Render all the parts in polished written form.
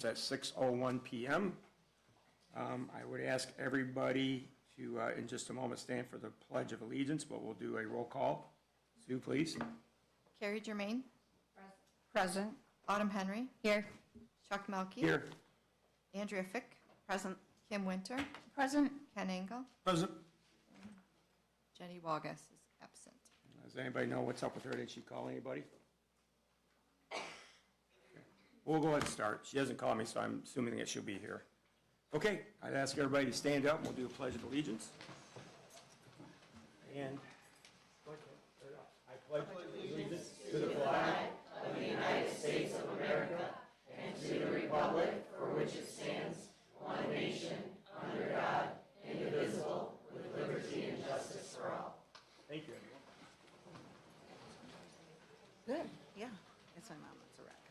at 6:01 p.m. I would ask everybody to, in just a moment, stand for the Pledge of Allegiance, but we'll do a roll call. Sue, please. Carrie Germain. Present. Autumn Henry. Here. Chuck Melkey. Here. Andrea Fick. Present. Kim Winter. Present. Ken Engel. Present. Jenny Walgus is absent. Does anybody know what's up with her? Did she call anybody? Okay. We'll go ahead and start. She hasn't called me, so I'm assuming that she'll be here. Okay, I'd ask everybody to stand up and we'll do a Pledge of Allegiance. And I pledge allegiance to the flag of the United States of America and to the republic for which it stands, one nation, under God, indivisible, with liberty and justice for all. Thank you, everyone. Good. Yeah. It's my mom. That's a wreck.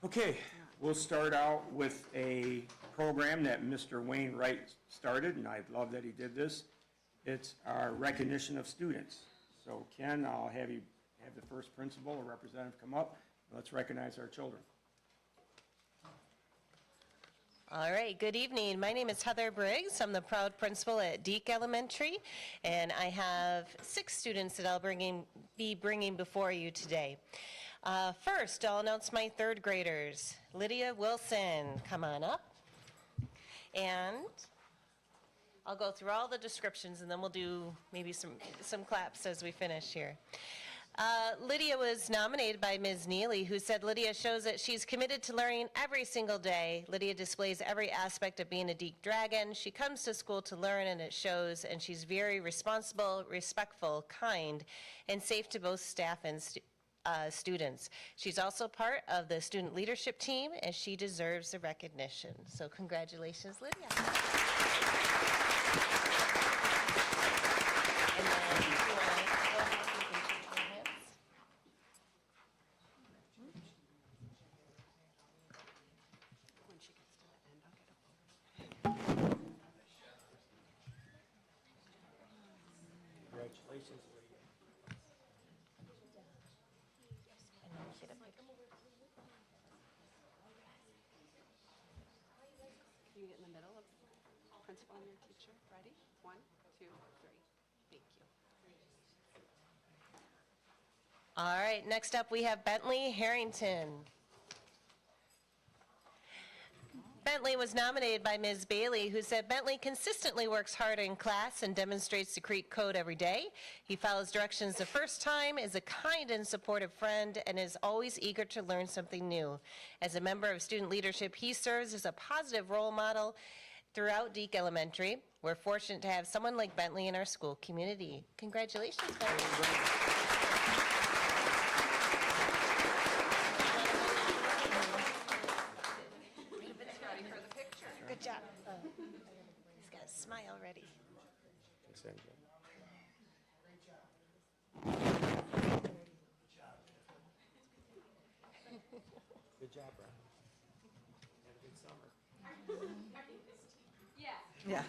Okay, we'll start out with a program that Mr. Wayne Wright started, and I love that he did this. It's our recognition of students. So Ken, I'll have you have the first principal or representative come up. Let's recognize our children. All right, good evening. My name is Heather Briggs. I'm the proud principal at Deke Elementary, and I have 6 students that I'll be bringing before you today. First, I'll announce my 3rd graders. Lydia Wilson, come on up. And I'll go through all the descriptions, and then we'll do maybe some claps as we finish here. Lydia was nominated by Ms. Neely, who said Lydia shows that she's committed to learning every single day. Lydia displays every aspect of being a Deke Dragon. She comes to school to learn, and it shows, and she's very responsible, respectful, kind, and safe to both staff and students. She's also part of the student leadership team, and she deserves the recognition. So congratulations, Lydia. And then if you want to go ahead, you can shake your hands. When she gets to the end, I'll get a photo. Congratulations, Lydia. And then get a picture. Can you get in the middle of principal and your teacher? Ready? 1, 2, 3. Thank you. All right, next up we have Bentley Harrington. Bentley was nominated by Ms. Bailey, who said Bentley consistently works hard in class and demonstrates the Creek Code every day. He follows directions the first time, is a kind and supportive friend, and is always eager to learn something new. As a member of student leadership, he serves as a positive role model throughout Deke Elementary. We're fortunate to have someone like Bentley in our school community. Congratulations, Bentley. Good job. He's got a smile ready. Good job, Brian. Have a good summer. Yeah.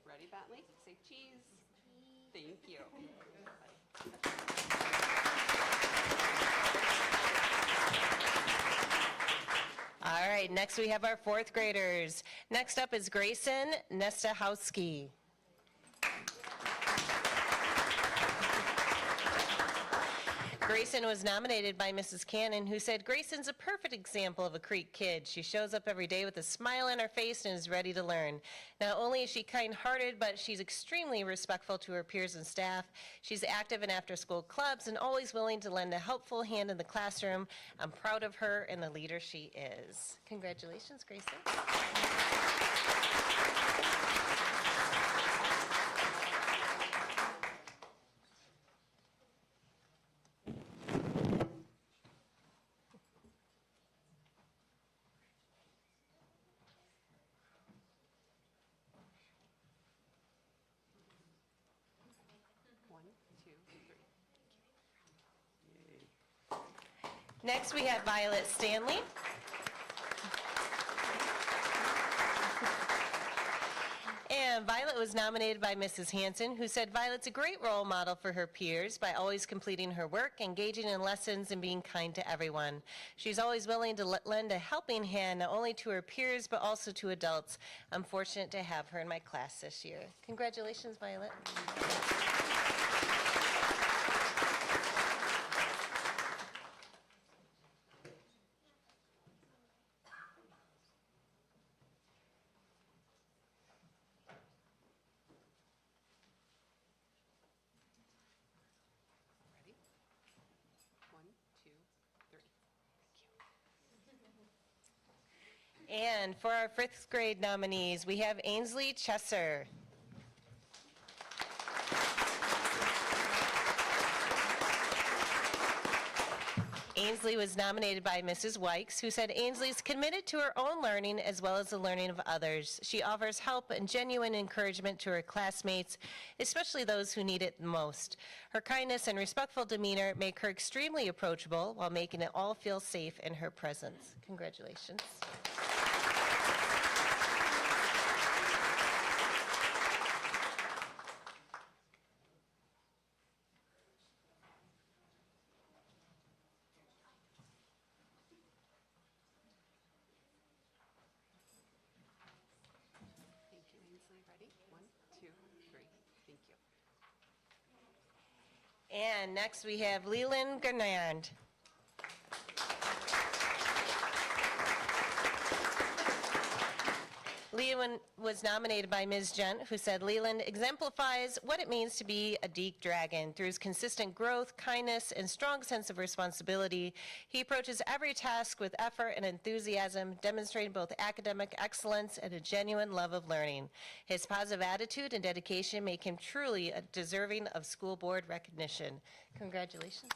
Ready, Bentley? Say cheese. Thank you. All right, next we have our 4th graders. Next up is Grayson Nestahowski. Grayson was nominated by Mrs. Cannon, who said Grayson's a perfect example of a Creek kid. She shows up every day with a smile on her face and is ready to learn. Not only is she kind-hearted, but she's extremely respectful to her peers and staff. She's active in after-school clubs and always willing to lend a helpful hand in the classroom. I'm proud of her and the leader she is. Congratulations, Grayson. Next, we have Violet Stanley. And And Violet was nominated by Mrs. Hanson, who said Violet's a great role model for her peers by always completing her work, engaging in lessons, and being kind to everyone. She's always willing to lend a helping hand not only to her peers but also to adults. I'm fortunate to have her in my class this year. Congratulations, Violet. Ready? One, two, three. And for our fifth grade nominees, we have Ainsley Chesser. Ainsley was nominated by Mrs. Wykes, who said Ainsley's committed to her own learning as well as the learning of others. She offers help and genuine encouragement to her classmates, especially those who need it the most. Her kindness and respectful demeanor make her extremely approachable while making it all feel safe in her presence. Congratulations. Thank you, Ainsley. Ready? One, two, three. Thank you. And next we have Leland Gernand. Leland was nominated by Ms. Gent, who said Leland exemplifies what it means to be a Deke Dragon. Through his consistent growth, kindness, and strong sense of responsibility, he approaches every task with effort and enthusiasm, demonstrating both academic excellence and a genuine love of learning. His positive attitude and dedication make him truly deserving of school board recognition. Congratulations.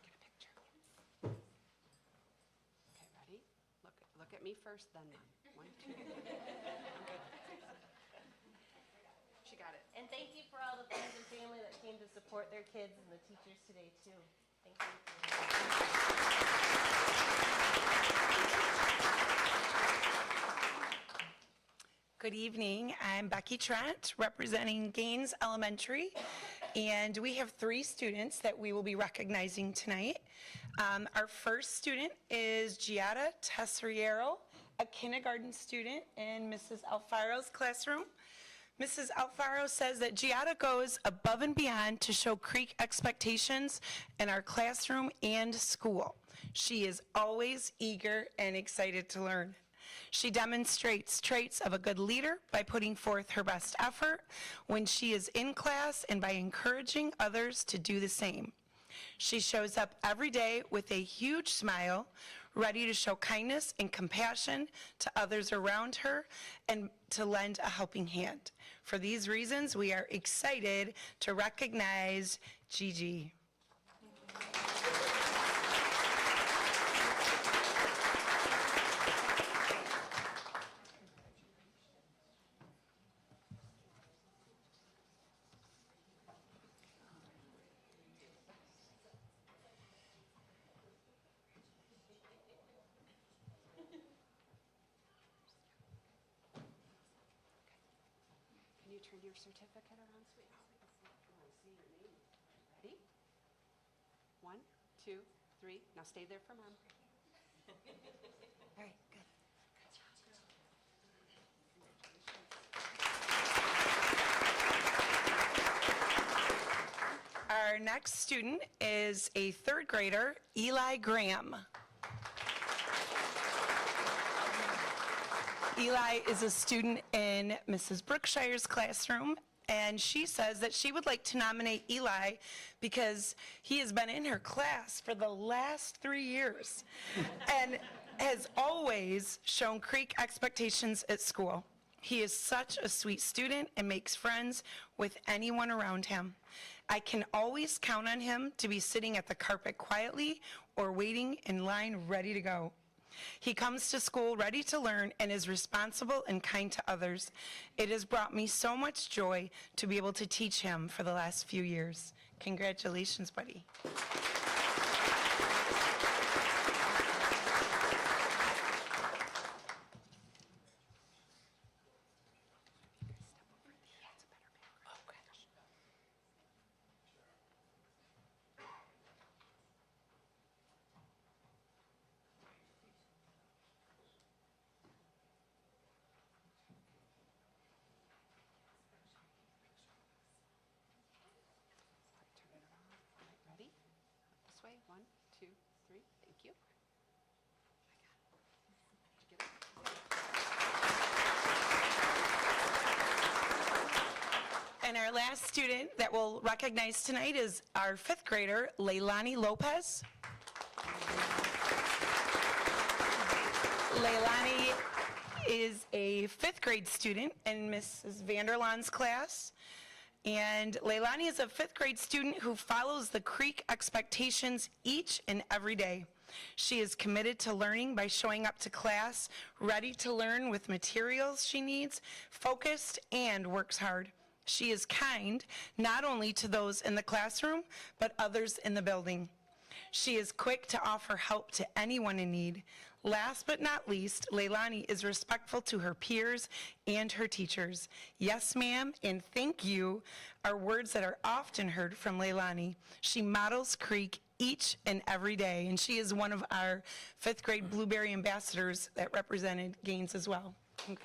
Get a picture. Okay, ready? Look at me first, then Mom. One, two. I'm good. She got it. And thank you for all the friends and family that came to support their kids and the teachers today, too. Thank you. Good evening. I'm Becky Trent, representing Gaines Elementary, and we have 3 students that we will be recognizing tonight. Our first student is Giada Tesoriero, a kindergarten student in Mrs. Alfaro's classroom. Mrs. Alfaro says that Giada goes above and beyond to show Creek expectations in our classroom and school. She is always eager and excited to learn. She demonstrates traits of a good leader by putting forth her best effort when she is in class and by encouraging others to do the same. She shows up every day with a huge smile, ready to show kindness and compassion to others around her and to lend a helping hand. For these reasons, we are excited to recognize Gigi. Can you turn your certificate around, sweetheart? I want to see your name. Ready? One, two, three. Now stay there for Mom. All right, good. Our next student is a 3rd grader, Eli Graham. Eli is a student in Mrs. Brookshire's classroom, and she says that she would like to nominate Eli because he has been in her class for the last 3 years and has always shown Creek expectations at school. He is such a sweet student and makes friends with anyone around him. I can always count on him to be sitting at the carpet quietly or waiting in line ready to go. He comes to school ready to learn and is responsible and kind to others. It has brought me so much joy to be able to teach him for the last few years. Congratulations, buddy. Turn it around. All right, ready? This way. 1, 2, 3. Thank you. Did you get it? And our last student that we'll recognize tonight is our 5th grader, Leilani Lopez. Leilani is a 5th grade student in Mrs. Vanderlaan's class. And Leilani is a 5th grade student who follows the Creek expectations each and every day. She is committed to learning by showing up to class, ready to learn with materials she needs, focused, and works hard. She is kind, not only to those in the classroom, but others in the building. She is quick to offer help to anyone in need. Last but not least, Leilani is respectful to her peers and her teachers. Yes, ma'am, and thank you are words that are often heard from Leilani. She models Creek each and every day, and she is one of our 5th grade Blueberry ambassadors that represented Gaines as well. Shake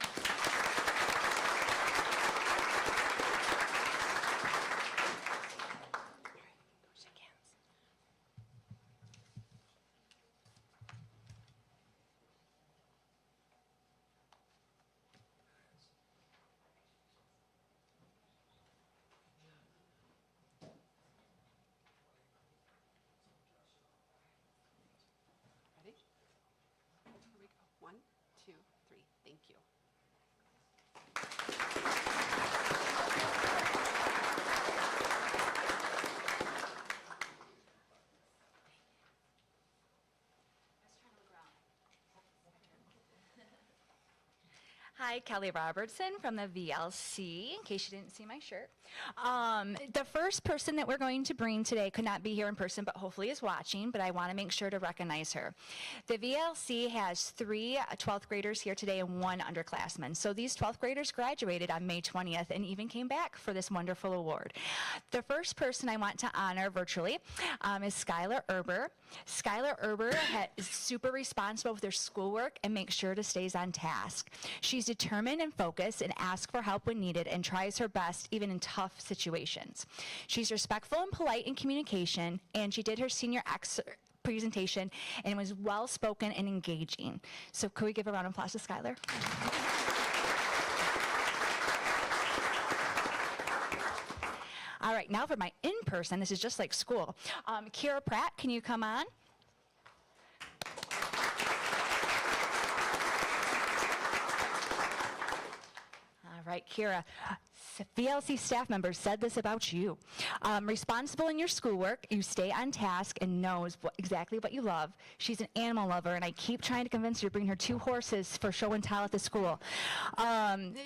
hands. Ready? Here we go. 1, 2, 3. Thank you. Hi, Kelly Robertson from the VLC, in case you didn't see my shirt. The first person that we're going to bring today could not be here in person, but hopefully is watching, but I want to make sure to recognize her. The VLC has 3 12th graders here today and 1 underclassman. So these 12th graders graduated on May 20th and even came back for this wonderful award. The first person I want to honor virtually is Skylar Erber. Skylar Erber is super responsible with her schoolwork and makes sure to stays on task. She's determined and focused and asks for help when needed and tries her best even in tough situations. She's respectful and polite in communication, and she did her senior presentation and was well-spoken and engaging. So could we give a round of applause to Skylar? All right, now for my in-person, this is just like school. Kira Pratt, can you come on? All right, Kira. VLC staff members said this about you. Responsible in your schoolwork, you stay on task and knows exactly what you love. She's an animal lover, and I keep trying to convince her to bring her 2 horses for show and tell at the school.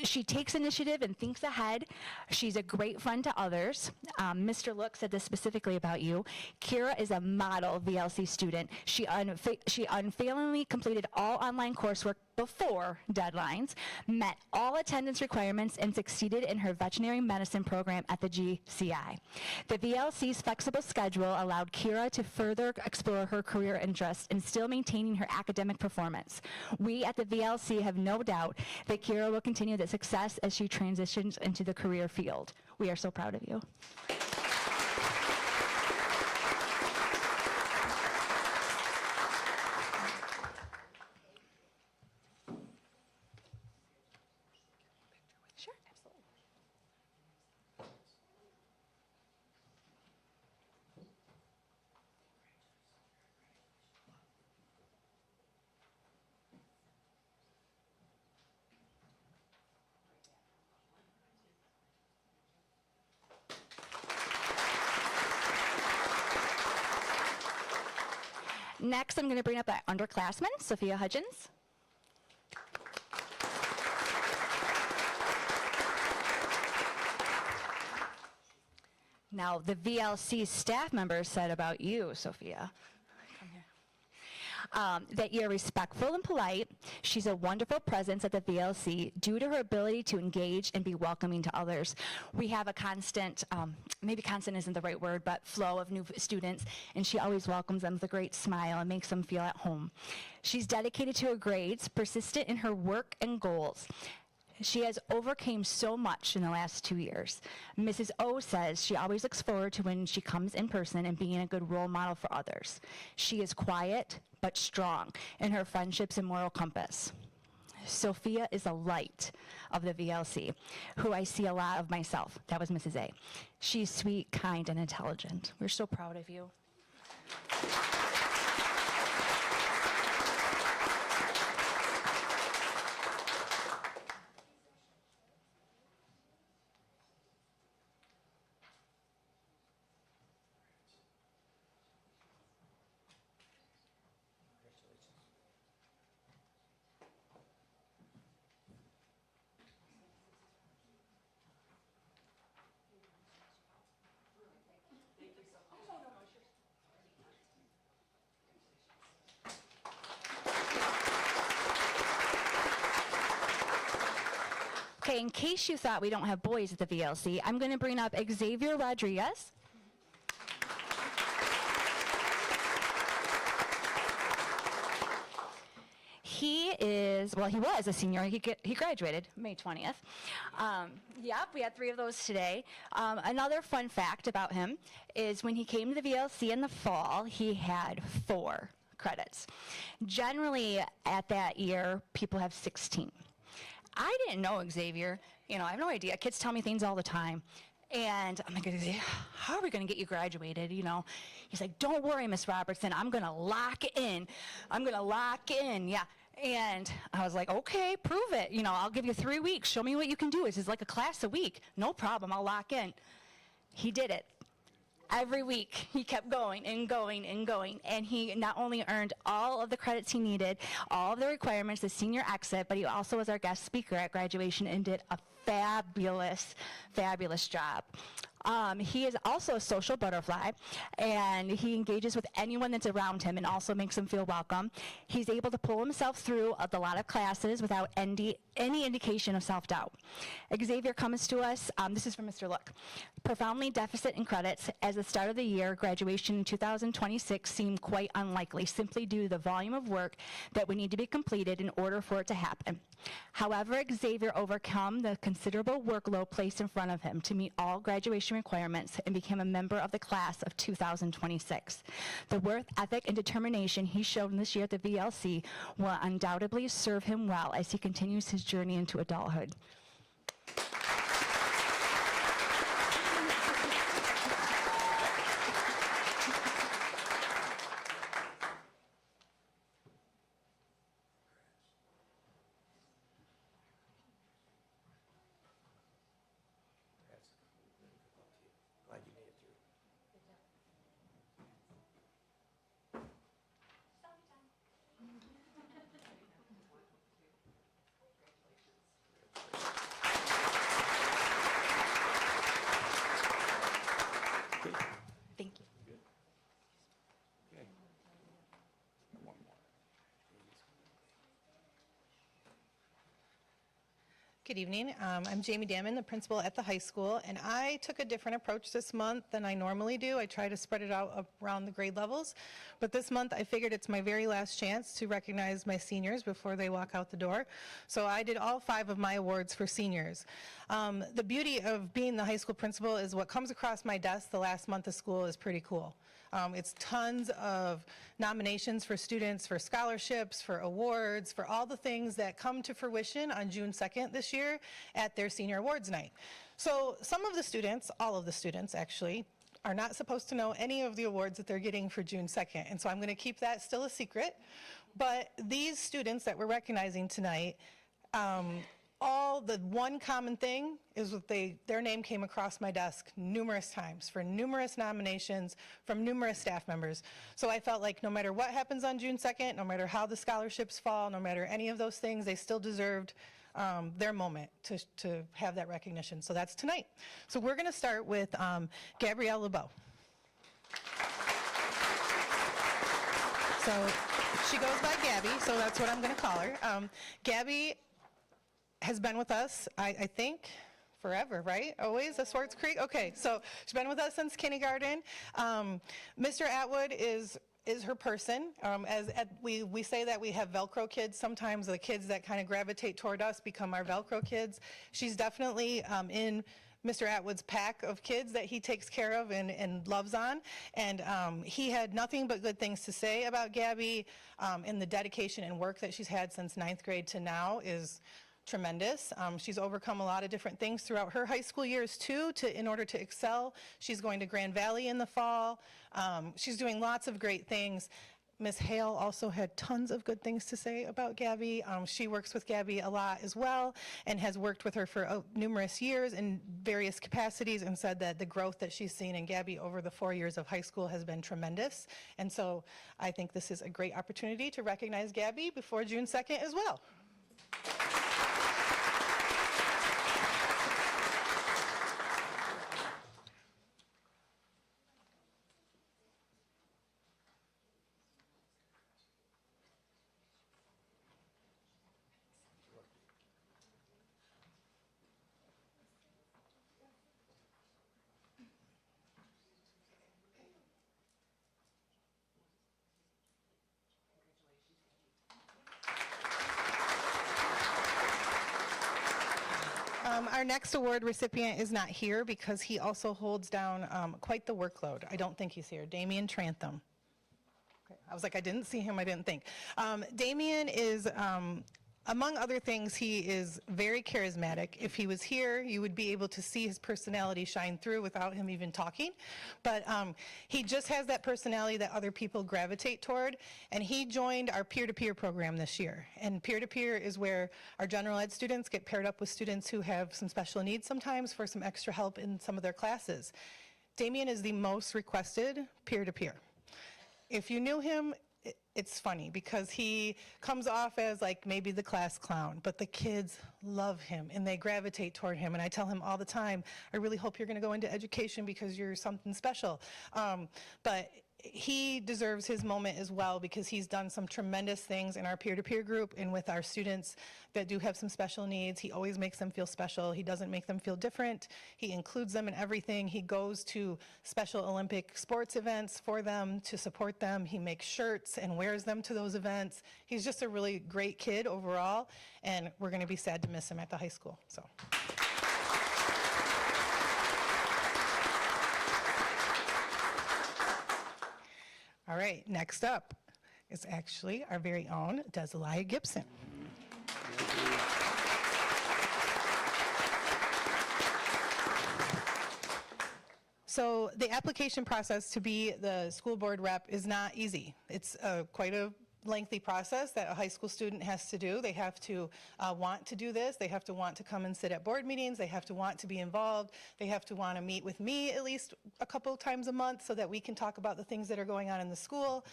She takes initiative and thinks ahead. She's a great friend to others. Mr. Look said this specifically about you. Kira is a model VLC student. She unfailingly completed all online coursework before deadlines, met all attendance requirements, and succeeded in her veterinary medicine program at the GCI. The VLC's flexible schedule allowed Kira to further explore her career interests and still maintaining her academic performance. We at the VLC have no doubt that Kira will continue the success as she transitions into the career field. We are so proud of you. Sure, absolutely. Next, I'm going to bring up our underclassman, Sophia Hudgens. Now, the VLC staff members said about you, Sophia, that you're respectful and polite. She's a wonderful presence at the VLC due to her ability to engage and be welcoming to others. We have a constant, maybe constant isn't the right word, but flow of new students, and she always welcomes them with a great smile and makes them feel at home. She's dedicated to her grades, persistent in her work and goals. She has overcame so much in the last 2 years. Mrs. O says she always looks forward to when she comes in person and being a good role model for others. She is quiet but strong in her friendships and moral compass. Sophia is a light of the VLC, who I see a lot of myself. That was Mrs. A. She's sweet, kind, and intelligent. We're so proud of you. Okay, in case you thought we don't have boys at the VLC, I'm going to bring up Xavier Rodriguez. He was a senior. He graduated May 20th. Yep, we had 3 of those today. Another fun fact about him is when he came to the VLC in the fall, he had 4 credits. Generally, at that year, people have 16. I didn't know Xavier. I have no idea. Kids tell me things all the time. And I'm like, how are we going to get you graduated? He's like, don't worry, Miss Robertson. I'm going to lock in. Yeah. And I was like, okay, prove it. I'll give you 3 weeks. Show me what you can do. It's like a class a week. No problem. I'll lock in. He did it. Every week, he kept going and going and going, and he not only earned all of the credits he needed, all of the requirements, the senior exit, but he also was our guest speaker at graduation and did a fabulous, fabulous job. He is also a social butterfly, and he engages with anyone that's around him and also makes them feel welcome. He's able to pull himself through a lot of classes without any indication of self-doubt. Xavier comes to us, this is from Mr. Look, profoundly deficit in credits. As the start of the year, graduation in 2026 seemed quite unlikely, simply due to the volume of work that would need to be completed in order for it to happen. However, Xavier overcame the considerable workload placed in front of him to meet all graduation requirements and became a member of the class of 2026. The work ethic and determination he showed this year at the VLC will undoubtedly serve him well as he continues his journey into adulthood. Glad you made it through. Thank you. Okay. One more. Good evening. I'm Jamie Damon, the principal at the high school, and I took a different approach this month than I normally do. I try to spread it out around the grade levels, but this month I figured it's my very last chance to recognize my seniors before they walk out the door. So I did all 5 of my awards for seniors. The beauty of being the high school principal is what comes across my desk the last month of school is pretty cool. It's tons of nominations for students, for scholarships, for awards, for all the things that come to fruition on June 2nd this year at their senior awards night. So some of the students, all of the students actually, are not supposed to know any of the awards that they're getting for June 2nd. And so I'm going to keep that still a secret. But these students that we're recognizing tonight, all the one common thing is that their name came across my desk numerous times for numerous nominations from numerous staff members. So I felt like no matter what happens on June 2nd, no matter how the scholarships fall, no matter any of those things, they still deserved their moment to have that recognition. So that's tonight. So we're going to start with Gabrielle LeBeau. So she goes by Gabby, so that's what I'm going to call her. Gabby has been with us, I think, forever, right? Always at Swartz Creek? Okay, so she's been with us since kindergarten. Mr. Atwood is her person. We say that we have Velcro kids. Sometimes the kids that kind of gravitate toward us become our Velcro kids. She's definitely in Mr. Atwood's pack of kids that he takes care of and loves on. And he had nothing but good things to say about Gabby, and the dedication and work that she's had since 9th grade to now is tremendous. She's overcome a lot of different things throughout her high school years too in order to excel. She's going to Grand Valley in the fall. She's doing lots of great things. Ms. Hale also had tons of good things to say about Gabby. She works with Gabby a lot as well and has worked with her for numerous years in various capacities and said that the growth that she's seen in Gabby over the 4 years of high school has been tremendous. And so I think this is a great opportunity to recognize Gabby before June 2nd as well. Our next award recipient is not here because he also holds down quite the workload. I don't think he's here. Damian Trantham. Okay. I was like, I didn't see him, I didn't think. Damian is, among other things, he is very charismatic. If he was here, you would be able to see his personality shine through without him even talking. But he just has that personality that other people gravitate toward. And he joined our peer-to-peer program this year. And peer-to-peer is where our general ed students get paired up with students who have some special needs sometimes for some extra help in some of their classes. Damian is the most requested peer-to-peer. If you knew him, it's funny because he comes off as like maybe the class clown, but the kids love him and they gravitate toward him. And I tell him all the time, I really hope you're going to go into education because you're something special. But he deserves his moment as well because he's done some tremendous things in our peer-to-peer group and with our students that do have some special needs. He always makes them feel special. He doesn't make them feel different. He includes them in everything. He goes to Special Olympic sports events for them to support them. He makes shirts and wears them to those events. He's just a really great kid overall, and we're going to be sad to miss him at the high school. So. All right, next up is actually our very own Desalia Gibson. So the application process to be the school board rep is not easy. It's quite a lengthy process that a high school student has to do. They have to want to do this. They have to want to come and sit at board meetings. They have to want to be involved. They have to want to meet with me at least a couple times a month so that we can talk about the things that are going on in the school.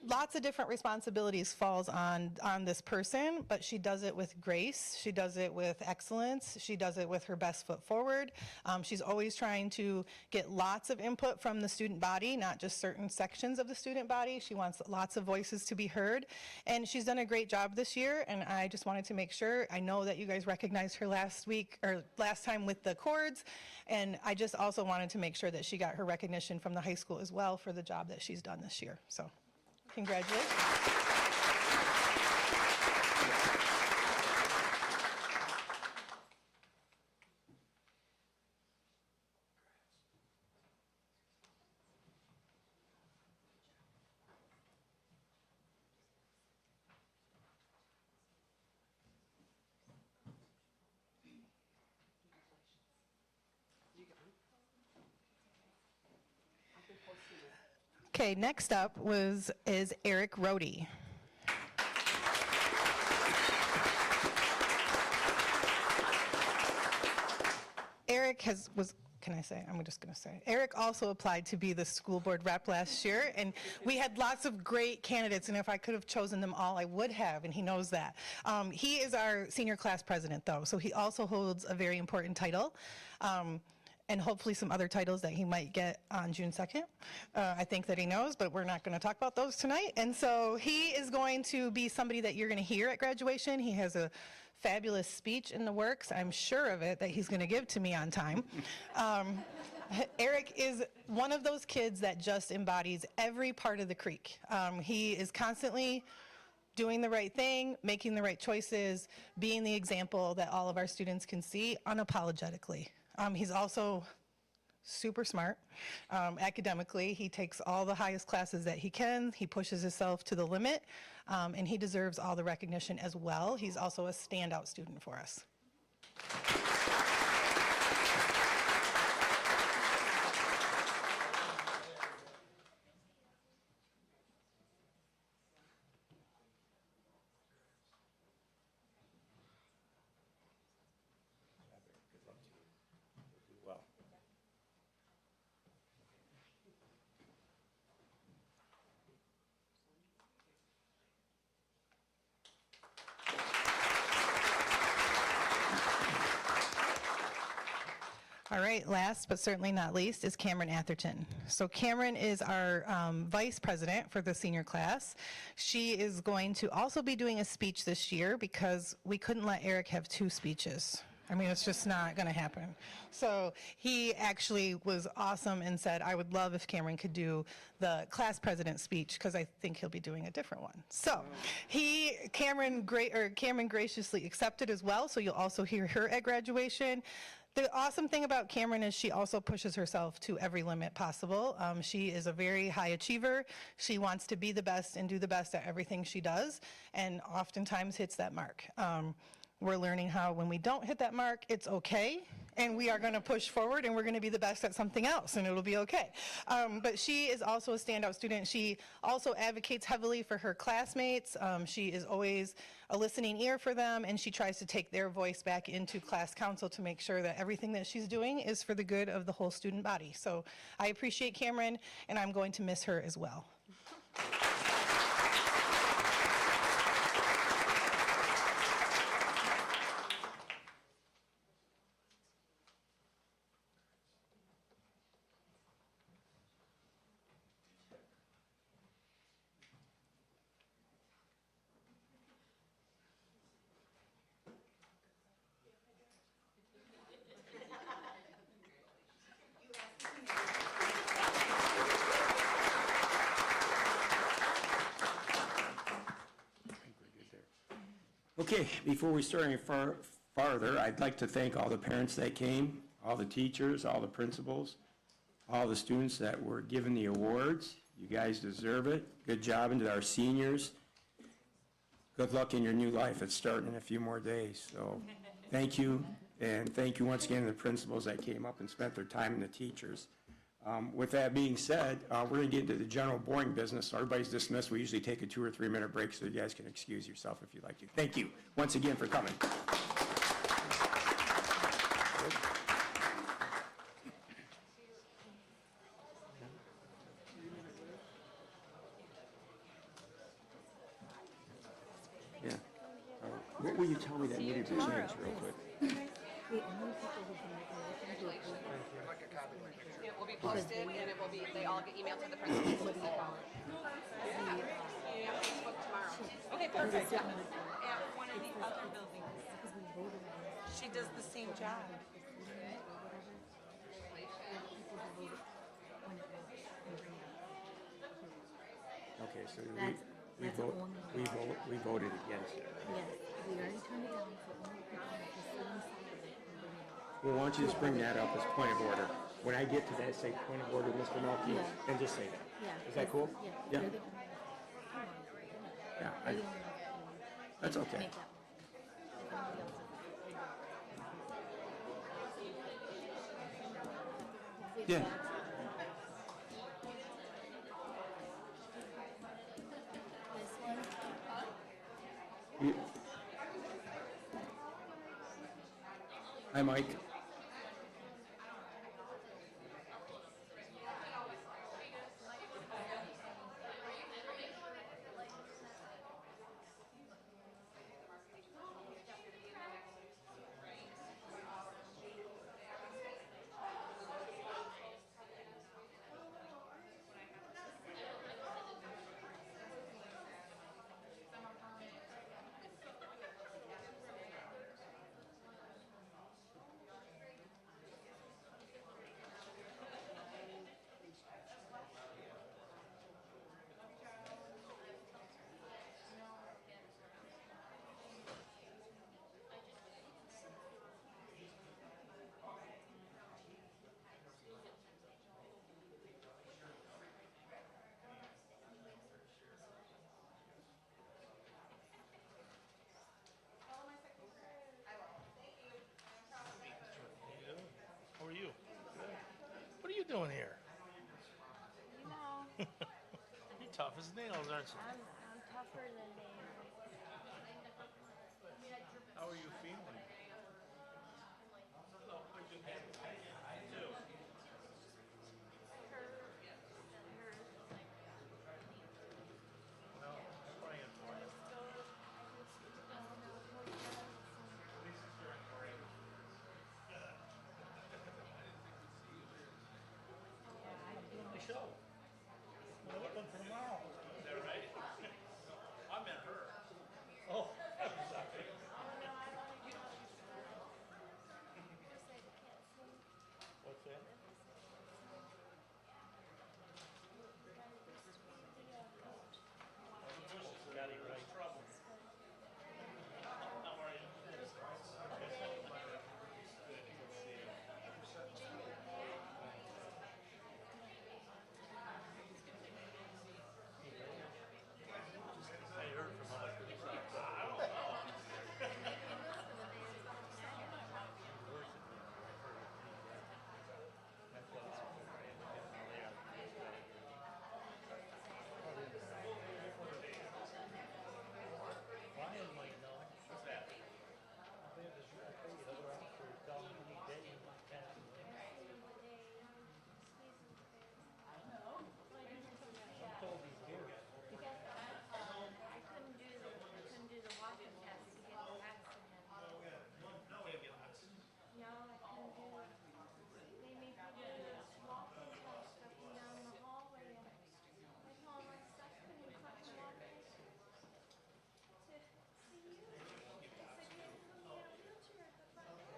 Lots of different responsibilities falls on this person, but she does it with grace. She does it with excellence. She does it with her best foot forward. She's always trying to get lots of input from the student body, not just certain sections of the student body. She wants lots of voices to be heard, and she's done a great job this year, and I just wanted to make sure. I know that you guys recognized her last time with the chords, and I just also wanted to make sure that she got her recognition from the high school as well for the job that she's done this year. So. Congratulations. Okay, next up is Eric Rohde. Eric can I say? I'm just going to say. Eric also applied to be the school board rep last year, and we had lots of great candidates, and if I could have chosen them all, I would have, and he knows that. He is our senior class president, though, so he also holds a very important title. And hopefully some other titles that he might get on June 2nd. I think that he knows, but we're not going to talk about those tonight. And so he is going to be somebody that you're going to hear at graduation. He has a fabulous speech in the works, I'm sure of it, that he's going to give to me on time. Eric is one of those kids that just embodies every part of the Creek. He is constantly doing the right thing, making the right choices, being the example that all of our students can see unapologetically. He's also super smart academically. He takes all the highest classes that he can. He pushes himself to the limit, and he deserves all the recognition as well. He's also a standout student for us. Well. All right, last but certainly not least is Cameron Atherton. So Cameron is our vice president for the senior class. She is going to also be doing a speech this year because we couldn't let Eric have 2 speeches. I mean, it's just not going to happen. So he actually was awesome and said, I would love if Cameron could do the class president speech because I think he'll be doing a different one. So Cameron graciously accepted as well, so you'll also hear her at graduation. The awesome thing about Cameron is she also pushes herself to every limit possible. She is a very high achiever. She wants to be the best and do the best at everything she does, and oftentimes hits that mark. We're learning how when we don't hit that mark, it's okay, and we are going to push forward, and we're going to be the best at something else, and it'll be okay. But she is also a standout student. She also advocates heavily for her classmates. She is always a listening ear for them, and she tries to take their voice back into class council to make sure that everything that she's doing is for the good of the whole student body. So I appreciate Cameron, and I'm going to miss her as well. Okay, before we start any farther, I'd like to thank all the parents that came, all the teachers, all the principals, all the students that were given the awards. You guys deserve it. Good job, and to our seniors. Good luck in your new life. It's starting in a few more days. So thank you, and thank you once again to the principals that came up and spent their time, and the teachers. With that being said, we're going to get into the general boring business. So everybody's dismissed. We usually take a 2 or 3 minute break so you guys can excuse yourself if you'd like to. Thank you once again for coming. Yeah. What will you tell me that needed to change real quick? It will be posted, and it will be, they all get emailed to the principals. Yeah, Facebook tomorrow. Okay, perfect. At one of the other buildings. She does the same job. Okay, so we voted against it. Yes, we already turned it down for only people that can sit inside of it and bring it up. Well, why don't you just bring that up as point of order? When I get to that, say point of order, Mr. Melky, Yeah. and just say that. Yeah. Is that cool? Yeah. Yeah. They're the only ones. Come on. Yeah, They're the only ones that can that's okay. make that work. If anybody else is- Yeah. This one, Hi, Mike. doing here? You know, You're tough as nails, aren't you? I'm tougher than nails. How are you feeling? Well, I'm praying for you. Doing the show. Well, we're looking for tomorrow. Is that right? I meant her. Oh, sorry. What's that? Got it right. Trouble. How are you? I heard from other people. I don't know. Ryan might know. What's that? I'm told he's here. I couldn't do the walking test to get the vaccine. No, I couldn't do it. They made me do this walking test up and down the hallway and with all my stuff couldn't fucking walk to see you. They said, you have to put me in a wheelchair at the front door.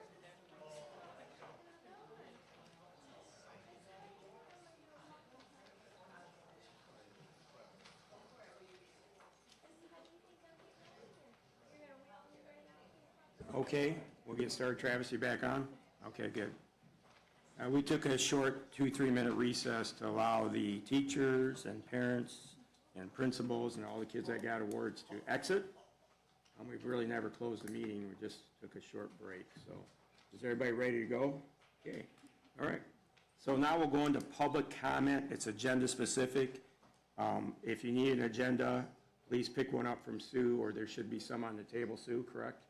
Okay, we'll get started. Travis, you back on? Okay, good. We took a short 2-3 minute recess to allow the teachers and parents and principals and all the kids that got awards to exit. We've really never closed the meeting. We just took a short break. So is everybody ready to go? Okay, all right. So now we'll go into public comment. It's agenda specific. If you need an agenda, please pick one up from Sue, or there should be some on the table, Sue, correct?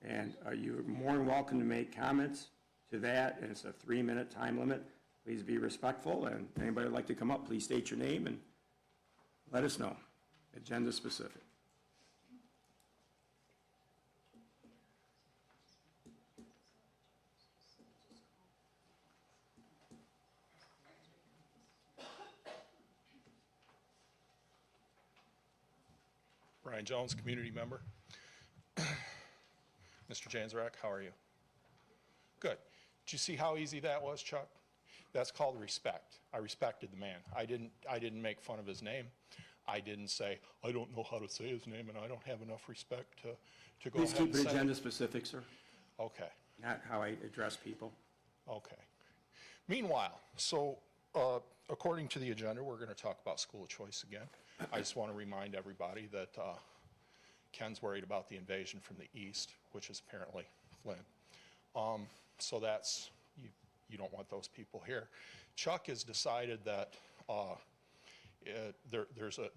And you're more than welcome to make comments to that, and it's a 3-minute time limit. Please be respectful, and anybody would like to come up, please state your name and let us know. Agenda specific. Brian Jones, community member. Mr. Janzrak, how are you? Good. Did you see how easy that was, Chuck? That's called respect. I respected the man. I didn't make fun of his name. I didn't say, I don't know how to say his name and I don't have enough respect to go Please ahead and keep it say agenda it. specific, sir. Okay. Not how I address people. Okay. Meanwhile, so according to the agenda, we're going to talk about school of choice again. I just want to remind everybody that Ken's worried about the invasion from the east, which is apparently Flynn. So that's, you don't want those people here. Chuck has decided that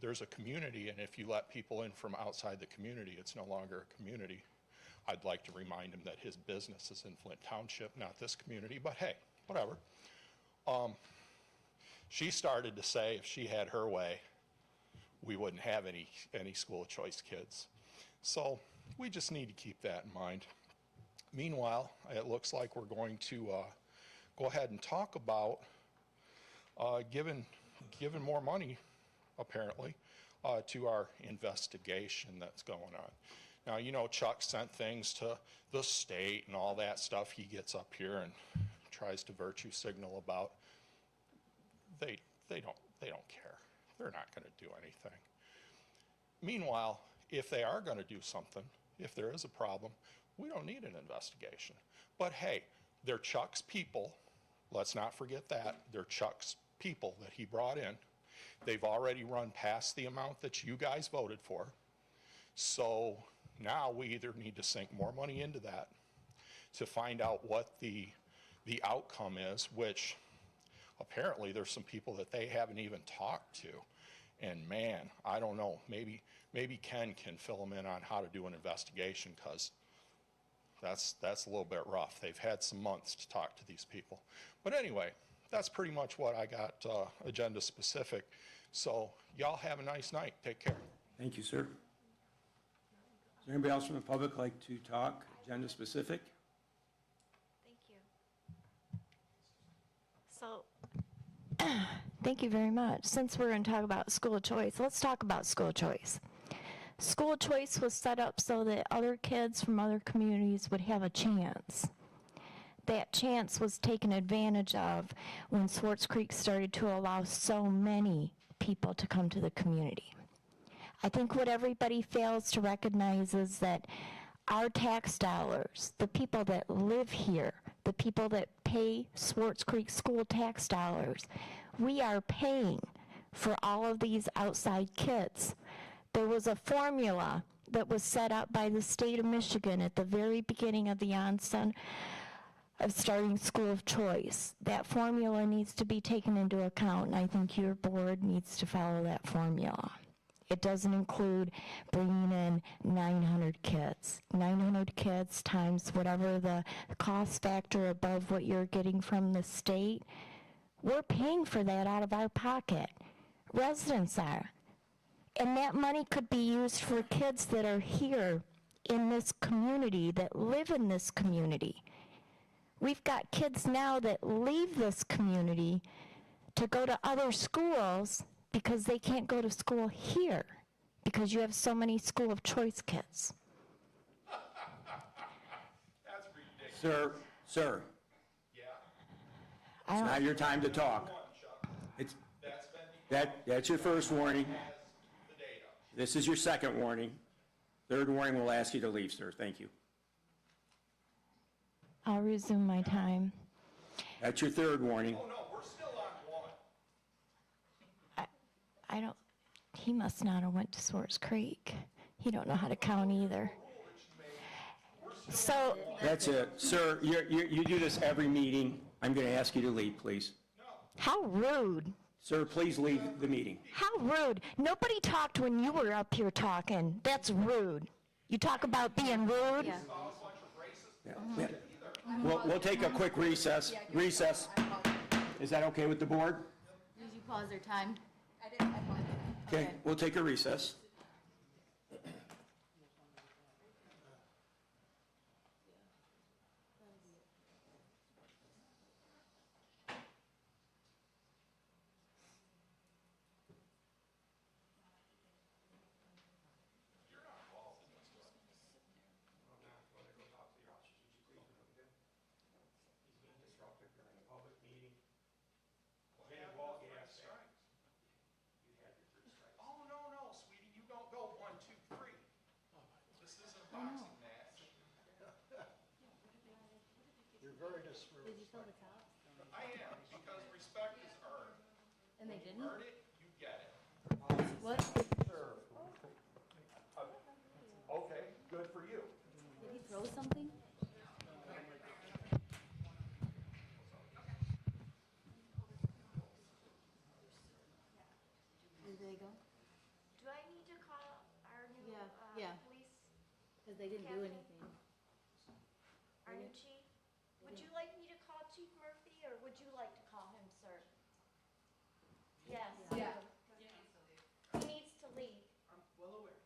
there's a community, and if you let people in from outside the community, it's no longer a community. I'd like to remind him that his business is in Flint Township, not this community, but hey, whatever. She started to say if she had her way, we wouldn't have any school of choice kids. So we just need to keep that in mind. Meanwhile, it looks like we're going to go ahead and talk about giving more money, apparently, to our investigation that's going on. Now, you know, Chuck sent things to the state and all that stuff. He gets up here and tries to virtue signal about. They don't care. They're not going to do anything. Meanwhile, if they are going to do something, if there is a problem, we don't need an investigation. But hey, they're Chuck's people. Let's not forget that. They're Chuck's people that he brought in. They've already run past the amount that you guys voted for. So now we either need to sink more money into that to find out what the outcome is, which apparently there's some people that they haven't even talked to. And man, I don't know, maybe Ken can fill them in on how to do an investigation, because that's a little bit rough. They've had some months to talk to these people. But anyway, that's pretty much what I got agenda specific. So y'all have a nice night. Take care. Thank you, sir. Is there anybody else from the public like to talk, agenda specific? Thank you. So, thank you very much. Since we're going to talk about school choice, let's talk about school choice. School choice was set up so that other kids from other communities would have a chance. That chance was taken advantage of when Swartz Creek started to allow so many people to come to the community. I think what everybody fails to recognize is that our tax dollars, the people that live here, the people that pay Swartz Creek school tax dollars, we are paying for all of these outside kids. There was a formula that was set up by the state of Michigan at the very beginning of the onset of starting school of choice. That formula needs to be taken into account, and I think your board needs to follow that formula. It doesn't include bringing in 900 kids. 900 kids times whatever the cost factor above what you're getting from the state, we're paying for that out of our pocket. Residents are. And that money could be used for kids that are here in this community, that live in this community. We've got kids now that leave this community to go to other schools because they can't go to school here because you have so many school of choice kids. That's ridiculous. Sir, Yeah. it's not your time to talk. It's, that's your first warning. The data. This is your second warning. Third warning, we'll ask you to leave, sir. Thank you. I'll resume my time. That's your third warning. Oh, no, we're still on one. I don't, he must not have went to Swartz Creek. He don't know how to count either. So, That's it. Sir, you do this every meeting. I'm going to ask you to leave, please. how rude. Sir, please leave the meeting. How rude. Nobody talked when you were up here talking. That's rude. You talk about being rude? Yeah. We'll take a quick recess. Recess. Is that okay with the board? Did you pause their time? Okay, we'll take a recess. Oh, no, sweetie, you don't go 1, 2, 3. This isn't a boxing match. You're very disrespectful. Did you fill the top? I am, because respect is earned. And they didn't? Earn it, you get it. What? Okay, good for you. Did he throw something? Did they go? Do I need to call our new Yeah. police, Because they didn't do anything. our new chief? Would you like me to call Chief Murphy, or would you like to call him, sir? Yes. Yeah. He needs to leave. I'm well aware.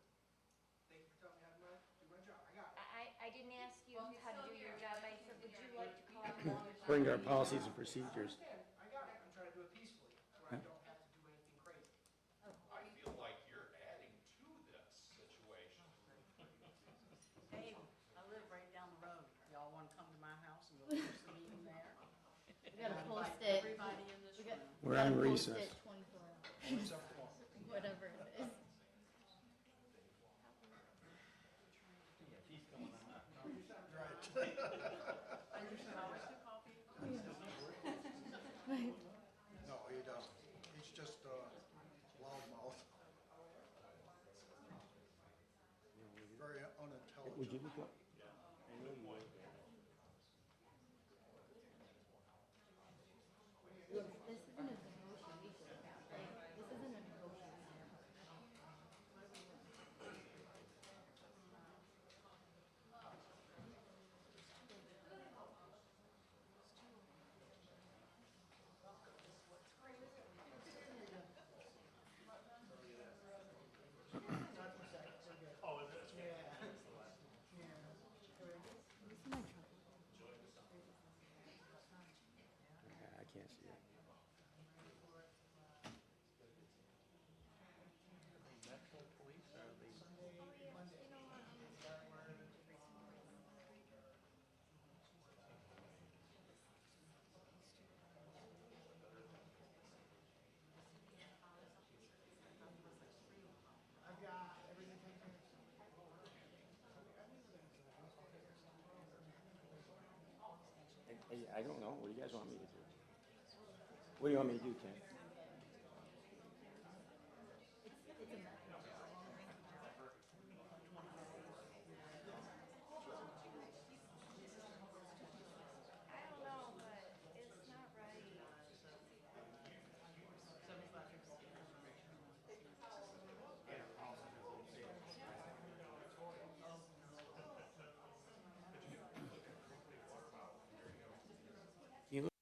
Thank you for telling me how to do my job. I got it. I didn't ask you how to do your job. I said, would you like to call him? Bring our policies and procedures. I got it. I'm trying to do it peacefully, where I don't have to do anything crazy. I feel like you're adding to this situation. Hey, I live right down the road. Y'all want to come to my house and we'll host the meeting there? We gotta post it. Everybody in this room. We're on Post recess. it 24 hours. Whatever it is. No, he doesn't. He's just loudmouth. Very unintelligent. Would you look up? This can't see it. Metro Police, or are they? I don't know. What do you guys want me to do? What do you want me to do, Ken? I don't know, but it's not right. You look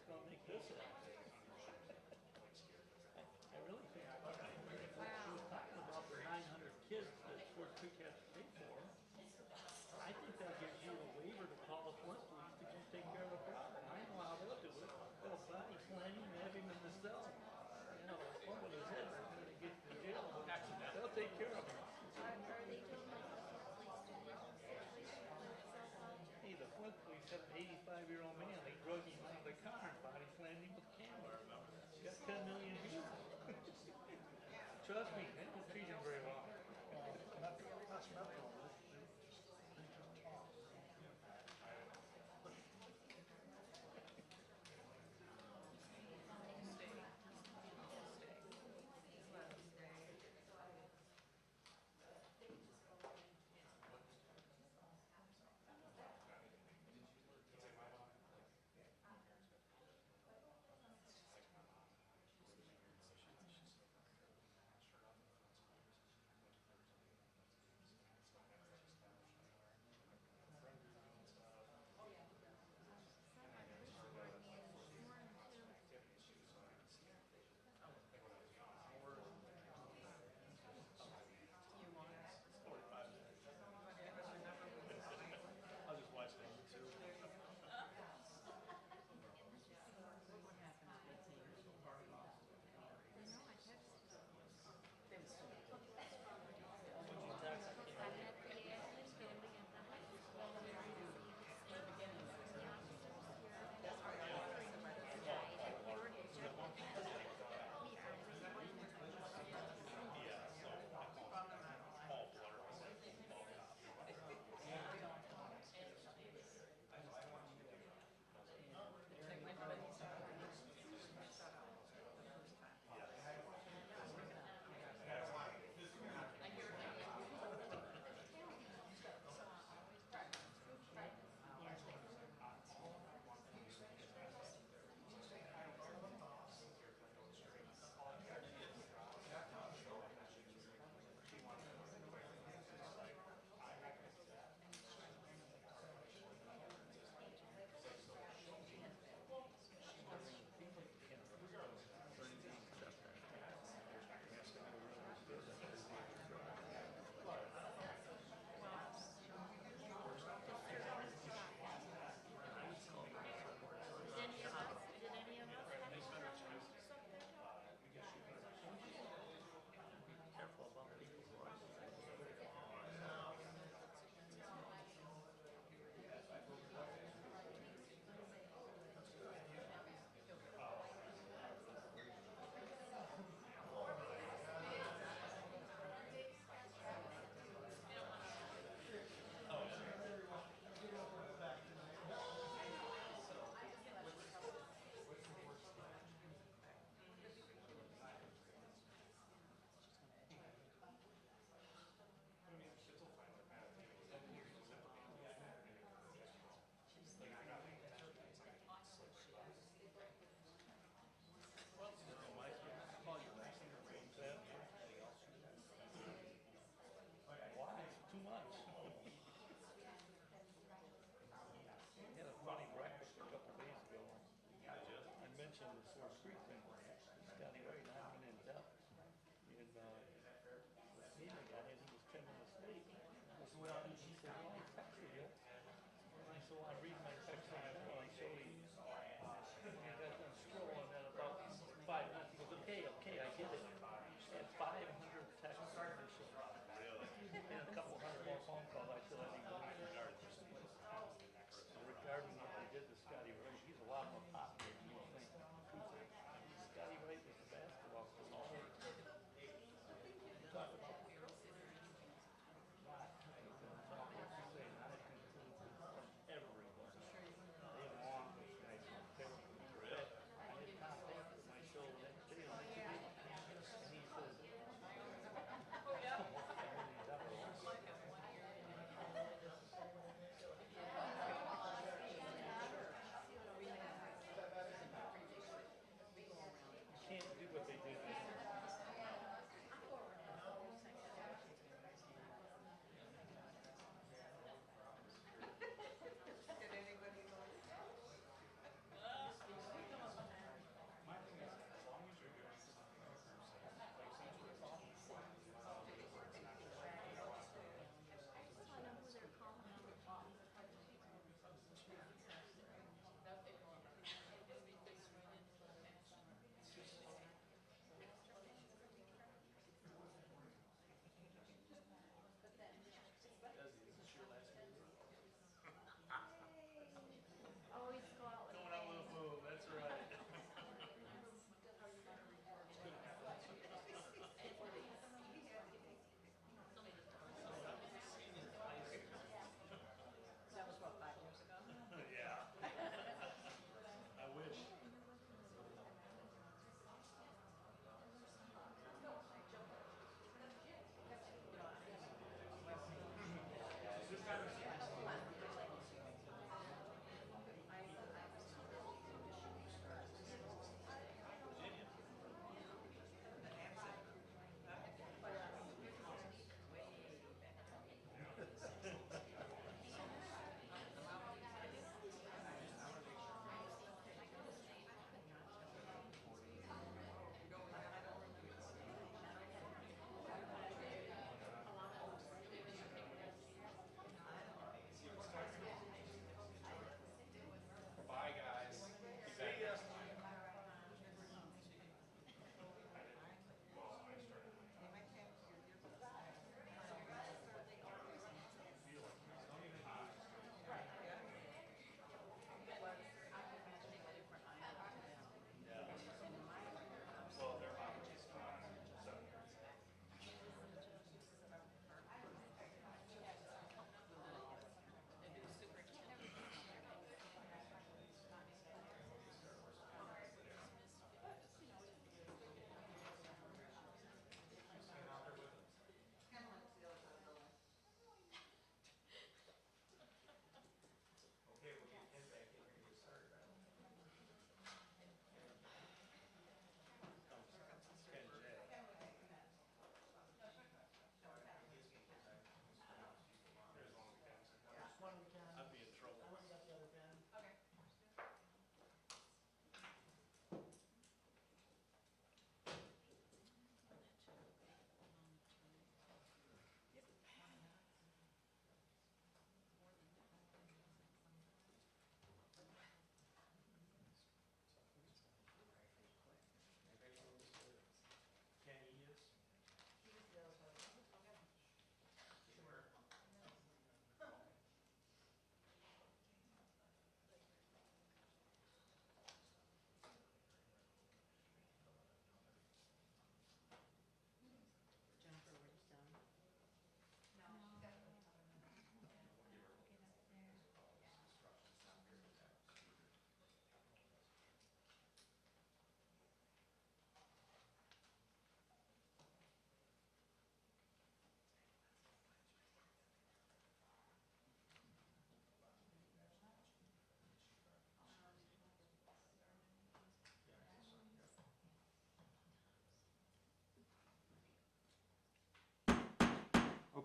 that's gonna make this happen. I really think, she was talking about the 900 kids that Fort Creek has to pay for. I think that gives you a waiver to call the Flint police to come take care of the problem. I know how they'll do it. They'll body slam him, have him in the cell. You know, bump with his head, they're gonna get in jail. They'll take care of him. Are they doing like the police do in this situation for itself out? Hey, the Flint police had an 85-year-old man. They drug him out of the car and body slammed him with cameras. Got 10 million views. Trust me, they don't treat him very well. That's metro.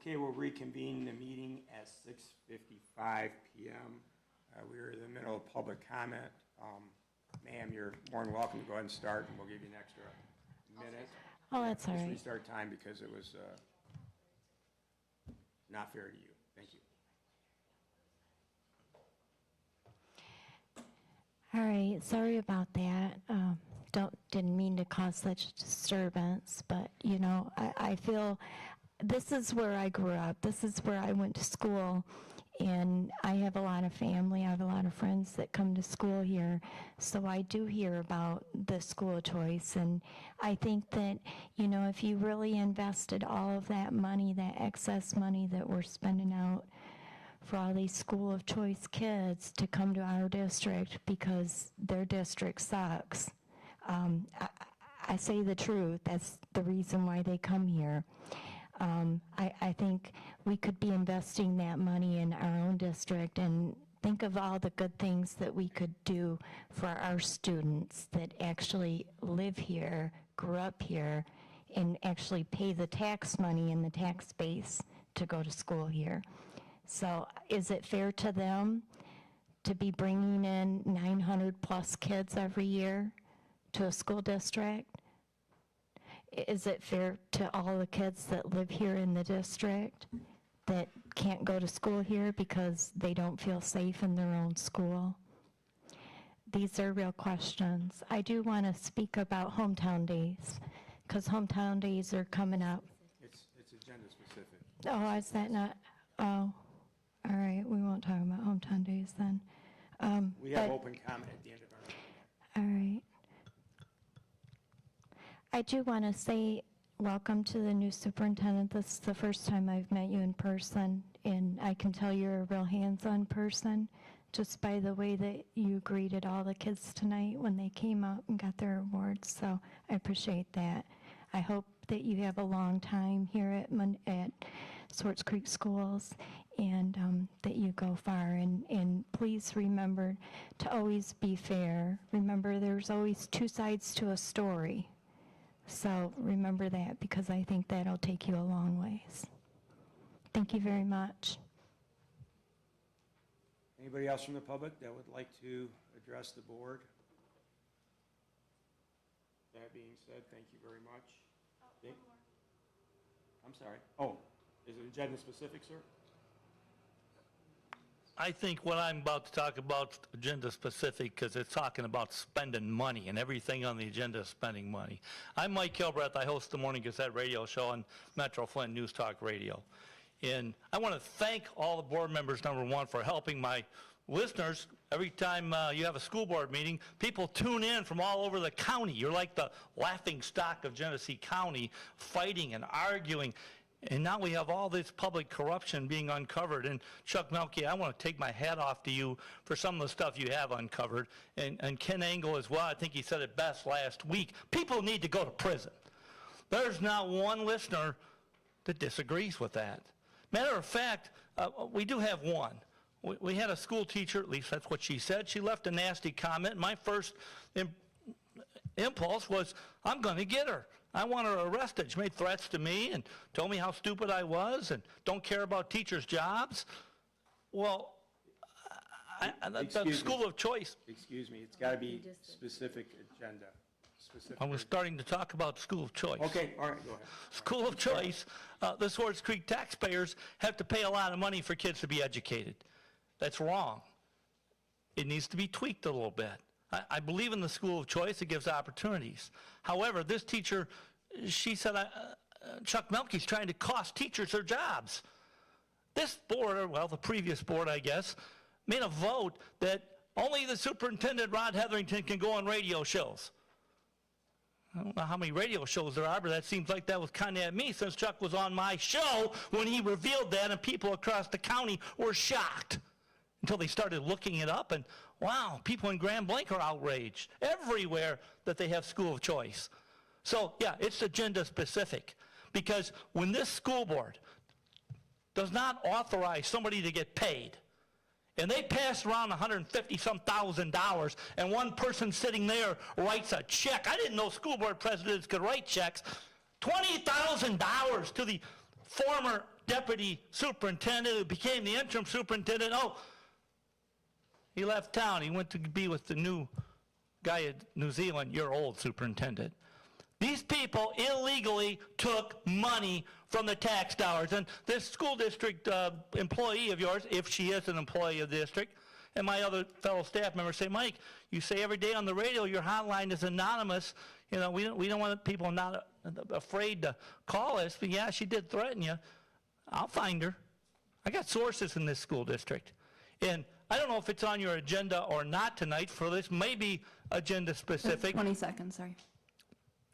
Okay, we'll reconvene the meeting at 6:55 PM. We're in the middle of public comment. Ma'am, you're more than welcome to go ahead and start, and we'll give you an extra minute. Oh, that's all Just right. restart time because it was not fair to you. Thank you. All right, sorry about that. Didn't mean to cause such disturbance, but I feel this is where I grew up. This is where I went to school, and I have a lot of family. I have a lot of friends that come to school here, so I do hear about the school of choice. And I think that if you really invested all of that money, that excess money that we're spending out for all these school of choice kids to come to our district because their district sucks. I say the truth. That's the reason why they come here. I think we could be investing that money in our own district and think of all the good things that we could do for our students that actually live here, grew up here, and actually pay the tax money in the tax base to go to school here. So is it fair to them to be bringing in 900 plus kids every year to a school district? Is it fair to all the kids that live here in the district that can't go to school here because they don't feel safe in their own school? These are real questions. I do want to speak about hometown days because hometown days are coming up. It's agenda specific. Oh, is that not? Oh, all right. We won't talk about hometown days then. We have open comment at the end of our meeting. All right. I do want to say welcome to the new superintendent. This is the first time I've met you in person, and I can tell you're a real hands-on person just by the way that you greeted all the kids tonight when they came up and got their awards, so I appreciate that. I hope that you have a long time here at Swartz Creek Schools and that you go far. And please remember to always be fair. Remember, there's always two sides to a story. So remember that, because I think that'll take you a long ways. Thank you very much. Anybody else from the public that would like to address the board? That being said, thank you very much. One more. I'm sorry. Oh, is it agenda specific, sir? I think what I'm about to talk about is agenda specific because it's talking about spending money, and everything on the agenda is spending money. I'm Mike Kilbreth. I host the Morning Gazette radio show on Metro Flint News Talk Radio. And I want to thank all the board members, number one, for helping my listeners. Every time you have a school board meeting, people tune in from all over the county. You're like the laughing stock of Genesee County, fighting and arguing. And now we have all this public corruption being uncovered. And Chuck Melke, I want to take my hat off to you for some of the stuff you have uncovered. And Ken Engel as well. I think he said it best last week. People need to go to prison. There's not one listener that disagrees with that. Matter of fact, we do have one. We had a school teacher, at least that's what she said. She left a nasty comment. My first impulse was, I'm going to get her. I want her arrested. She made threats to me and told me how stupid I was and don't care about teachers' jobs. Well, the school of choice. Excuse me, it's got to be specific agenda. I was starting to talk about school of choice. Okay, all right, go ahead. School of choice, the Swartz Creek taxpayers have to pay a lot of money for kids to be educated. That's wrong. It needs to be tweaked a little bit. I believe in the school of choice. It gives opportunities. However, this teacher, she said, Chuck Melke's trying to cost teachers their jobs. This board, or well, the previous board, I guess, made a vote that only the superintendent, Rod Hetherington, can go on radio shows. I don't know how many radio shows there are, but that seems like that was kind of at me since Chuck was on my show when he revealed that, and people across the county were shocked until they started looking it up, and wow, people in Grand Blanc are outraged everywhere that they have school of choice. So yeah, it's agenda specific, because when this school board does not authorize somebody to get paid, and they pass around $150-some thousand, and one person sitting there writes a check. I didn't know school board presidents could write checks. $20,000 to the former deputy superintendent who became the interim superintendent. Oh, he left town. He went to be with the new guy in New Zealand, your old superintendent. These people illegally took money from the tax dollars. And this school district employee of yours, if she is an employee of the district, and my other fellow staff members say, Mike, you say every day on the radio your hotline is anonymous. You know, we don't want people not afraid to call us. But yeah, she did threaten you. I'll find her. I got sources in this school district. And I don't know if it's on your agenda or not tonight for this, maybe agenda specific. 20 seconds, sorry.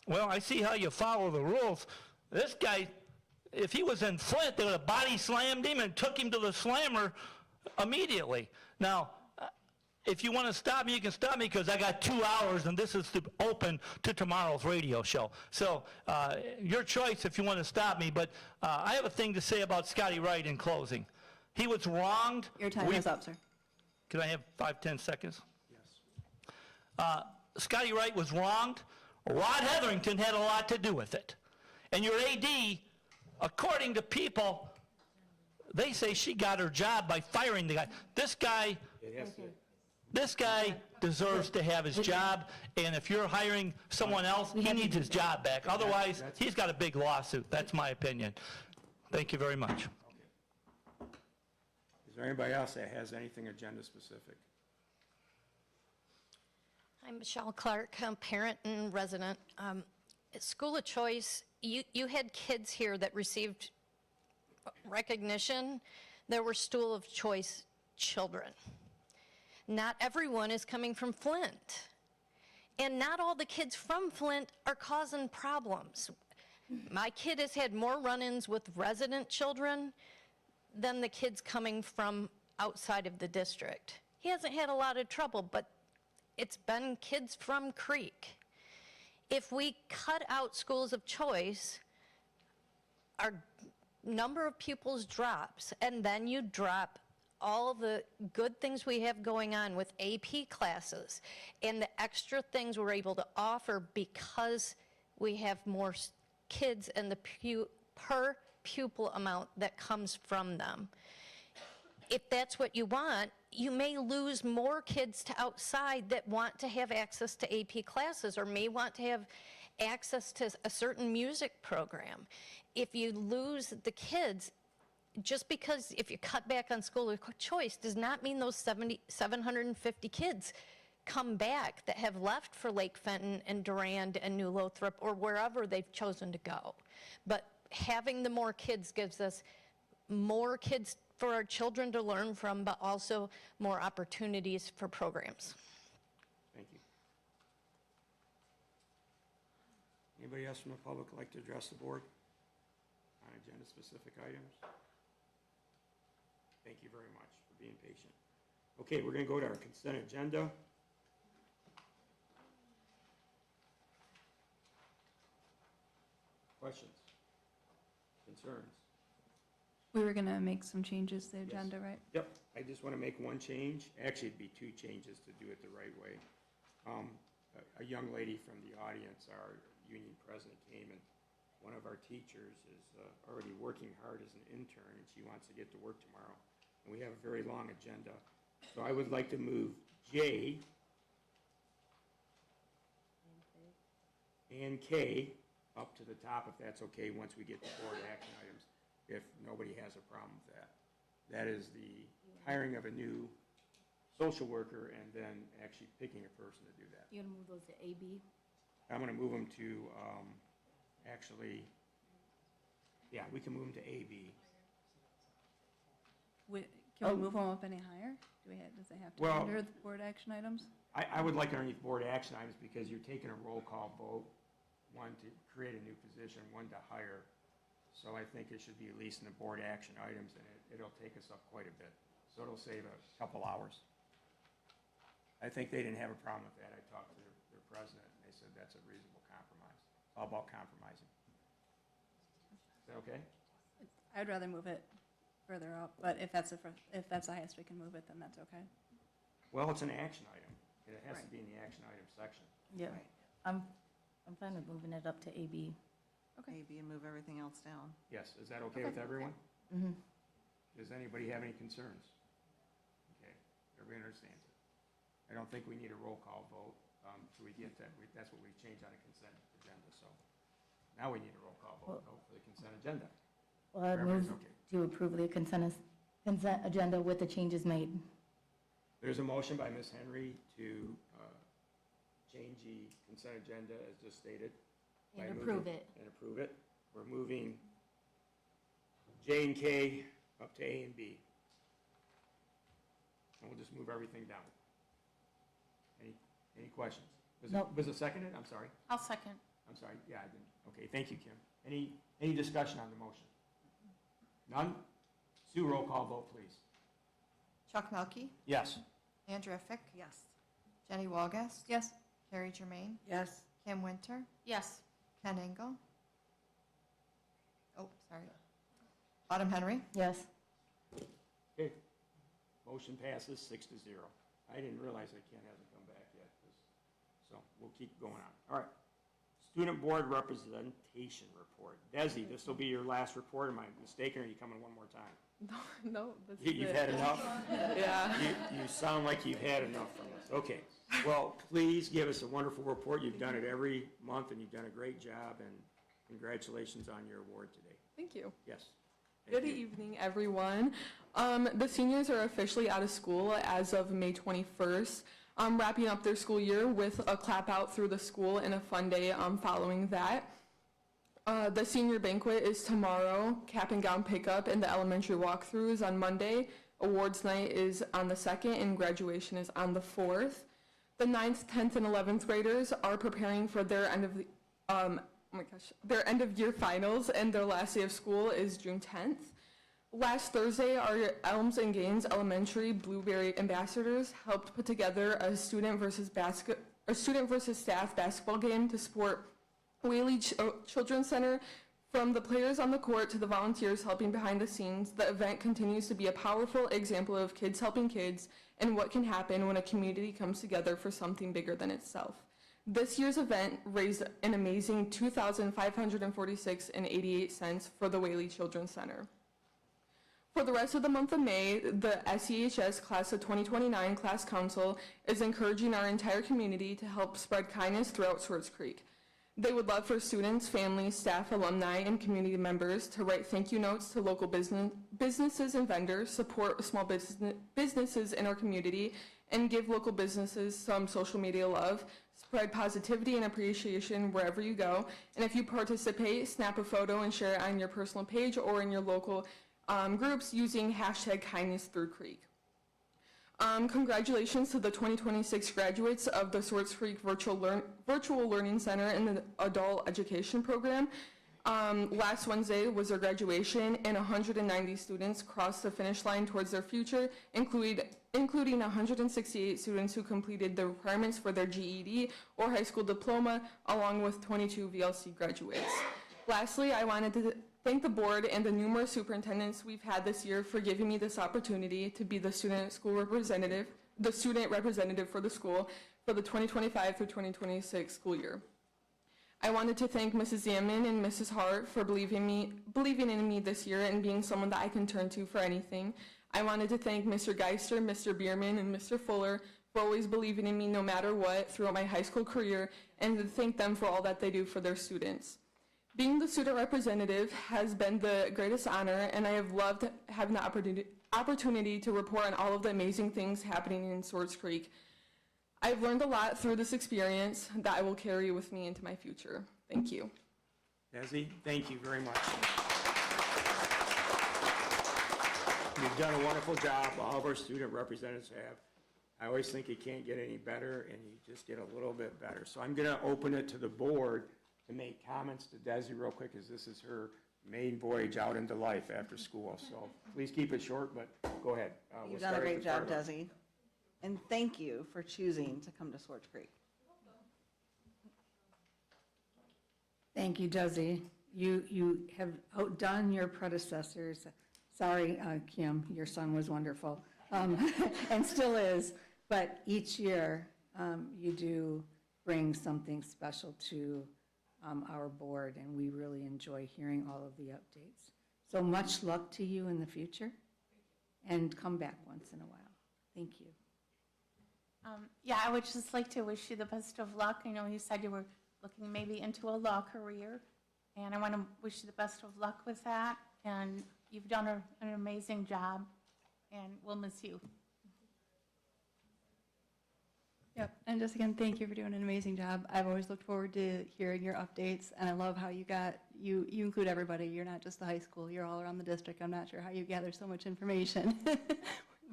Well, I see how you follow the rules. This guy, if he was in Flint, they would have body slammed him and took him to the slammer immediately. Now, if you want to stop me, you can stop me because I got 2 hours and this is open to tomorrow's radio show. So your choice if you want to stop me, but I have a thing to say about Scotty Wright in closing. He was wronged. Your time is up, sir. Can I have 5-10 seconds? Yes. Scotty Wright was wronged. Rod Hetherington had a lot to do with it. And your AD, according to people, they say she got her job by firing the guy. This guy deserves to have his job, and if you're hiring someone else, he needs his job back. Otherwise, he's got a big lawsuit. That's my opinion. Thank you very much. Is there anybody else that has anything agenda specific? I'm Michelle Clark, I'm parent and resident. At School of Choice, you had kids here that received recognition. There were School of Choice children. Not everyone is coming from Flint. And not all the kids from Flint are causing problems. My kid has had more run-ins with resident children than the kids coming from outside of the district. He hasn't had a lot of trouble, but it's been kids from Creek. If we cut out Schools of Choice, our number of pupils drops, and then you drop all the good things we have going on with AP classes and the extra things we're able to offer because we have more kids and the per pupil amount that comes from them. If that's what you want, you may lose more kids to outside that want to have access to AP classes or may want to have access to a certain music program. If you lose the kids, just because if you cut back on School of Choice does not mean those 750 kids come back that have left for Lake Fenton and Durand and New Lothrop or wherever they've chosen to go. But having the more kids gives us more kids for our children to learn from, but also more opportunities for programs. Thank you. Anybody else from the public like to address the board on agenda-specific items? Thank you very much for being patient. Okay, we're going to go to our consent agenda. Questions? Concerns? We were going to make some changes to the agenda, right? Yep, I just want to make one change. Actually, it'd be two changes to do it the right way. A young lady from the audience, our union president, came, and one of our teachers is already working hard as an intern, and she wants to get to work tomorrow. And we have a very long agenda. So I would like to move J and K up to the top, if that's okay, once we get to board action items, if nobody has a problem with that. That is the hiring of a new social worker and then actually picking a person to do that. You want to move those to A, B? I'm going to move them to, actually, yeah, we can move them to A, B. Can we move them up any higher? Does it have to be Well, under the board action items? I would like it underneath board action items because you're taking a roll call vote, one to create a new position, one to hire. So I think it should be at least in the board action items, and it'll take us up quite a bit. So it'll save a couple hours. I think they didn't have a problem with that. I talked to their president, and they said that's a reasonable compromise. It's all about compromising. Is that okay? I'd rather move it further up, but if that's the highest we can move it, then that's okay. Well, it's an action item. It has to be in the action item section. Yeah, I'm fine with moving it up to AB. Okay. Maybe and move everything else down. Yes, is that okay with everyone? Does anybody have any concerns? Okay, everybody understands it. I don't think we need a roll call vote, till we get that, that's what we've changed on a consent agenda, so. Now we need a roll call vote, though, for the consent agenda. Well, I Everybody's move okay. to approve the consent agenda with the changes made. There's a motion by Ms. Henry to change the consent agenda as just stated. by And moving- approve it. And approve it. We're moving J and K up to A and B. And we'll just move everything down. Any questions? No. Was it seconded? I'm sorry. I'll second. I'm sorry. Yeah, I didn't. Okay, thank you, Kim. Any discussion on the motion? None? Sue, roll call vote, please. Chuck Melkey, Yes. Andrea Fick, Yes. Jenny Walgast, Yes. Carrie Germain, Yes. Kim Winter, Yes. Ken Engel. Oh, sorry. Autumn Henry. Yes. Okay. Motion passes 6-0. I didn't realize that Ken hasn't come back yet, so we'll keep going on. All right. Student Board Representation Report. Desi, this will be your last report. Am I mistaken, or are you coming one more time? No, that's You've had enough? Yeah. You sound like you've had enough from us. Okay. Well, please give us a wonderful report. You've done it every month, and you've done a great job, and congratulations on your award today. Thank you. Yes. Good evening, everyone. The seniors are officially out of school as of May 21st, wrapping up their school year with a clap out through the school and a fun day following that. The senior banquet is tomorrow, cap and gown pickup, and the elementary walkthrough is on Monday. Awards night is on the 2nd, and graduation is on the 4th. The 9th, 10th, and 11th graders are preparing for their their end of year finals, and their last day of school is June 10th. Last Thursday, our Elms and Gaines Elementary Blueberry Ambassadors helped put together a student versus staff basketball game to support Whaley Children's Center. From the players on the court to the volunteers helping behind the scenes, the event continues to be a powerful example of kids helping kids and what can happen when a community comes together for something bigger than itself. This year's event raised an amazing $2,546.88 for the Whaley Children's Center. For the rest of the month of May, the SCCS Class of 2029 Class Council is encouraging our entire community to help spread kindness throughout Swartz Creek. They would love for students, families, staff, alumni, and community members to write thank you notes to local businesses and vendors, support small businesses in our community, and give local businesses some social media love, spread positivity and appreciation wherever you go. And if you participate, snap a photo and share it on your personal page or in your local groups using #KindnessThroughCreek. Congratulations to the 2026 graduates of the Swartz Creek Virtual Learning Center and the Adult Education Program. Last Wednesday was their graduation, and 190 students crossed the finish line towards their future, including 168 students who completed the requirements for their GED or high school diploma, along with 22 VLC graduates. Lastly, I wanted to thank the board and the numerous superintendents we've had this year for giving me this opportunity to be the student representative for the school for the 2025 through 2026 school year. I wanted to thank Mrs. Zammon and Mrs. Hart for believing in me this year and being someone that I can turn to for anything. I wanted to thank Mr. Geister, Mr. Bierman, and Mr. Fuller for always believing in me no matter what throughout my high school career, and to thank them for all that they do for their students. Being the student representative has been the greatest honor, and I have loved having the opportunity to report on all of the amazing things happening in Swartz Creek. I've learned a lot through this experience that I will carry with me into my future. Thank you. Desi, thank you very much. You've done a wonderful job. All of our student representatives have. I always think it can't get any better, and you just get a little bit better. So I'm going to open it to the board to make comments to Desi real quick, as this is her main voyage out into life after school. So please keep it short, but go ahead. You've done a great job, Desi. And thank you for choosing to come to Swartz Creek. Thank you, Desi. You have outdone your predecessors. Sorry, Kim, your son was wonderful, and still is, but each year you do bring something special to our board, and we really enjoy hearing all of the updates. So much luck to you in the future, and come back once in a while. Thank you. Yeah, I would just like to wish you the best of luck. I know you said you were looking maybe into a law career, and I want to wish you the best of luck with that. And you've done an amazing job, and we'll miss you. Yep, and just again, thank you for doing an amazing job. I've always looked forward to hearing your updates, and I love how you include everybody. You're not just the high school, you're all around the district. I'm not sure how you gather so much information,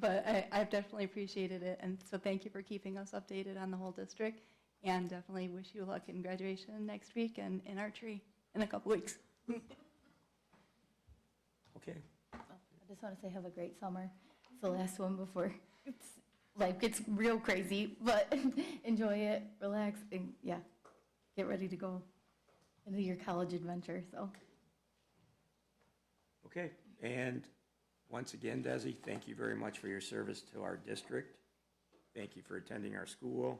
but I've definitely appreciated it, and so thank you for keeping us updated on the whole district, and definitely wish you luck in graduation next week and in archery in a couple weeks. Okay. I just want to say have a great summer. It's the last one before life gets real crazy, but enjoy it, relax, and yeah, get ready to go into your college adventure. So. Okay, and once again, Desi, thank you very much for your service to our district. Thank you for attending our school.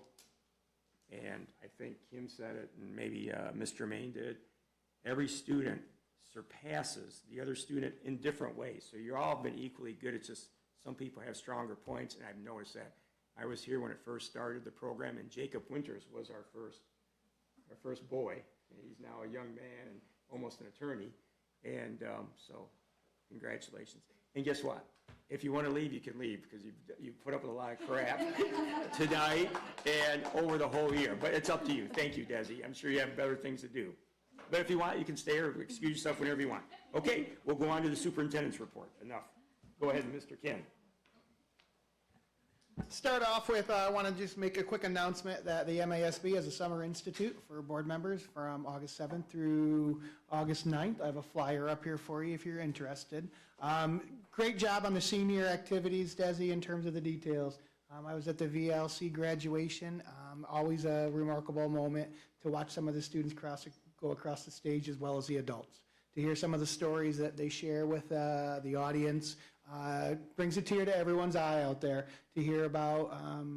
And I think Kim said it, and maybe Mr. Maine did. Every student surpasses the other student in different ways. So you've all been equally good. It's just some people have stronger points, and I've noticed that. I was here when it first started, the program, and Jacob Winters was our first boy. And he's now a young man and almost an attorney. And so congratulations. And guess what? If you want to leave, you can leave, because you've put up with a lot of crap tonight and over the whole year. But it's up to you. Thank you, Desi. I'm sure you have better things to do. But if you want, you can stay or excuse yourself whenever you want. Okay, we'll go on to the superintendent's report. Enough. Go ahead, Mr. Ken. Start off with, I want to just make a quick announcement that the MASB has a summer institute for board members from August 7th through August 9th. I have a flyer up here for you if you're interested. Great job on the senior activities, Desi, in terms of the details. I was at the VLC graduation. Always a remarkable moment to watch some of the students go across the stage, as well as the adults. To hear some of the stories that they share with the audience brings a tear to everyone's eye out there, to hear about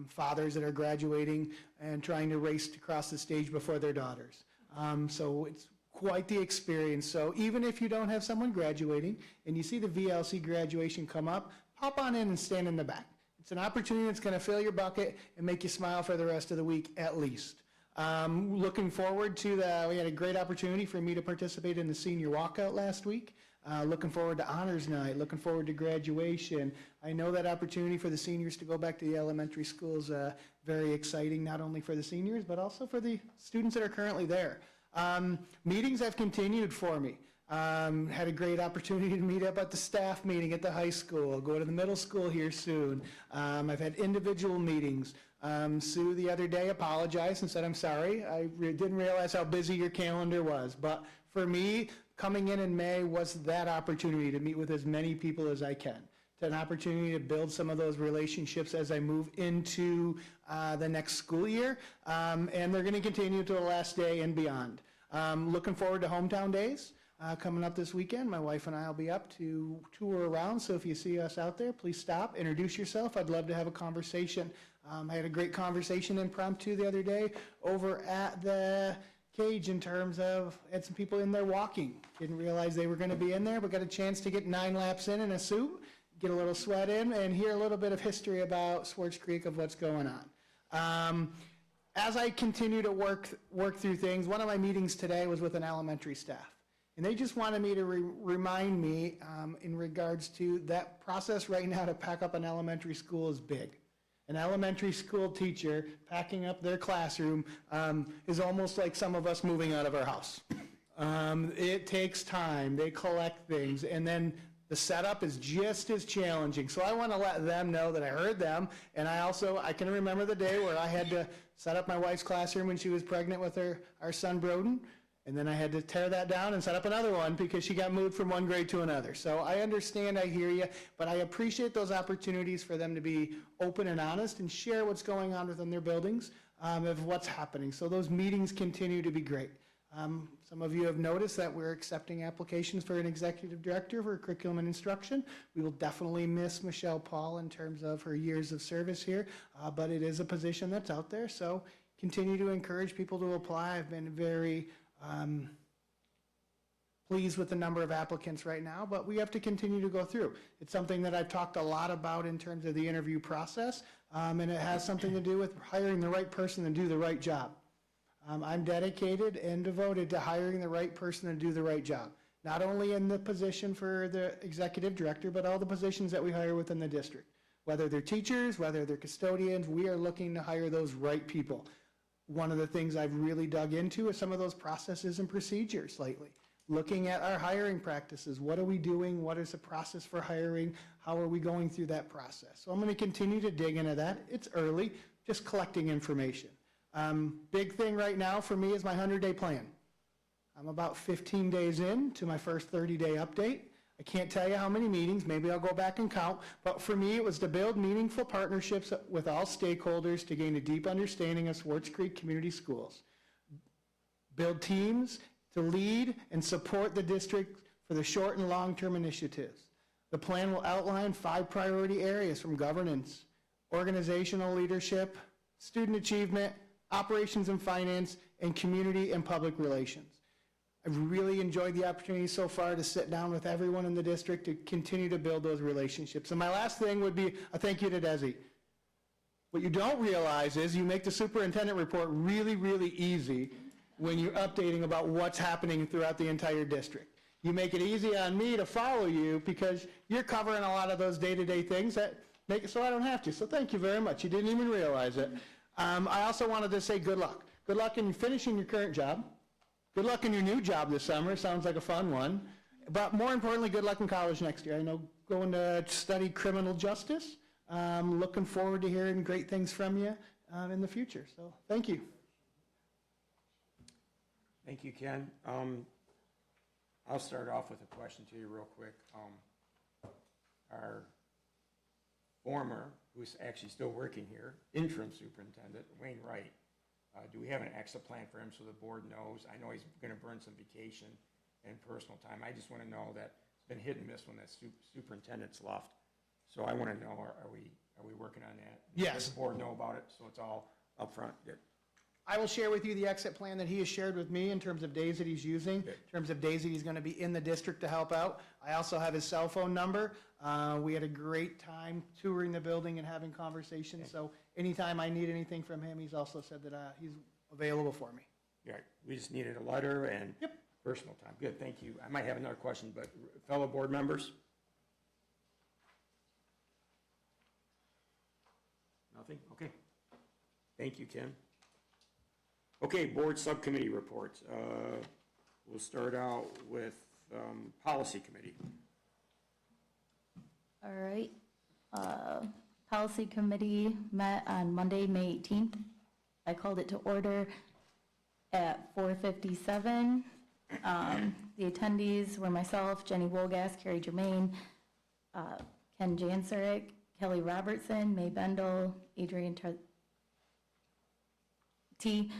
fathers that are graduating and trying to race to cross the stage before their daughters. So it's quite the experience. So even if you don't have someone graduating and you see the VLC graduation come up, pop on in and stand in the back. It's an opportunity that's going to fill your bucket and make you smile for the rest of the week at least. Looking forward to we had a great opportunity for me to participate in the senior walkout last week. Looking forward to honors night, looking forward to graduation. I know that opportunity for the seniors to go back to the elementary school is very exciting, not only for the seniors, but also for the students that are currently there. Meetings have continued for me. Had a great opportunity to meet up at the staff meeting at the high school, go to the middle school here soon. I've had individual meetings. Sue the other day apologized and said, I'm sorry, I didn't realize how busy your calendar was. But for me, coming in May was that opportunity to meet with as many people as I can. It's an opportunity to build some of those relationships as I move into the next school year. And they're going to continue to the last day and beyond. Looking forward to hometown days. Coming up this weekend, my wife and I will be up to tour around, so if you see us out there, please stop, introduce yourself. I'd love to have a conversation. I had a great conversation impromptu the other day over at the cage in terms of, had some people in there walking. Didn't realize they were going to be in there, but got a chance to get 9 laps in a suit, get a little sweat in, and hear a little bit of history about Swartz Creek of what's going on. As I continue to work through things, one of my meetings today was with an elementary staff. And they just wanted me to remind me in regards to that process right now to pack up an elementary school is big. An elementary school teacher packing up their classroom is almost like some of us moving out of our house. It takes time, they collect things, and then the setup is just as challenging. So I want to let them know that I heard them, and I can remember the day where I had to set up my wife's classroom when she was pregnant with our son Broden. And then I had to tear that down and set up another one because she got moved from one grade to another. So I understand, I hear you, but I appreciate those opportunities for them to be open and honest and share what's going on within their buildings of what's happening. So those meetings continue to be great. Some of you have noticed that we're accepting applications for an executive director for curriculum and instruction. We will definitely miss Michelle Paul in terms of her years of service here, but it is a position that's out there. So continue to encourage people to apply. I've been very pleased with the number of applicants right now, but we have to continue to go through. It's something that I've talked a lot about in terms of the interview process, and it has something to do with hiring the right person to do the right job. I'm dedicated and devoted to hiring the right person to do the right job, not only in the position for the executive director, but all the positions that we hire within the district. Whether they're teachers, whether they're custodians, we are looking to hire those right people. One of the things I've really dug into is some of those processes and procedures lately. Looking at our hiring practices, what are we doing? What is the process for hiring? How are we going through that process? So I'm going to continue to dig into that. It's early, just collecting information. Big thing right now for me is my 100-day plan. I'm about 15 days in to my first 30-day update. I can't tell you how many meetings, maybe I'll go back and count, but for me it was to build meaningful partnerships with all stakeholders to gain a deep understanding of Swartz Creek Community Schools. Build teams to lead and support the district for the short and long-term initiatives. The plan will outline 5 priority areas from governance, organizational leadership, student achievement, operations and finance, and community and public relations. I've really enjoyed the opportunity so far to sit down with everyone in the district to continue to build those relationships. And my last thing would be a thank you to Desi. What you don't realize is you make the superintendent report really, really easy when you're updating about what's happening throughout the entire district. You make it easy on me to follow you because you're covering a lot of those day-to-day things that make it so I don't have to. So thank you very much. You didn't even realize it. I also wanted to say good luck. Good luck in finishing your current job. Good luck in your new job this summer. Sounds like a fun one. But more importantly, good luck in college next year. I know going to study criminal justice. Looking forward to hearing great things from you in the future. So thank you. Thank you, Ken. I'll start off with a question to you real quick. Our former, who's actually still working here, interim superintendent, Wayne Wright, do we have an exit plan for him so the board knows? I know he's going to burn some vacation and personal time. I just want to know that it's been hit and miss when that superintendent's left. So I want to know, are we working on that? Yes. Does the board know about it, so it's all up front? Good. I will share with you the exit plan that he has shared with me in terms of days that he's using, in terms of days that he's going to be in the district to help out. I also have his cell phone number. We had a great time touring the building and having conversations. So anytime I need anything from him, he's also said that he's available for me. Yeah, we just needed a letter and personal time. Good, thank you. I might have another question, but fellow board members? Nothing? Okay. Thank you, Ken. Okay, board subcommittee reports. We'll start out with policy committee. All right. Policy committee met on Monday, May 18th. I called it to order at 4:57. The attendees were myself, Jenny Wolgass, Carrie Germain, Ken Jansarik, Kelly Robertson, May Bendel, Adrian T.,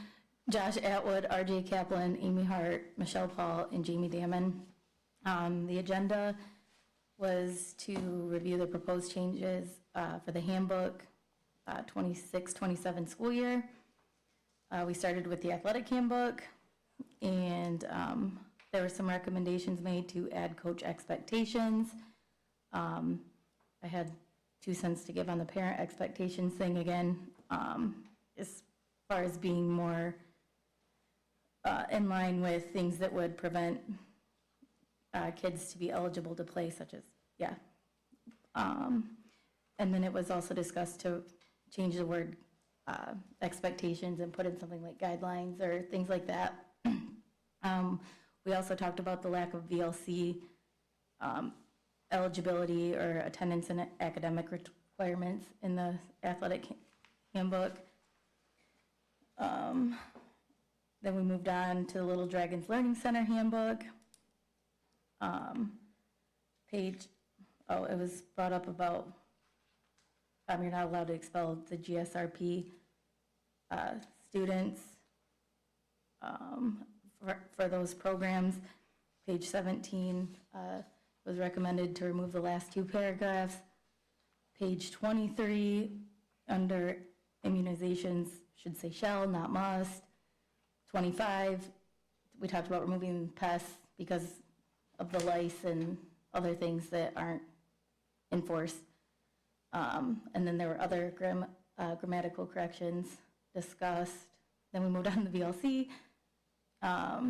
Josh Atwood, RJ Kaplan, Amy Hart, Michelle Paul, and Jamie Damon. The agenda was to review the proposed changes for the handbook 26-27 school year. We started with the athletic handbook, and there were some recommendations made to add coach expectations. I had 2 cents to give on the parent expectations thing again, as far as being more in line with things that would prevent kids to be eligible to play, such as, and then it was also discussed to change the word expectations and put in something like guidelines or things like that. We also talked about the lack of VLC eligibility or attendance and academic requirements in the athletic handbook. Then we moved on to the Little Dragons Learning Center handbook. It was brought up about you're not allowed to expel the GSRP students for those programs. Page 17 was recommended to remove the last 2 paragraphs. Page 23, under immunizations, should say shall, not must. 25, we talked about removing pests because of the lice and other things that aren't enforced. And then there were other grammatical corrections discussed. Then we moved on to VLC. I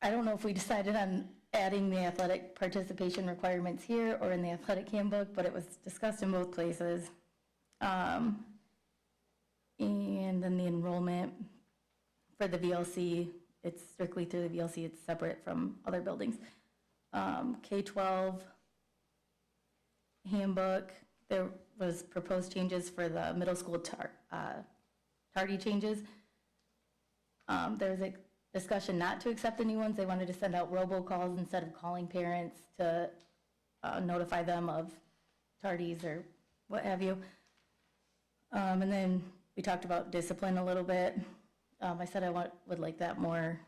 don't know if we decided on adding the athletic participation requirements here or in the athletic handbook, but it was discussed in both places. And then the enrollment for the VLC, it's strictly through the VLC, it's separate from other buildings. K-12 handbook, there was proposed changes for the middle school tardy changes. There was a discussion not to accept the new ones. They wanted to send out robocalls instead of calling parents to notify them of tardies or what have you. And then we talked about discipline a little bit. I said I would like that more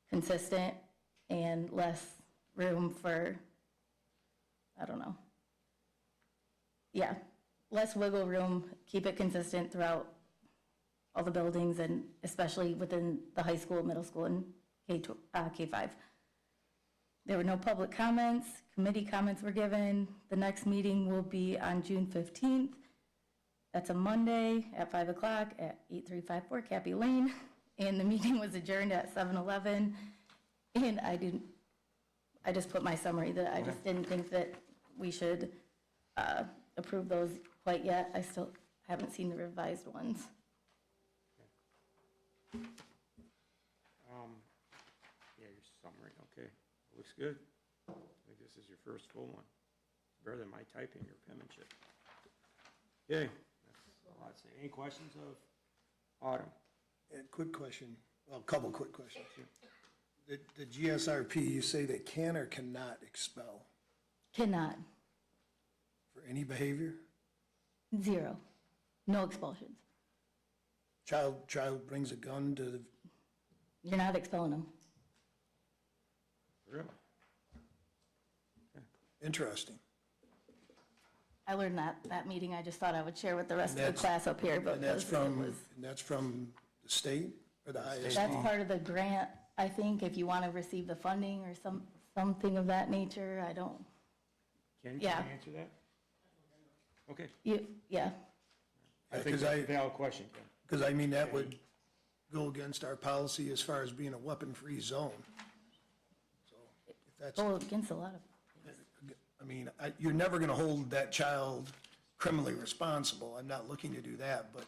consistent and less room for, I don't know. Yeah, less wiggle room, keep it consistent throughout all the buildings and especially within the high school, middle school, and K-5. There were no public comments, committee comments were given. The next meeting will be on June 15th. That's a Monday at 5 o'clock at 8354 Cappy Lane. And the meeting was adjourned at 7:11. And I just put my summary that I just didn't think that we should approve those quite yet. I still haven't seen the revised ones. Yeah, your summary, okay. Looks good. I think this is your first full one. It's better than my typing or penmanship. Okay, that's a lot to say. Any questions of Autumn? Quick question, well, a couple quick questions. The GSRP, you say they can or cannot expel Cannot, for any behavior? 0, no expulsions. Child brings a gun to the, You're not expelling them. Really? interesting. I learned that meeting. I just thought I would share with the rest And of the class up here, but And that's because it was- from the state or the ISD? That's part of the grant, I think, if you want to receive the funding or something of that nature. I don't, Can Yeah. you answer that? Okay. yeah. I think that's a valid question, Ken. Because I mean, that would go against our policy as far as being a weapon-free zone. So if that's, Go against a lot of, I mean, you're never going to hold that child criminally responsible. I'm not looking to do that, but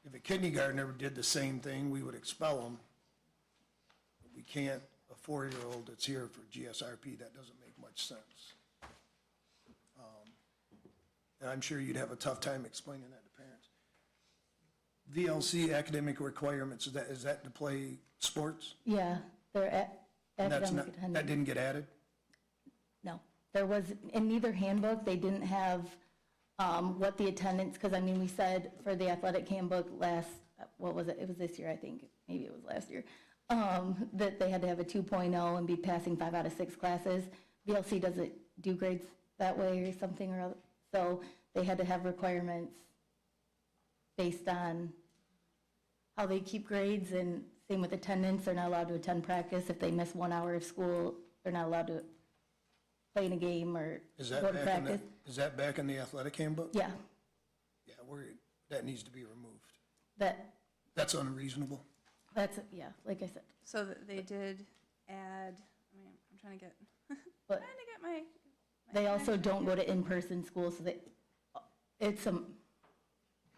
if a kindergartner did the same thing, we would expel them. But we can't, a 4-year-old that's here for GSRP, that doesn't make much sense. And I'm sure you'd have a tough time explaining that to parents. VLC academic requirements, is that to play sports? yeah, they're And that's academic not, attendance. that didn't get added? No, there was, in neither handbook, they didn't have what the attendance, because I mean, we said for the athletic handbook what was it? It was this year, I think, maybe it was last year, that they had to have a 2.0 and be passing 5 out of 6 classes. VLC doesn't do grades that way or something or other, so they had to have requirements based on how they keep grades, and same with attendance. They're not allowed to attend practice. If they miss 1 hour of school, they're not allowed to play in a game or Is go that to back in practice. is that back in the athletic handbook? Yeah, Yeah, that needs to be removed. that's unreasonable. yeah, like I said. So they did add, I mean, I'm trying to get, But my they also don't go to in-person school, so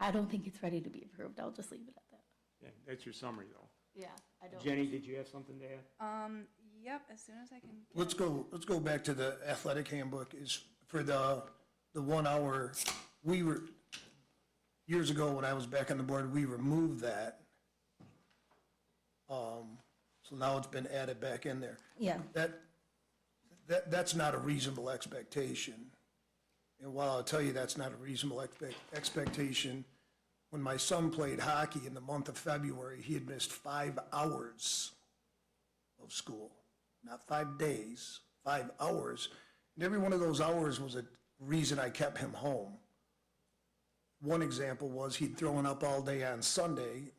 I don't think it's ready to be approved. I'll just leave it at that. Yeah, that's your summary, though. Yeah, I don't. Jenny, did you have something to add? Yep, as soon as I can. Let's go back to the athletic handbook. Is for the 1 hour, years ago when I was back on the board, we removed that. So now it's been added back in there. Yeah. That's not a reasonable expectation. And while I'll tell you that's not a reasonable expectation, when my son played hockey in the month of February, he had missed 5 hours of school. Not 5 days, 5 hours. And every one of those hours was a reason I kept him home. one example was he'd thrown up all day on Sunday,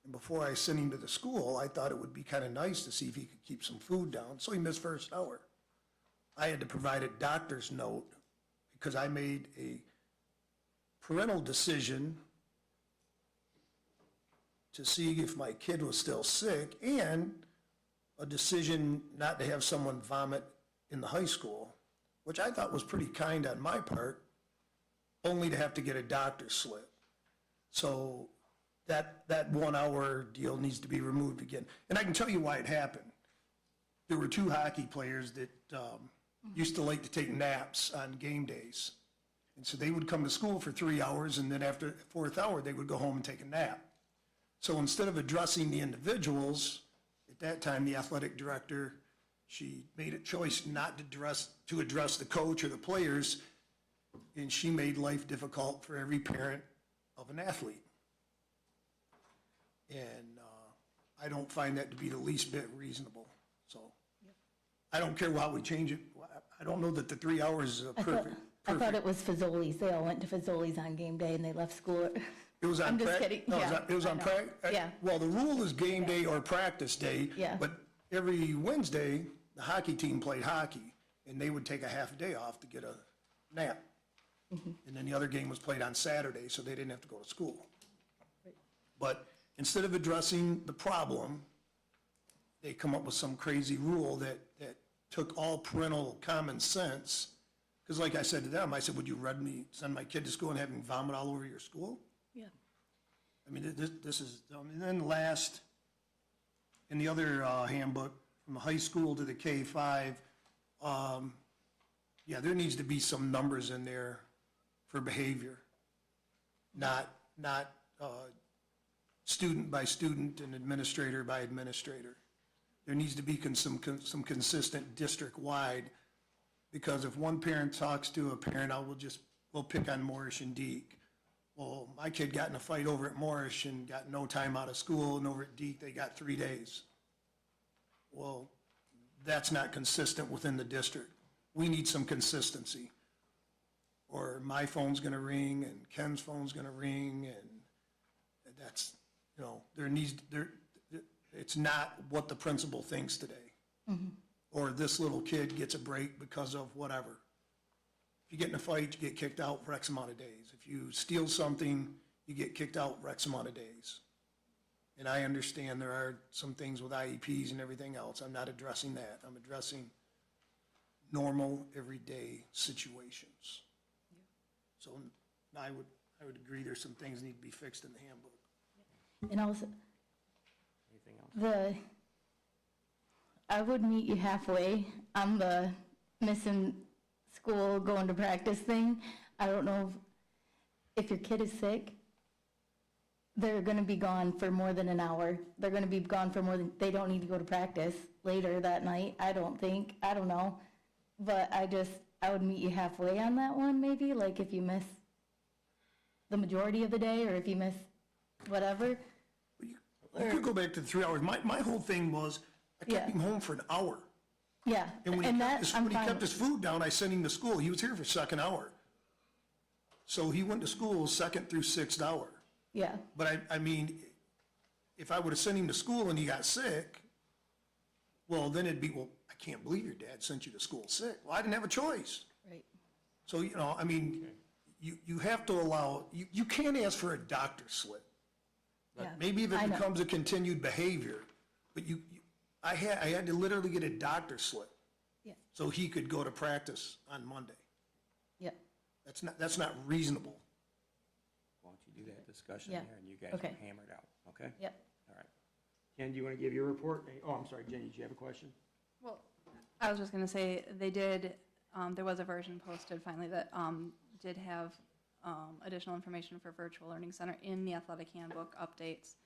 and before I sent him to the school, I thought it would be kind of nice to see if he could keep some food down, so he missed first hour. I had to provide a doctor's note because I made a parental decision to see if my kid was still sick, and a decision not to have someone vomit in the high school, which I thought was pretty kind on my part, only to have to get a doctor's slip. So that 1 hour deal needs to be removed again. And I can tell you why it happened. There were 2 hockey players that used to like to take naps on game days. And so they would come to school for 3 hours, and then after the 4th hour, they would go home and take a nap. So instead of addressing the individuals, at that time, the athletic director, she made a choice not to address the coach or the players, and she made life difficult for every parent of an athlete. And I don't find that to be the least bit reasonable. So I don't care how we change it. I don't know that the 3 hours is a perfect. I thought it was Fazoli's. They all went to Fazoli's on game day and they left school. It was on I'm just kidding. No, Yeah, it was on I know. practice? Yeah. Well, the rule is game day or practice day. Yeah. But every Wednesday, the hockey team played hockey, and they would take a half a day off to get a nap. Mm-hmm. And then the other game was played on Saturday, so they didn't have to go to school. But instead of addressing the problem, they come up with some crazy rule that took all parental common sense. Because like I said to them, I said, would you rather me send my kid to school and have him vomit all over your school? Yeah. I mean, this is, and then last, in the other handbook, from the high school to the K-5, yeah, there needs to be some numbers in there for behavior, not student by student and administrator by administrator. There needs to be some consistent district-wide, because if one parent talks to a parent, we'll pick on Morrish and Deke. Well, my kid got in a fight over at Morrish and got no time out of school, and over at Deke, they got 3 days. Well, that's not consistent within the district. We need some consistency. Or my phone's gonna ring and Ken's phone's gonna ring, and that's, it's not what the principal thinks today. Mm-hmm. Or this little kid gets a break because of whatever. If you get in a fight, you get kicked out for X amount of days. If you steal something, you get kicked out for X amount of days. And I understand there are some things with IEPs and everything else. I'm not addressing that. I'm addressing normal, everyday situations. So I would agree there's some things need to be fixed in the handbook. And also, Anything else? I would meet you halfway on the missing school, going to practice thing. I don't know if your kid is sick, they're gonna be gone for more than an hour. They're gonna be gone for more than, they don't need to go to practice later that night, I don't think, I don't know. But I would meet you halfway on that one, maybe, like if you miss the majority of the day, or if you miss whatever. You could go back to the 3 hours. My whole thing was, I kept Yeah. him home for an hour. Yeah, And when and he that, I'm fine. kept his food down, I sent him to school. He was here for second hour. So he went to school second through 6th hour. Yeah, But I mean, if I would have sent him to school and he got sick, well, then it'd be, well, I can't believe your dad sent you to school sick. Well, I didn't have a choice. right. So, I mean, you have to allow, you can't ask for a doctor's slip. But Yeah, maybe if I it know. becomes a continued behavior, but I had to literally get a doctor's slip. Yeah. So he could go to practice on Monday. Yep. That's not reasonable. Why don't you do that discussion Yeah. there, and you guys Okay. will hammer it out, okay? Yep. All right. Ken, do you want to give your report? Oh, I'm sorry, Jenny, did you have a question? Well, I was just going to say, they did, there was a version posted finally that did have additional information for Virtual Learning Center in the athletic handbook updates.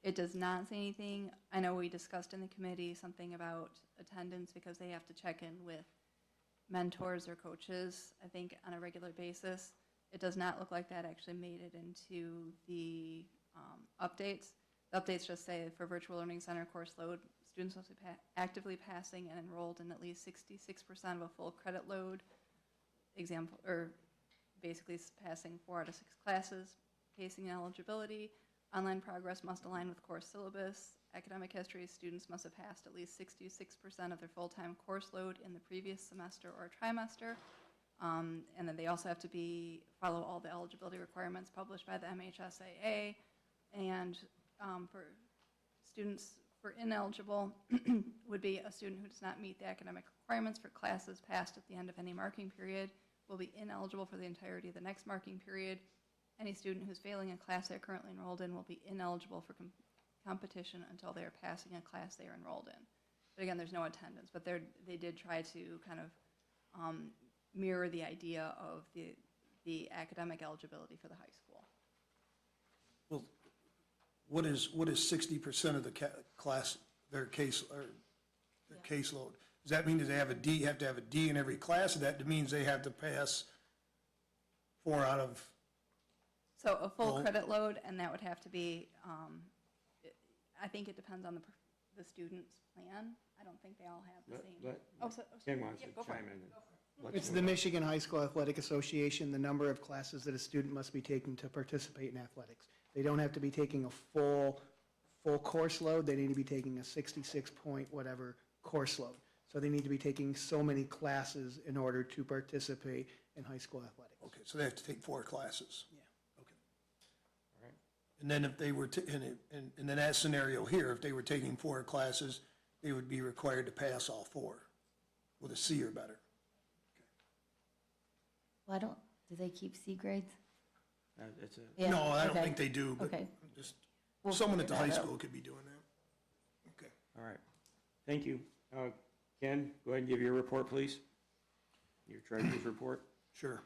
It does not say anything. I know we discussed in the committee something about attendance because they have to check in with mentors or coaches, I think, on a regular basis. It does not look like that actually made it into the updates. The updates just say for Virtual Learning Center course load, students must be actively passing and enrolled in at least 66% of a full credit load. Example, or basically passing 4 out of 6 classes, pacing and eligibility, online progress must align with course syllabus, academic history, students must have passed at least 66% of their full-time course load in the previous semester or trimester, and then they also have to follow all the eligibility requirements published by the MHSAA, and for students for ineligible would be a student who does not meet the academic requirements for classes passed at the end of any marking period, will be ineligible for the entirety of the next marking period. Any student who's failing a class they're currently enrolled in will be ineligible for competition until they are passing a class they are enrolled in. But again, there's no attendance, but they did try to kind of mirror the idea of the academic eligibility for the high school. Well, what is 60% of the class, their case, or their caseload? Does that mean that they have to have a D in every class, or that means they have to pass 4 out of? So a full credit load, and that would have to be, I think it depends on the student's plan. I don't think they all have the same. Ken wants to go for it. chime in. It's the Michigan High School Athletic Association, the number of classes that a student must be taking to participate in athletics. They don't have to be taking a full course load, they need to be taking a 66 point whatever course load. So they need to be taking so many classes in order to participate in high school athletics. Okay, so they have to take 4 classes? Yeah. Okay. All right. And then if they were, in that scenario here, if they were taking 4 classes, they would be required to pass all 4 with a C or better. Well, do they keep C grades? It's a, Yeah, No, I don't okay. think they do, but Okay. just, We'll someone at the figure high that out. school could be doing that. Okay. all right. Thank you. Ken, go ahead and give your report, please. Your treasurer's report. Sure.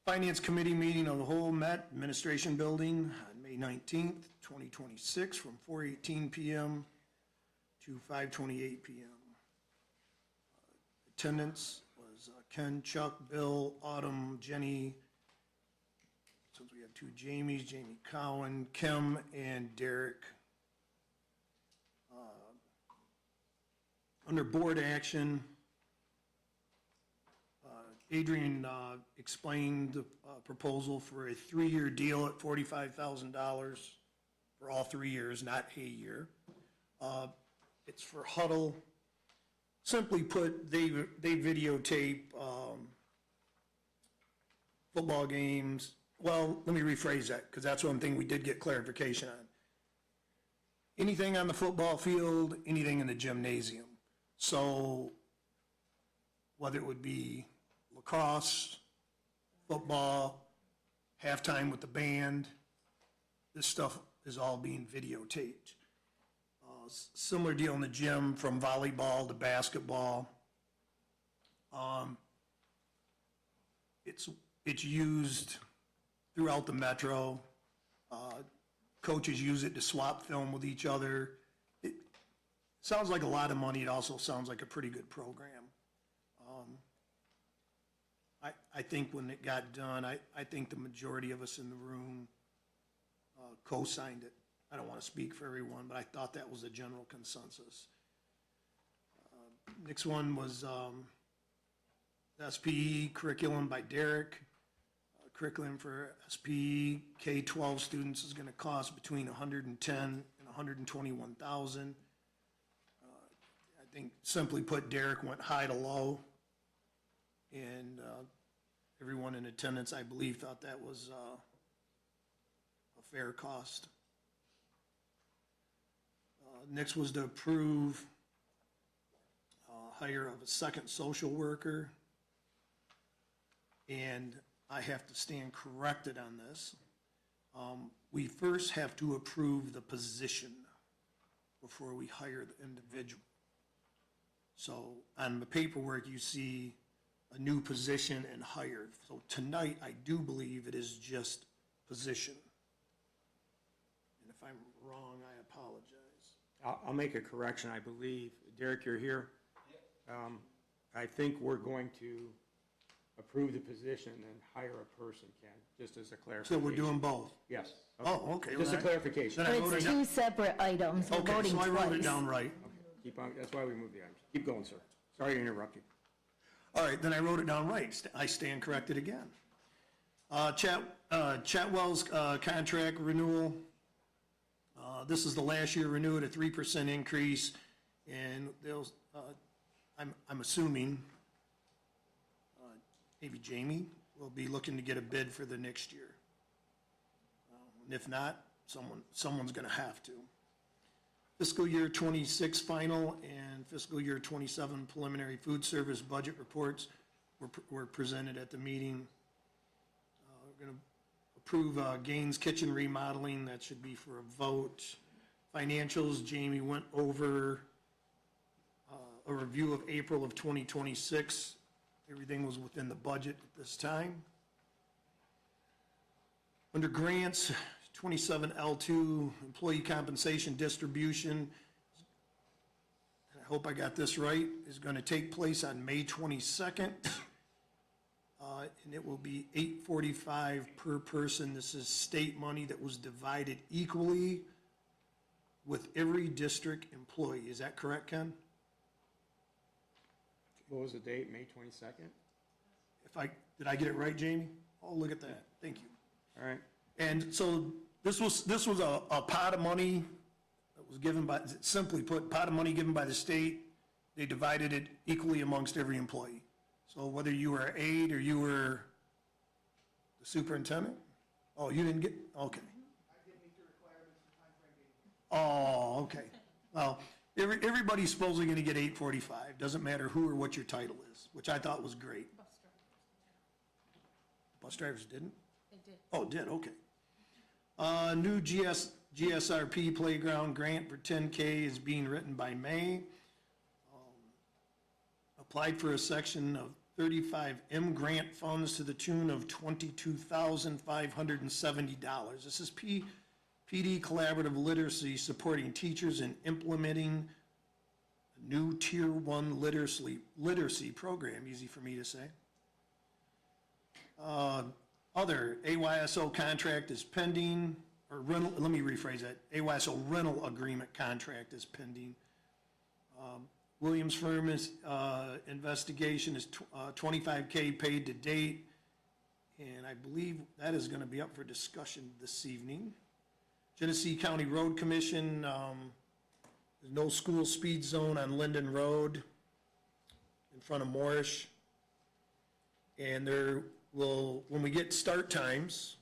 Finance Committee meeting of the whole met, Administration Building, on May 19th, 2026, from 4:18 PM to 5:28 PM. Attendance was Ken, Chuck, Bill, Autumn, Jenny, since we have 2 Jamies, Jamie Cowan, Kim, and Derek. Under board action, Adrian explained the proposal for a 3-year deal at $45,000 for all 3 years, not a year. It's for Huddle. Simply put, they videotape football games. Well, let me rephrase that, because that's one thing we did get clarification on. Anything on the football field, anything in the gymnasium. So whether it would be lacrosse, football, halftime with the band, this stuff is all being videotaped. Similar deal in the gym, from volleyball to basketball. It's used throughout the metro. Coaches use it to swap film with each other. It sounds like a lot of money. It also sounds like a pretty good program. I think when it got done, I think the majority of us in the room co-signed it. I don't want to speak for everyone, but I thought that was the general consensus. Next one was SPE curriculum by Derek. Curriculum for SPE K-12 students is going to cost between $110,000 and $121,000. I think, simply put, Derek went high to low, and everyone in attendance, I believe, thought that was a fair cost. Next was to approve hire of a second social worker, and I have to stand corrected on this. We first have to approve the position before we hire the individual. So on the paperwork, you see a new position and hired. So tonight, I do believe it is just position. And if I'm wrong, I apologize. I'll make a correction, I believe. Derek, you're here? I think we're going to approve the position and then hire a person, Ken, just as a clarification. So we're doing both? Yes. Oh, okay. Just a clarification. Then I But wrote it's it down. 2 separate items, we're Okay, voting so I twice. wrote it down right. Keep on, that's why we moved the items. Keep going, sir. Sorry to interrupt you. All right, then I wrote it down right. I stand corrected again. Chatwell's contract renewal. This is the last year renew at a 3% increase, and they'll, I'm assuming, maybe Jamie will be looking to get a bid for the next year. And if not, someone's gonna have to. Fiscal year 26 final and fiscal year 27 preliminary food service budget reports were presented at the meeting. We're gonna approve Gaines Kitchen remodeling, that should be for a vote. Financials, Jamie went over a review of April of 2026. Everything was within the budget at this time. Under grants, 27L2, employee compensation distribution, I hope I got this right, is going to take place on May 22nd. And it will be $8.45 per person. This is state money that was divided equally with every district employee. Is that correct, Ken? What was the date, May 22nd? Did I get it right, Jamie? Oh, look at that. Thank you. All right. And so this was a pot of money that was given by, simply put, pot of money given by the state. They divided it equally amongst every employee. So whether you were an aide or you were the superintendent? Oh, you didn't get, okay. Oh, okay. Well, everybody's supposedly gonna get $8.45. Doesn't matter who or what your title is, which I thought was great. Bus drivers didn't? They did. Oh, did, okay. New GSRP playground grant for 10K is being written by May. Applied for a section of 35M grant funds to the tune of $22,570. This is PD Collaborative Literacy, supporting teachers in implementing a new Tier 1 literacy program, easy for me to say. Other AYSO contract is pending, or rental, let me rephrase that, AYSO rental agreement contract is pending. Williams firm is, investigation is $25K paid to date, and I believe that is gonna be up for discussion this evening. Genesee County Road Commission, there's no school speed zone on Linden Road in front of Morrish. And there will, when we get start times,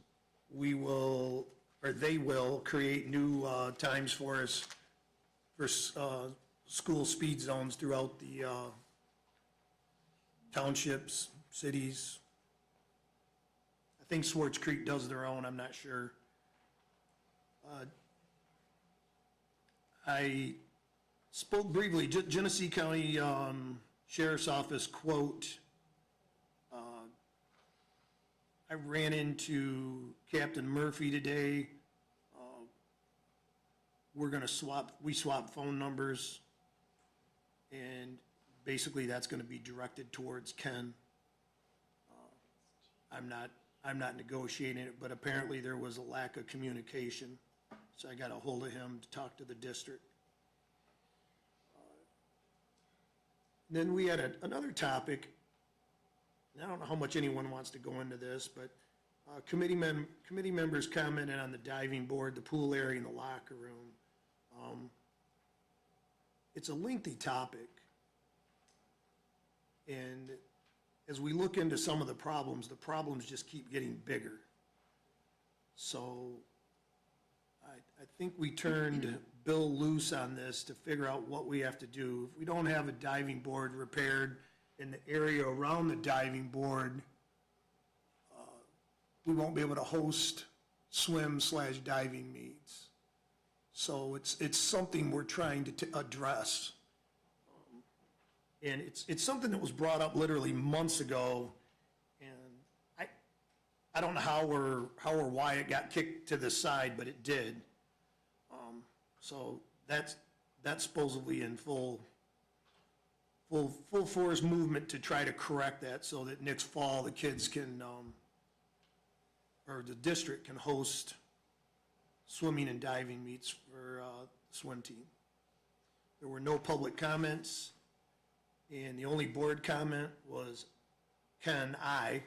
we will, or they will create new times for us for school speed zones throughout the townships, cities. I think Swartz Creek does their own, I'm not sure. I spoke briefly, Genesee County Sheriff's Office quote, I ran into Captain Murphy today. We're gonna we swap phone numbers, and basically that's gonna be directed towards Ken. I'm not negotiating it, but apparently there was a lack of communication, so I got a hold of him to talk to the district. Then we had another topic, and I don't know how much anyone wants to go into this, but committee members commented on the diving board, the pool area, and the locker room. It's a lengthy topic, and as we look into some of the problems just keep getting bigger. So I think we turned Bill loose on this to figure out what we have to do. If we don't have a diving board repaired in the area around the diving board, we won't be able to host swim/diving meets. So it's something we're trying to address. And it's something that was brought up literally months ago, and I don't know how or why it got kicked to the side, but it did. So that's supposedly in full force movement to try to correct that, so that next fall the kids can, or the district can host swimming and diving meets for swim team. There were no public comments. And the only board comment was Ken I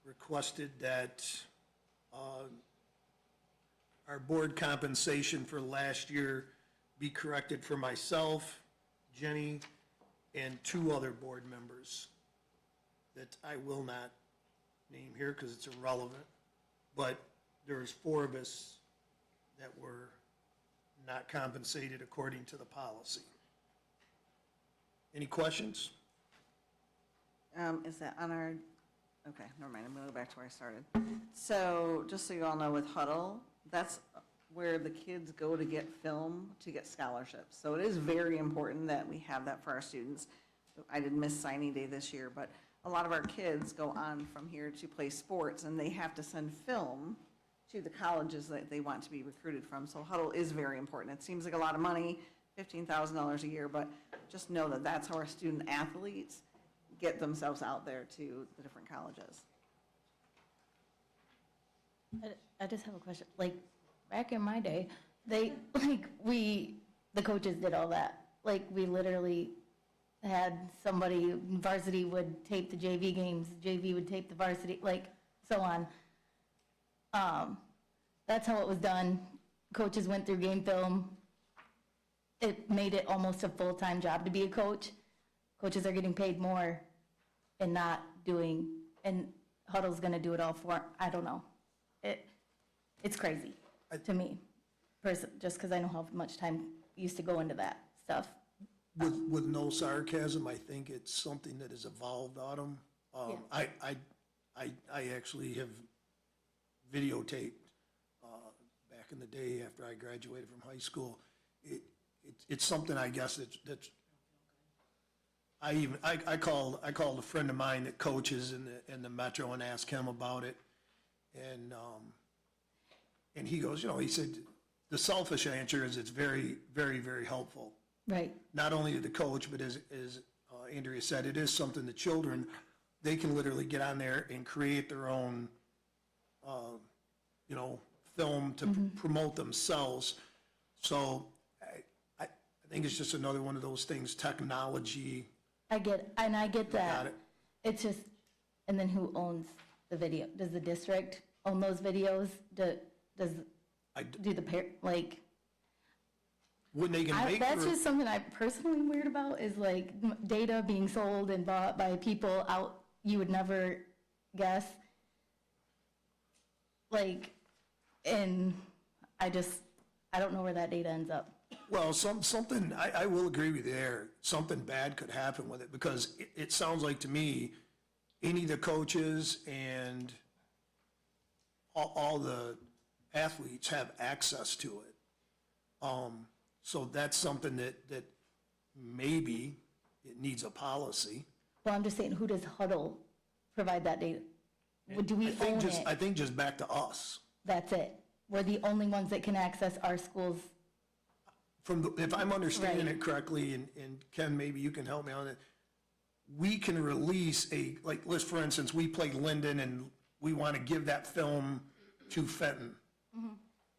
requested that our board compensation for last year be corrected for myself, Jenny, and 2 other board members that I will not name here because it's irrelevant, but there's 4 of us that were not compensated according to the policy. Any questions? Is that on our, okay, never mind, I'm gonna go back to where I started. So, just so you all know, with Huddle, that's where the kids go to get film, to get scholarships. So it is very important that we have that for our students. I did miss signing day this year, but a lot of our kids go on from here to play sports, and they have to send film to the colleges that they want to be recruited from. So Huddle is very important. It seems like a lot of money, $15,000 a year, but just know that that's how our student athletes get themselves out there to the different colleges. I just have a question. Like, back in my day, the coaches did all that. Like, we literally had somebody, varsity would tape the JV games, JV would tape the varsity, like, so on. That's how it was done. Coaches went through game film. It made it almost a full-time job to be a coach. Coaches are getting paid more and not doing, and Huddle's gonna do it all for, I don't know. It's crazy to me, just because I know how much time used to go into that stuff. With no sarcasm, I think it's something that has evolved, Autumn. I actually have videotaped back in the day after I graduated from high school. It's something, I guess, that's I called a friend of mine that coaches in the Metro and asked him about it, and he goes, he said the selfish answer is it's very, very, very helpful. Right. Not only to the coach, but as Andrea said, it is something the children, they can literally get on there and create their own, film to promote themselves. So I think it's just another one of those things, technology. I get that. It's just, and then who owns the video? Does the district own those videos? Do the like? When they can make that's just something I'm personally weird about, is like data being sold and bought by people out you would never guess. Like, and I don't know where that data ends up. Well, something, I will agree with you there. Something bad could happen with it, because it sounds like to me, any of the coaches and all the athletes have access to it. So that's something that maybe it needs a policy. Well, I'm just saying, who does Huddle provide that data? Do we own it? I think just back to us. That's it. We're the only ones that can access our schools. If I'm understanding it correctly, and Ken, maybe you can help me on it, we can release let's for instance, we play Linden and we want to give that film to Fenton.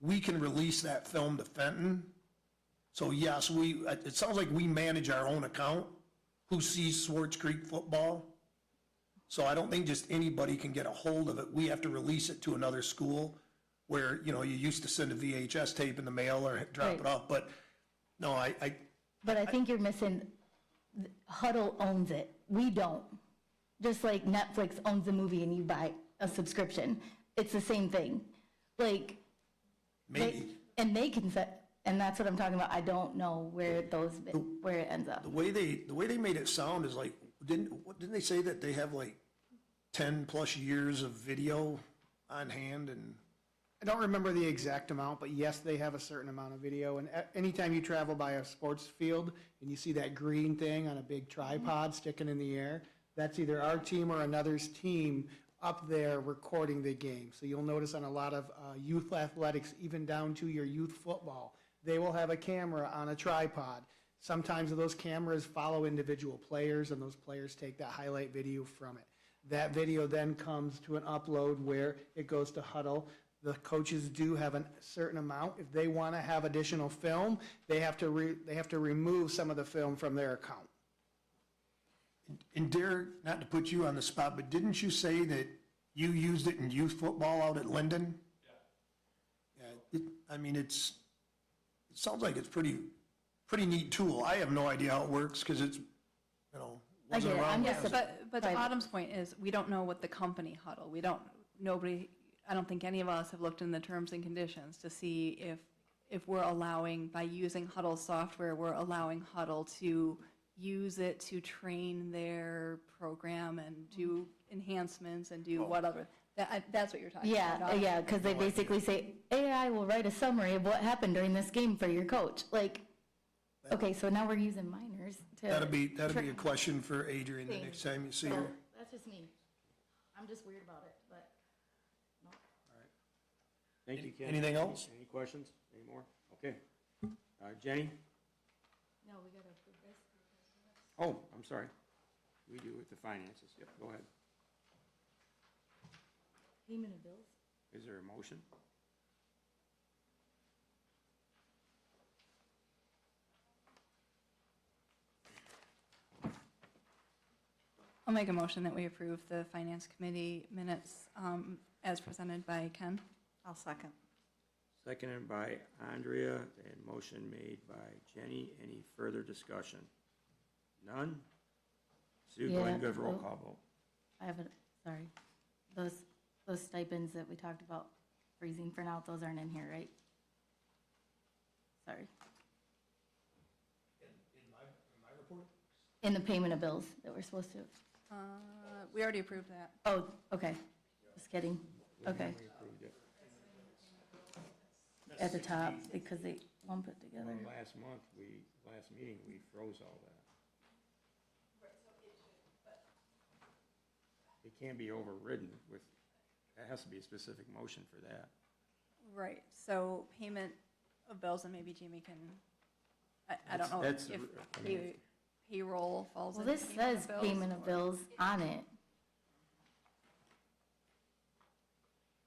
We can release that film to Fenton. So yes, it sounds like we manage our own account, who sees Swartz Creek football. So I don't think just anybody can get a hold of it. We have to release it to another school where, you used to send a VHS tape in the mail or drop it off, but no, But I think you're missing, Huddle owns it. We don't. Just like Netflix owns a movie and you buy a subscription. It's the same thing. Like, maybe. They can set, and that's what I'm talking about. I don't know where it ends up. The way they made it sound is like, didn't they say that they have like 10 plus years of video on hand? And I don't remember the exact amount, but yes, they have a certain amount of video. And anytime you travel by a sports field and you see that green thing on a big tripod sticking in the air, that's either our team or another's team up there recording the game. So you'll notice on a lot of youth athletics, even down to your youth football, they will have a camera on a tripod. Sometimes those cameras follow individual players, and those players take that highlight video from it. That video then comes to an upload where it goes to Huddle. The coaches do have a certain amount. If they want to have additional film, they have to remove some of the film from their account. And Derek, not to put you on the spot, but didn't you say that you used it in youth football out at Linden? Yeah. I mean, it sounds like it's pretty neat tool. I have no idea how it works because it's, wasn't around. But to Autumn's point is, we don't know what the company Huddle, I don't think any of us have looked in the terms and conditions to see if we're allowing, by using Huddle software, we're allowing Huddle to use it to train their program and do enhancements and do what other, that's what you're talking about. Yeah, yeah, because they basically say, AI will write a summary of what happened during this game for your coach. Like, okay, so now we're using minors to. That'll be a question for Adrian the next time you see her. That's just me. I'm just weird about it, but. Thank you, Ken. Anything else? Any questions? Any more? Okay. Jenny? No, we gotta approve this. Oh, I'm sorry. We do with the finances. Yep, go ahead. Payment of bills. Is there a motion? I'll make a motion that we approve the Finance Committee minutes as presented by Ken. I'll second. Seconded by Andrea and motion made by Jenny. Any further discussion? None? Sue, go ahead and give a roll call vote. I haven't, sorry. Those stipends that we talked about freezing for now, those aren't in here, right? Sorry. In my report? In the payment of bills that we're supposed to. We already approved that. Oh, okay. Just kidding. Okay. We approved it. At the top, because they lump it together. Well, last meeting, we froze all that. It can't be overridden with, that has to be a specific motion for that. Right, so payment of bills, and maybe Jamie can, I don't know That's- if I mean, payroll falls Well, into this payment says of bills. payment of bills on it.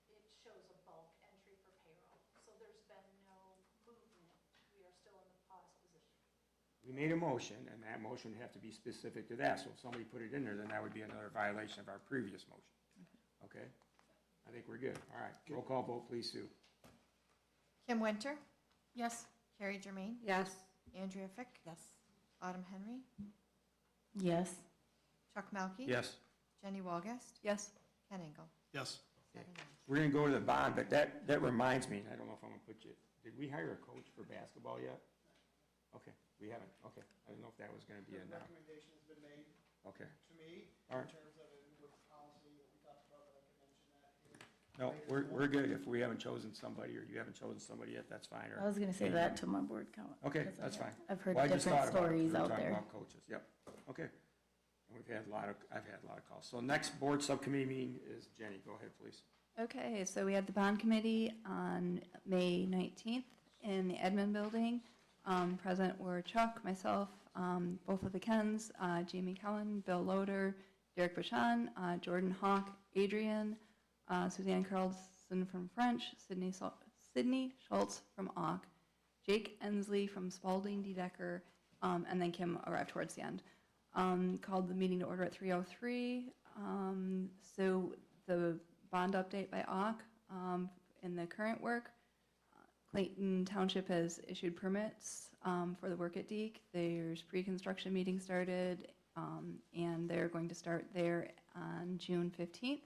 It shows a bulk entry for payroll, so there's been no movement. We are still in the pause position. We made a motion, and that motion would have to be specific to that, so if somebody put it in there, then that would be another violation of our previous motion. Okay? I think we're good. All right, roll call vote, please, Sue. Kim Winter, Yes. Carrie Germain, Yes. Andrea Fick, Yes. Autumn Henry, Yes. Chuck Melkey. Yes. Jenny Walgast, Yes. Ken Engel. Yes. 7 ayes. We're gonna go to the bond, but that reminds me, and I don't know if I'm gonna put you, did we hire a coach for basketball yet? Okay, we haven't, okay. I don't know if that was gonna be a no. Recommendation has been made Okay. to me All in right. terms of it with policy that we talked about, but I can mention that here. No, we're good. If we haven't chosen somebody, or you haven't chosen somebody yet, that's fine. Or I was gonna say that to my board count. Okay, 'cause that's fine. I've heard Well, I just different thought about it. stories We were out talking there. about coaches, yep, okay. And I've had a lot of calls. So next board subcommittee meeting is Jenny. Go ahead, please. Okay, so we had the bond committee on May 19th in the Edmund Building. Present were Chuck, myself, both of the Kens, Jamie Cullen, Bill Loader, Derek Bouchon, Jordan Hawk, Adrian, Suzanne Carlson from French, Sydney Schultz from Auk, Jake Ensley from Spalding D. Decker, and then Kim arrived towards the end. Called the meeting to order at 3:03. So the bond update by Auk in the current work. Clayton Township has issued permits for the work at Deke. There's pre-construction meeting started, and they're going to start there on June 15th.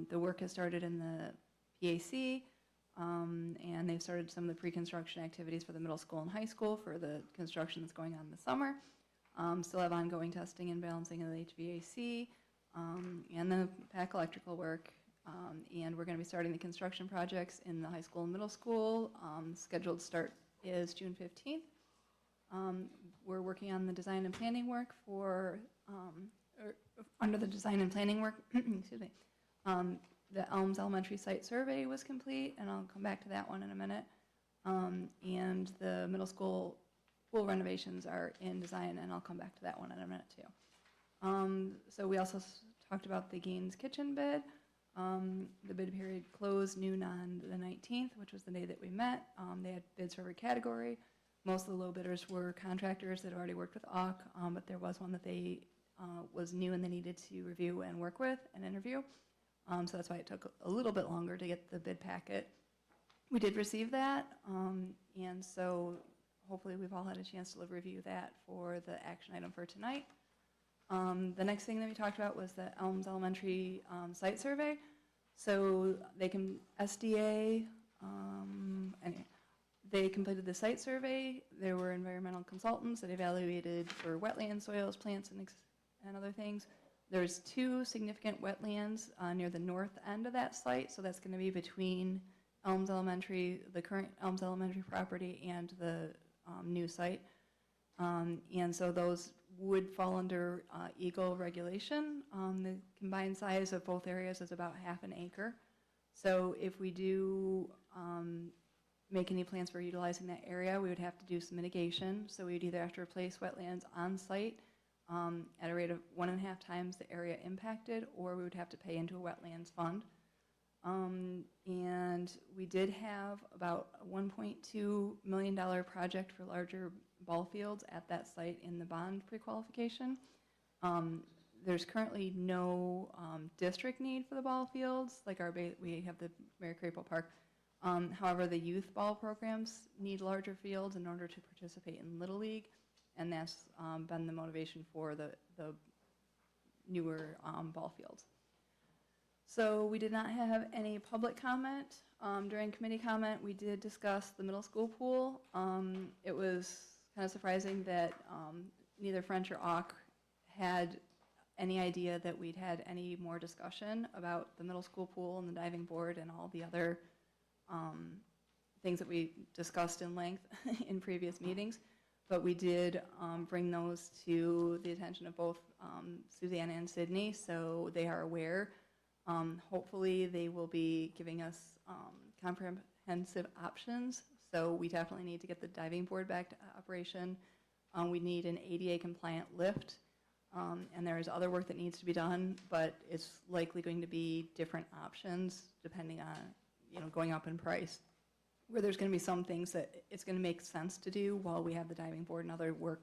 The work has started in the PAC, and they've started some of the pre-construction activities for the middle school and high school for the construction that's going on in the summer. Still have ongoing testing and balancing of the HVAC, and the PAC electrical work. And we're going to be starting the construction projects in the high school and middle school. Scheduled start is June 15th. We're working on the design and planning work under the design and planning work, excuse me. The Elms Elementary site survey was complete, and I'll come back to that one in a minute. And the middle school pool renovations are in design, and I'll come back to that one in a minute too. So we also talked about the Gaines Kitchen bid. The bid period closed noon on the 19th, which was the day that we met. They had bids for every category. Most of the low bidders were contractors that already worked with Auk, but there was one that they was new and they needed to review and work with and interview. So that's why it took a little bit longer to get the bid packet. We did receive that, and so hopefully we've all had a chance to review that for the action item for tonight. The next thing that we talked about was the Elms Elementary site survey. So SDA, anyway, they completed the site survey. There were environmental consultants that evaluated for wetland soils, plants, and other things. There's 2 significant wetlands near the north end of that site, so that's going to be between Elms Elementary, the current Elms Elementary property, and the new site. And so those would fall under Eagle regulation. The combined size of both areas is about half an acre. So if we do make any plans for utilizing that area, we would have to do some mitigation. So we'd either have to replace wetlands on site at a rate of 1.5 times the area impacted, or we would have to pay into a wetlands fund. And we did have about a $1.2 million project for larger ball fields at that site in the bond pre-qualification. There's currently no district need for the ball fields, like we have the Mary Crapo Park. However, the youth ball programs need larger fields in order to participate in Little League, and that's been the motivation for the newer ball fields. So we did not have any public comment. During committee comment, we did discuss the middle school pool. It was kind of surprising that neither French or Auk had any idea that we'd had any more discussion about the middle school pool and the diving board and all the other things that we discussed in length in previous meetings. But we did bring those to the attention of both Susanna and Sydney, so they are aware. Hopefully they will be giving us comprehensive options. So we definitely need to get the diving board back to operation. We need an ADA compliant lift, and there is other work that needs to be done, but it's likely going to be different options depending on, going up in price. Where there's going to be some things that it's going to make sense to do while we have the diving board and other work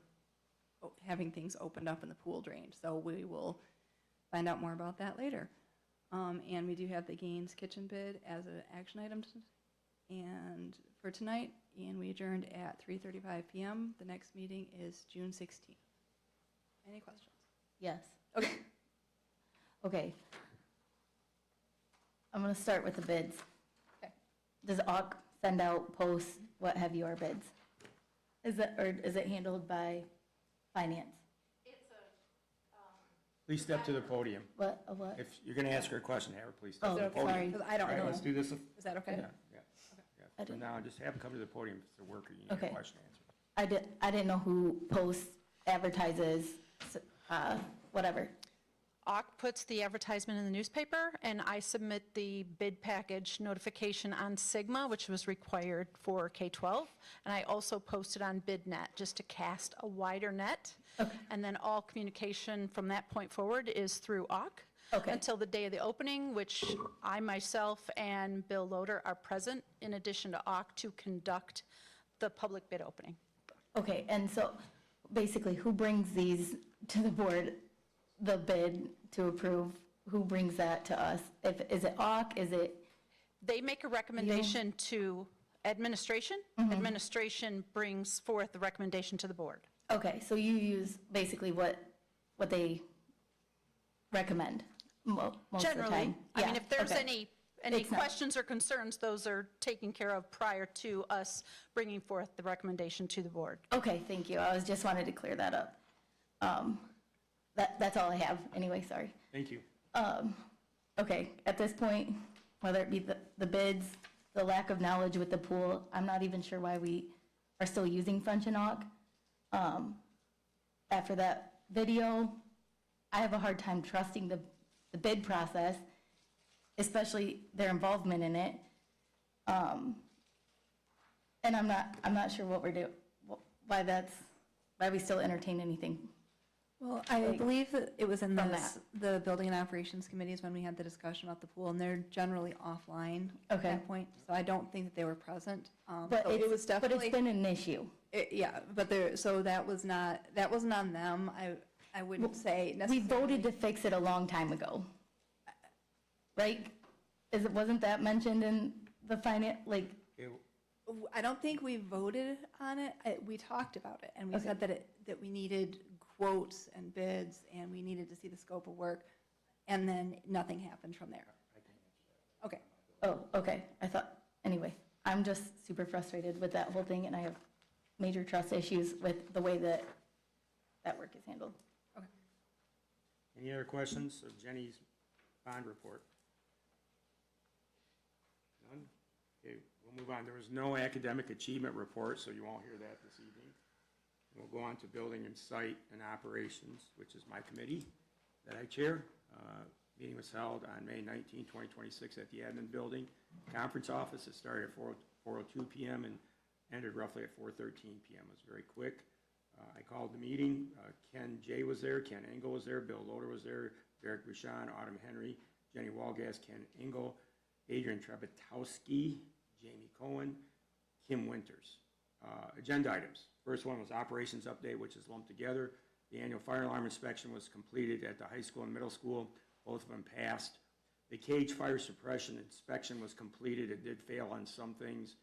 having things opened up in the pool drained. So we will find out more about that later. And we do have the Gaines kitchen bid as an action item and for tonight, and we adjourned at 3:35 p.m. The next meeting is June 16th. Any questions? Yes. Okay. Okay. I'm going to start with the bids. Okay. Does AUK send out posts, what have your bids? Is it handled by finance? Please step to the podium. What? If you're going to ask her a question, have her please step Oh, to the podium. sorry. Because I don't All right, know. let's do this. Is that okay? Yeah. I For didn't- now, just have them come to the podium if it's a worker, you need Okay. a question answered. I didn't know who posts, advertises, whatever. AUK puts the advertisement in the newspaper, and I submit the bid package notification on Sigma, which was required for K-12, and I also posted on BidNet, just to cast a wider net. And then all communication from that point forward is through AUK until the day of the opening, which I myself and Bill Loader are present, in addition to AUK, to conduct the public bid opening. Okay, and so basically, who brings these to the board, the bid to approve? Who brings that to us? Is it AUK? Is it? They make a recommendation to administration. Administration brings forth the recommendation to the board. Okay, so you use basically what they recommend most of the Generally, time? I mean, if there's okay. any It's not- questions or concerns, those are taken care of prior to us bringing forth the recommendation to the board. Okay, thank you. I was just wanted to clear that up. That's all I have. Anyway, sorry. Thank you. Okay, at this point, whether it be the bids, the lack of knowledge with the pool, I'm not even sure why we are still using French and AUK. After that video, I have a hard time trusting the bid process, especially their involvement in it. And I'm not sure what we're doing, why we still entertain anything. Well, I believe that it was in from the Building and Operations Committees when we had the discussion about the pool, and they're generally offline at Okay. that point, so I don't think that they were present. But So it was but definitely. it's been an issue. Yeah, but so that wasn't on them. I wouldn't say We necessarily. voted to fix it a long time ago. Right? Wasn't that mentioned in the finance, like, I don't think we voted on it. We talked about it, and we Okay. said that we needed quotes and bids, and we needed to see the scope of work, and then nothing happened from there. Okay. oh, okay, I thought, anyway, I'm just super frustrated with that whole thing, and I have major trust issues with the way that that work is handled. Any other questions of Jenny's bond report? None? Okay, we'll move on. There was no academic achievement report, so you won't hear that this evening. We'll go on to building and site and operations, which is my committee that I chair. Meeting was held on May 19, 2026 at the admin building conference office. It started at 4:02 p.m. and ended roughly at 4:13 p.m. It was very quick. I called the meeting. Ken Jay was there, Ken Engel was there, Bill Loader was there, Derek Bouchon, Autumn Henry, Jenny Walgas, Ken Engel, Adrian Trebetowski, Jamie Cohen, Kim Winters. Agenda items. First one was operations update, which is lumped together. The annual fire alarm inspection was completed at the high school and middle school. Both of them passed. The cage fire suppression inspection was completed. It did fail on some things,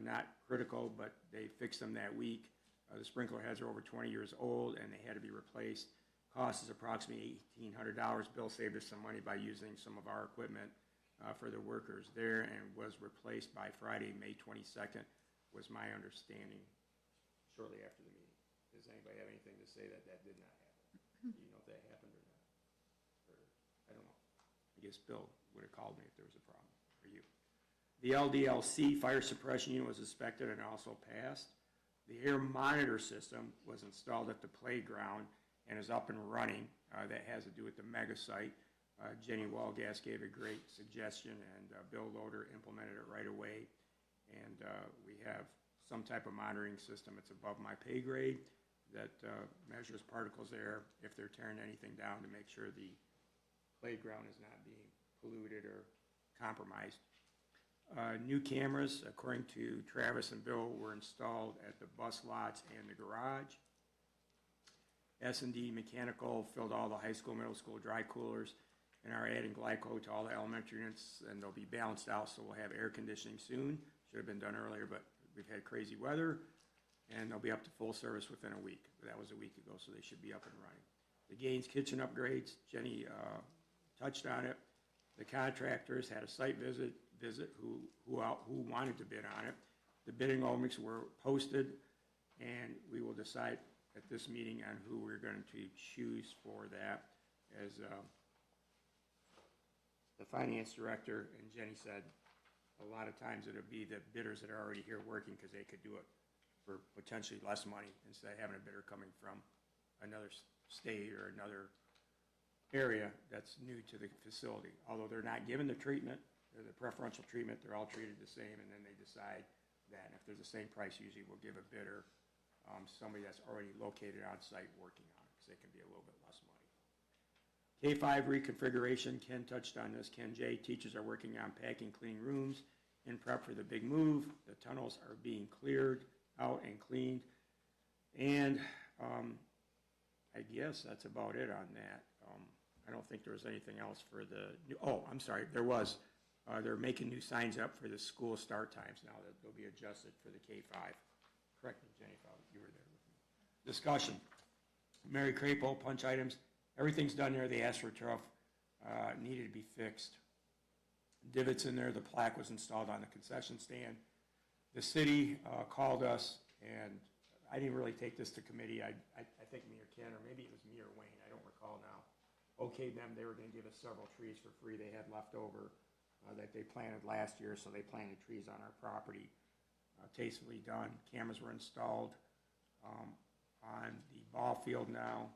not critical, but they fixed them that week. The sprinkler heads are over 20 years old and they had to be replaced. Cost is approximately $1,800. Bill saved us some money by using some of our equipment for the workers there, and was replaced by Friday, May 22nd, was my understanding shortly after the meeting. Does anybody have anything to say that that did not happen? Do you know if that happened or not? Or, I don't know. I guess Bill would have called me if there was a problem, or you. The LDLC fire suppression unit was inspected and also passed. The air monitor system was installed at the playground and is up and running. That has to do with the mega site. Jenny Walgas gave a great suggestion, and Bill Loader implemented it right away. And we have some type of monitoring system. It's above my pay grade that measures particles there if they're tearing anything down to make sure the playground is not being polluted or compromised. New cameras, according to Travis and Bill, were installed at the bus lots and the garage. S&D Mechanical filled all the high school, middle school dry coolers and are adding glyco to all the elementary units, and they'll be balanced out, so we'll have air conditioning soon. Should have been done earlier, but we've had crazy weather, and they'll be up to full service within a week. But that was a week ago, so they should be up and running. The Gaines kitchen upgrades, Jenny touched on it. The contractors had a site visit who wanted to bid on it. The bidding openings were posted, and we will decide at this meeting on who we're going to choose for that. As the finance director and Jenny said, a lot of times it'll be the bidders that are already here working because they could do it for potentially less money instead of having a bidder coming from another state or another area that's new to the facility. Although they're not given the treatment, the preferential treatment, they're all treated the same, and then they decide that. And if they're the same price, usually we'll give a bidder somebody that's already located on site working on it, because they can be a little bit less money. K-5 reconfiguration, Ken touched on this. Ken J. Teachers are working on packing, cleaning rooms in prep for the big move. The tunnels are being cleared out and cleaned. And I guess that's about it on that. I don't think there was anything else for the new, oh, I'm sorry, there was. They're making new signs up for the school start times now that they'll be adjusted for the K-5. Correct me, Jenny, if you were there with me. Discussion. Mary Crapo, punch items. Everything's done there. The AstroTurf needed to be fixed. Divots in there. The plaque was installed on the concession stand. The city called us, and I didn't really take this to committee. I think me or Ken, or maybe it was me or Wayne, I don't recall now, okayed them. They were going to give us several trees for free they had left over that they planted last year, so they planted trees on our property. Tastefully done. Cameras were installed on the ball field now,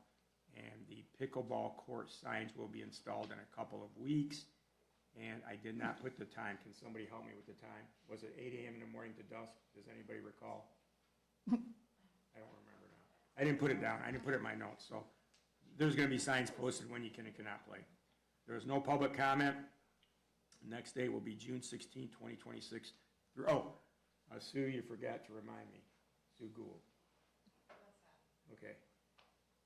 and the pickleball court signs will be installed in a couple of weeks. And I did not put the time. Can somebody help me with the time? Was it 8 a.m. in the morning to dusk? Does anybody recall? I don't remember now. I didn't put it down. I didn't put it in my notes. So there's going to be signs posted when you can and cannot play. There is no public comment. The next day will be June 16, 2026. Sue, you forgot to remind me. Sue Gould. Okay.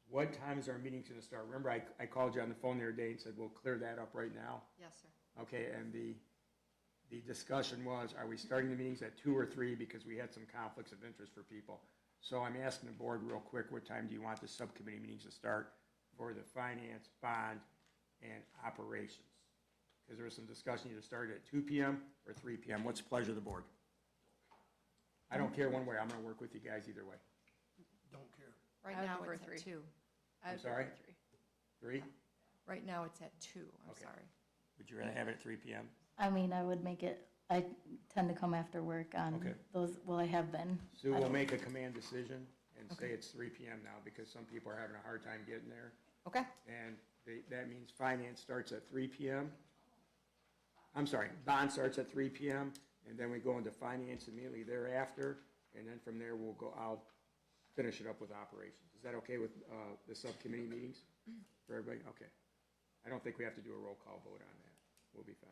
what time is our meeting gonna start? Remember, I called you on the phone the other day and said, we'll clear that up right now? Yes, sir. Okay, and the discussion was, are we starting the meetings at 2 or 3, because we had some conflicts of interest for people. So I'm asking the board real quick, what time do you want the subcommittee meetings to start for the finance, bond, and operations? Because there was some discussion, either start at 2 PM or 3 PM. What's the pleasure of the board? I don't care one way, I'm gonna work with you guys either way. Don't care. Right I would now prefer it's at 3. 2. I'm sorry? 3? Right now it's at 2, I'm Okay. sorry. Would you rather have it at 3 PM? I mean, I would make it, I tend to come after work on Okay. those, well, I have been. Sue I will don't- make a command decision and say Okay. it's 3 PM now, because some people are having a hard time getting there. Okay. And that means finance starts at 3 PM. I'm sorry, bond starts at 3 PM, and then we go into finance immediately thereafter, and then from there, I'll finish it up with operations. Is that okay with the subcommittee meetings for everybody? Okay. I don't think we have to do a roll call vote on that. We'll be fine.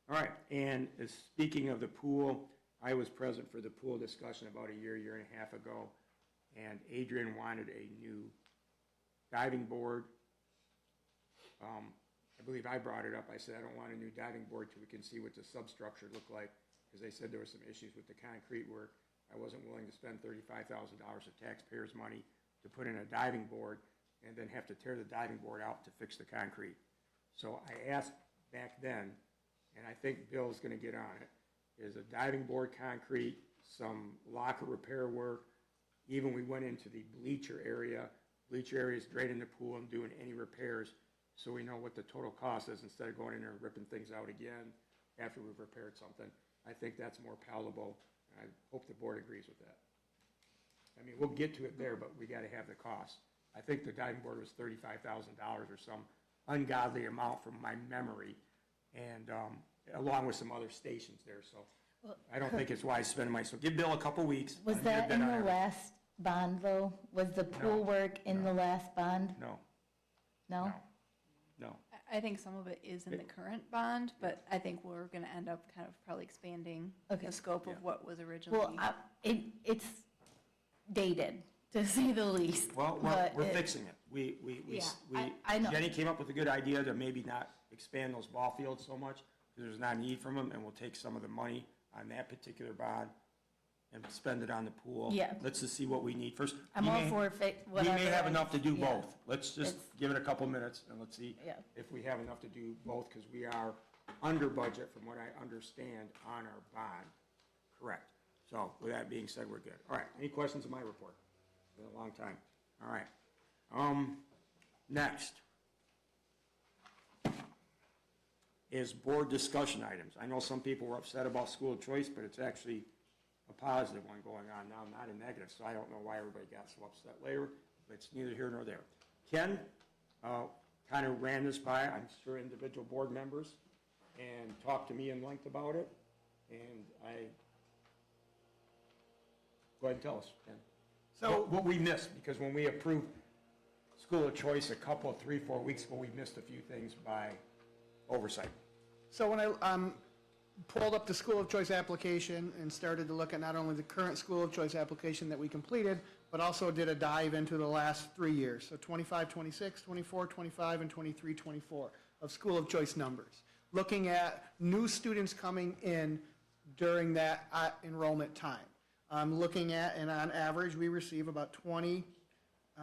All right, and speaking of the pool, I was present for the pool discussion about a year and a half ago, and Adrian wanted a new diving board. I believe I brought it up. I said, I don't want a new diving board till we can see what the substructure looked like, because they said there were some issues with the concrete work. I wasn't willing to spend $35,000 of taxpayers' money to put in a diving board and then have to tear the diving board out to fix the concrete. So I asked back then, and I think Bill's gonna get on it, is a diving board concrete, some locker repair work. Even we went into the bleacher area. Bleacher area is draining the pool and doing any repairs, so we know what the total cost is instead of going in there and ripping things out again after we've repaired something. I think that's more palatable, and I hope the board agrees with that. I mean, we'll get to it there, but we gotta have the cost. I think the diving board was $35,000 or some ungodly amount from my memory, and along with some other stations there, so I don't think it's wise spending money. So give Bill a couple weeks. Was and get that bid in on the everything. last bond, though? Was the pool work in the last bond? No, No? no. I think some of it is in the current bond, but I think we're gonna end up kind of probably expanding Okay. the scope Yeah. of what was originally. Well, it's dated, to say the least. Well, but we're it- fixing it. We, Yeah, I know. Jenny came up with a good idea to maybe not expand those ball fields so much, because there's not a need for them, and we'll take some of the money on that particular bond and spend it on the pool. Yeah. Let's just see what we need first. I'm We all may- for whatever. We may have I- enough to do yeah. both. Let's just It's- give it a couple minutes, and let's see Yeah. if we have enough to do both, because we are under budget, from what I understand, on our bond. Correct. So with that being said, we're good. All right, any questions on my report? Been a long time. All right. Next is board discussion items. I know some people were upset about school of choice, but it's actually a positive one going on now, not a negative, so I don't know why everybody got so upset later, but it's neither here nor there. Ken kind of ran this by, I'm sure, individual board members, and talked to me in length about it, and go ahead and tell us, Ken. So- What we missed, because when we approved school of choice a couple, 3-4 weeks ago, we missed a few things by oversight. So when I pulled up the school of choice application and started to look at not only the current school of choice application that we completed, but also did a dive into the last 3 years, so 25, 26, 24, 25, and 23, 24 of school of choice numbers. Looking at new students coming in during that enrollment time. Looking at, and on average, we receive about 20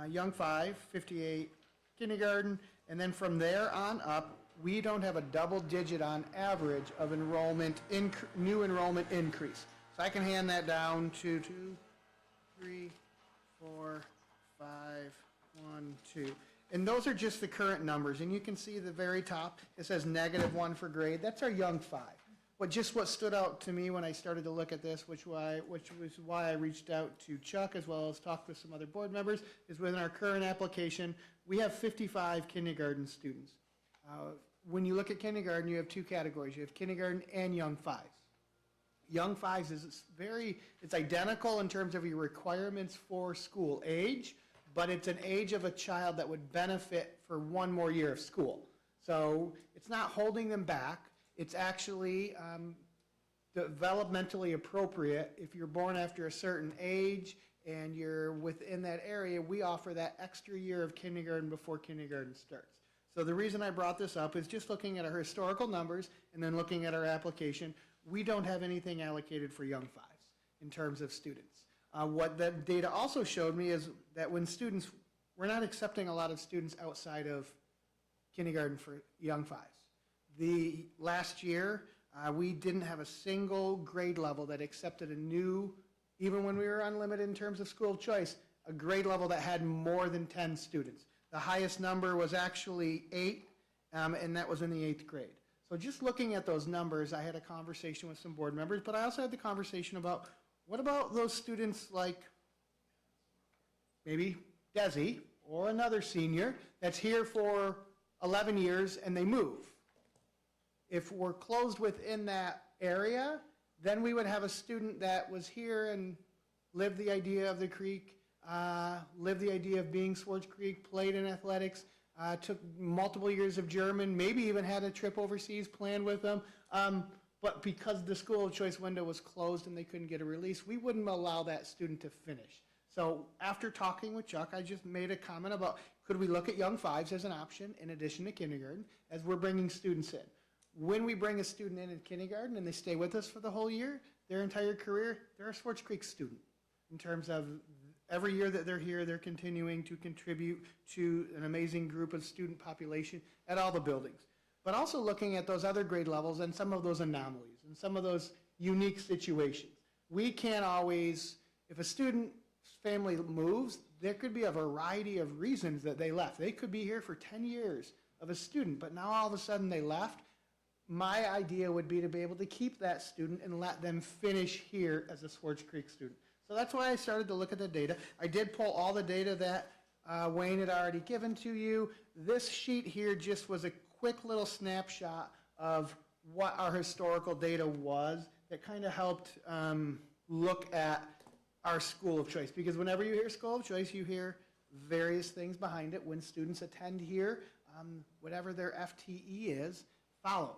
young 5, 58 kindergarten, and then from there on up, we don't have a double digit on average of new enrollment increase. So I can hand that down to 2, 3, 4, 5, 1, 2. And those are just the current numbers, and you can see the very top, it says -1 for grade. That's our young 5. What stood out to me when I started to look at this, which was why I reached out to Chuck as well as talked with some other board members, is within our current application, we have 55 kindergarten students. When you look at kindergarten, you have 2 categories. You have kindergarten and young 5s. Young 5s it's identical in terms of your requirements for school age, but it's an age of a child that would benefit for 1 more year of school. So it's not holding them back. It's actually developmentally appropriate. If you're born after a certain age and you're within that area, we offer that extra year of kindergarten before kindergarten starts. So the reason I brought this up is just looking at our historical numbers and then looking at our application, we don't have anything allocated for young fives in terms of students. What that data also showed me is that when students, we're not accepting a lot of students outside of kindergarten for young fives. The last year, we didn't have a single grade level that accepted a new, even when we were unlimited in terms of school of choice, a grade level that had more than 10 students. The highest number was actually 8, and that was in the 8th grade. So just looking at those numbers, I had a conversation with some board members, but I also had the conversation about, what about those students like maybe Desi or another senior that's here for 11 years and they move? If we're closed within that area, then we would have a student that was here and lived the idea of the creek, lived the idea of being Swartz Creek, played in athletics, took multiple years of German, maybe even had a trip overseas planned with them. But because the school of choice window was closed and they couldn't get a release, we wouldn't allow that student to finish. So after talking with Chuck, I just made a comment about, could we look at young fives as an option in addition to kindergarten as we're bringing students in? When we bring a student in kindergarten and they stay with us for the whole year, their entire career, they're a Swartz Creek student. In terms of every year that they're here, they're continuing to contribute to an amazing group of student population at all the buildings. But also looking at those other grade levels and some of those anomalies and some of those unique situations. We can't always, if a student's family moves, there could be a variety of reasons that they left. They could be here for 10 years of a student, but now all of a sudden they left. My idea would be to be able to keep that student and let them finish here as a Swartz Creek student. So that's why I started to look at the data. I did pull all the data that Wayne had already given to you. This sheet here just was a quick little snapshot of what our historical data was that kind of helped look at our school of choice. Because whenever you hear school of choice, you hear various things behind it. When students attend here, whatever their FTE is, follows.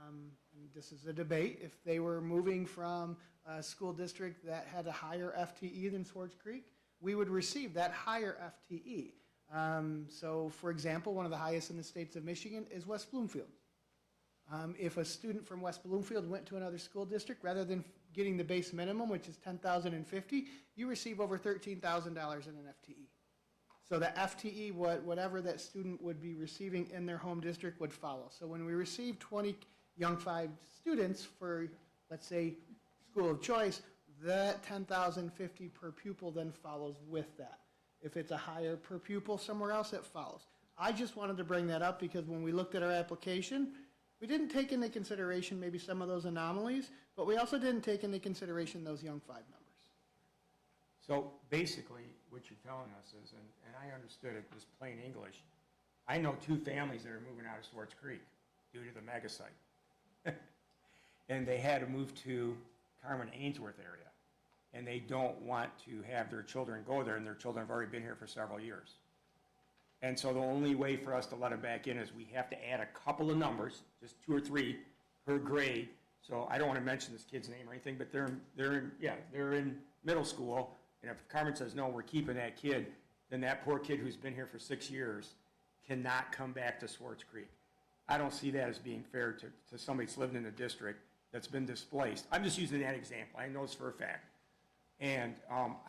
And this is a debate. If they were moving from a school district that had a higher FTE than Swartz Creek, we would receive that higher FTE. So, for example, one of the highest in the states of Michigan is West Bloomfield. If a student from West Bloomfield went to another school district, rather than getting the base minimum, which is $10,050, you receive over $13,000 in an FTE. So the FTE, whatever that student would be receiving in their home district would follow. So when we receive 20 Young Five students for, let's say, school of choice, that $10,050 per pupil then follows with that. If it's a higher per pupil somewhere else, it follows. I just wanted to bring that up because when we looked at our application, we didn't take into consideration maybe some of those anomalies, but we also didn't take into consideration those Young Five numbers. So basically, what you're telling us is, and I understood it just plain English, I know 2 families that are moving out of Swartz Creek due to the mega site. And they had to move to Carmen Ainsworth area. And they don't want to have their children go there, and their children have already been here for several years. And so the only way for us to let them back in is we have to add a couple of numbers, just 2 or 3 per grade. So I don't want to mention this kid's name or anything, but they're in middle school. And if Carmen says, no, we're keeping that kid, then that poor kid who's been here for 6 years cannot come back to Swartz Creek. I don't see that as being fair to somebody that's living in the district that's been displaced. I'm just using that example. I know this for a fact. And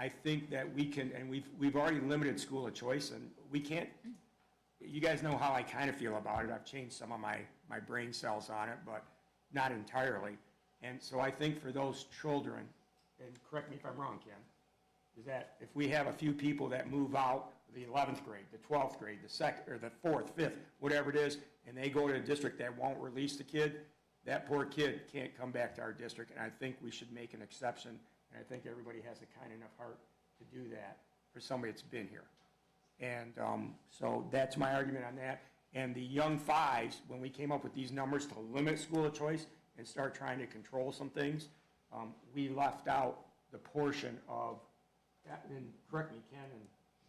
I think that we can, and we've already limited school of choice, and we can't, you guys know how I kind of feel about it. I've changed some of my brain cells on it, but not entirely. And so I think for those children, and correct me if I'm wrong, Ken, is that if we have a few people that move out the 11th grade, the 12th grade, the 2nd, or the 4th, 5th, whatever it is, and they go to a district that won't release the kid, that poor kid can't come back to our district, and I think we should make an exception, and I think everybody has a kind enough heart to do that for somebody that's been here. And so that's my argument on that. And the Young Fives, when we came up with these numbers to limit school of choice and start trying to control some things, we left out the portion of, and correct me, Ken and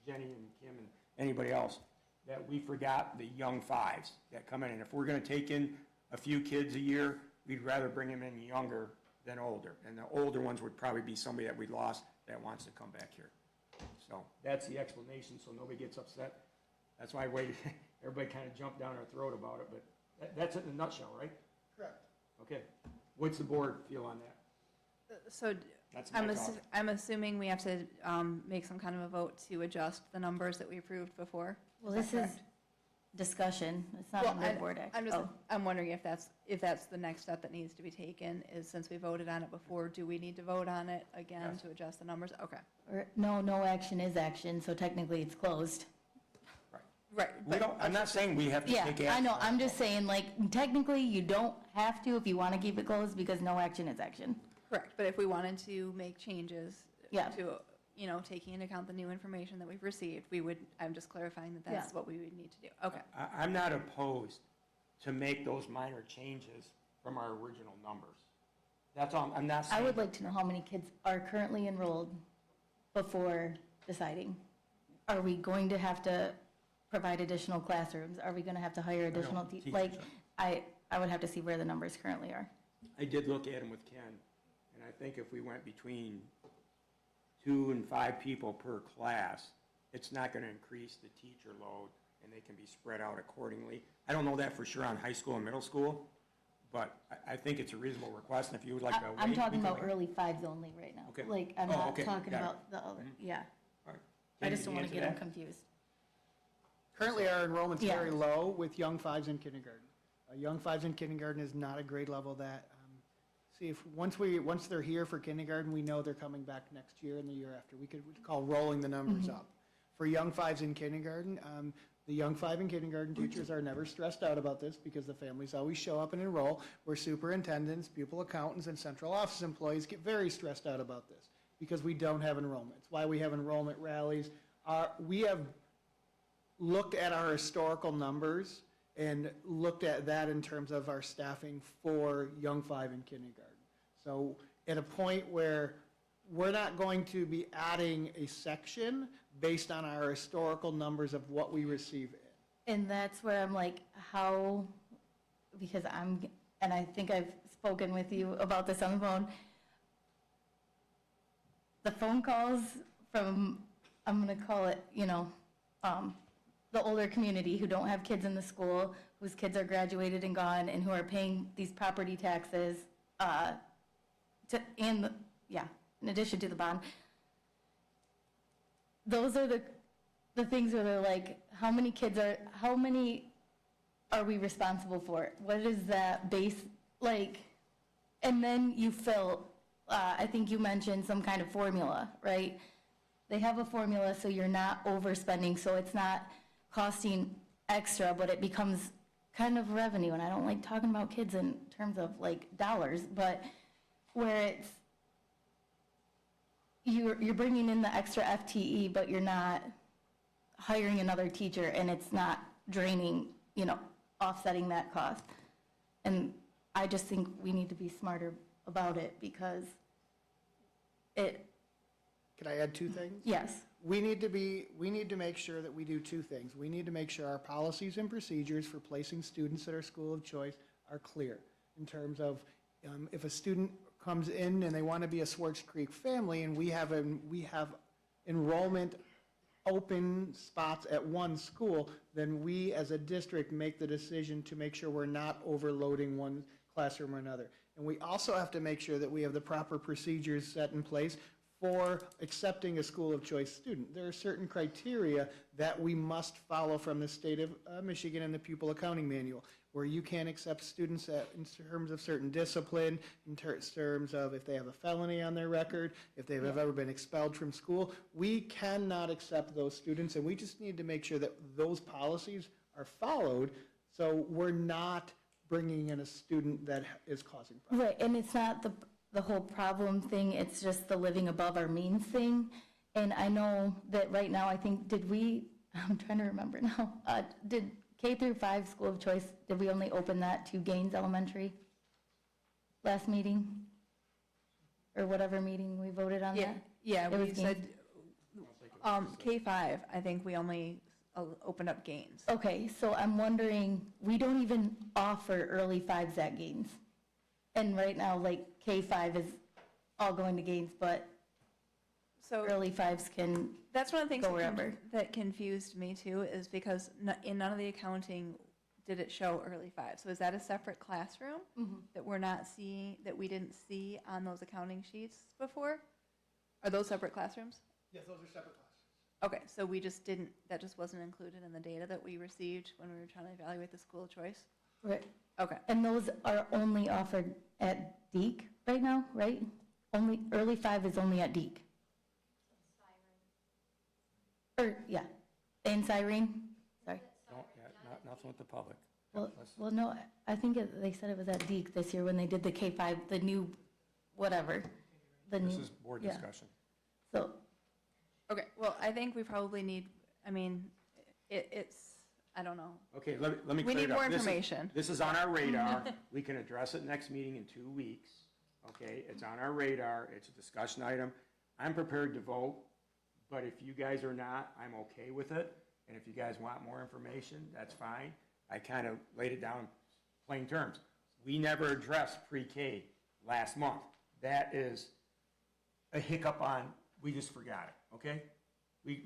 Jenny and Kim and anybody else, that we forgot the Young Fives that come in. And if we're going to take in a few kids a year, we'd rather bring them in younger than older. And the older ones would probably be somebody that we lost that wants to come back here. So that's the explanation, so nobody gets upset. That's why I waited, everybody kind of jumped down our throat about it, but that's it in a nutshell, right? Correct. Okay. What's the board feel on that? So That's my talk. I'm assuming we have to make some kind of a vote to adjust the numbers that we approved before? Well, that this is correct? discussion, it's not Well, a board action. I'm wondering if that's the next step that needs to be taken, is since we voted on it before, do we need to vote on it again Yes. to adjust the numbers? Okay. Or, no action is action, so technically it's closed. Right. We don't, I'm not saying we have to Yeah, take action. I know, I'm just saying, like, technically, you don't have to if you want to keep it closed, because no action is action. Correct, but if we wanted to make changes Yeah. to, taking into account the new information that we've received, I'm just clarifying that that's Yeah. what we would need to do. Okay. I'm not opposed to make those minor changes from our original numbers. That's all, I'm not saying. I would like to know how many kids are currently enrolled before deciding. Are we going to have to provide additional classrooms? Are we going to have to hire additional teachers. Like, I would have to see where the numbers currently are. I did look at them with Ken, and I think if we went between 2 and 5 people per class, it's not going to increase the teacher load, and they can be spread out accordingly. I don't know that for sure on high school and middle school, but I think it's a reasonable request, and if you would like to wait. I'm talking we can about wait. early fives only right now. Okay. Like, I'm Oh, not okay. talking Got it. about the other, yeah. All right. I Ken, just did don't you want to answer get them that? confused. Currently, our enrollment's Yeah. very low with young fives in kindergarten. Young fives in kindergarten is not a grade level that, once they're here for kindergarten, we know they're coming back next year and the year after. We call rolling the numbers up. For young fives in kindergarten, the young five and kindergarten teachers are never stressed out about this because the families always show up and enroll, where superintendents, pupil accountants, and central office employees get very stressed out about this because we don't have enrollment. It's why we have enrollment rallies. We have looked at our historical numbers and looked at that in terms of our staffing for young five and kindergarten. So at a point where we're not going to be adding a section based on our historical numbers of what we receive in. And that's where I'm like, how, because and I think I've spoken with you about this on the phone. The phone calls from, I'm gonna call it, the older community who don't have kids in the school, whose kids are graduated and gone, and who are paying these property taxes, in addition to the bond. Those are the things where they're like, how many are we responsible for? What is that base, like, and then you fill, I think you mentioned some kind of formula, right? They have a formula so you're not overspending, so it's not costing extra, but it becomes kind of revenue, and I don't like talking about kids in terms of like dollars, but where it's, you're bringing in the extra FTE, but you're not hiring another teacher, and it's not draining, offsetting that cost. And I just think we need to be smarter about it because it. Can I add 2 things? Yes. We need to make sure that we do 2 things. We need to make sure our policies and procedures for placing students at our school of choice are clear in terms of if a student comes in and they want to be a Swartz Creek family and we have enrollment open spots at one school, then we as a district make the decision to make sure we're not overloading one classroom or another. And we also have to make sure that we have the proper procedures set in place for accepting a school of choice student. There are certain criteria that we must follow from the state of Michigan and the pupil accounting manual, where you can't accept students in terms of certain discipline, in terms of if they have a felony on their record, if they've ever been expelled from school. We cannot accept those students, and we just need to make sure that those policies are followed so we're not bringing in a student that is causing problems. Right, and it's not the whole problem thing, it's just the living above our means thing. And I know that right now, I think, I'm trying to remember now, did K through 5 school of choice, did we only open that to Gaines Elementary last meeting? Or whatever meeting we voted on that? Yeah, It we was said, Gaines? K-5, I think we only opened up Gaines. Okay, so I'm wondering, we don't even offer early 5s at Gaines. And right now, like, K-5 is all going to Gaines, but So early fives can that's one of the things go wherever. that confused me too, is because in none of the accounting did it show early five. So is that a separate classroom that we're not seeing, that we didn't see on those accounting sheets before? Are those separate classrooms? Yes, those are separate classes. Okay, so we just didn't, that just wasn't included in the data that we received when we were trying to evaluate the school of choice? Right. Okay. And those are only offered at Deke right now, right? Only, early five is only at Deke. Or, yeah, and Cyrene, sorry. No, yeah, nothing with the public. Well, no, I think they said it was at Deke this year when they did the K-5, the new, whatever. The This new, is board yeah. discussion. So, Okay, well, I think we probably need, I mean, it's, I don't know. Okay, let me We clear it need up. more This is- information. This is on our radar. We can address it next meeting in 2 weeks. Okay, it's on our radar. It's a discussion item. I'm prepared to vote, but if you guys are not, I'm okay with it. And if you guys want more information, that's fine. I kind of laid it down in plain terms. We never addressed pre-K last month. That is a hiccup on, we just forgot it, okay?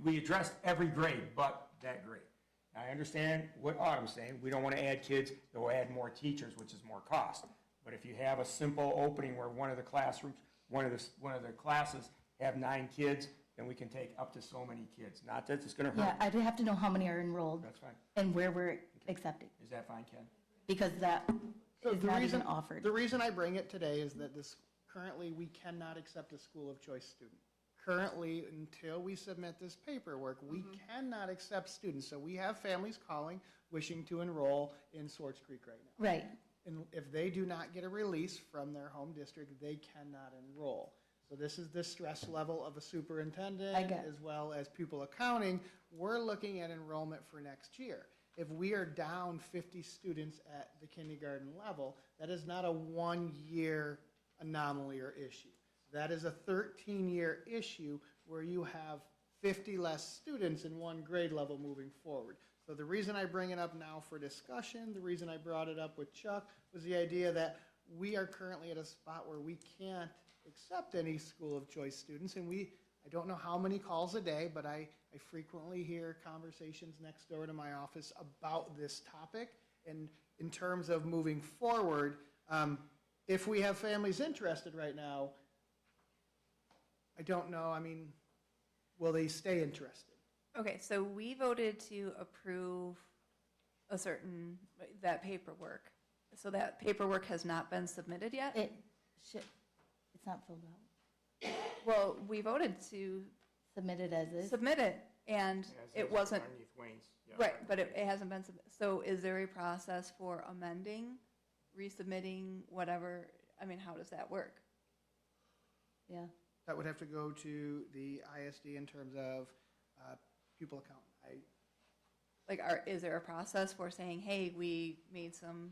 We addressed every grade but that grade. I understand what Autumn's saying. We don't want to add kids, that will add more teachers, which is more cost. But if you have a simple opening where one of the classrooms, one of the classes have 9 kids, then we can take up to so many kids. Not that it's going to yeah, hurt. I'd have to know how many are enrolled. That's fine. And where we're accepting, Is that fine, Ken? because that So is the not reason, even offered. the reason I bring it today is that currently, we cannot accept a school of choice student. Currently, until we submit this paperwork, we cannot accept students. So we have families calling, wishing to enroll in Swartz Creek right now. Right. And if they do not get a release from their home district, they cannot enroll. So this is the stress level of a superintendent as well as pupil accounting. We're looking at enrollment for next year. If we are down 50 students at the kindergarten level, that is not a 1-year anomaly or issue. That is a 13-year issue where you have 50 less students in one grade level moving forward. So the reason I bring it up now for discussion, the reason I brought it up with Chuck, was the idea that we are currently at a spot where we can't accept any school of choice students, and I don't know how many calls a day, but I frequently hear conversations next door to my office about this topic. And in terms of moving forward, if we have families interested right now, I don't know, I mean, will they stay interested? Okay, so we voted to approve that paperwork. So that paperwork has not been submitted yet? It's not filled out. Well, we voted to Submit it as is. submit it, and it wasn't, Underneath Wayne's. Yeah. right, but it hasn't been submitted. So is there a process for amending, resubmitting, whatever? I mean, how does that work? Yeah. That would have to go to the ISD in terms of pupil account. Is there a process for saying, hey, we made some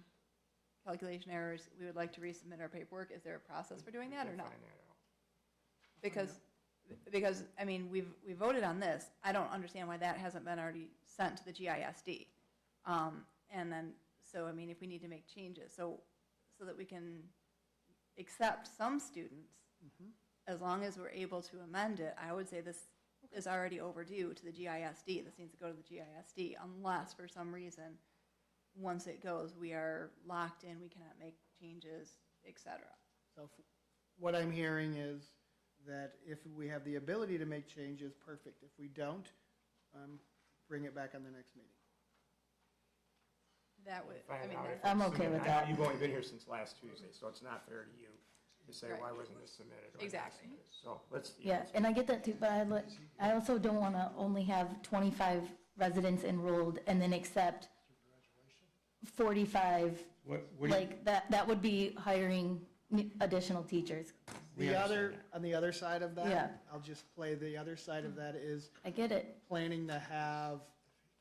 calculation errors, we would like to resubmit our paperwork? Is there a process for doing that or not? Find that out. Because, I mean, we voted on this. I don't understand why that hasn't been already sent to the GISD. And then, so, I mean, if we need to make changes, so that we can accept some students, as long as we're able to amend it, I would say this is already overdue to the GISD. This needs to go to the GISD, unless for some reason, once it goes, we are locked in, we cannot make changes, et cetera. So what I'm hearing is that if we have the ability to make changes, perfect. If we don't, bring it back on the next meeting. That would, Find I mean, out if that's. it's I'm okay submitted. with I know that. you've only been here since last Tuesday, so it's not fair to you to say, Right. why wasn't this submitted? or not Exactly. submitted? So let's. Yeah, and I get that too, but I also don't want to only have 25 residents enrolled and then accept 45. What do you- Like, that would be hiring additional teachers. We understand that. On the other side of that, Yeah. I'll just play the other side of that is I get it. planning to have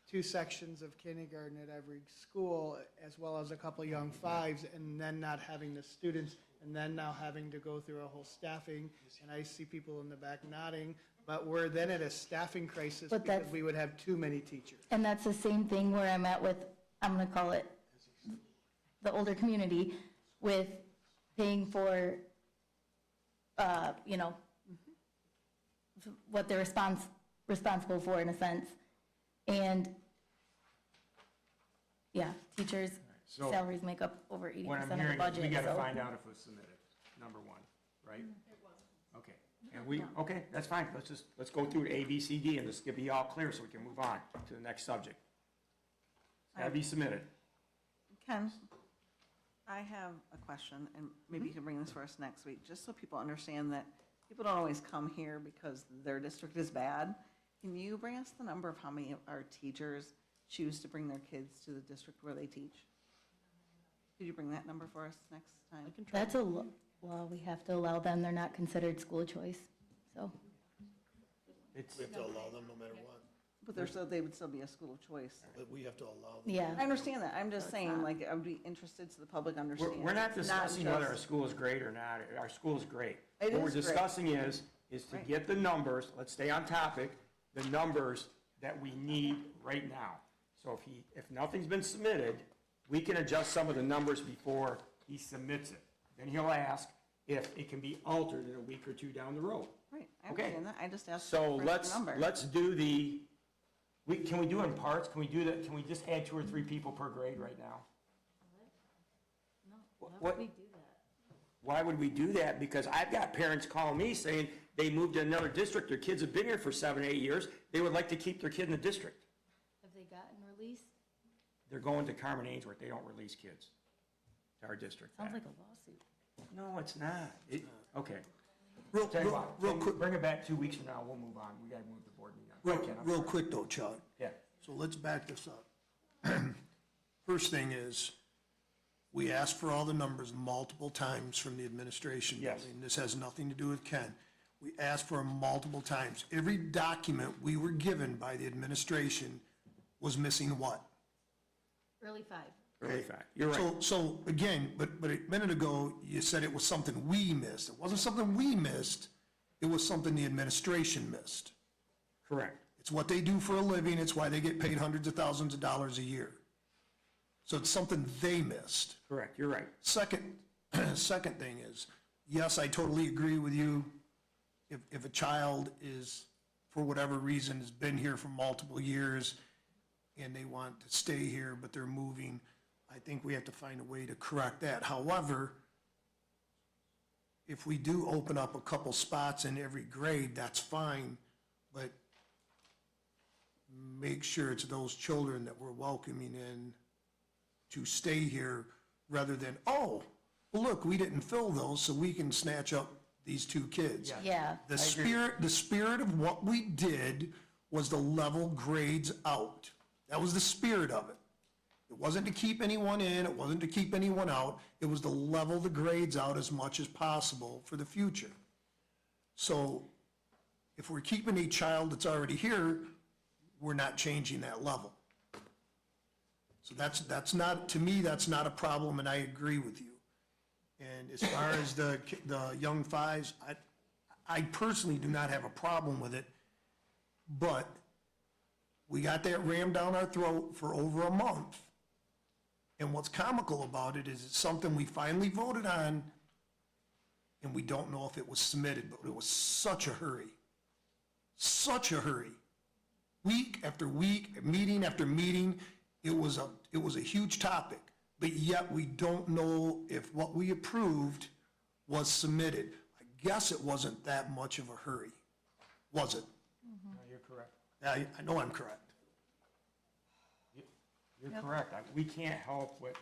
2 sections of kindergarten at every school, as well as a couple young 5s, and then not having the students, and then now having to go through a whole staffing. And I see people in the back nodding, but we're then at a staffing crisis But because that's- we would have too many teachers. And that's the same thing where I'm at with, I'm going to call it the older community, with paying for, you know, what they're responsible for in a sense. And, yeah, teachers' So, salaries make up over 80% What I'm of the hearing is budget, we gotta so- find out if it was submitted, number one, right? Okay, and okay, that's fine, let's go through A, B, C, D, and let's be all clear so we can move on to the next subject. It's gotta be submitted. Ken, I have a question, and maybe you can bring this for us next week, just so people understand that people don't always come here because their district is bad. Can you bring us the number of how many of our teachers choose to bring their kids to the district where they teach? Could you bring that number for us next time? That's a law, we have to allow them, they're not considered school choice, so. We have to allow them no matter what, But they would still be a school of choice. but we have to allow them. Yeah. I understand that, I'm just saying, like, I would be interested so the public understands. We're not It's discussing whether our just- school is great or not, our school is great. It What we're is great. discussing is to Right. get the numbers, let's stay on topic, the numbers that we need right now. So if nothing's been submitted, we can adjust some of the numbers before he submits it. Then he'll ask if it can be altered in a week or two down the road. Right, I Okay. understand that, I just asked So for the number. let's do can we do it in parts? Can we do that? Can we just add 2 or 3 people per grade right now? What? Why would we do that? Because I've got parents calling me saying they moved to another district, their kids have been here for 7, 8 years, they would like to keep their kid in the district. Have they gotten released? They're going to Carmen Ainsworth, they don't release kids to our district. Sounds like a lawsuit. No, it's not. Okay. Real Tell you what, quick, bring it back 2 weeks from now, we'll move on, we gotta move the board meeting on. real, Okay, I'm real sorry. quick though, Chuck. Yeah. So let's back this up. First thing is, we asked for all the numbers multiple times from the administration. Yes. And this has nothing to do with Ken. We asked for them multiple times. Every document we were given by the administration was missing what? Early 5. Early fact, you're right. So again, but a minute ago, you said it was something we missed. It wasn't something we missed, it was something the administration missed. Correct. It's what they do for a living, it's why they get paid hundreds of thousands of dollars a year. So it's something they missed. Correct, you're right. Second thing is, yes, I totally agree with you. If a child is, for whatever reason, has been here for multiple years and they want to stay here, but they're moving, I think we have to find a way to correct that. However, if we do open up a couple spots in every grade, that's fine, but make sure it's those children that we're welcoming in to stay here rather than, oh, well, look, we didn't fill those, so we can snatch up these 2 kids. Yeah. The spirit of what we did was to level grades out. That was the spirit of it. It wasn't to keep anyone in, it wasn't to keep anyone out, it was to level the grades out as much as possible for the future. So if we're keeping a child that's already here, we're not changing that level. So that's not, to me, that's not a problem, and I agree with you. And as far as the young 5s, I personally do not have a problem with it, but we got that rammed down our throat for over a month. And what's comical about it is it's something we finally voted on, and we don't know if it was submitted, but it was such a hurry. Such a hurry. Week after week, meeting after meeting, it was a huge topic, but yet we don't know if what we approved was submitted. I guess it wasn't that much of a hurry, was it? No, you're correct. I know I'm correct. You're correct. We can't help what.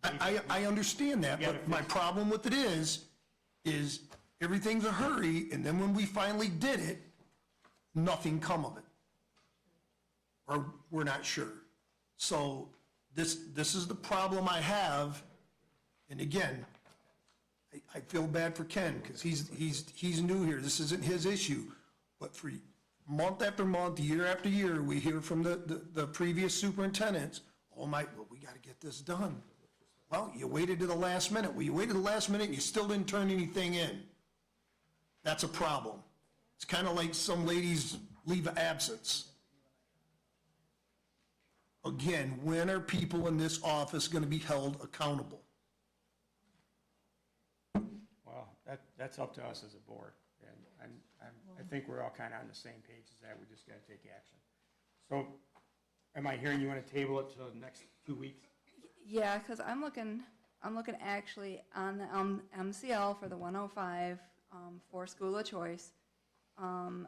I understand that, but my problem with it is everything's a hurry, and then when we finally did it, nothing come of it. Or we're not sure. So this is the problem I have, and again, I feel bad for Ken, because he's new here, this isn't his issue, but for month after month, year after year, we hear from the previous superintendents, oh my, well, we gotta get this done. Well, you waited to the last minute. Well, you waited to the last minute and you still didn't turn anything in. That's a problem. It's kind of like some ladies' leave of absence. Again, when are people in this office going to be held accountable? That's up to us as a board, and I think we're all kind of on the same page as that, we just got to take action. So, am I hearing you want to table it till the next 2 weeks? Yeah, because I'm looking actually on the MCL for the 105 for school of choice. And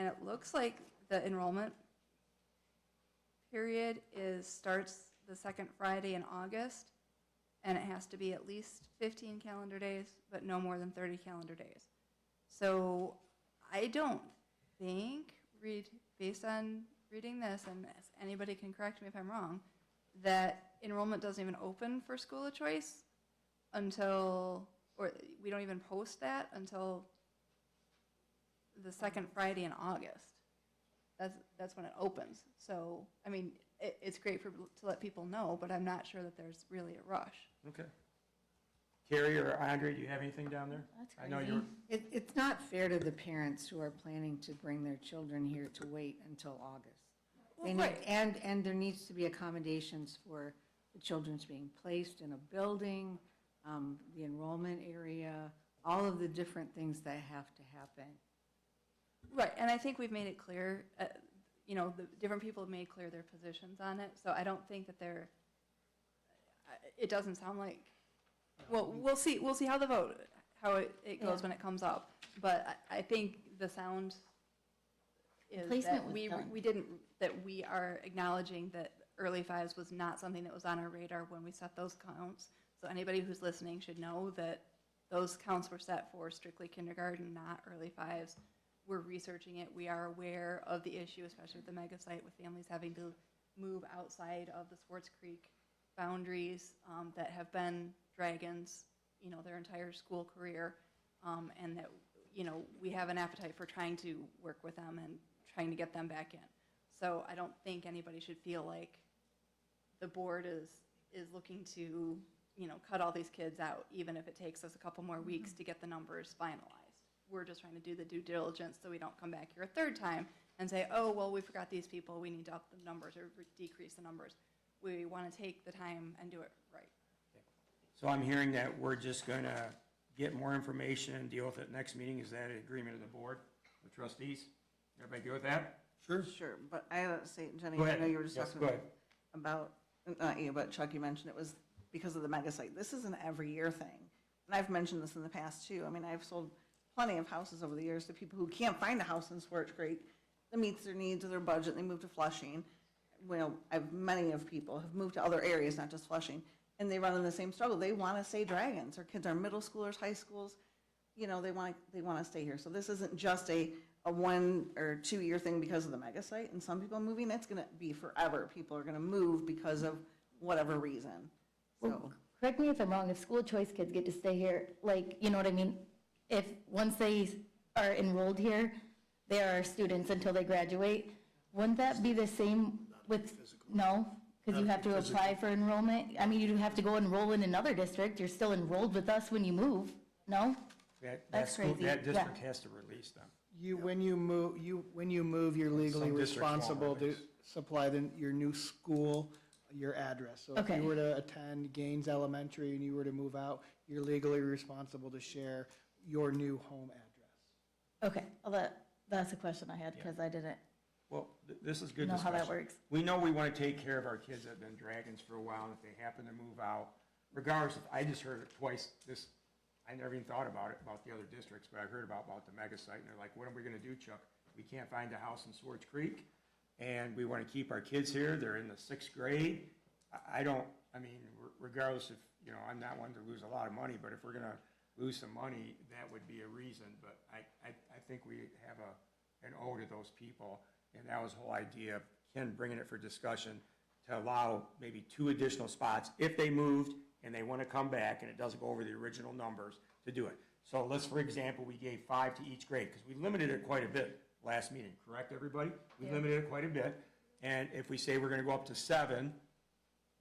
it looks like the enrollment period starts the second Friday in August, and it has to be at least 15 calendar days, but no more than 30 calendar days. So I don't think, based on reading this, and anybody can correct me if I'm wrong, that enrollment doesn't even open for school of choice until, or we don't even post that until the second Friday in August. That's when it opens. So, I mean, it's great to let people know, but I'm not sure that there's really a rush. Okay. Carrie or Andre, do you have anything down there? That's I know crazy. you're, It's not fair to the parents who are planning to bring their children here to wait until August. They need, Right. and there needs to be accommodations for the children's being placed in a building, the enrollment area, all of the different things that have to happen. Right, and I think we've made it clear, the different people have made clear their positions on it, so I don't think that it doesn't sound like, well, we'll see how it goes Yeah. when it comes up, but I think the sound is Placement that was done. we are acknowledging that early fives was not something that was on our radar when we set those counts, so anybody who's listening should know that those counts were set for strictly kindergarten, not early fives. We're researching it. We are aware of the issue, especially with the mega site, with families having to move outside of the Swartz Creek boundaries that have been dragons, their entire school career, and that, we have an appetite for trying to work with them and trying to get them back in. So I don't think anybody should feel like the board is looking to, cut all these kids out, even if it takes us a couple more weeks to get the numbers finalized. We're just trying to do the due diligence so we don't come back here a third time and say, oh, well, we forgot these people, we need to up the numbers or decrease the numbers. We want to take the time and do it right. so I'm hearing that we're just going to get more information and deal with it next meeting. Is that an agreement of the board, the trustees? Everybody good with that? Sure, but I gotta say, Jenny, Go I ahead. know you were just Yes, talking go ahead. about, not you, but Chuck, you mentioned it was because of the mega site. This is an every year thing. And I've mentioned this in the past too. I mean, I've sold plenty of houses over the years to people who can't find a house in Swartz Creek that meets their needs or their budget, and they move to Flushing. Well, many of people have moved to other areas, not just Flushing, and they run into the same struggle. They want to stay dragons. Their kids are middle schoolers, high schools, they want to stay here. So this isn't just a 1 or 2 year thing because of the mega site. And some people are moving, it's going to be forever. People are going to move because of whatever reason. So, Correct me if I'm wrong, if school choice kids get to stay here, you know what I mean? If, once they are enrolled here, they are students until they graduate, wouldn't that be the same with, no? Because you have to apply for enrollment? I mean, you have to go enroll in another district, you're still enrolled with us when you move, no? That's crazy. That Yeah. district has to release them. When you move, you're legally Some districts won't responsible to release. supply your new school, your address. So if Okay. you were to attend Gaines Elementary and you were to move out, you're legally responsible to share your new home address. Okay, well, that's a question I had, because I didn't Well, this is good know how discussion. that works. We know we want to take care of our kids that have been dragons for a while, and if they happen to move out, regardless of, I just heard it twice, I never even thought about it, about the other districts, but I heard about the mega site, and they're like, what are we going to do, Chuck? We can't find a house in Swartz Creek, and we want to keep our kids here, they're in the 6th grade. Regardless if, I'm not one to lose a lot of money, but if we're going to lose some money, that would be a reason, but I think we have an owe to those people, and that was the whole idea of Ken bringing it for discussion to allow maybe 2 additional spots if they moved and they want to come back and it doesn't go over the original numbers to do it. So let's, for example, we gave 5 to each grade, because we limited it quite a bit last meeting, correct, everybody? We limited it quite a bit, and if we say we're going to go up to 7,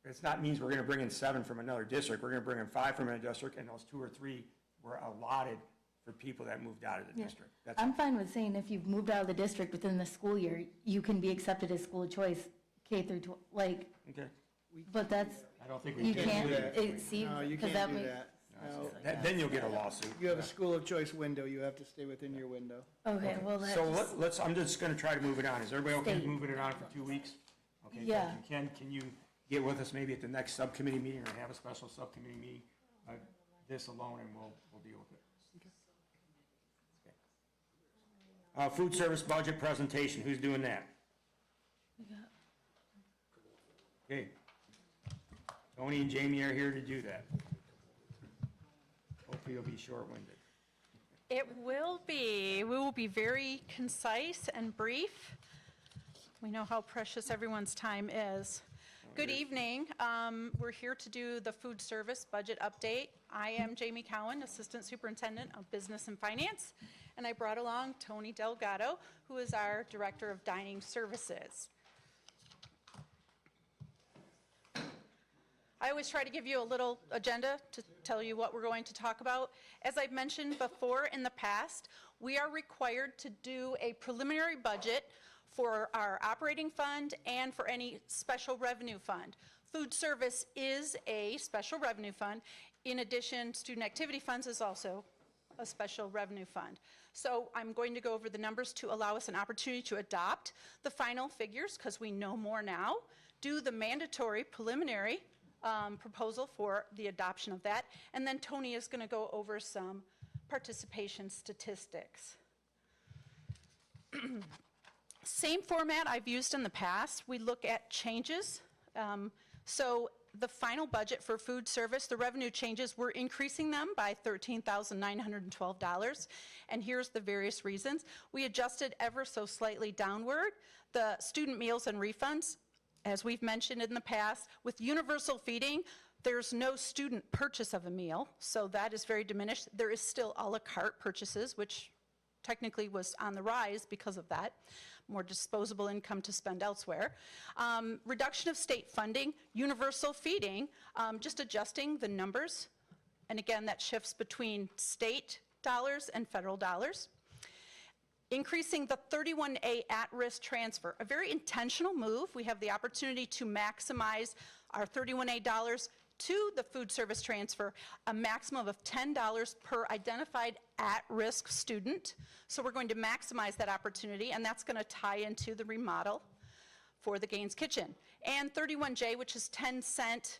it's not means we're going to bring in 7 from another district, we're going to bring in 5 from another district, and those 2 or 3 were allotted for people that moved out of the Yeah. district. That's I'm fine with saying if you've moved out of the district within the school year, you can be accepted as school choice K through 12, Okay. but that's, I don't think we you can can't, do that. see, No, you because can't that do makes. that. No. Then you'll get a lawsuit. You have a school of choice window, you have to stay within your window. Okay, well, that's. So let's, I'm just gonna try to move it on. Is everybody okay State. moving it on for 2 weeks? Okay, thank Yeah. you. Ken, can you get with us maybe at the next subcommittee meeting or have a special subcommittee meeting? This alone and we'll deal with it. Okay. Food service budget presentation, who's doing that? Okay. Tony and Jamie are here to do that. Hopefully you'll be short-winded. It will be. We will be very concise and brief. We know how precious everyone's time is. Good evening. We're here to do the food service budget update. I am Jamie Cowan, Assistant Superintendent of Business and Finance, and I brought along Tony Delgado, who is our Director of Dining Services. I always try to give you a little agenda to tell you what we're going to talk about. As I've mentioned before in the past, we are required to do a preliminary budget for our operating fund and for any special revenue fund. Food service is a special revenue fund. In addition, student activity funds is also a special revenue fund. So I'm going to go over the numbers to allow us an opportunity to adopt the final figures because we know more now, do the mandatory preliminary proposal for the adoption of that, and then Tony is going to go over some participation statistics. Same format I've used in the past. We look at changes. So the final budget for food service, the revenue changes, we're increasing them by $13,912, and here's the various reasons. We adjusted ever so slightly downward the student meals and refunds. As we've mentioned in the past, with universal feeding, there's no student purchase of a meal, so that is very diminished. There is still a la carte purchases, which technically was on the rise because of that, more disposable income to spend elsewhere. Reduction of state funding, universal feeding, just adjusting the numbers, and again, that shifts between state dollars and federal dollars. Increasing the 31A at-risk transfer, a very intentional move. We have the opportunity to maximize our 31A dollars to the food service transfer, a maximum of $10 per identified at-risk student. So we're going to maximize that opportunity, and that's going to tie into the remodel for the Gaines Kitchen. And 31J, which is 10-cent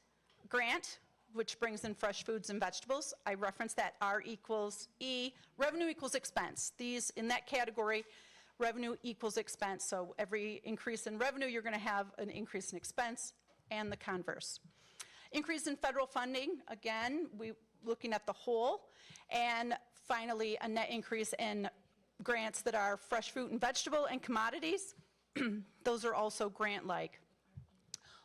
grant, which brings in fresh foods and vegetables. I referenced that R equals E, revenue equals expense. These, in that category, revenue equals expense. So every increase in revenue, you're going to have an increase in expense, and the converse. Increase in federal funding, again, we looking at the whole. And finally, a net increase in grants that are fresh fruit and vegetable and commodities. Those are also grant-like.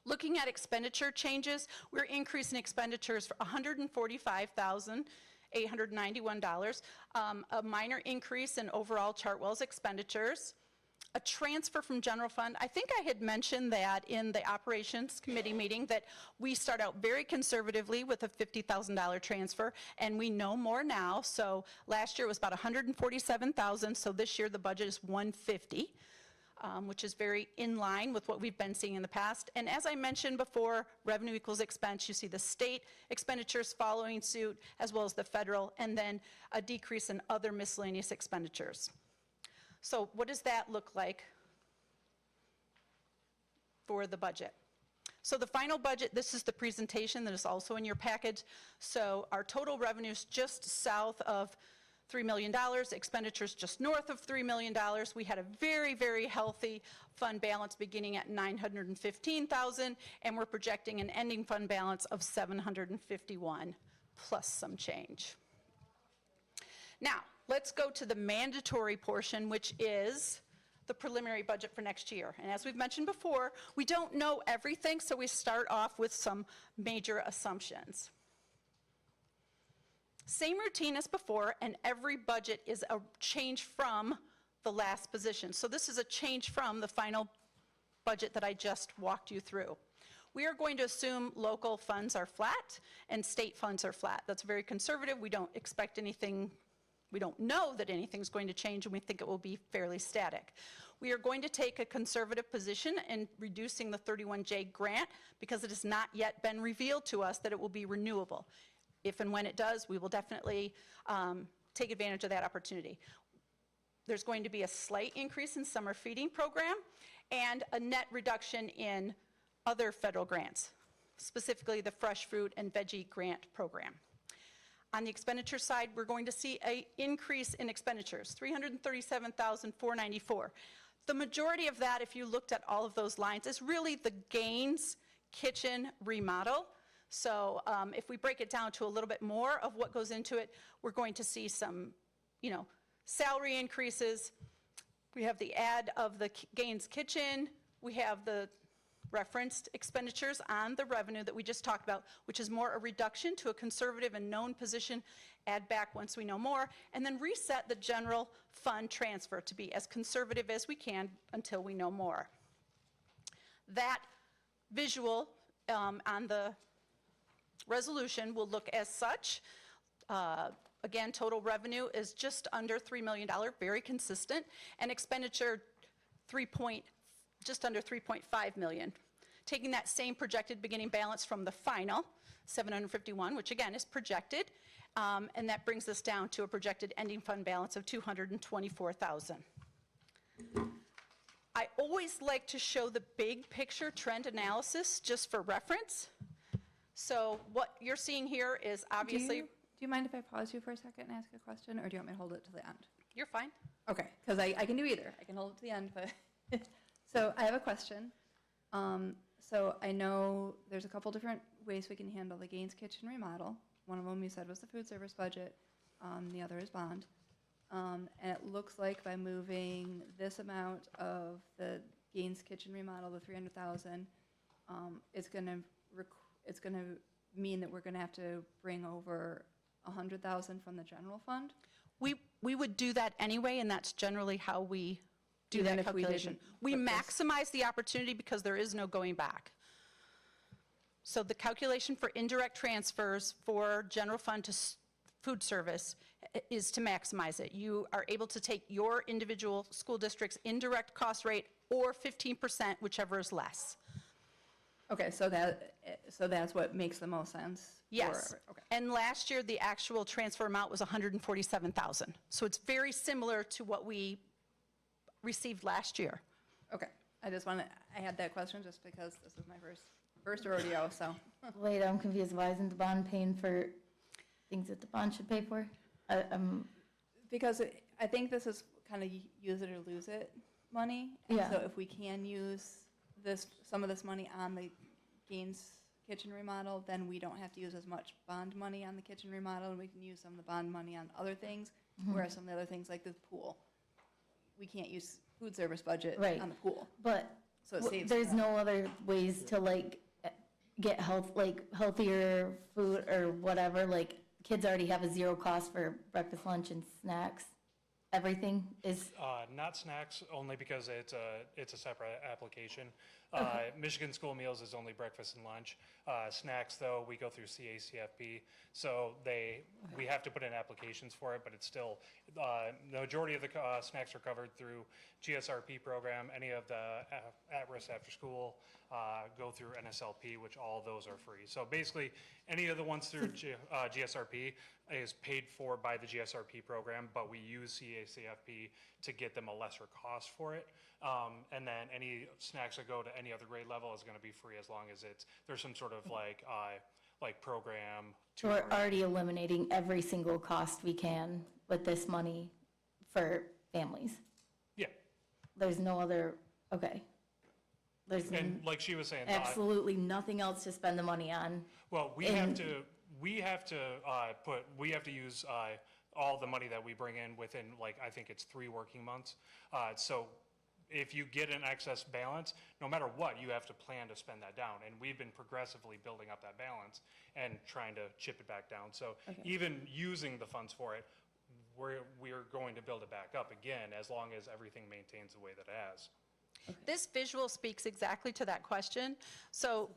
Looking at expenditure changes, we're increasing expenditures for $145,891, a minor increase in overall Chartwell's expenditures, a transfer from general fund. I think I had mentioned that in the operations committee meeting that we start out very conservatively with a $50,000 transfer, and we know more now. So last year it was about $147,000, so this year the budget is $150,000. Which is very in line with what we've been seeing in the past. And as I mentioned before, revenue equals expense. You see the state expenditures following suit, as well as the federal, and then a decrease in other miscellaneous expenditures. So what does that look like for the budget? So the final budget, this is the presentation that is also in your package. So our total revenues just south of $3 million, expenditures just north of $3 million. We had a very, very healthy fund balance beginning at $915,000, and we're projecting an ending fund balance of $751 plus some change. Now, let's go to the mandatory portion, which is the preliminary budget for next year. And as we've mentioned before, we don't know everything, so we start off with some major assumptions. Same routine as before, and every budget is a change from the last position. So this is a change from the final budget that I just walked you through. We are going to assume local funds are flat and state funds are flat. That's very conservative. We don't expect anything, we don't know that anything's going to change, and we think it will be fairly static. We are going to take a conservative position in reducing the 31J grant because it has not yet been revealed to us that it will be renewable. if and when it does, we will definitely take advantage of that opportunity. There's going to be a slight increase in summer feeding program and a net reduction in other federal grants, specifically the fresh fruit and veggie grant program. On the expenditure side, we're going to see an increase in expenditures, $337,494. The majority of that, if you looked at all of those lines, is really the Gaines kitchen remodel. So if we break it down to a little bit more of what goes into it, we're going to see some, salary increases. We have the add of the Gaines kitchen. We have the referenced expenditures on the revenue that we just talked about, which is more a reduction to a conservative and known position, add back once we know more, and then reset the general fund transfer to be as conservative as we can until we know more. That visual on the resolution will look as such. Again, total revenue is just under $3 million, very consistent, and expenditure just under $3.5 million. Taking that same projected beginning balance from the final, 751, which again is projected, and that brings us down to a projected ending fund balance of $224,000. I always like to show the big picture trend analysis just for reference. So what you're seeing here is obviously... Do you mind if I pause you for a second and ask a question, or do you want me to hold it to the end? You're fine. Okay, because I can do either. I can hold it to the end, but... So I have a question. So I know there's a couple different ways we can handle the Gaines Kitchen remodel. One of them you said was the food service budget. The other is bond. And it looks like by moving this amount of the Gaines Kitchen remodel, the $300,000, it's going to mean that we're going to have to bring over $100,000 from the general fund. We would do that anyway, and that's generally how we do that calculation. We maximize the opportunity because there is no going back. So the calculation for indirect transfers for general fund to food service is to maximize it. You are able to take your individual school district's indirect cost rate or 15%, whichever is less. Okay, so that's what makes the most sense? Yes. Okay. And last year, the actual transfer amount was $147,000. So it's very similar to what we received last year. Okay, I had that question just because this is my first rodeo, so. Wait, I'm confused. Why isn't the bond paying for things that the bond should pay for? Because I think this is kind of use it or lose it money. And Yeah. so if we can use some of this money on the Gaines kitchen remodel, then we don't have to use as much bond money on the kitchen remodel, and we can use some of the bond money on other things, whereas some of the other things like the pool, we can't use food service budget on the pool. But So it saves there's that. no other ways to get healthier food or whatever. Like kids already have a zero cost for breakfast, lunch, and snacks. Everything is Not snacks, only because it's a separate application. Michigan School Meals is only breakfast and lunch. Snacks, though, we go through CACFP, so we have to put in applications for it, but it's still, the majority of the snacks are covered through GSRP program. Any of the at-risk after school go through NSLP, which all of those are free. So basically, any of the ones through GSRP is paid for by the GSRP program, but we use CACFP to get them a lesser cost for it. And then any snacks that go to any other grade level is going to be free as long as there's some sort of like program. So we're already eliminating every single cost we can with this money for families. Yeah. There's no other, okay. And like she was saying, absolutely nothing else to spend the money on. well, we have to use all the money that we bring in within, like, I think it's 3 working months. So if you get an excess balance, no matter what, you have to plan to spend that down. And we've been progressively building up that balance and trying to chip it back down. So even using the funds for it, we're going to build it back up again as long as everything maintains the way that it has. This visual speaks exactly to that question. So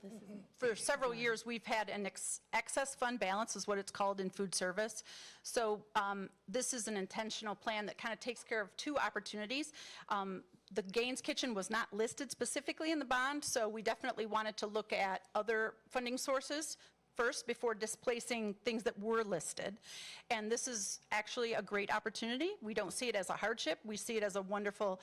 for several years, we've had an excess fund balance is what it's called in food service. So this is an intentional plan that kind of takes care of 2 opportunities. The Gaines Kitchen was not listed specifically in the bond, so we definitely wanted to look at other funding sources first before displacing things that were listed. And this is actually a great opportunity. We don't see it as a hardship. We see it as a wonderful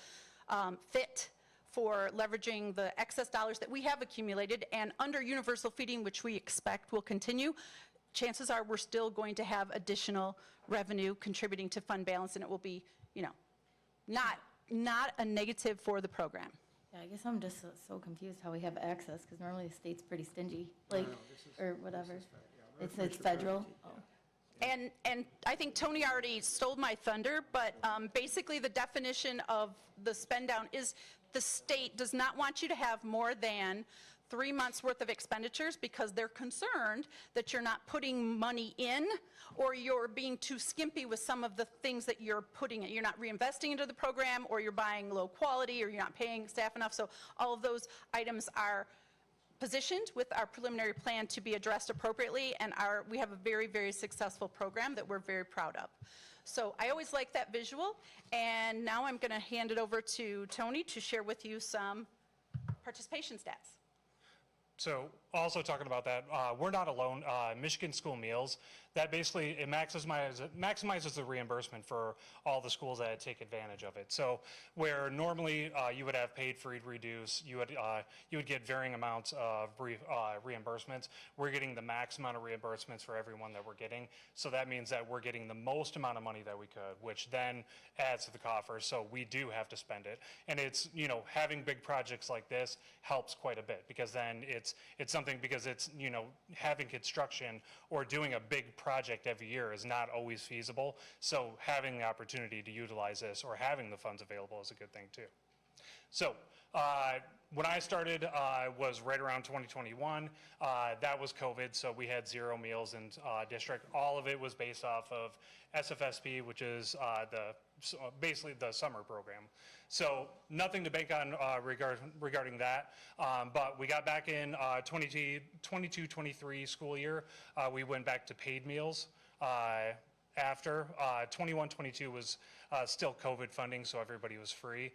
fit for leveraging the excess dollars that we have accumulated. And under universal feeding, which we expect will continue, chances are we're still going to have additional revenue contributing to fund balance, and it will be, you know, not a negative for the program. Yeah, I guess I'm just so confused how we have access, because normally the state's pretty stingy, like, or whatever. It's federal. Oh. And I think Tony already stole my thunder, but basically the definition of the spend down is the state does not want you to have more than 3 months worth of expenditures because they're concerned that you're not putting money in or you're being too skimpy with some of the things that you're putting in. You're not reinvesting into the program, or you're buying low quality, or you're not paying staff enough. So all of those items are positioned with our preliminary plan to be addressed appropriately, and we have a very, very successful program that we're very proud of. So I always like that visual, and now I'm going to hand it over to Tony to share with you some participation stats. So also talking about that, we're not alone. Michigan School Meals, that basically it maximizes the reimbursement for all the schools that take advantage of it. So where normally you would have paid, free, reduce, you would get varying amounts of reimbursements. We're getting the max amount of reimbursements for everyone that we're getting. So that means that we're getting the most amount of money that we could, which then adds to the coffers. So we do have to spend it. And it's, you know, having big projects like this helps quite a bit, because then it's something, because it's, you know, having construction or doing a big project every year is not always feasible. So having the opportunity to utilize this or having the funds available is a good thing too. So when I started was right around 2021. That was COVID, so we had 0 meals in district. All of it was based off of SFSP, which is basically the summer program. So nothing to bank on regarding that, but we got back in 22-23 school year. We went back to paid meals after. 21-22 was still COVID funding, so everybody was free.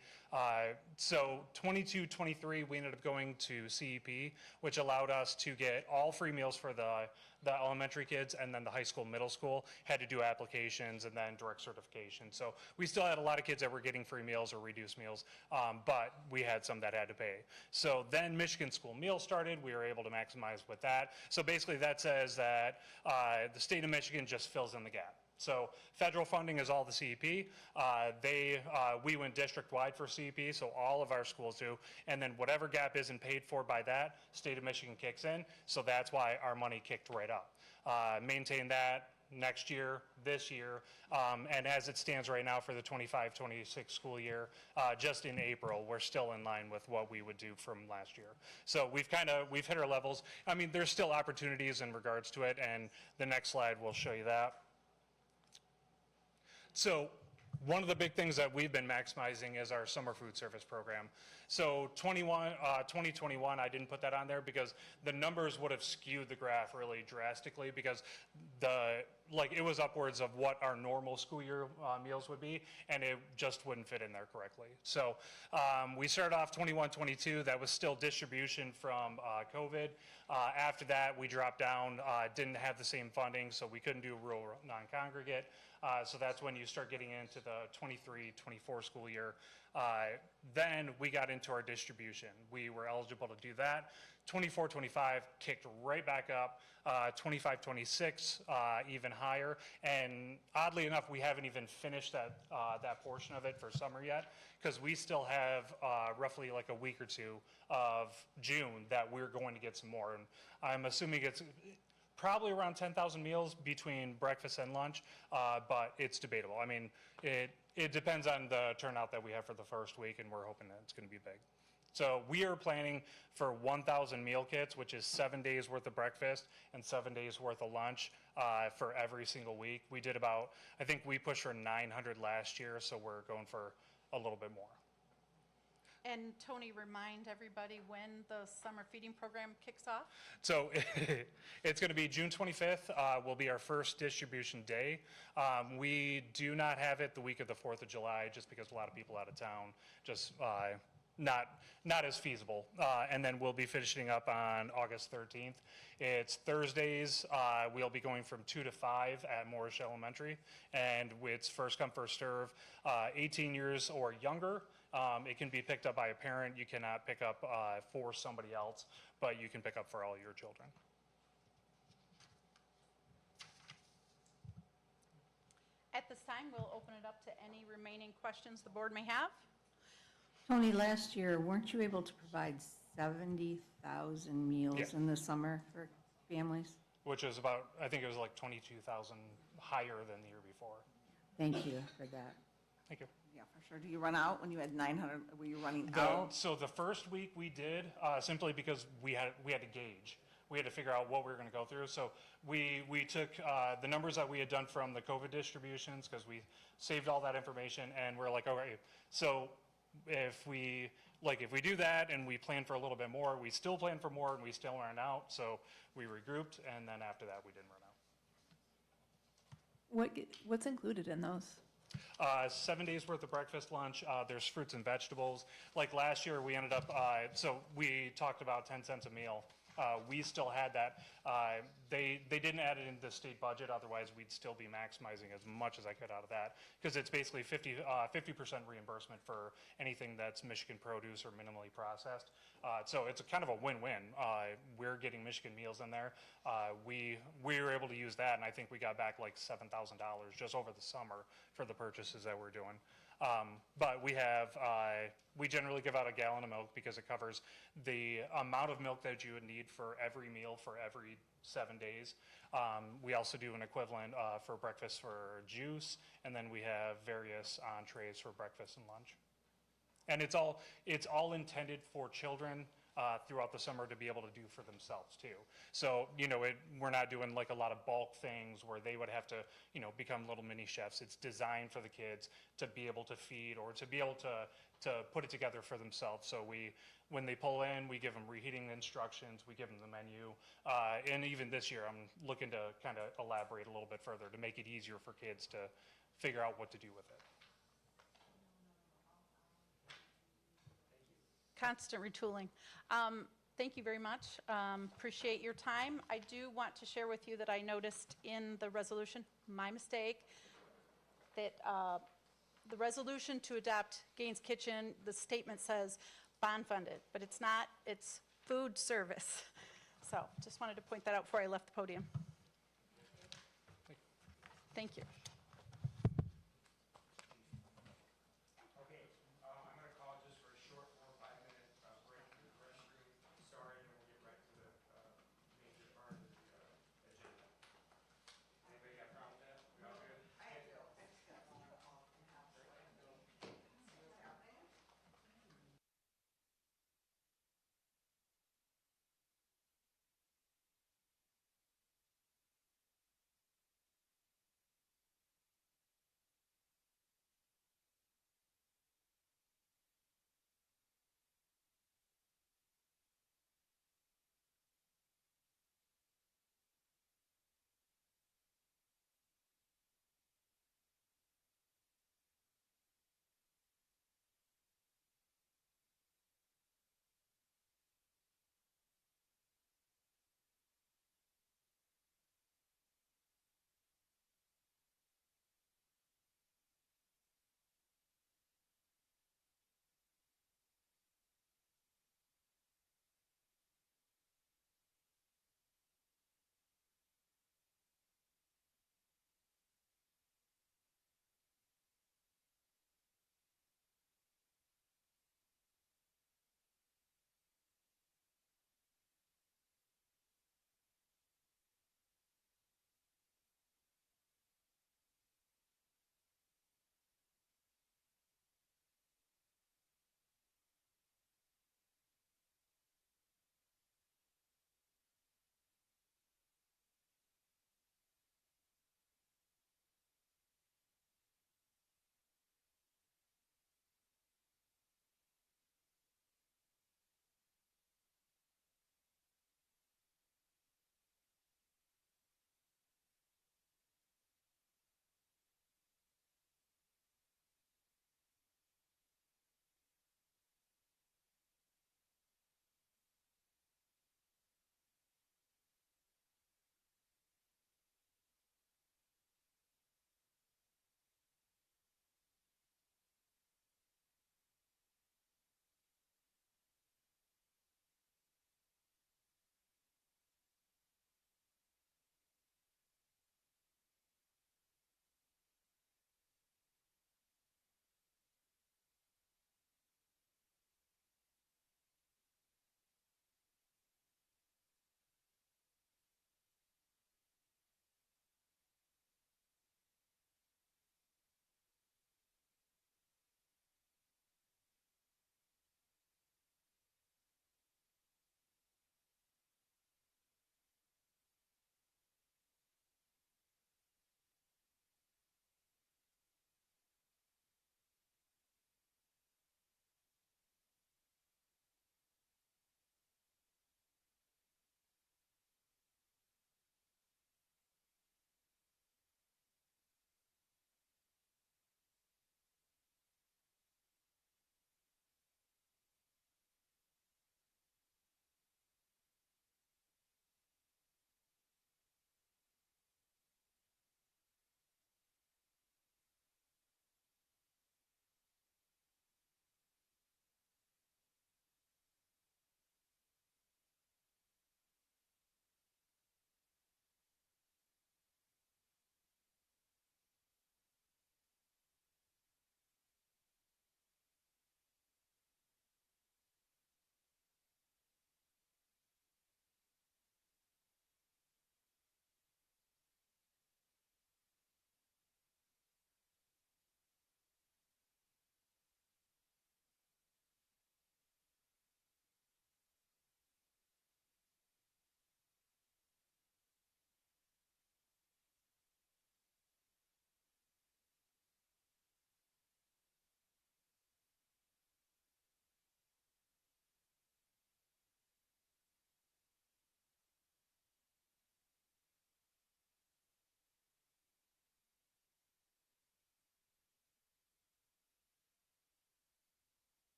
So 22-23, we ended up going to CEP, which allowed us to get all free meals for the elementary kids, and then the high school, middle school had to do applications and then direct certification. So we still had a lot of kids that were getting free meals or reduced meals, but we had some that had to pay. So then Michigan School Meals started. We were able to maximize with that. So basically that says that the state of Michigan just fills in the gap. So federal funding is all the CEP. We went district-wide for CEP, so all of our schools do. And then whatever gap isn't paid for by that, state of Michigan kicks in. So that's why our money kicked right up. Maintain that next year, this year, and as it stands right now for the 25-26 school year, just in April, we're still in line with what we would do from last year. So we've hit our levels. I mean, there's still opportunities in regards to it, and the next slide will show you that. So one of the big things that we've been maximizing is our summer food service program. So 2021, I didn't put that on there because the numbers would have skewed the graph really drastically, because it was upwards of what our normal school year meals would be, and it just wouldn't fit in there correctly. So we started off 21-22, that was still distribution from COVID. After that, we dropped down, didn't have the same funding, so we couldn't do rural non-congregate. So that's when you start getting into the 23-24 school year. Then we got into our distribution. We were eligible to do that. 24-25 kicked right back up. 25-26 even higher. And oddly enough, we haven't even finished that portion of it for summer yet, because we still have roughly like a week or two of June that we're going to get some more. And I'm assuming it's probably around 10,000 meals between breakfast and lunch, but it's debatable. I mean, it depends on the turnout that we have for the first week, and we're hoping that it's going to be big. So we are planning for 1,000 meal kits, which is 7 days worth of breakfast and 7 days worth of lunch for every single week. We did about, I think we pushed for 900 last year, so we're going for a little bit more. And Tony, remind everybody when the summer feeding program kicks off. So it's going to be June 25th will be our first distribution day. We do not have it the week of the 4th of July, just because a lot of people out of town just not as feasible. And then we'll be finishing up on August 13th. It's Thursdays. We'll be going from 2 to 5 at Moorish Elementary, and it's first come, first serve. 18 years or younger, it can be picked up by a parent. You cannot pick up for somebody else, but you can pick up for all your children. At this time, we'll open it up to any remaining questions the board may have. Tony, last year, weren't you able to provide 70,000 meals Yeah. in the summer for families? Which is about, I think it was like 22,000 higher than the year before. Thank you for that. Thank you. Yeah, for sure. Do you run out when you had 900? Were you running out? So the first week we did, simply because we had to gauge. We had to figure out what we were going to go through. So we took the numbers that we had done from the COVID distributions, because we saved all that information, and we're like, okay, so if we do that and we plan for a little bit more, we still plan for more and we still ran out. So we regrouped, and then after that we didn't run out. What's included in those? 7 days worth of breakfast, lunch. There's fruits and vegetables. Like last year, we ended up, so we talked about 10 cents a meal. We still had that. They didn't add it into the state budget, otherwise we'd still be maximizing as much as I could out of that, because it's basically 50% reimbursement for anything that's Michigan produce or minimally processed. So it's a kind of a win-win. We're getting Michigan meals in there. We were able to use that, and I think we got back like $7,000 just over the summer for the purchases that we're doing. But we generally give out a gallon of milk because it covers the amount of milk that you would need for every meal for every 7 days. We also do an equivalent for breakfast for juice, and then we have various entrees for breakfast and lunch. And it's all intended for children throughout the summer to be able to do for themselves too. So, we're not doing like a lot of bulk things where they would have to, become little mini chefs. It's designed for the kids to be able to feed or to be able to put it together for themselves. So when they pull in, we give them reheating instructions, we give them the menu. And even this year, I'm looking to kind of elaborate a little bit further to make it easier for kids to figure out what to do with it. Constant retooling. Thank you very much. Appreciate your time. I do want to share with you that I noticed in the resolution, my mistake, that the resolution to adopt Gaines Kitchen, the statement says bond funded, but it's not, it's food service. So just wanted to point that out before I left the podium. Thank you.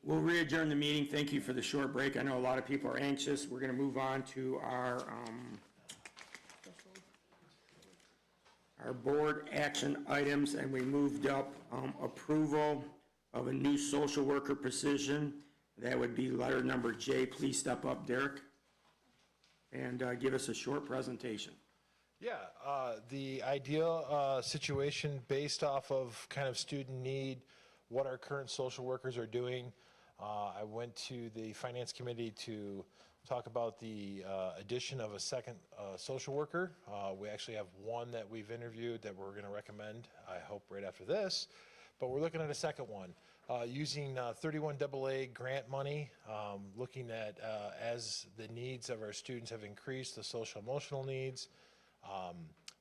We'll re-adjourn the meeting. Thank you for the short break. I know a lot of people are anxious. We're going to move on to our board action items, and we moved up approval of a new social worker position. That would be letter number J. Please step up, Derek, and give us a short presentation. Yeah, the ideal situation based off of kind of student need, what our current social workers are doing. I went to the finance committee to talk about the addition of a second social worker. We actually have one that we've interviewed that we're going to recommend, I hope, right after this. But we're looking at a second one. Using 31AA grant money, looking at as the needs of our students have increased, the social emotional needs,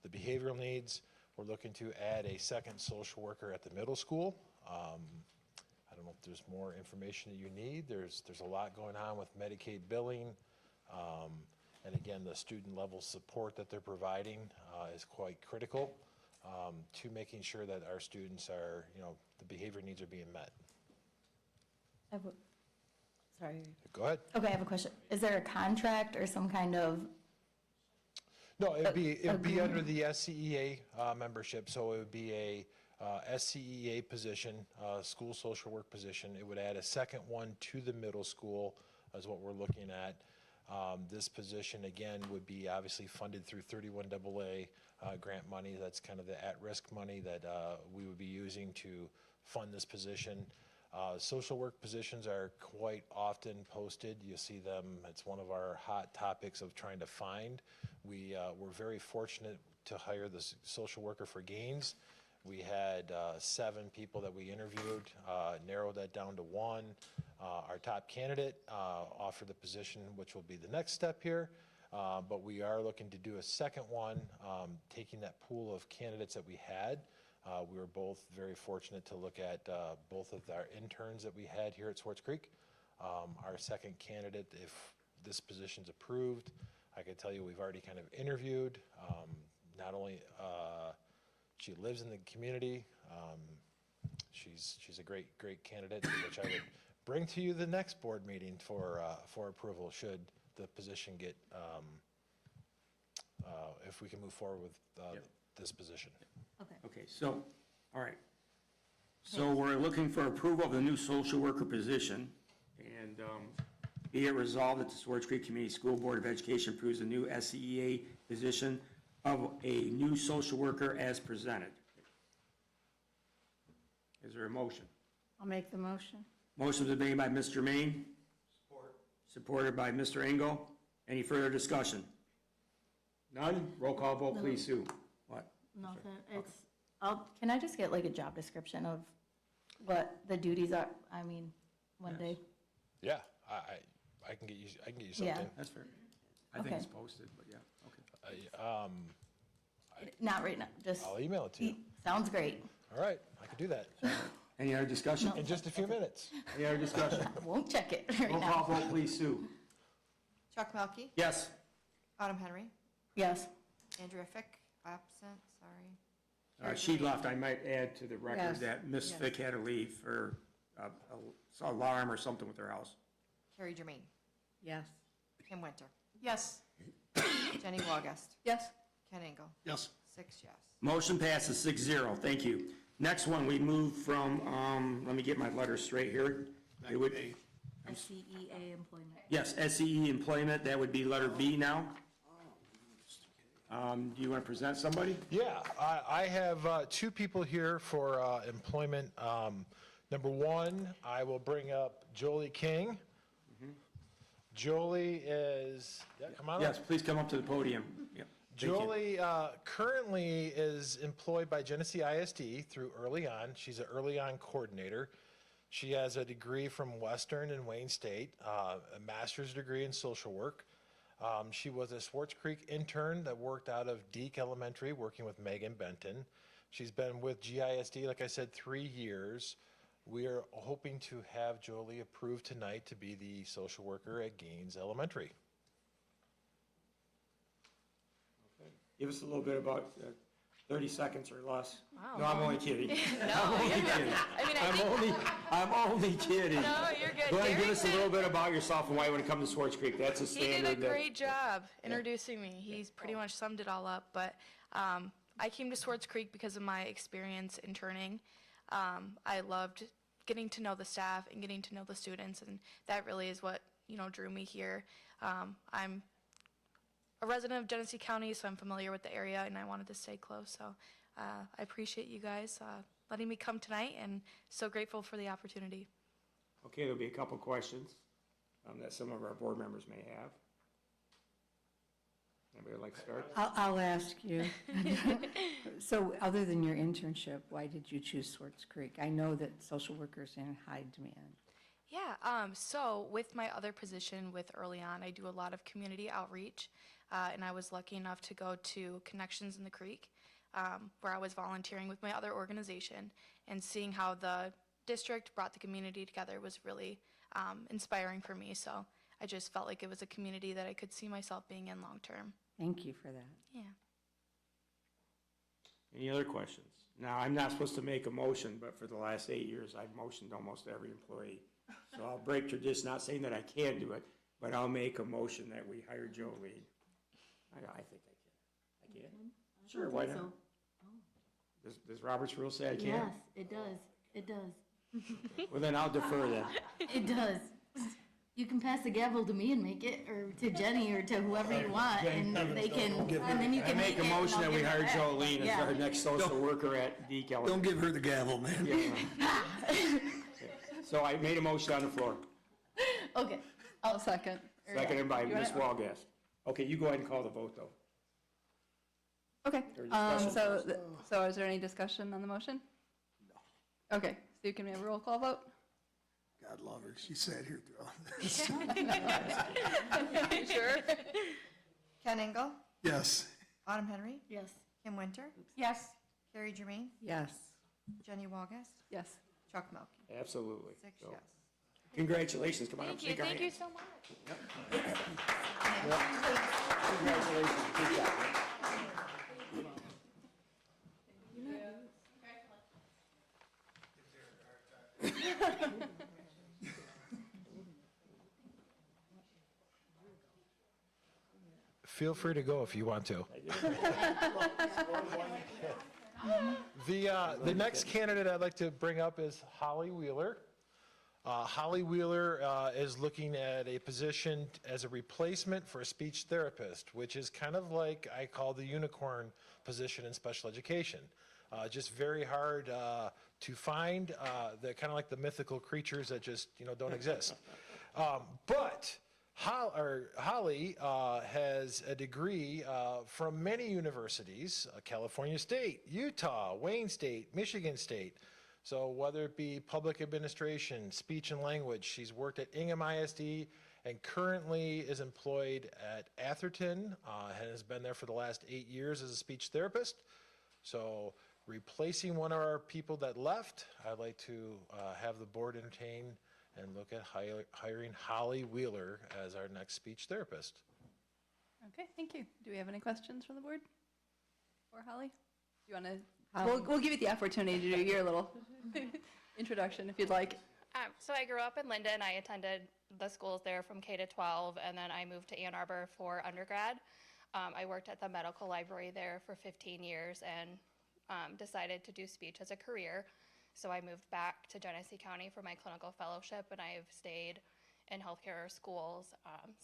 the behavioral needs, we're looking to add a second social worker at the middle school. I don't know if there's more information that you need. There's a lot going on with Medicaid billing. And again, the student level support that they're providing is quite critical to making sure that our students are, the behavior needs are being met. Sorry. Go ahead. Okay, I have a question. Is there a contract or some kind of? No, it would be under the SCEA membership, so it would be a SCEA position, school social work position. It would add a second one to the middle school is what we're looking at. This position, again, would be obviously funded through 31AA grant money. That's kind of the at-risk money that we would be using to fund this position. Social work positions are quite often posted. You see them, it's one of our hot topics of trying to find. We're very fortunate to hire the social worker for Gaines. We had 7 people that we interviewed, narrowed that down to 1. Our top candidate offered the position, which will be the next step here. But we are looking to do a second one, taking that pool of candidates that we had. We were both very fortunate to look at both of our interns that we had here at Swartz Creek. Our second candidate, if this position's approved, I can tell you we've already kind of interviewed. Not only she lives in the community, she's a great candidate, which I would bring to you the next board meeting for approval should the position get if we can move forward with this position. Okay, so, all right. So we're looking for approval of the new social worker position, and be it resolved that the Swartz Creek Community School Board of Education approves a new SCEA position of a new social worker as presented. Is there a motion? I'll make the motion. Motion is made by Mr. Maine. Support. Supported by Mr. Engel. Any further discussion? None? Roll call vote, please, Sue. What? Nothing. Can I just get like a job description of what the duties are? I mean, one day. Yeah, I can get you something. Yeah. That's fair. I think it's posted, but yeah, okay. Not right now, just. I'll email it to you. Sounds great. All right, I can do that. Any other discussion? In just a few minutes. Any other discussion? Won't check it right Roll now. call vote, please, Sue. Chuck Melkey. Yes. Autumn Henry. Yes. Andrea Fick, absent, sorry. She left. I might add to the record Yes. that Ms. Yes. Fick had to leave for alarm or something with her house. Carrie Germain. Yes. Kim Winter. Yes. Jenny August. Yes. Ken Engel. Yes. 6 yes. Motion passes 6-0. Thank you. Next one, we move from, let me get my letters straight here. It would, SCEA employment. yes, SCE employment, that would be letter B now. Do you want to present somebody? Yeah, I have 2 people here for employment. Number 1, I will bring up Jolie King. Jolie is, come on up. Yes, please come up to the podium. Yep. Thank you. Jolie currently is employed by Genesee ISD through Early On. She's an Early On coordinator. She has a degree from Western and Wayne State, a master's degree in social work. She was a Swartz Creek intern that worked out of Deke Elementary, working with Megan Benton. She's been with GISD, like I said, 3 years. We are hoping to have Jolie approved tonight to be the social worker at Gaines Elementary. Give us a little bit about 30 seconds or less. Wow. No, I'm only kidding. No, I'm only you're good. kidding. I mean, I think- I'm only kidding. No, you're good. Go ahead and give Derek us a little bit about yourself and why you want to come to Swartz Creek. That's a He did standard. a great job introducing me. He's pretty much summed it all up. But I came to Swartz Creek because of my experience interning. I loved getting to know the staff and getting to know the students, and that really is what drew me here. I'm a resident of Genesee County, so I'm familiar with the area, and I wanted to stay close. So I appreciate you guys letting me come tonight, and so grateful for the opportunity. Okay, there'll be a couple questions that some of our board members may have. Anybody would like to start? I'll ask you. So other than your internship, why did you choose Swartz Creek? I know that social workers are in high demand. Yeah, so with my other position with Early On, I do a lot of community outreach, and I was lucky enough to go to Connections in the Creek, where I was volunteering with my other organization, and seeing how the district brought the community together was really inspiring for me. So I just felt like it was a community that I could see myself being in long term. Thank you for that. Yeah. Any other questions? Now, I'm not supposed to make a motion, but for the last 8 years, I've motioned almost every employee. So I'll break tradition, not saying that I can do it, but I'll make a motion that we hire Jolene. I think I can. I can? Sure, why not? Does Robert's rule say I can? Yes, it does. It does. Well, then I'll defer then. It does. You can pass the gavel to me and make it, or to Jenny, or to whoever you want, and they can, and then you I can make a it, and motion I'll that we give it hire back. Jolene as Yeah. our next social worker at DEAC. Don't give her the gavel, man. Yeah. So I made a motion on the floor, Okay. I'll second. seconded by You Ms. wanna- Walgast. Okay, you go ahead and call the vote, though. Okay, Or discussion so, first. so is there any discussion on the motion? No. Okay, so you can have a roll call vote? God love her. She sat here through all this. Sure. Ken Engel, Yes. Autumn Henry, Yes. Kim Winter, Yes. Carrie Germain, Yes. Jenny Walgast, Yes. Chuck Melkey. Absolutely. 6 So, yes. Congratulations, come on up, Thank you. shake our Thank you hands. so much. Congratulations, good job. Feel free to go if you want to. The next candidate I'd like to bring up is Holly Wheeler. Holly Wheeler is looking at a position as a replacement for a speech therapist, which is kind of like I call the unicorn position in special education. Just very hard to find. They're kind of like the mythical creatures that just don't exist. But Holly has a degree from many universities: California State, Utah, Wayne State, Michigan State. So whether it be public administration, speech and language, she's worked at Ingham ISD and currently is employed at Atherton and has been there for the last 8 years as a speech therapist. So replacing one of our people that left, I'd like to have the board entertain and look at hiring Holly Wheeler as our next speech therapist. Okay, thank you. Do we have any questions from the board? Or Holly? Do you want to, Holly. we'll give you the opportunity to do your little introduction if you'd like. So I grew up in Linden. I attended the schools there from K to 12, and then I moved to Ann Arbor for undergrad. I worked at the medical library there for 15 years and decided to do speech as a career. So I moved back to Genesee County for my clinical fellowship, and I've stayed in healthcare schools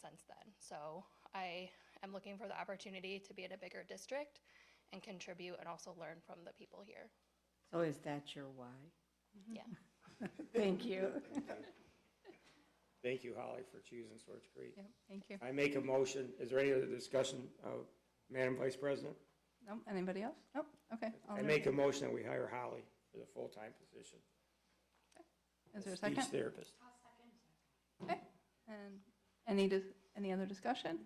since then. So I am looking for the opportunity to be in a bigger district and contribute and also learn from the people here. So is that your why? Yeah. Thank you. Thank you, Holly, for choosing Swartz Creek. Yep, thank you. I make a motion, is there any other discussion, Madam Vice President? No, anybody else? Nope, okay. I make a motion that we hire Holly for the full-time position. Is there a second? Speech therapist. Okay, and any other discussion?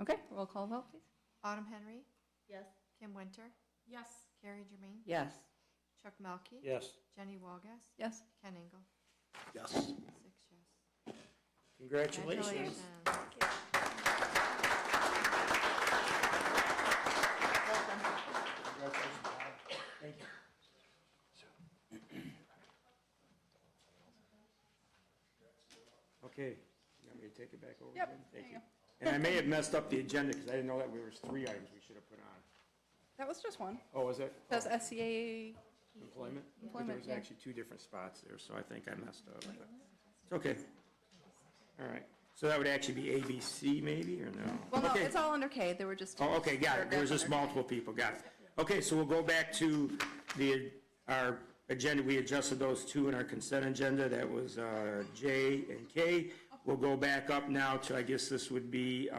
Okay, roll call vote, please. Autumn Henry, Yes. Kim Winter, Yes. Carrie Germain, Yes. Chuck Melkey. Yes. Jenny Walgast, Yes. Ken Engel. Yes. 6 yes. Congratulations. Thank you. Okay, you want me to take it back over? Yep, again? Thank there you. you And I may have messed up the agenda because I didn't know that there was 3 items we should have put on. That was just one. Oh, was it? That's Oh, SCA. Employment? But Employment, there was yeah. actually 2 different spots there, so I think I messed up. But it's okay. All right. So that would actually be A, B, C maybe, or no? Well, no, Okay. it's all under K. There were just. Oh, okay, got it. There was just multiple people, got it. Okay, so we'll go back to our agenda. We adjusted those 2 in our consent agenda. That was J and K. We'll go back up now to, I guess this would be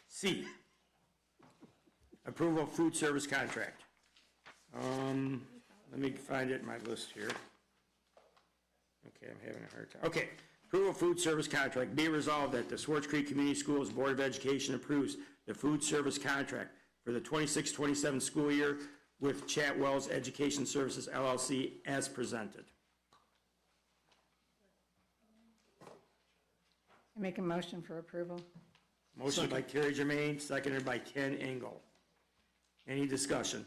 C. Approval of food service contract. Let me find it in my list here. Okay, I'm having a hard time. Okay, approval of food service contract. Be resolved that the Swartz Creek Community Schools Board of Education approves the food service contract for the 26-27 school year with Chatwell's Education Services LLC as presented. I make a motion for approval. Motion by Carrie Germain, seconded by Ken Engel. Any discussion?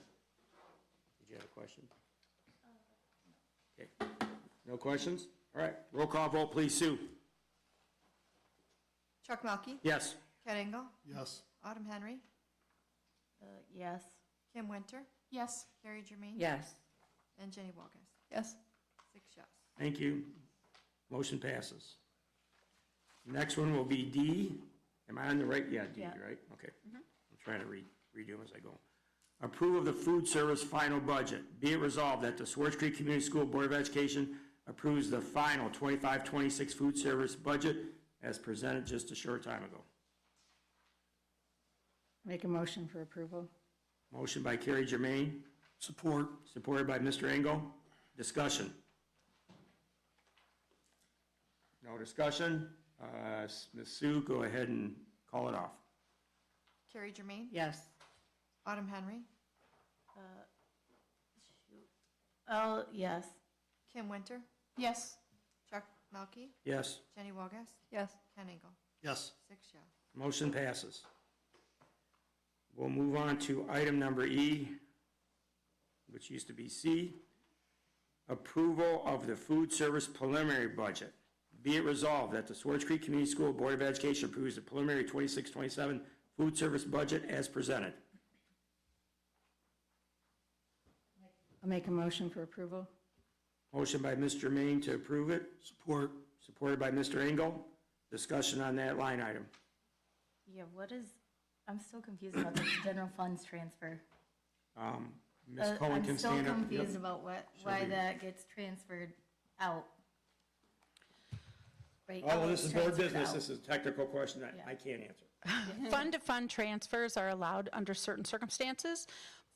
Did you have a question? Okay. No questions? All right. Roll call vote, please, Sue. Chuck Melkey. Yes. Ken Engel. Yes. Autumn Henry. Yes. Kim Winter. Yes. Carrie Germain. Yes. And Jenny Walgus. Yes. 6 yes. Thank you. Motion passes. Next one will be D. Am I on the right? Yeah, D, Yeah. right? Okay. I'm trying to redo them as I go. Approval of the food service final budget. Be it resolved that the Swartz Creek Community School Board of Education approves the final 25-26 food service budget as presented just a short time ago. Make a motion for approval. Motion by Carrie Germain. Support. Supported by Mr. Engel. Discussion. No discussion. Ms. Sue, go ahead and call it off. Carrie Germain. Yes. Autumn Henry. Oh, yes. Kim Winter. Yes. Chuck Melkey. Yes. Jenny Walgus. Yes. Ken Engel. Yes. 6 yes. Motion passes. We'll move on to item number E, which used to be C. Approval of the food service preliminary budget. Be it resolved that the Swartz Creek Community School Board of Education approves the preliminary 26-27 food service budget as presented. I'll make a motion for approval. Motion by Ms. Germain to approve it. Support. Supported by Mr. Engel. Discussion on that line item. Yeah, I'm still confused about the general funds transfer. Ms. Cohen can stand up. I'm still confused Yep. about She'll why be- that gets transferred out. Right, Oh, how well, it's this is board transferred business. out. This is a technical question that Yeah. I can't answer. Fund-to-fund transfers are allowed under certain circumstances.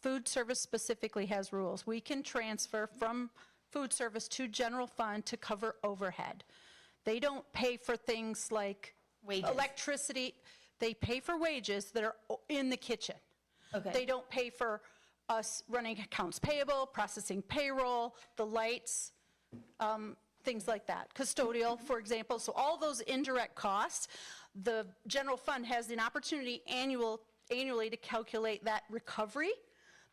Food service specifically has rules. We can transfer from food service to general fund to cover overhead. They don't pay for things like Wages. electricity. They pay for wages that are in the kitchen. Okay. They don't pay for us running accounts payable, processing payroll, the lights, things like that. Custodial, for example. So all those indirect costs, the general fund has an opportunity annually to calculate that recovery,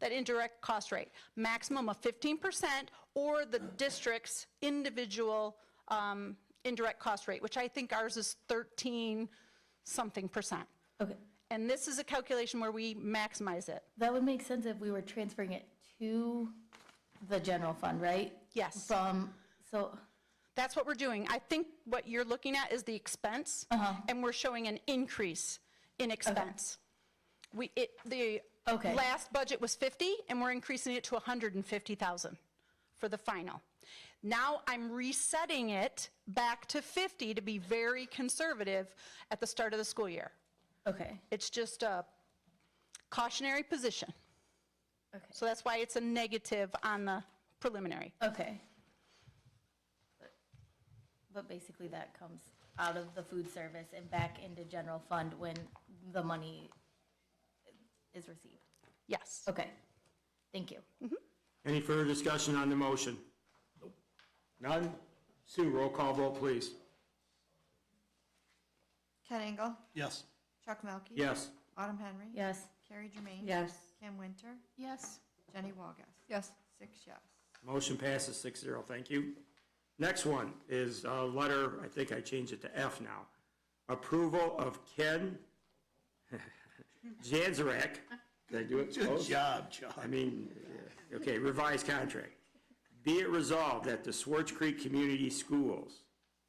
that indirect cost rate, maximum of 15%, or the district's individual indirect cost rate, which I think ours is 13-something%. Okay. And this is a calculation where we maximize it. That would make sense if we were transferring it to the general fund, right? Yes. That's what we're doing. I think what you're looking at is the expense, and we're showing an increase in expense. The last budget was 50, and we're increasing it to 150,000 for the final. Now I'm resetting it back to 50 to be very conservative at the start of the school year. Okay. It's just a cautionary position. Okay. So that's why it's a negative on the preliminary. Okay. But basically that comes out of the food service and back into general fund when the money is received. Yes. Okay. Thank you. Any further discussion on the motion? None? Sue, roll call vote, please. Ken Engel. Yes. Chuck Melkey. Yes. Autumn Henry. Yes. Carrie Germain. Yes. Kim Winter. Yes. Jenny Walgus. Yes. 6 yes. Motion passes 6-0, thank you. Next one is a letter, I think I changed it to F now. Approval of Ken Janzarak. Did I do it Good close? job, John. I mean, okay, revised contract. Be it resolved that the Swartz Creek Community Schools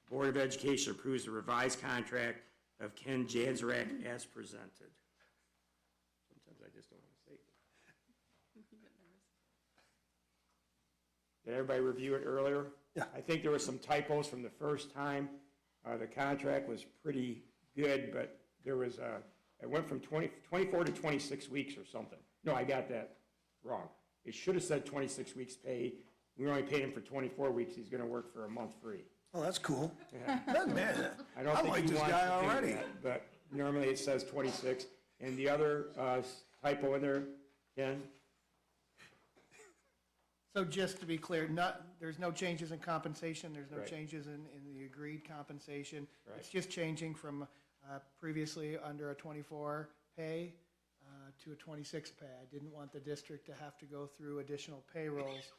Board of Education approves the revised contract of Ken Janzarak as presented. Sometimes I just don't want to say it. Did everybody review it earlier? Yeah. I think there were some typos from the first time. The contract was pretty good, but there was it went from 24 to 26 weeks or something. No, I got that wrong. It should have said 26 weeks pay. We only paid him for 24 weeks. He's going to work for a month free. Oh, that's cool. Yeah. Man, I don't I think like he this wants guy to do already. that, but normally it says 26. And the other typo in there, Ken? So just to be clear, there's no changes in compensation, there's no Right. changes in the agreed compensation. Right. It's just changing from previously under a 24 pay to a 26 pay. I didn't want the district to have to go through additional payrolls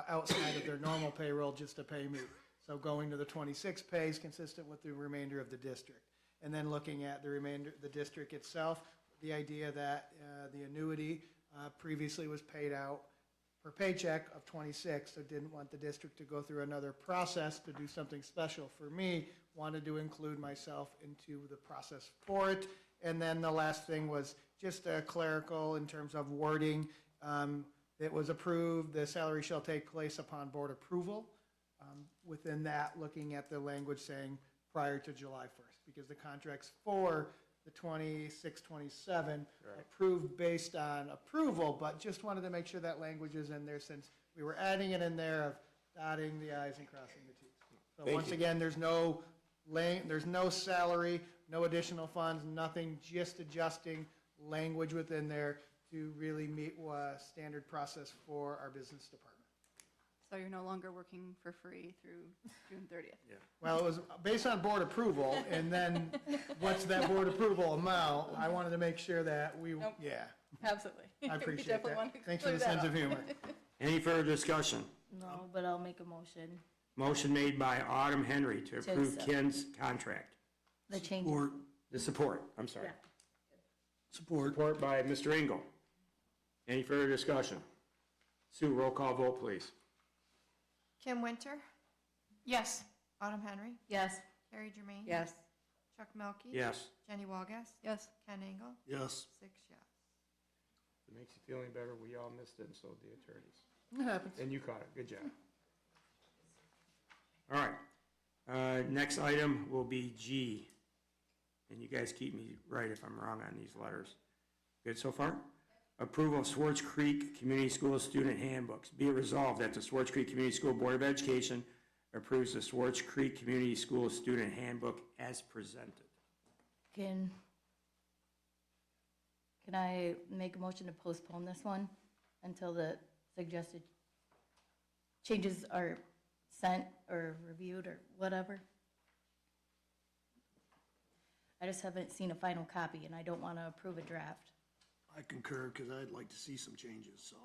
outside of their normal payroll just to pay me. So going to the 26 pay is consistent with the remainder of the district. And then looking at the remainder, the district itself, the idea that the annuity previously was paid out per paycheck of 26, so didn't want the district to go through another process to do something special for me, wanted to include myself into the process for it. And then the last thing was just clerical in terms of wording. It was approved, the salary shall take place upon board approval. Within that, looking at the language saying prior to July 1st, because the contract's for the 26, 27, approved based on approval, but just wanted to make sure that language is in there since we were adding it in there of dotting the i's and crossing the t's. So Thank once you. again, there's no salary, no additional funds, nothing, just adjusting language within there to really meet standard process for our business department. So you're no longer working for free through June 30th? Yeah. Well, it was based on board approval, and then what's that board approval amount? I wanted to make sure that we, Nope. yeah, Absolutely. I We appreciate definitely that. want to Thanks for the clear that sense of up. humor. Any further discussion? No, but I'll make a motion. Motion made by Autumn Henry to approve accept. Ken's contract. The change. Or The support, I'm sorry. support. Support by Mr. Engel. Any further discussion? Sue, roll call vote, please. Kim Winter, Yes. Autumn Henry, Yes. Carrie Germain. Yes. Chuck Melkey. Yes. Jenny Walgast. Yes. Ken Engel. Yes. 6 yes. If it makes you feel any better, we all missed it, and so did the attorneys. It happens. And you caught it, good job. All right, next item will be G. And you guys keep me right if I'm wrong on these letters. Good so far? Approval of Swartz Creek Community School Student Handbooks. Be it resolved that the Swartz Creek Community School Board of Education approves the Swartz Creek Community School Student Handbook as presented. Can I make a motion to postpone this one until the suggested changes are sent or reviewed or whatever? I just haven't seen a final copy and I don't want to approve a draft. I concur, because I'd like to see some changes, so.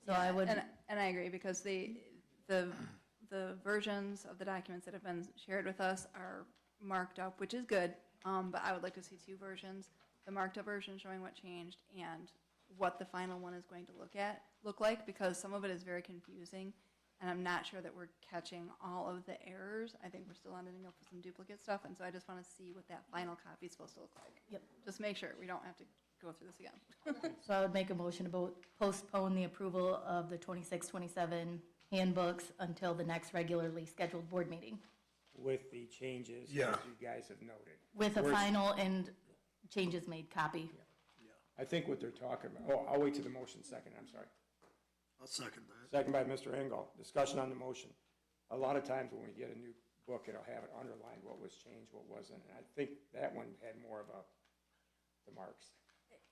So I would, And I agree, because the versions of the documents that have been shared with us are marked up, which is good, but I would like to see two versions. The marked up version showing what changed and what the final one is going to look like, because some of it is very confusing, and I'm not sure that we're catching all of the errors. I think we're still ending up with some duplicate stuff, and so I just want to see what that final copy is supposed to look like. Yep. Just make sure we don't have to go through this again. so I would make a motion to postpone the approval of the 26, 27 handbooks until the next regularly scheduled board meeting With the changes, as Yeah. you guys have noted. with a Where's- final and changes made copy. I think what they're talking about, oh, I'll wait to the motion second, I'm sorry. I'll second that. Second by Mr. Engel. Discussion on the motion. A lot of times when we get a new book, it'll have it underlined what was changed, what wasn't. And I think that one had more of the marks.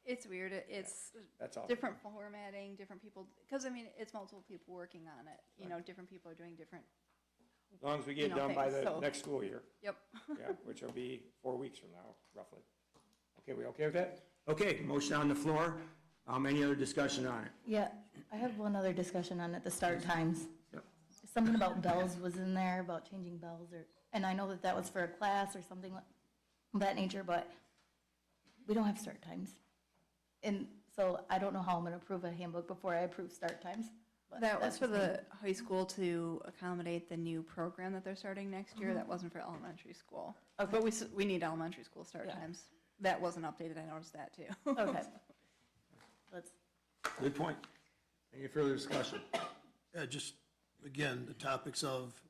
It's weird. It's That's all. different formatting, different people, because I mean, it's multiple people working on it. You know, different people are doing different. As long as we get it You know, done by things, the so- next school year. Yep. Yeah, which will be 4 weeks from now, roughly. Okay, we okay with that? Okay, motion on the floor. Any other discussion on it? Yeah, I have one other discussion on it, the start times. Yep. Something about bells was in there, about changing bells, and I know that that was for a class or something like that nature, but we don't have start times. And so I don't know how I'm gonna approve a handbook before I approve start times. but That was that's for just me. the high school to accommodate the new program that they're starting next year. Mhm. That wasn't for elementary school. Okay. But we need elementary school start Yeah. times. That wasn't updated, I noticed that too. Okay. Let's, Good point. Any further discussion? Yeah, just, again, the topics of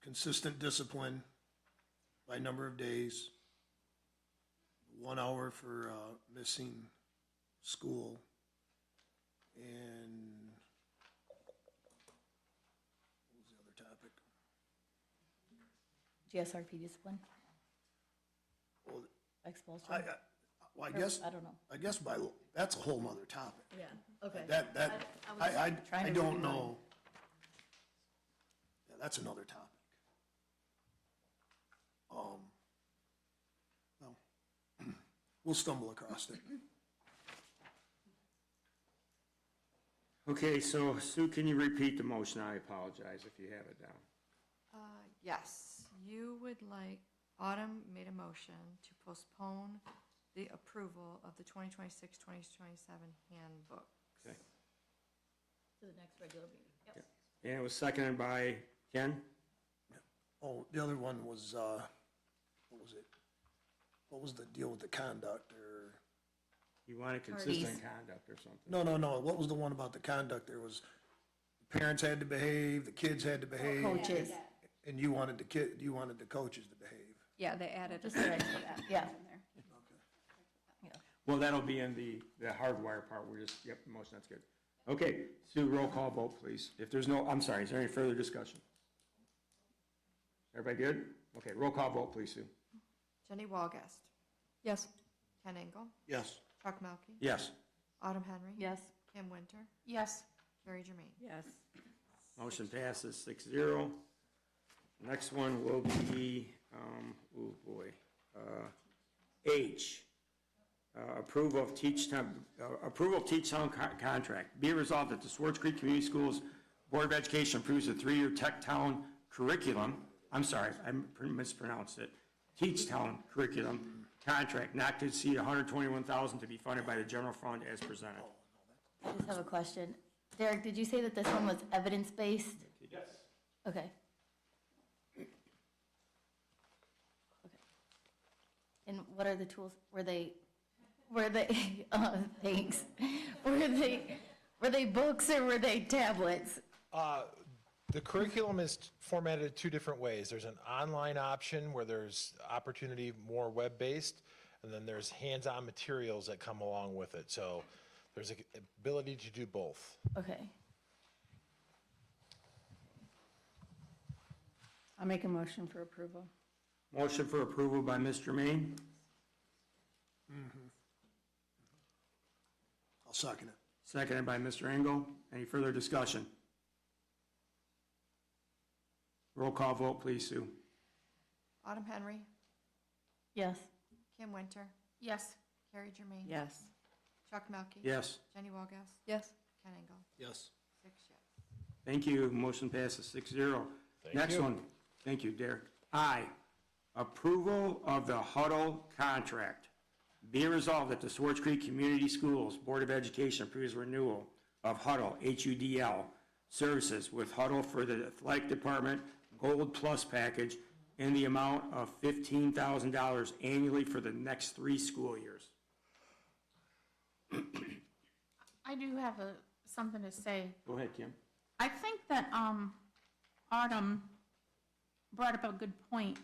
consistent discipline by number of days, 1 hour for missing school, and what was the other topic? GSRP discipline, Well, expulsion. Well, I Or, guess, I don't know. I guess that's a whole nother topic. Yeah, okay. I trying to don't read know. Yeah, that's another topic. Well, we'll stumble across it. Okay, so Sue, can you repeat the motion? I apologize if you have it down. Yes, you would like, Autumn made a motion to postpone the approval of the 2026, 2027 handbook. Okay. To the next regular meeting. Yep. And it was seconded by Ken? Oh, the other one was, what was it? What was the deal with the conduct, or? You wanted consistent conduct or something? No. What was the one about the conduct? There was, parents had to behave, the kids had to behave. Coaches. And you wanted you wanted the coaches to behave. Yeah, they added. Just the right to that, yeah. Well, that'll be in the hardwire part. We're just, yep, motion, that's good. Okay, Sue, roll call vote, please. If there's no, I'm sorry, is there any further discussion? Everybody good? Okay, roll call vote, please, Sue. Jenny Walgast, Yes. Ken Engel, Yes. Chuck Melkey. Yes. Autumn Henry. Yes. Kim Winter, Yes. Carrie Germain. Yes. Motion passes 6-0. Next one will be, oh boy, H. Approval of teach time contract. Be it resolved that the Swartz Creek Community Schools Board of Education approves a 3-year Tech Town curriculum. I'm sorry, I mispronounced it. Teach Town curriculum contract not to exceed $121,000 to be funded by the general fund as presented. I just have a question. Derek, did you say that this one was evidence-based? Yes. Okay. And what are the tools, were they, thanks, were they books or were they tablets? The curriculum is formatted two different ways. There's an online option where there's opportunity more web-based, and then there's hands-on materials that come along with it. So there's an ability to do both. Okay. I'll make a motion for approval. Motion for approval by Mr. Main. I'll second it. Seconded by Mr. Engel. Any further discussion? Roll call vote, please, Sue. Autumn Henry, Yes. Kim Winter, Yes. Carrie Germain. Yes. Chuck Melkey. Yes. Jenny Walgast, Yes. Ken Engel. Yes. 6 yes. Thank you. Motion passes 6-0. Thank Next you. one. Thank you, Derek. I, approval of the Huddle contract. Be it resolved that the Swartz Creek Community Schools Board of Education approves renewal of Huddle, HUDL, services with Huddle for the Athletic Department Gold Plus package in the amount of $15,000 annually for the next 3 school years. I do have something to say. Go ahead, Kim. I think that Autumn brought up a good point.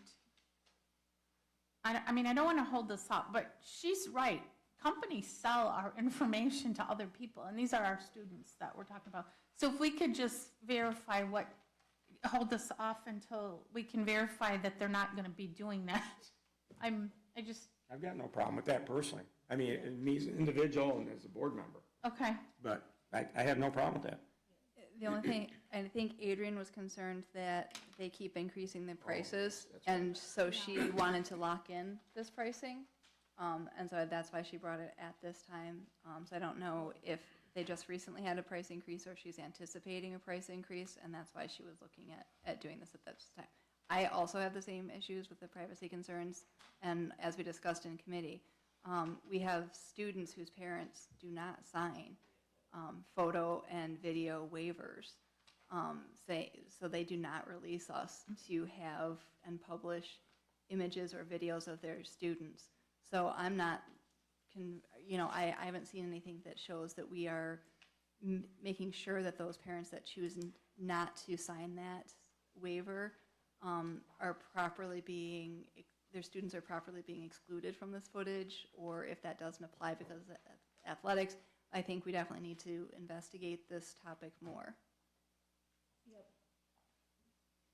I mean, I don't want to hold this up, but she's right. Companies sell our information to other people, and these are our students that we're talking about. So if we could just verify hold this off until we can verify that they're not going to be doing that. I've got no problem with that personally. I mean, me as an individual and as a board member, Okay. but I have no problem with that. The only thing, I think Adrian was concerned that they keep increasing the prices, and so she wanted to lock in this pricing. And so that's why she brought it at this time. So I don't know if they just recently had a price increase or she's anticipating a price increase, and that's why she was looking at doing this at this time. I also have the same issues with the privacy concerns, and as we discussed in committee, we have students whose parents do not sign photo and video waivers. So they do not release us to have and publish images or videos of their students. So I'm not, I haven't seen anything that shows that we are making sure that those parents that choose not to sign that waiver are properly being, their students are properly being excluded from this footage, or if that doesn't apply because of athletics, I think we definitely need to investigate this topic more.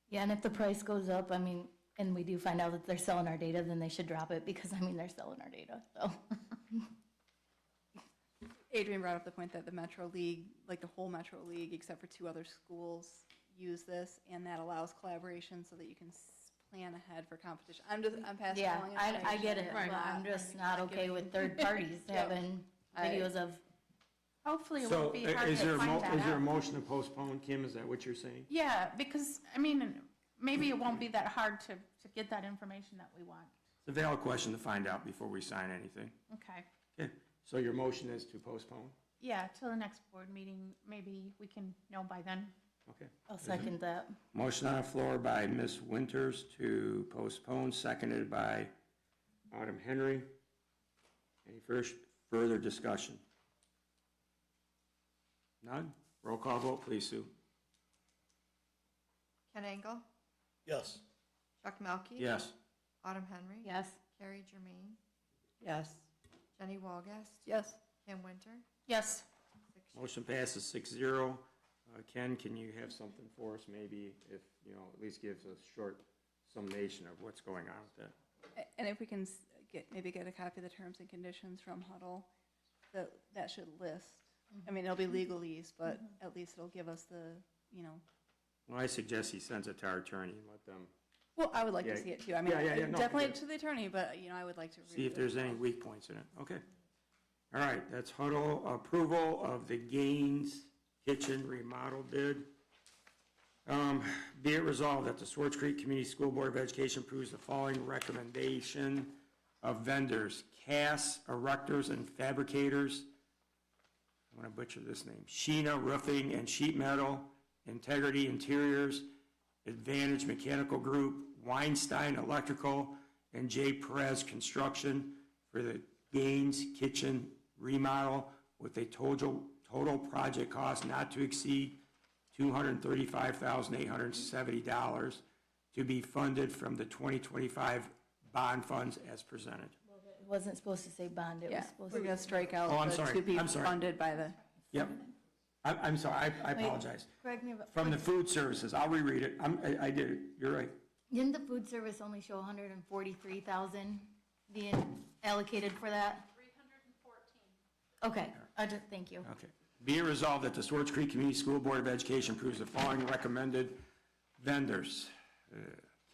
Yeah, and if the price goes up, I mean, and we do find out that they're selling our data, then they should drop it, because, I mean, they're selling our data, so. Adrian brought up the point that the Metro League, like the whole Metro League, except for 2 other schools, use this, and that allows collaboration so that you can plan ahead for competition. I'm passing Yeah, along I information. get it, but I'm just not okay with third parties having videos of. Hopefully it So won't be hard is there to find that is there a out. motion to postpone, Kim? Is that what you're saying? Yeah, because, I mean, maybe it won't be that hard to get that information that we want. It's a valid question to find out before we sign anything. Okay. Okay, so your motion is to postpone? Yeah, till the next board meeting, maybe we can know by then. Okay. I'll second that. Motion on the floor by Ms. Winters to postpone, seconded by Autumn Henry. Any further discussion? None? Roll call vote, please, Sue. Ken Engel, Yes. Chuck Melkey. Yes. Autumn Henry. Yes. Carrie Germain, Yes. Jenny Walgast. Yes. Kim Winter. Yes. Motion passes 6-0. Ken, can you have something for us, maybe, if, at least gives a short summation of what's going on with that? And if we can maybe get a copy of the terms and conditions from Huddle, that should list. I mean, it'll be legalese, but at least it'll give us the, Well, I suggest he sends it to our attorney and let them well, I would like to Yeah. see it too. I mean, Yeah, no, definitely yeah. to the attorney, but, I would like to read see if it. there's any weak points in it. Okay. All right, that's Huddle. Approval of the Gaines Kitchen remodel bid. Be it resolved that the Swartz Creek Community School Board of Education approves the following recommendation of vendors: Cass Erectors and Fabricators. I'm going to butcher this name. Sheena Roofing and Sheet Metal, Integrity Interiors, Advantage Mechanical Group, Weinstein Electrical, and J. Perez Construction for the Gaines Kitchen remodel with a total project cost not to exceed $235,870 to be funded from the 2025 bond funds as presented. It wasn't supposed to say bond, it was Yeah, supposed we're to. going to strike out Oh, I'm the sorry. to be I'm sorry. funded by the. Yep. I'm sorry, I apologize. Correct me, From the food services, I'll reread it. I did it, you're right. didn't the food service only show 143,000 being allocated for that? 314. Okay, thank you. Okay. Be it resolved that the Swartz Creek Community School Board of Education approves the following recommended vendors: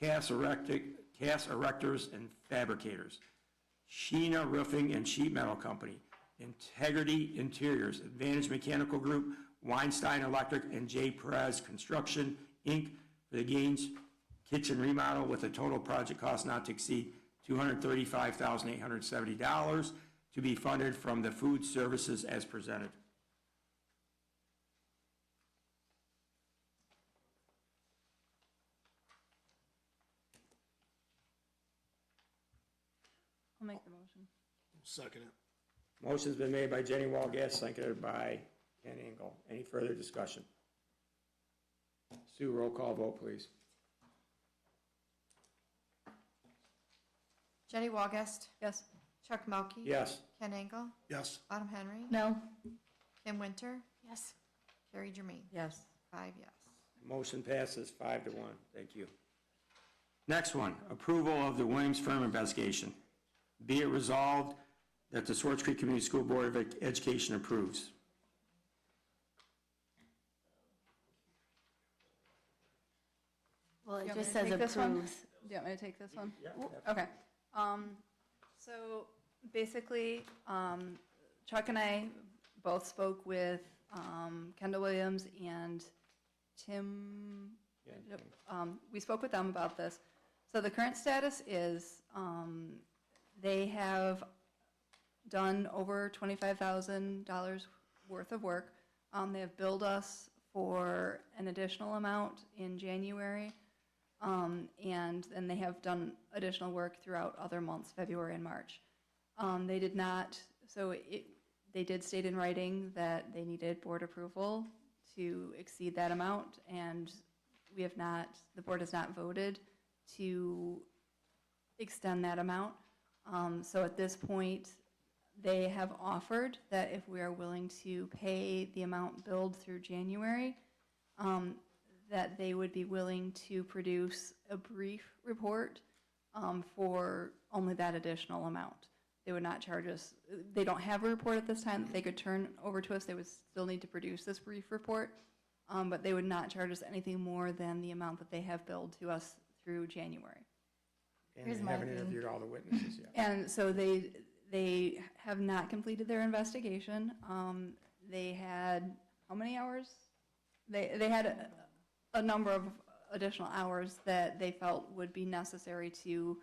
Cass Erectors and Fabricators, Sheena Roofing and Sheet Metal Company, Integrity Interiors, Advantage Mechanical Group, Weinstein Electric, and J. Perez Construction, Inc. for the Gaines Kitchen remodel with a total project cost not to exceed $235,870 to be funded from the food services as presented. I'll make the motion. Second it. Motion's been made by Jenny Walgast, seconded by Ken Engel. Any further discussion? Sue, roll call vote, please. Jenny Walgast. Yes. Chuck Melkey. Yes. Ken Engel. Yes. Autumn Henry. No. Kim Winter. Yes. Carrie Germain. Yes. 5 yes. Motion passes 5-1. Thank you. Next one, approval of the Williams Firm investigation. Be it resolved that the Swartz Creek Community School Board of Education approves. Well, Do it you want just me to says take this one? approves. Do you want me to take this one? Yeah. Okay. So basically, Chuck and I both spoke with Kendall Williams and Tim. We spoke with them about this. So the current status is they have done over $25,000 worth of work. They have billed us for an additional amount in January. And then they have done additional work throughout other months, February and March. They did not, they did state in writing that they needed board approval to exceed that amount, and we have not, the board has not voted to extend that amount. So at this point, they have offered that if we are willing to pay the amount billed through January, that they would be willing to produce a brief report for only that additional amount. They would not charge us, they don't have a report at this time that they could turn over to us. They would still need to produce this brief report, but they would not charge us anything more than the amount that they have billed to us through January. And Here's they my haven't thing. interviewed all the witnesses yet. And so they have not completed their investigation. They had, how many hours? They had a number of additional hours that they felt would be necessary to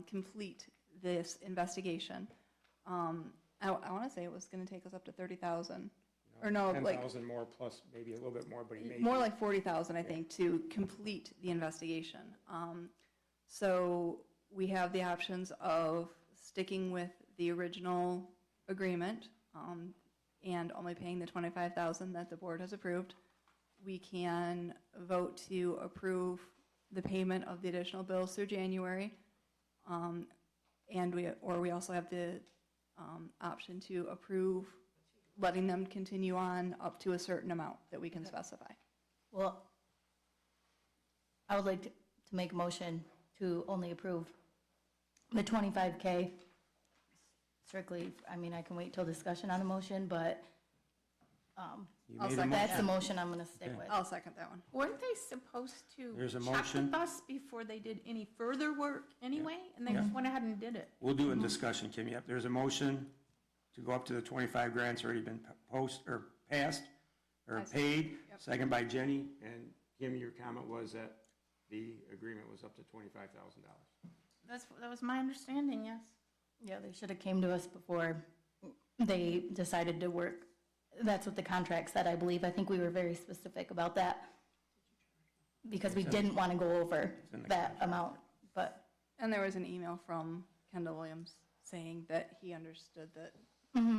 complete this investigation. I want to say it was going to take us up to 30,000, or no, like 10,000 more plus maybe a little bit more, but he may. more like 40,000, I think, to complete the investigation. So we have the options of sticking with the original agreement and only paying the 25,000 that the board has approved. We can vote to approve the payment of the additional bills through January, and we also have the option to approve letting them continue on up to a certain amount that we can specify. Well, I would like to make a motion to only approve the 25K strictly. I mean, I can wait till discussion on the motion, but You made a that's the motion. motion I'm going to stick Okay. with. I'll second that one. Weren't they supposed to There's a check motion. with us before they did any further work anyway? And they Yeah. just went ahead and did it. We'll do it in discussion, Kim. Yep, there's a motion to go up to the 25 grand. It's already been passed, or paid. Second by Jenny. And Kim, your comment was that the agreement was up to $25,000. That was my understanding, yes. Yeah, they should have came to us before they decided to work. That's what the contract said, I believe. I think we were very specific about that because we didn't want to go over that amount, but. And there was an email from Kendall Williams saying that he understood that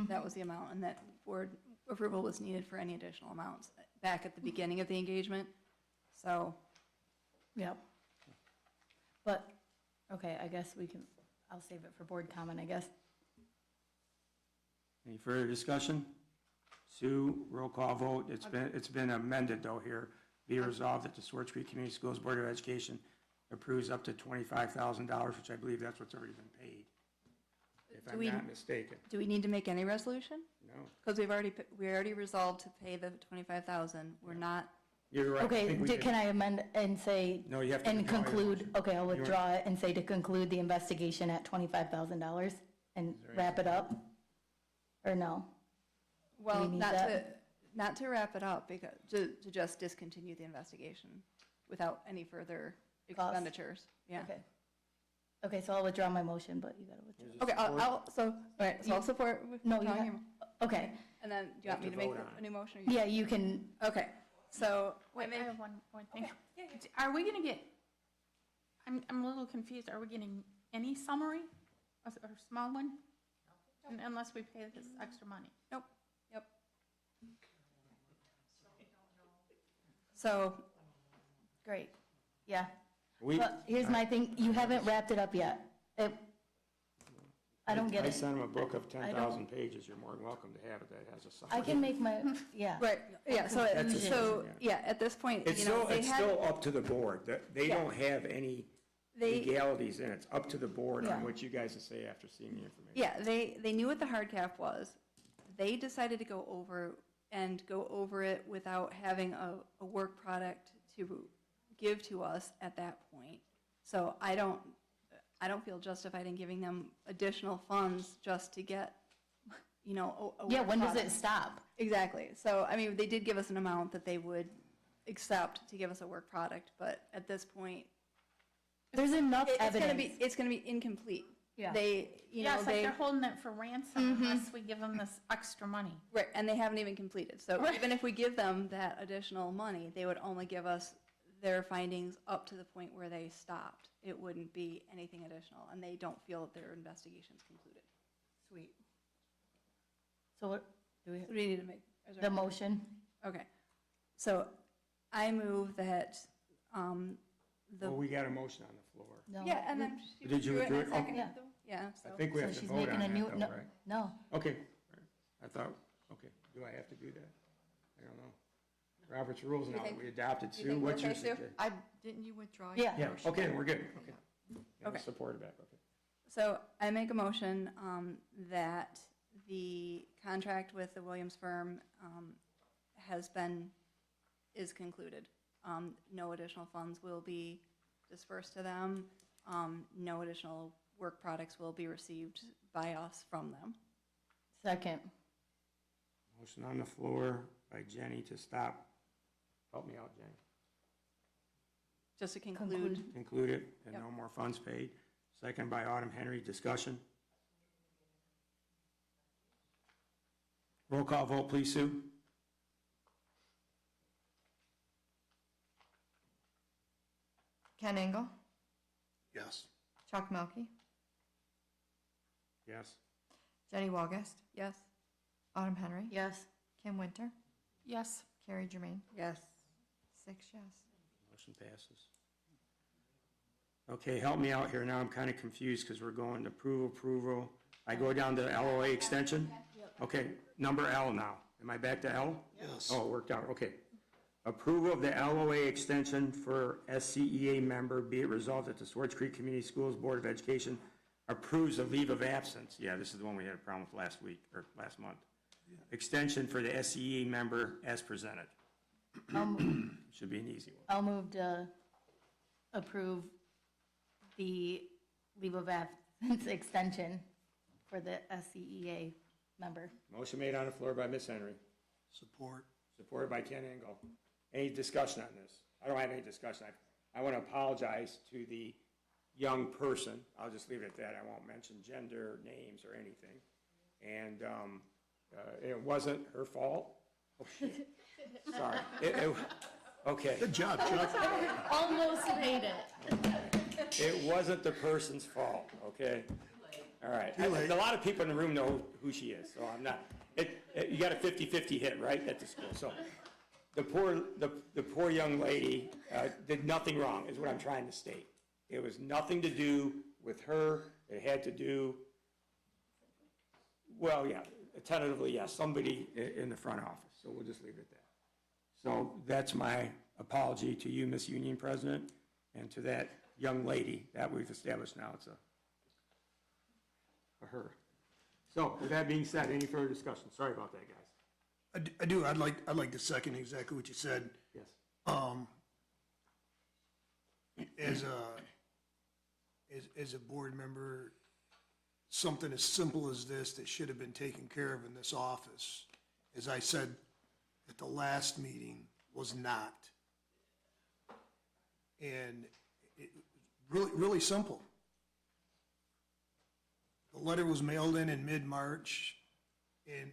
that was the amount and that board approval was needed for any additional amounts back at the beginning of the engagement. So, Yep. But, okay, I guess I'll save it for board comment, I guess. Any further discussion? Sue, roll call vote. It's been amended though here. Be resolved that the Swartz Creek Community Schools Board of Education approves up to $25,000, which I believe that's what's already been paid, if Do I'm we- not mistaken. do we need to make any resolution? No. Because we already resolved to pay the 25,000. We're not, You're right. I Okay, think we did. can I amend and say? No, you have to And withdraw your conclude, motion. okay, I'll You want- withdraw it and say to conclude the investigation at $25,000 and wrap it up? Or no? well, need not that? to wrap it up, because, to just discontinue the investigation without any further expenditures. Yeah. Okay. Okay, so I'll withdraw my motion, but you gotta withdraw. Okay, all right, so I'll support. No, you withdrawing have, your- okay. And then, do you want me to make a new motion? or Yeah, you can, Okay, so. Wait, I have one more thing. Are we gonna get, I'm a little confused. Are we getting any summary, or small one? Unless we pay this extra money? Nope, yep. So, great, yeah. We- But here's my thing, you haven't wrapped it up yet. I don't get I it. sent him a book of I don't- 10,000 pages. You're more than welcome to have it. That has a summary. I can make my, yeah. right, yeah, so, That's a- so, yeah, at this point, It's you know, still, they it's had. still up to the board. They Yeah. don't have any They- legalities in it. It's up to the board on Yeah. what you guys will say after seeing the information. Yeah, they knew what the hard cap was. They decided to go over it without having a work product to give to us at that point. So I don't feel justified in giving them additional funds just to get you know, a Yeah, work when does product. it stop? Exactly. So, I mean, they did give us an amount that they would accept to give us a work product, but at this point, There's enough it's gonna evidence. be, it's gonna be incomplete. Yeah. They, you Yeah, know, it's like they, they're holding it for ransom unless we give them this extra money. right, and they haven't even completed. So even if we give them that additional money, they would only give us their findings up to the point where they stopped. It wouldn't be anything additional, and they don't feel that their investigation's concluded. Sweet. So what, do we, So do you need to make? is there- the motion? Okay. So I move that, Well, we got a motion on the floor. No. yeah, and then she Did you withdrew it and I withdraw it? Oh. seconded it, though. Yeah, I so. think we So have to she's vote making on a new, that no, though, right? no. Okay, I thought, okay, do I have to do that? I don't know. Robert's rules You now, think- we adopted, you Sue, think what's your okay, Sue? suggestion? Didn't you withdraw Yeah. Yeah, okay, we're good, okay. Yeah, Okay. Support it back, okay. So I make a motion that the contract with the Williams firm is concluded. No additional funds will be dispersed to them. No additional work products will be received by us from them. Second. Motion on the floor by Jenny to stop. Help me out, Jenny. Just to conclude. Conclude it, and Yep. no more funds paid. Second by Autumn Henry, discussion. Roll call vote, please, Sue. Ken Engel, Yes. Chuck Melkey, Yes. Jenny Walgast, Yes? Autumn Henry, Yes. Kim Winter, Yes. Carrie Germain, Yes. 6 yes. Motion passes. Okay, help me out here. Now I'm kind of confused because we're going to approval. I go down to LOA extension? Okay, number L now. Am I back to L? Yes. Oh, it worked out, okay. Approval of the LOA extension for SCEA member, be it resolved that the Swartz Creek Community Schools Board of Education approves a leave of absence. Yeah, this is the one we had a problem with last week, or last month. Extension for the SCEA member as presented. Should be an easy one. I'll move to approve the leave of absence extension for the SCEA member. Motion made on the floor by Ms. Henry, Support. supported by Ken Engel. Any discussion on this? I don't have any discussion. I want to apologize to the young person. I'll just leave it at that. I won't mention gender, names, or anything. And it wasn't her fault. Oh, shit. Sorry. Okay. Good job, Chuck. Almost made it. It wasn't the person's fault, okay? All right. A lot of people in the room know who she is, so I'm not, you got a 50-50 hit, right, at the school. So the poor young lady did nothing wrong, is what I'm trying to state. It was nothing to do with her. It had to do, well, yeah, tentatively, yes, somebody in the front office. So we'll just leave it at that. So that's my apology to you, Miss Union President, and to that young lady that we've established now. It's a her. So with that being said, any further discussion? Sorry about that, guys. I do, I'd like to second exactly what you said. Yes. As a board member, something as simple as this that should have been taken care of in this office, as I said at the last meeting, was not. And it, really simple. The letter was mailed in mid-March, and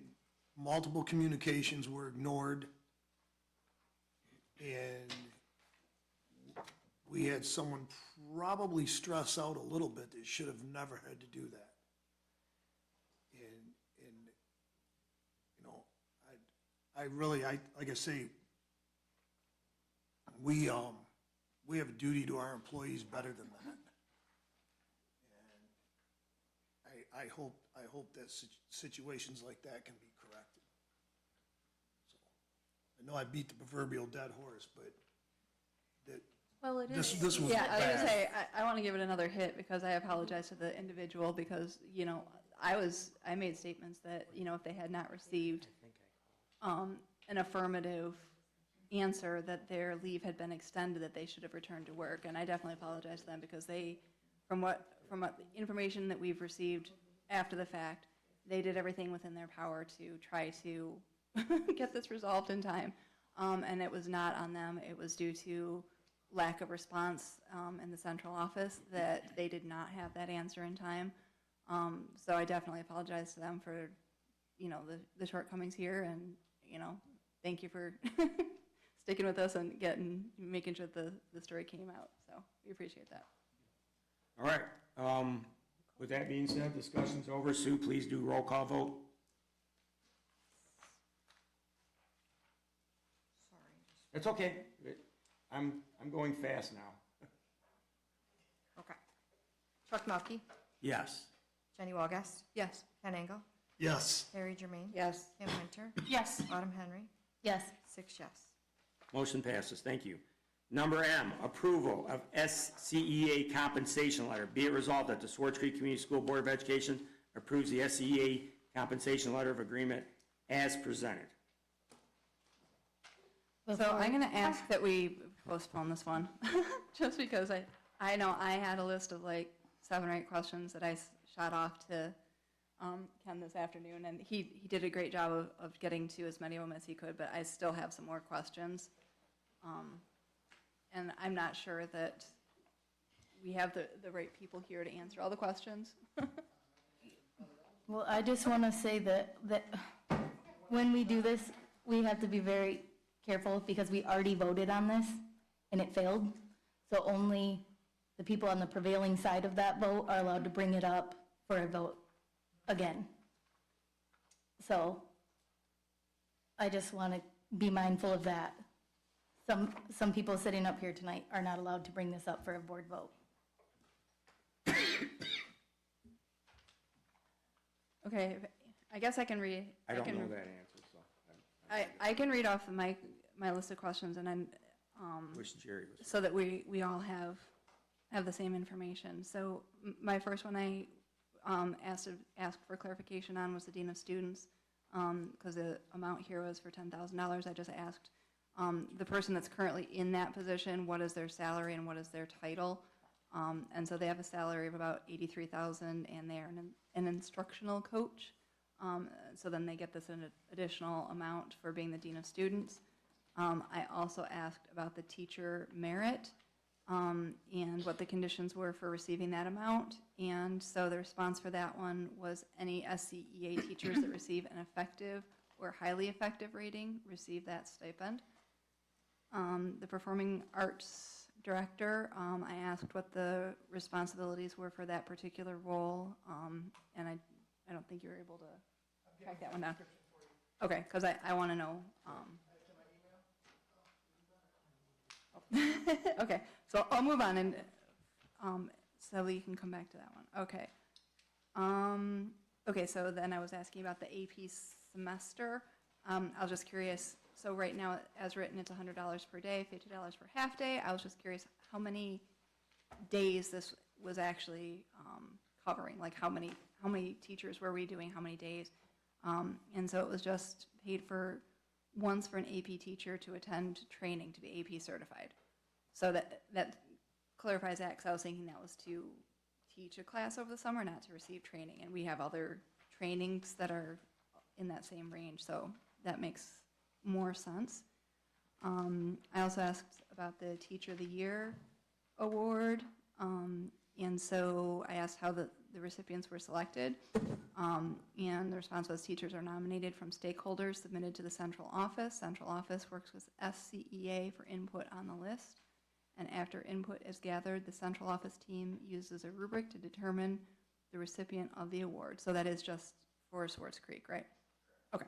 multiple communications were ignored. And we had someone probably stress out a little bit that should have never had to do that. And you know, I really, like I say, we have a duty to our employees better than that. I hope that situations like that can be corrected. So, I know I beat the proverbial dead horse, but Well, it is. this was Yeah, I was bad. gonna say, I want to give it another hit because I apologize to the individual because, you know, I made statements that, you know, if they had not received an affirmative answer that their leave had been extended, that they should have returned to work. And I definitely apologize to them because they, from what the information that we've received after the fact, they did everything within their power to try to get this resolved in time. And it was not on them. It was due to lack of response in the central office that they did not have that answer in time. So I definitely apologize to them for, you know, the shortcomings here, and, you know, thank you for sticking with us and making sure the story came out. So we appreciate that. All right. With that being said, discussion's over. Sue, please do roll call vote. It's okay. I'm going fast now. Okay. Chuck Melkey, Yes. Jenny Walgast, Yes. Ken Engel, Yes. Harry Jermaine, Yes. Kim Hunter, Yes. Autumn Henry, Yes. 6 yes. Motion passes. Thank you. Number M, approval of SCEA compensation letter. Be it resolved that the Swartz Creek Community School Board of Education approves the SCEA compensation letter of agreement as presented. So I'm going to ask that we postpone this one, just because I know I had a list of like 7 or 8 questions that I shot off to Ken this afternoon, and he did a great job of getting to as many of them as he could, but I still have some more questions. And I'm not sure that we have the right people here to answer all the questions. Well, I just want to say that when we do this, we have to be very careful because we already voted on this and it failed. So only the people on the prevailing side of that vote are allowed to bring it up for a vote again. So I just want to be mindful of that. Some people sitting up here tonight are not allowed to bring this up for a board vote. Okay, I guess I can read. I don't know that answer, so. I can read off my list of questions, and then Wish Jerry was. so that we all have the same information. So my first one I asked for clarification on was the Dean of Students, because the amount here was for $10,000. I just asked the person that's currently in that position, what is their salary and what is their title? And so they have a salary of about $83,000, and they're an instructional coach. So then they get this an additional amount for being the Dean of Students. I also asked about the teacher merit and what the conditions were for receiving that amount. And so the response for that one was any SCEA teachers that receive an effective or highly effective rating receive that stipend. The performing arts director, I asked what the responsibilities were for that particular role, and I don't think you were able to track that one down. Okay, because I want to know. Okay, so I'll move on, and so we can come back to that one. Okay. Okay, so then I was asking about the AP semester. I was just curious. So right now, as written, it's $100 per day, $50 per half day. I was just curious how many days this was actually covering. Like how many teachers were we doing? How many days? And so it was just paid for once for an AP teacher to attend training to be AP certified. So that clarifies that, because I was thinking that was to teach a class over the summer, not to receive training. And we have other trainings that are in that same range, so that makes more sense. I also asked about the Teacher of the Year award, and so I asked how the recipients were selected, and the response was teachers are nominated from stakeholders submitted to the central office. Central office works with SCEA for input on the list, and after input is gathered, the central office team uses a rubric to determine the recipient of the award. So that is just for Swartz Creek, right? Okay.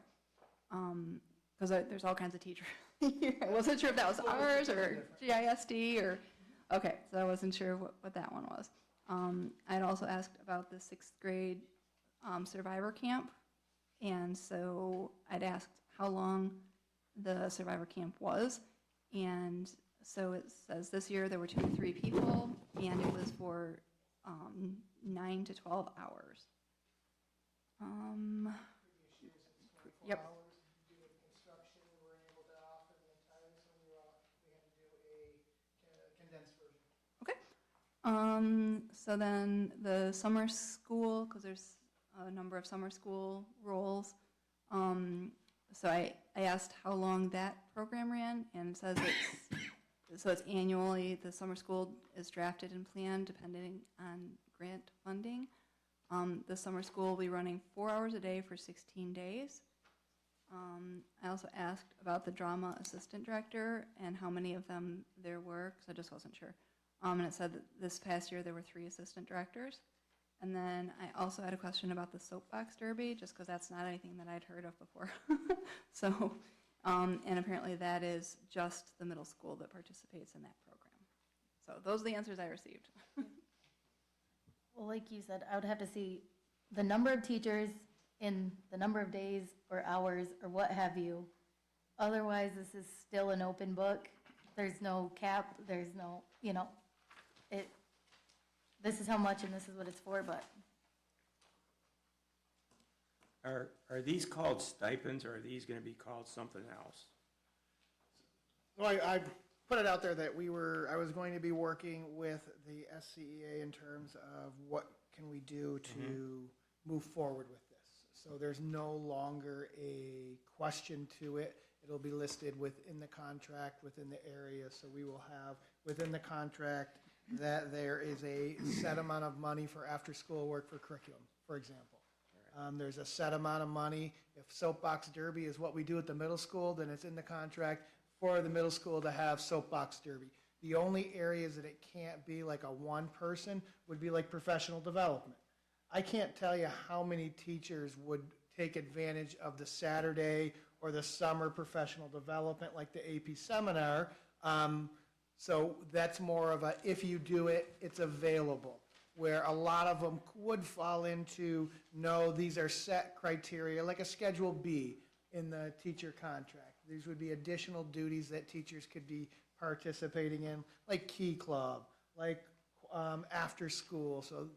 Because there's all kinds of teachers here. I wasn't sure if that was ours or GISD or, okay, so I wasn't sure what that one was. I'd also asked about the 6th grade survivor camp, and so I'd asked how long the survivor camp was, and so it says this year there were 2 to 3 people, and it was for 9 to 12 hours. Yep. So then the summer school, because there's a number of summer school roles. So I asked how long that program ran, and it says it's annually. The summer school is drafted and planned depending on grant funding. The summer school will be running 4 hours a day for 16 days. I also asked about the drama assistant director and how many of them there were, because I just wasn't sure. And it said that this past year there were 3 assistant directors. And then I also had a question about the soapbox derby, just because that's not anything that I'd heard of before. So, and apparently that is just the middle school that participates in that program. So those are the answers I received. Well, like you said, I would have to see the number of teachers in the number of days or hours or what have you. Otherwise, this is still an open book. There's no cap, there's no, this is how much and this is what it's for, but Are these called stipends, or are these going to be called something else? Well, I put it out there that I was going to be working with the SCEA in terms of what can we do to move forward with this. So there's no longer a question to it. It'll be listed within the contract, within the area. So we will have within the contract that there is a set amount of money for after-school work for curriculum, for example. There's a set amount of money. If soapbox derby is what we do at the middle school, then it's in the contract for the middle school to have soapbox derby. The only areas that it can't be like a one person would be like professional development. I can't tell you how many teachers would take advantage of the Saturday or the summer professional development like the AP seminar. So that's more of a, if you do it, it's available. Where a lot of them would fall into, no, these are set criteria, like a Schedule B in the teacher contract. These would be additional duties that teachers could be participating in, like Key Club, like after school. So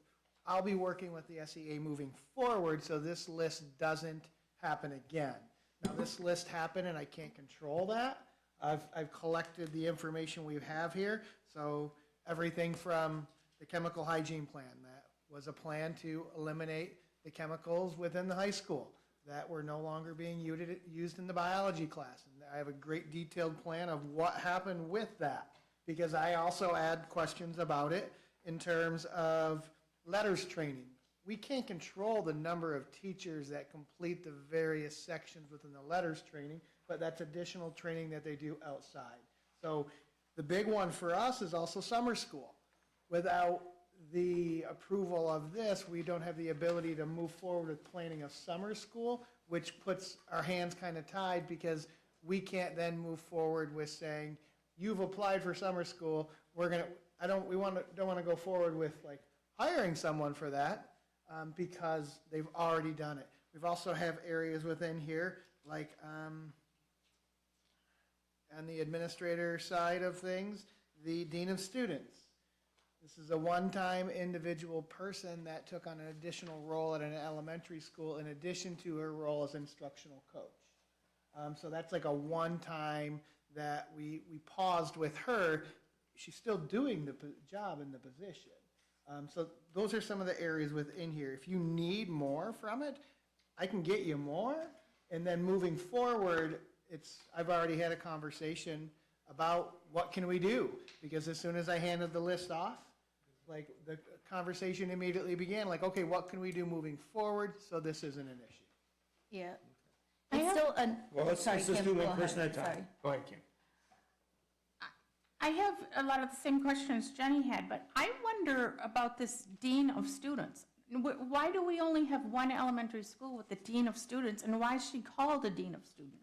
I'll be working with the SEA moving forward so this list doesn't happen again. Now, this list happened and I can't control that. I've collected the information we have here. So everything from the chemical hygiene plan, that was a plan to eliminate the chemicals within the high school that were no longer being used in the biology class. And I have a great detailed plan of what happened with that, because I also had questions about it in terms of letters training. We can't control the number of teachers that complete the various sections within the letters training, but that's additional training that they do outside. So the big one for us is also summer school. Without the approval of this, we don't have the ability to move forward with planning of summer school, which puts our hands kind of tied, because we can't then move forward with saying, you've applied for summer school, don't want to go forward with like hiring someone for that, because they've already done it. We've also have areas within here, like on the administrator side of things, the dean of students. This is a one-time individual person that took on an additional role at an elementary school in addition to her role as instructional coach. So that's like a one-time that we paused with her. She's still doing the job in the position. So those are some of the areas within here. If you need more from it, I can get you more. And then moving forward, I've already had a conversation about what can we do, because as soon as I handed the list off, like the conversation immediately began, like, okay, what can we do moving forward so this isn't an issue? yeah. It's still Well, let's sorry, just Kim, do go one person ahead. at a time. Sorry. Go ahead, Kim. I have a lot of the same questions Jenny had, but I wonder about this dean of students. Why do we only have one elementary school with the dean of students, and why is she called a dean of students?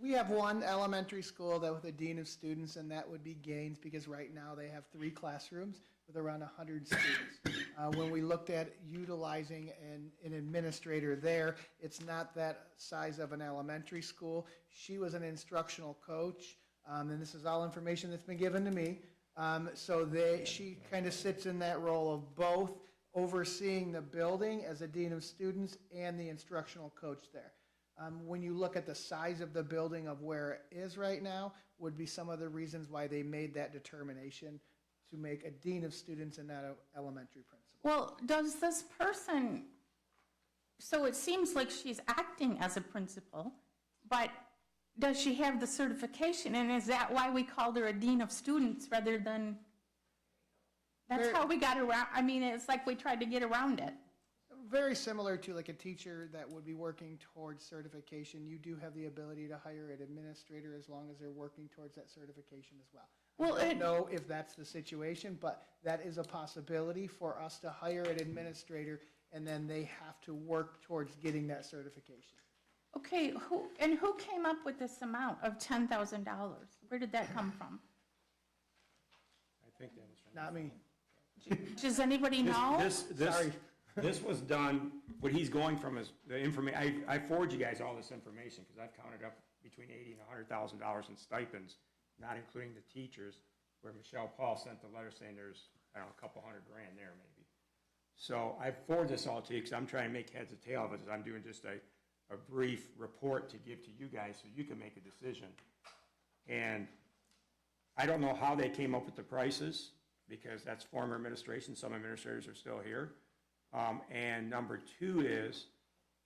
We have one elementary school that with a dean of students, and that would be Gaines, because right now they have 3 classrooms with around 100 students. When we looked at utilizing an administrator there, it's not that size of an elementary school. She was an instructional coach, and this is all information that's been given to me. So she kind of sits in that role of both overseeing the building as a dean of students and the instructional coach there. When you look at the size of the building of where it is right now, would be some of the reasons why they made that determination to make a dean of students and not an elementary principal. Well, does this person so it seems like she's acting as a principal, but does she have the certification? And is that why we called her a dean of students rather than, that's how we got around, I mean, it's like we tried to get around it. Very similar to like a teacher that would be working towards certification. You do have the ability to hire an administrator as long as they're working towards that certification as well. Well, I don't know if that's the situation, but that is a possibility for us to hire an administrator, and then they have to work towards getting that certification. Okay, who came up with this amount of $10,000? Where did that come from? I think that was from. Not me. Does anybody know? Sorry. This was done, what he's going from is the information, I forward you guys all this information, because I've counted up between $80,000 and $100,000 in stipends, not including the teachers, where Michelle Paul sent the letter saying there's, I don't know, a couple $100,000 there maybe. So I forward this all to you, because I'm trying to make heads or tail of it, as I'm doing just a brief report to give to you guys so you can make a decision. And I don't know how they came up with the prices, because that's former administration, some administrators are still here. And number two is,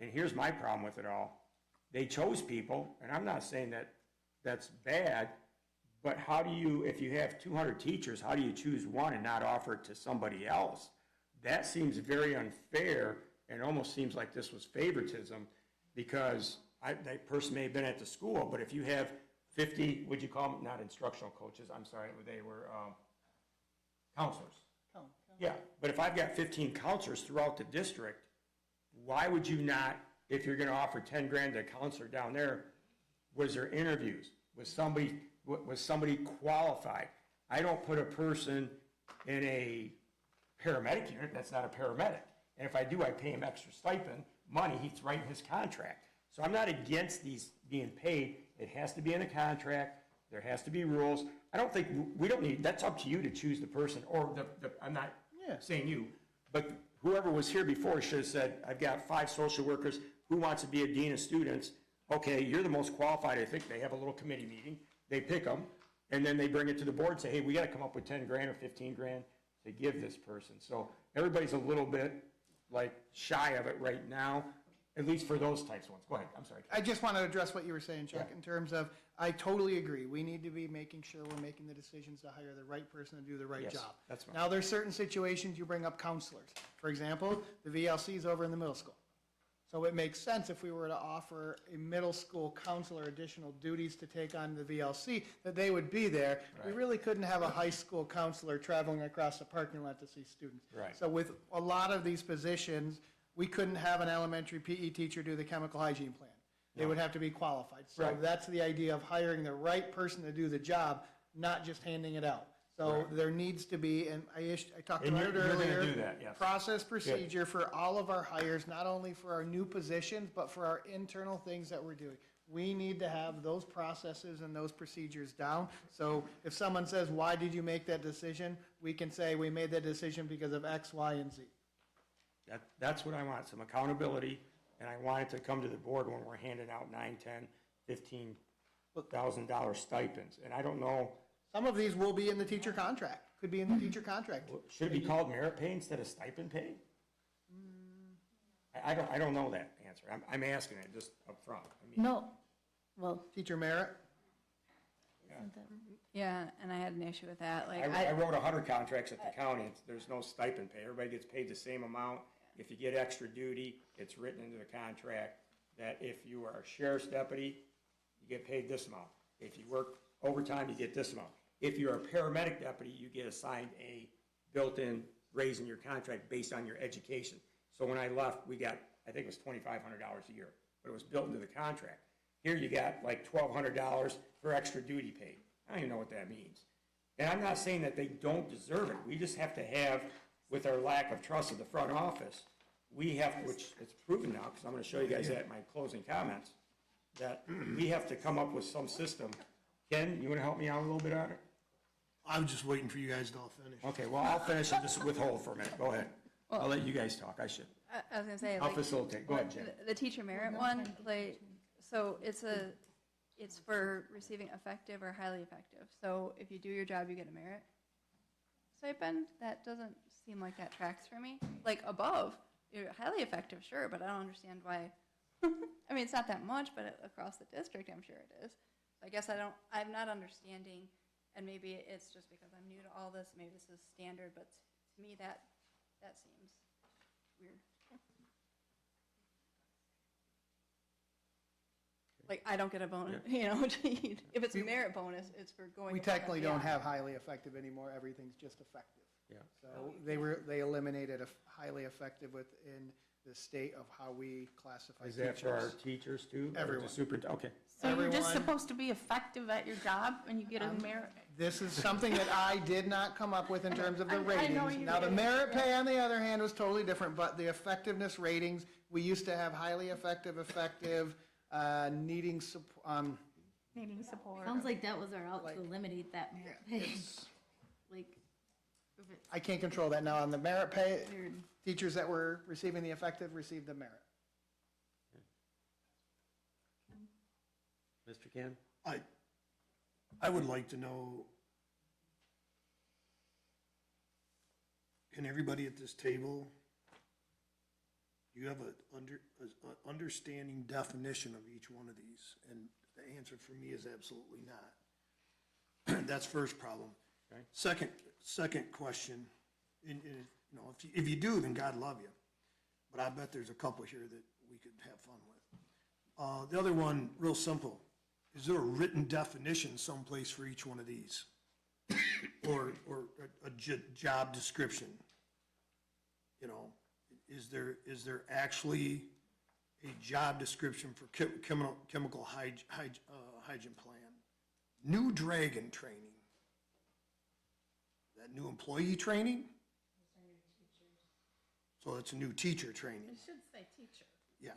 and here's my problem with it all, they chose people, and I'm not saying that that's bad, but how do you, if you have 200 teachers, how do you choose one and not offer it to somebody else? That seems very unfair, and almost seems like this was favoritism, because that person may have been at the school, but if you have 50, would you call them, not instructional coaches, I'm sorry, they were counselors. Yeah, but if I've got 15 counselors throughout the district, why would you not, if you're gonna offer $10,000 to a counselor down there, was there interviews? Was somebody qualified? I don't put a person in a paramedic unit, that's not a paramedic. And if I do, I pay him extra stipend, money, he's right in his contract. So I'm not against these being paid, it has to be in a contract, there has to be rules. I don't think, we don't need, that's up to you to choose the person, or I'm not saying you, but whoever was here before should have said, I've got 5 social workers, who wants to be a dean of students? Okay, you're the most qualified, I think. They have a little committee meeting, they pick them, and then they bring it to the board and say, hey, we gotta come up with $10,000 or $15,000 to give this person. So everybody's a little bit like shy of it right now, at least for those types of ones. Go ahead, I'm sorry. I just want to address what you were saying, Chuck, in terms of, I totally agree. We need to be making sure we're making the decisions to hire the right person to do the right Yes, job. that's fine. Now, there's certain situations you bring up counselors. For example, the VLC is over in the middle school. So it makes sense if we were to offer a middle school counselor additional duties to take on the VLC, that they would be there. We really couldn't have a high school counselor traveling across the parking lot to see students. Right. So with a lot of these positions, we couldn't have an elementary PE teacher do the chemical hygiene plan. They would have to be qualified. So Right. that's the idea of hiring the right person to do the job, not just handing it out. So there needs to be, and I talked And about it you're gonna earlier. do that, yes. Process, procedure for all of our hires, not only for our new positions, but for our internal things that we're doing. We need to have those processes and those procedures down. So if someone says, why did you make that decision? We can say, we made that decision because of X, Y, and Z. That's what I want, some accountability, and I want it to come to the board when we're handing out $9,000, $10,000, $15,000 stipends. And I don't know, Some of these will be in the teacher contract, could be in the teacher contract. should it be called merit pay instead of stipend pay? I don't know that answer. I'm asking it just up front. I mean, No, well, Teacher merit? Yeah, and I had an issue with that, like, I wrote 100 contracts at the county, there's no stipend pay, everybody gets paid the same amount. If you get extra duty, it's written into the contract that if you are a sheriff's deputy, you get paid this amount. If you work overtime, you get this amount. If you're a paramedic deputy, you get assigned a built-in raise in your contract based on your education. So when I left, we got, I think it was $2,500 a year, but it was built into the contract. Here you got like $1,200 for extra duty paid. I don't even know what that means. And I'm not saying that they don't deserve it. We just have to have, with our lack of trust of the front office, we have, which it's proven now, because I'm going to show you guys that in my closing comments, that we have to come up with some system. Ken, you want to help me out a little bit on it? I'm just waiting for you guys to all finish. Okay, well, I'll finish and just withhold for a minute. Go ahead. I'll let you guys talk. I should. I was gonna say, I'll like, facilitate. Go ahead, Jen. the teacher merit one, like, so it's for receiving effective or highly effective. So if you do your job, you get a merit stipend. That doesn't seem like that tracks for me. Like above, you're highly effective, sure, but I don't understand why. I mean, it's not that much, but across the district, I'm sure it is. I guess I'm not understanding, and maybe it's just because I'm new to all this, maybe this is standard, but to me, that seems weird. Like, I don't get a bonus, you know, if it's a merit bonus, it's for going. We above and technically don't beyond. have highly effective anymore, everything's just effective. Yeah. So they eliminated a highly effective within the state of how we classify Is teachers. that for our teachers too? Or the Everyone. Okay. So you're just Everyone- supposed to be effective at your job and you get a merit? This is something that I did not come up with in terms of the I know ratings. you Now, the did. merit pay, on the other hand, was totally different, but the effectiveness ratings, we used to have highly effective, needing support, Needing support. Sounds like that was our out to eliminate that merit pay. Like, if it's I can't control that now. On the merit pay, weird. teachers that were receiving the effective received the merit. Mr. Ken? I would like to know, can everybody at this table, you have a understanding definition of each one of these? And the answer for me is absolutely not. That's first problem. Okay. Second question, and, you know, if you do, then God love you. But I bet there's a couple here that we could have fun with. The other one, real simple. Is there a written definition someplace for each one of these? Or a job description? You know, is there actually a job description for chemical hygiene plan? New dragon training. That new employee training? So it's a new teacher training, It should say teacher. yeah.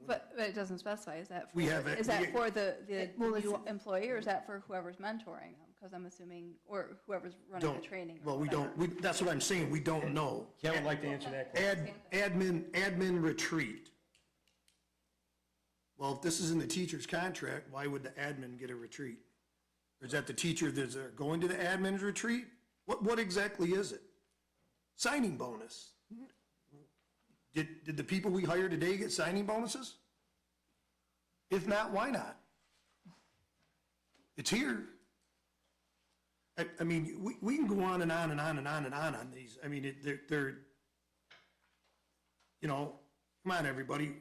But it doesn't specify, is that for, We have is that for the Well, new employee, or is that for whoever's mentoring them? Because I'm assuming, or whoever's running the Don't, training. or well, we whatever. don't, that's what I'm saying, we don't know. Ken would like to answer that question. Admin retreat. Well, if this is in the teacher's contract, why would the admin get a retreat? Or is that the teacher that's going to the admin's retreat? What exactly is it? Signing bonus. Did the people we hire today get signing bonuses? If not, why not? It's here. I mean, we can go on and on and on and on and on these. I mean, they're, you know, come on, everybody.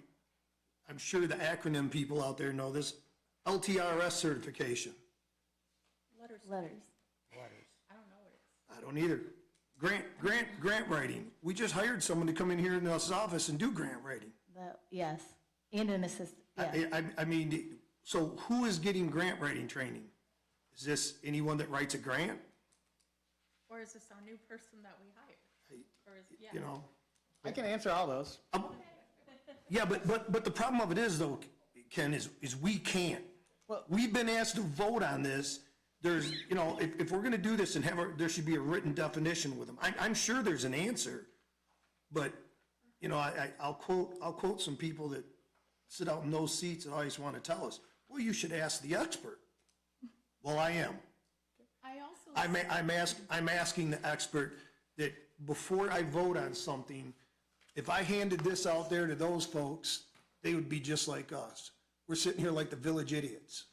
I'm sure the acronym people out there know this. LTRS certification. Letters. Letters. I don't know what it is. I don't either. Grant writing. We just hired someone to come in here in this office and do grant writing. Yes, and an assistant, yeah. I mean, so who is getting grant writing training? Is this anyone that writes a grant? Or is this our new person that we hired? Or is, yeah. You know? I can answer all those. Yeah, but the problem of it is though, Ken, is we can't. We've been asked to vote on this. There's, you know, if we're gonna do this and there should be a written definition with them. I'm sure there's an answer, but, you know, I'll quote some people that sit out in those seats that always wanna tell us, well, you should ask the expert. Well, I am. I'm asking the expert that before I vote on something, if I handed this out there to those folks, they would be just like us. We're sitting here like the village idiots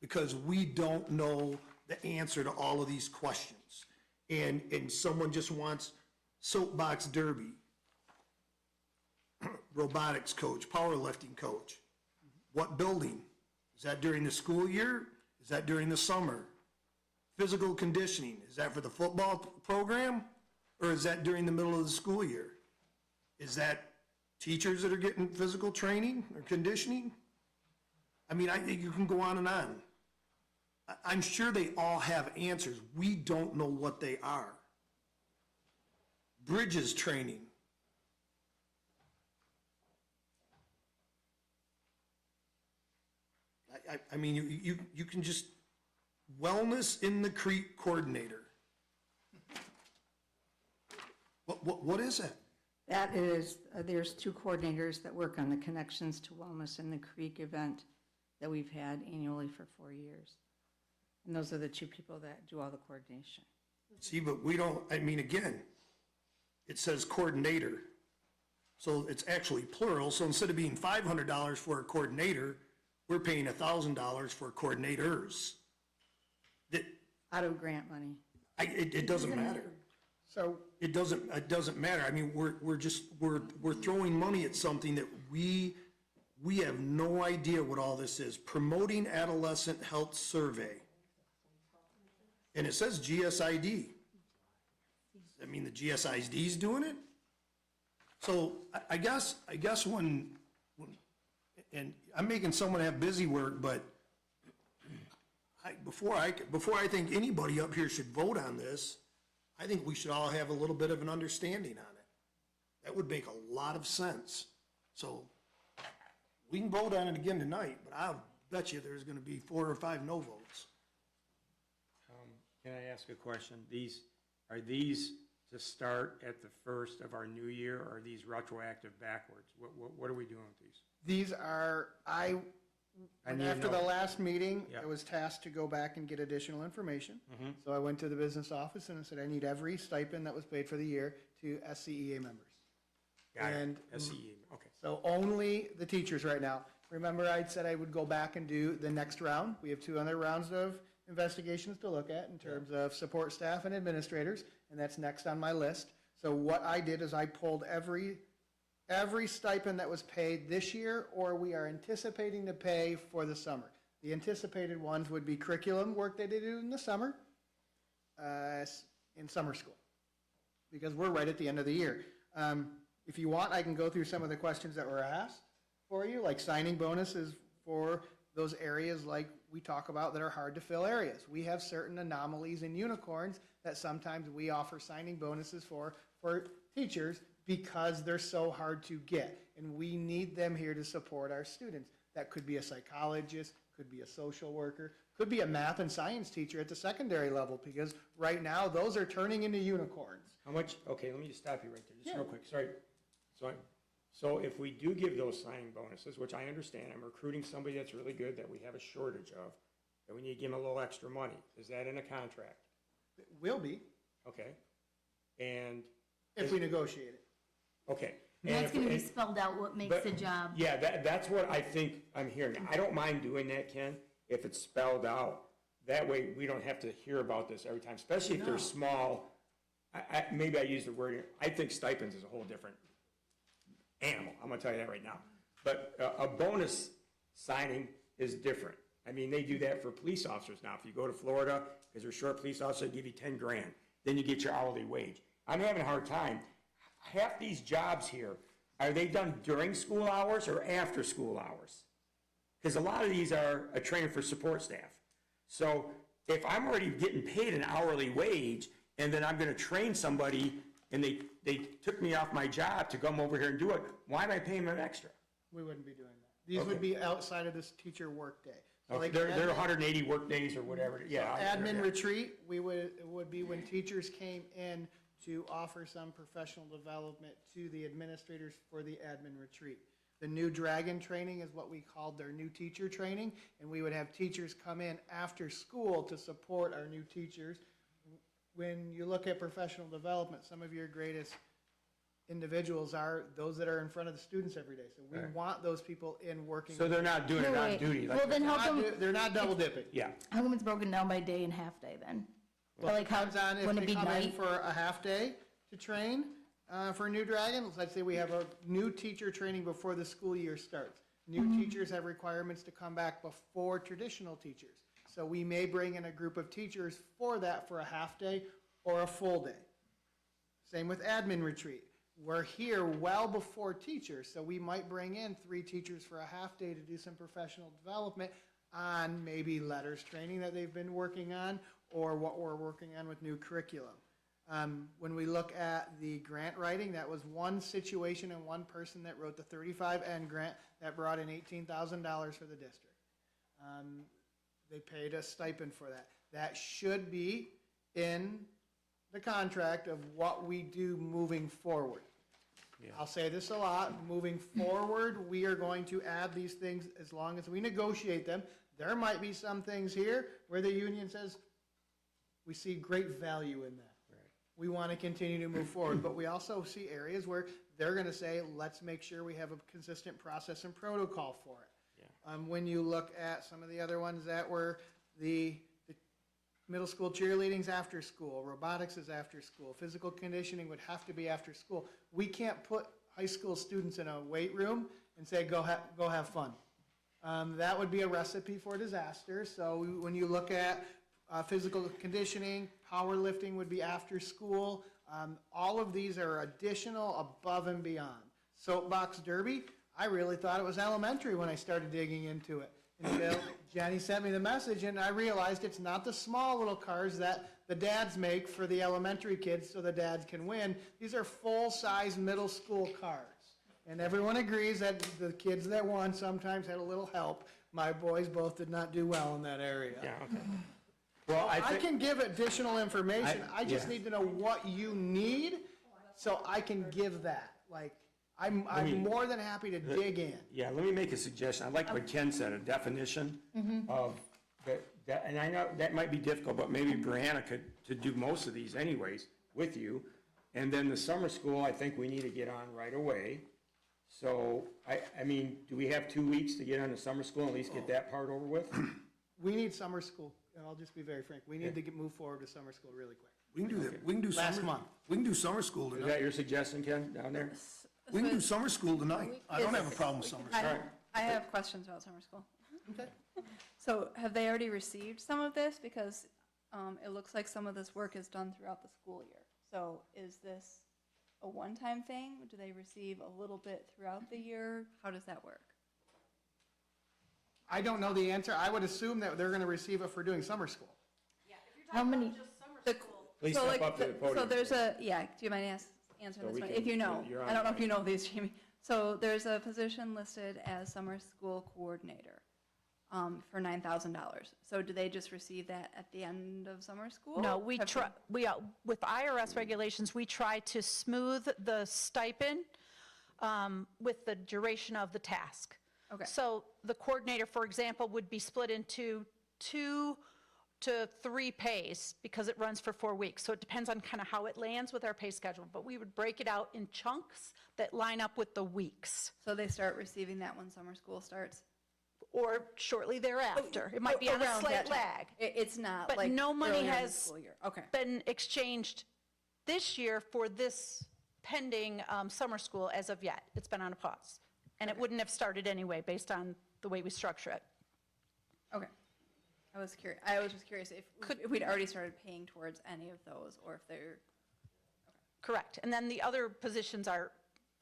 because we don't know the answer to all of these questions. And someone just wants soapbox derby, robotics coach, powerlifting coach. What building? Is that during the school year? Is that during the summer? Physical conditioning, is that for the football program? Or is that during the middle of the school year? Is that teachers that are getting physical training or conditioning? I mean, you can go on and on. I'm sure they all have answers. We don't know what they are. Bridges training. I mean, you can just, wellness in the creek coordinator. What is that? That is, there's two coordinators that work on the Connections to Wellness in the Creek event that we've had annually for 4 years. And those are the two people that do all the coordination. See, but we don't, I mean, again, it says coordinator. So it's actually plural, so instead of being $500 for a coordinator, we're paying $1,000 for coordinators. Out of grant money. It doesn't matter. So, It doesn't matter. I mean, we're throwing money at something that we have no idea what all this is. Promoting Adolescent Health Survey. And it says GSID. I mean, the GSID's doing it? So I guess when, and I'm making someone have busy work, but before I think anybody up here should vote on this, I think we should all have a little bit of an understanding on it. That would make a lot of sense. So we can vote on it again tonight, but I'll bet you there's gonna be 4 or 5 no votes. Can I ask a question? Are these to start at the first of our new year, or are these retroactive backwards? What are we doing with these? these are, and after the last meeting, I was tasked to go back and get additional information. So I went to the business office and I said, I need every stipend that was paid for the year to SCEA members. Got And it, SCE, okay. so only the teachers right now. Remember, I'd said I would go back and do the next round. We have 2 other rounds of investigations to look at in terms of support staff and administrators, and that's next on my list. So what I did is I pulled every stipend that was paid this year or we are anticipating to pay for the summer. The anticipated ones would be curriculum work that they do in the summer, in summer school, because we're right at the end of the year. If you want, I can go through some of the questions that were asked for you, like signing bonuses for those areas like we talk about that are hard to fill areas. We have certain anomalies and unicorns that sometimes we offer signing bonuses for teachers because they're so hard to get. And we need them here to support our students. That could be a psychologist, could be a social worker, could be a math and science teacher at the secondary level, because right now those are turning into unicorns. How much, okay, let me just stop you right there, just real quick, sorry. So if we do give those signing bonuses, which I understand, I'm recruiting somebody that's really good that we have a shortage of, that we need to give them a little extra money, is that in a contract? It will be. Okay, and. If we negotiate it. Okay. That's gonna be spelled out what makes the job. Yeah, that's what I think I'm hearing. I don't mind doing that, Ken, if it's spelled out. That way, we don't have to hear about this every time, especially if they're small. Maybe I use the word, I think stipends is a whole different animal. I'm gonna tell you that right now. But a bonus signing is different. I mean, they do that for police officers now. If you go to Florida, because they're short police officers, they give you 10 grand. Then you get your hourly wage. I'm having a hard time. Half these jobs here, are they done during school hours or after school hours? Because a lot of these are a training for support staff. So if I'm already getting paid an hourly wage, and then I'm gonna train somebody, and they took me off my job to come over here and do it, why am I paying them extra? We wouldn't be doing that. These would be outside of this teacher workday. So Okay, like they're 180 work days or whatever, yeah. Admin retreat, it would be when teachers came in to offer some professional development to the administrators for the admin retreat. The new Dragon training is what we called their new teacher training, and we would have teachers come in after school to support our new teachers. When you look at professional development, some of your greatest individuals are those that are in front of the students every day. So we want those people in working. So they're not doing it on duty? Well, then how come? They're not double dipping. Yeah. How come it's broken down by day and half day then? Well, Like how, depends on if wouldn't it they be come in night? for a half day to train for a new Dragon. Let's say we have a new teacher training before the school year starts. New teachers have requirements to come back before traditional teachers. So we may bring in a group of teachers for that for a half day or a full day. Same with admin retreat. We're here well before teachers, so we might bring in 3 teachers for a half day to do some professional development on maybe letters training that they've been working on, or what we're working on with new curriculum. When we look at the grant writing, that was one situation and one person that wrote the 35N grant that brought in $18,000 for the district. They paid a stipend for that. That should be in the contract of what we do moving forward. I'll say this a lot, moving forward, we are going to add these things as long as we negotiate them. There might be some things here where the union says, we see great value in that. we want to continue to move forward. But we also see areas where they're going to say, let's make sure we have a consistent process and protocol for it. When you look at some of the other ones that were the middle school cheerleading's after school, robotics is after school, physical conditioning would have to be after school. We can't put high school students in a weight room and say, go have fun. That would be a recipe for disaster. So when you look at physical conditioning, powerlifting would be after school. All of these are additional above and beyond. Soapbox derby, I really thought it was elementary when I started digging into it. Until Jenny sent me the message and I realized it's not the small little cars that the dads make for the elementary kids so the dads can win. These are full-size middle school cars. And everyone agrees that the kids that won sometimes had a little help. My boys both did not do well in that area. Yeah, okay. Well, I can give additional information. I just need to know what you need so I can give that. Like, I'm more than happy to dig in. Yeah, let me make a suggestion. I like what Ken said, a definition of that, and I know that might be difficult, but maybe Brianna could do most of these anyways with you. And then the summer school, I think we need to get on right away. So, I mean, do we have 2 weeks to get on the summer school and at least get that part over with? We need summer school, and I'll just be very frank. We need to move forward with summer school really quick. We can do that. We can do Last summer. month. We can do summer school Is tonight. that your suggestion, Ken, down there? We can do summer school tonight. I don't have a problem with summer I school. I have questions about summer school. Okay. So have they already received some of this? Because it looks like some of this work is done throughout the school year. So is this a one-time thing? Do they receive a little bit throughout the year? How does that work? I don't know the answer. I would assume that they're going to receive it for doing summer school. How many? Please So step like, up to the podium. So there's do you mind answering So this we one? can- If you know, you're on I don't know the if you know these, Jamie. So there's a position listed as summer school coordinator for $9,000. So do they just receive that at the end of summer school? No, we Have try, with IRS regulations, we try to smooth the stipend with the duration of the task. Okay. So the coordinator, for example, would be split into 2 to 3 pays because it runs for 4 weeks. So it depends on kind of how it lands with our pay schedule. But we would break it out in chunks that line up with the weeks. So they start receiving that when summer school starts? Or shortly thereafter. It might be on a Around slight that time. lag. It's not But like no money earlier in the has school year. Okay. been exchanged this year for this pending summer school as of yet. It's been on a pause. And it wouldn't have started anyway based on the way we structure it. Okay. I was just curious if we'd already started paying towards any of those or if they're, Correct. And then the other positions are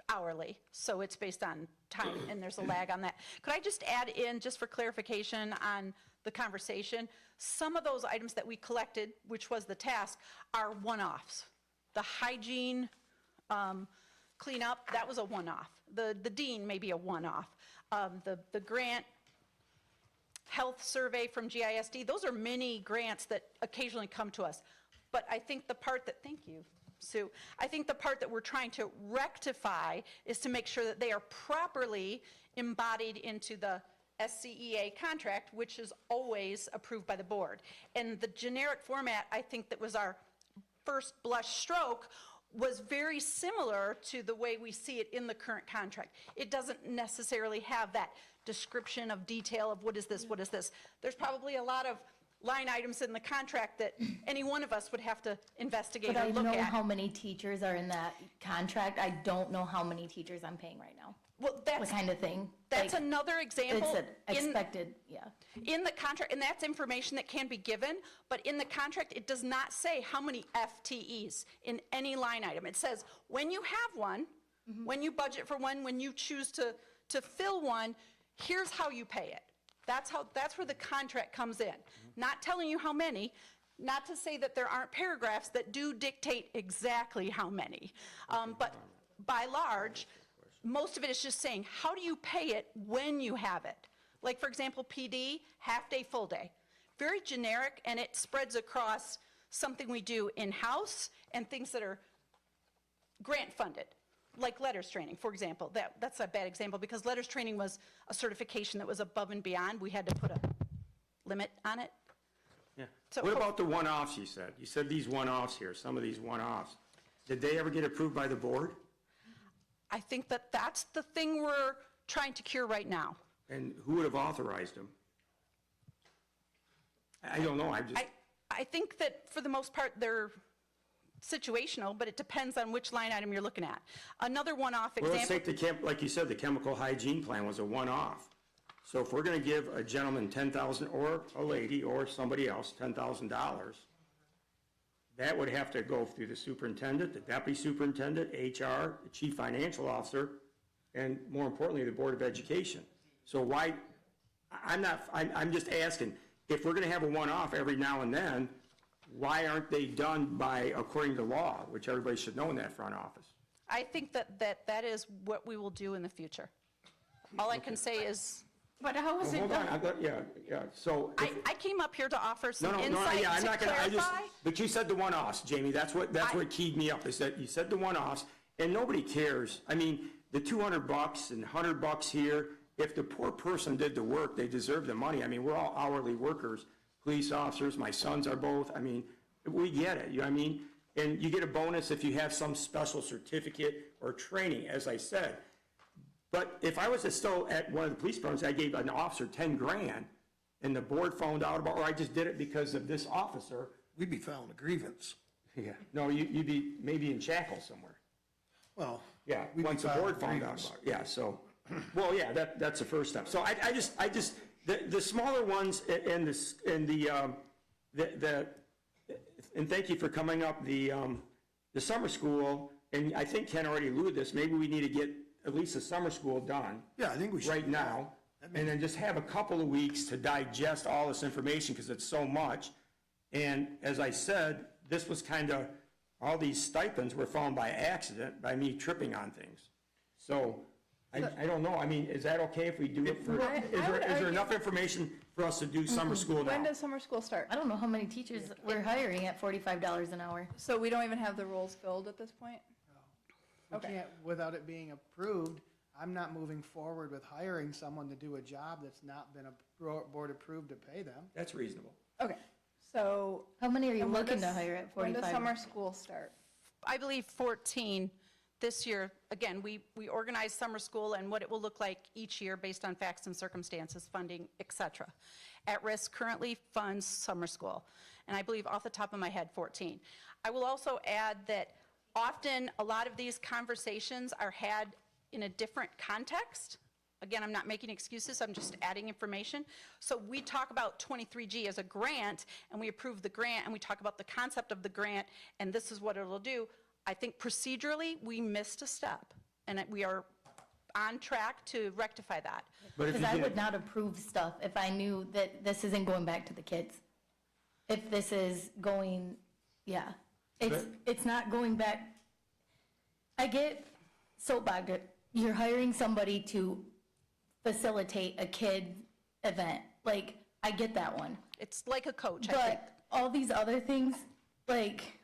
hourly, so it's based on time, and there's a lag on that. Could I just add in, just for clarification on the conversation, some of those items that we collected, which was the task, are one-offs. The hygiene cleanup, that was a one-off. The dean may be a one-off. The grant health survey from GISD, those are mini grants that occasionally come to us. But I think the part that, thank you, Sue, I think the part that we're trying to rectify is to make sure that they are properly embodied into the SCEA contract, which is always approved by the board. And the generic format, I think that was our first blush stroke, was very similar to the way we see it in the current contract. It doesn't necessarily have that description of detail of what is this, what is this. There's probably a lot of line items in the contract that any one of us would have to investigate But I or look know at. how many teachers are in that contract. I don't know how many teachers I'm paying right now. Well, that's What kind of thing? That's Like, another example. It's an expected, yeah. In the contract, and that's information that can be given, but in the contract, it does not say how many FTEs in any line item. It says, when you have one, when you budget for one, when you choose to fill one, here's how you pay it. That's where the contract comes in. Not telling you how many, not to say that there aren't paragraphs that do dictate exactly how many. But by large, most of it is just saying, how do you pay it when you have it? Like, for example, PD, half day, full day. Very generic, and it spreads across something we do in-house and things that are grant funded, like letters training, for example. That's a bad example because letters training was a certification that was above and beyond. We had to put a limit on it. Yeah. So What about the one-offs you said? You said these one-offs here, some of these one-offs. Did they ever get approved by the board? I think that that's the thing we're trying to cure right now. And who would have authorized them? I don't know, I think that for the most part, they're situational, but it depends on which line item you're looking at. Another one-off Well, let's example. take like you said, the chemical hygiene plan was a one-off. So if we're gonna give a gentleman 10,000, or a lady, or somebody else, $10,000, that would have to go through the superintendent, the deputy superintendent, HR, the chief financial officer, and more importantly, the Board of Education. So why, I'm just asking, if we're gonna have a one-off every now and then, why aren't they done by, according to law, which everybody should know in that front office? I think that is what we will do in the future. All I can say is. But how was Well, it hold on, done? yeah, so. I came up here to offer some No, insight yeah, I'm to not gonna, clarify. but you said the one-offs, Jamie, that's what keyed me up, is that you said the one-offs, and nobody cares. I mean, the $200 and $100 here, if the poor person did the work, they deserve the money. I mean, we're all hourly workers, police officers, my sons are both, I mean, we get it, you know what I mean? And you get a bonus if you have some special certificate or training, as I said. But if I was still at one of the police departments, I gave an officer 10 grand, and the board found out about, or I just did it because of this officer. We'd be filing a grievance. Yeah, no, you'd be maybe in shackles somewhere. Well. Yeah, we'd be once the filing board a found out grievance. about it, yeah, so, well, yeah, that's the first step. So I just, the smaller ones and and thank you for coming up, the summer school, and I think Ken already alluded to this, maybe we need to get at least the summer school done. Yeah, I think we should. Right now, and then just have a couple of weeks to digest all this information, because it's so much. And as I said, this was kind of, all these stipends were found by accident, by me tripping on things. So, I don't know, I mean, is that okay if we do it for, is there enough information for us to do summer school now? When does summer school start? I don't know how many teachers we're hiring at $45 an hour. So we don't even have the roles filled at this point? We Okay. can't, without it being approved, I'm not moving forward with hiring someone to do a job that's not been board approved to pay them. That's reasonable. Okay, so. How many are you and when looking to does- hire at When does 45? summer school start? I believe 14 this year. Again, we organize summer school and what it will look like each year based on facts and circumstances, funding, et cetera. At Risk currently funds summer school, and I believe off the top of my head, 14. I will also add that often a lot of these conversations are had in a different context. Again, I'm not making excuses, I'm just adding information. So we talk about 23G as a grant, and we approve the grant, and we talk about the concept of the grant, and this is what it'll do. I think procedurally, we missed a step, and we are on track to rectify that. Because I would not approve stuff if I knew that this isn't going back to the kids. If this is going, yeah, it's not going back. I get soapbox, you're hiring somebody to facilitate a kid event. Like, I get that one. It's like a coach, I think. But all these other things, like,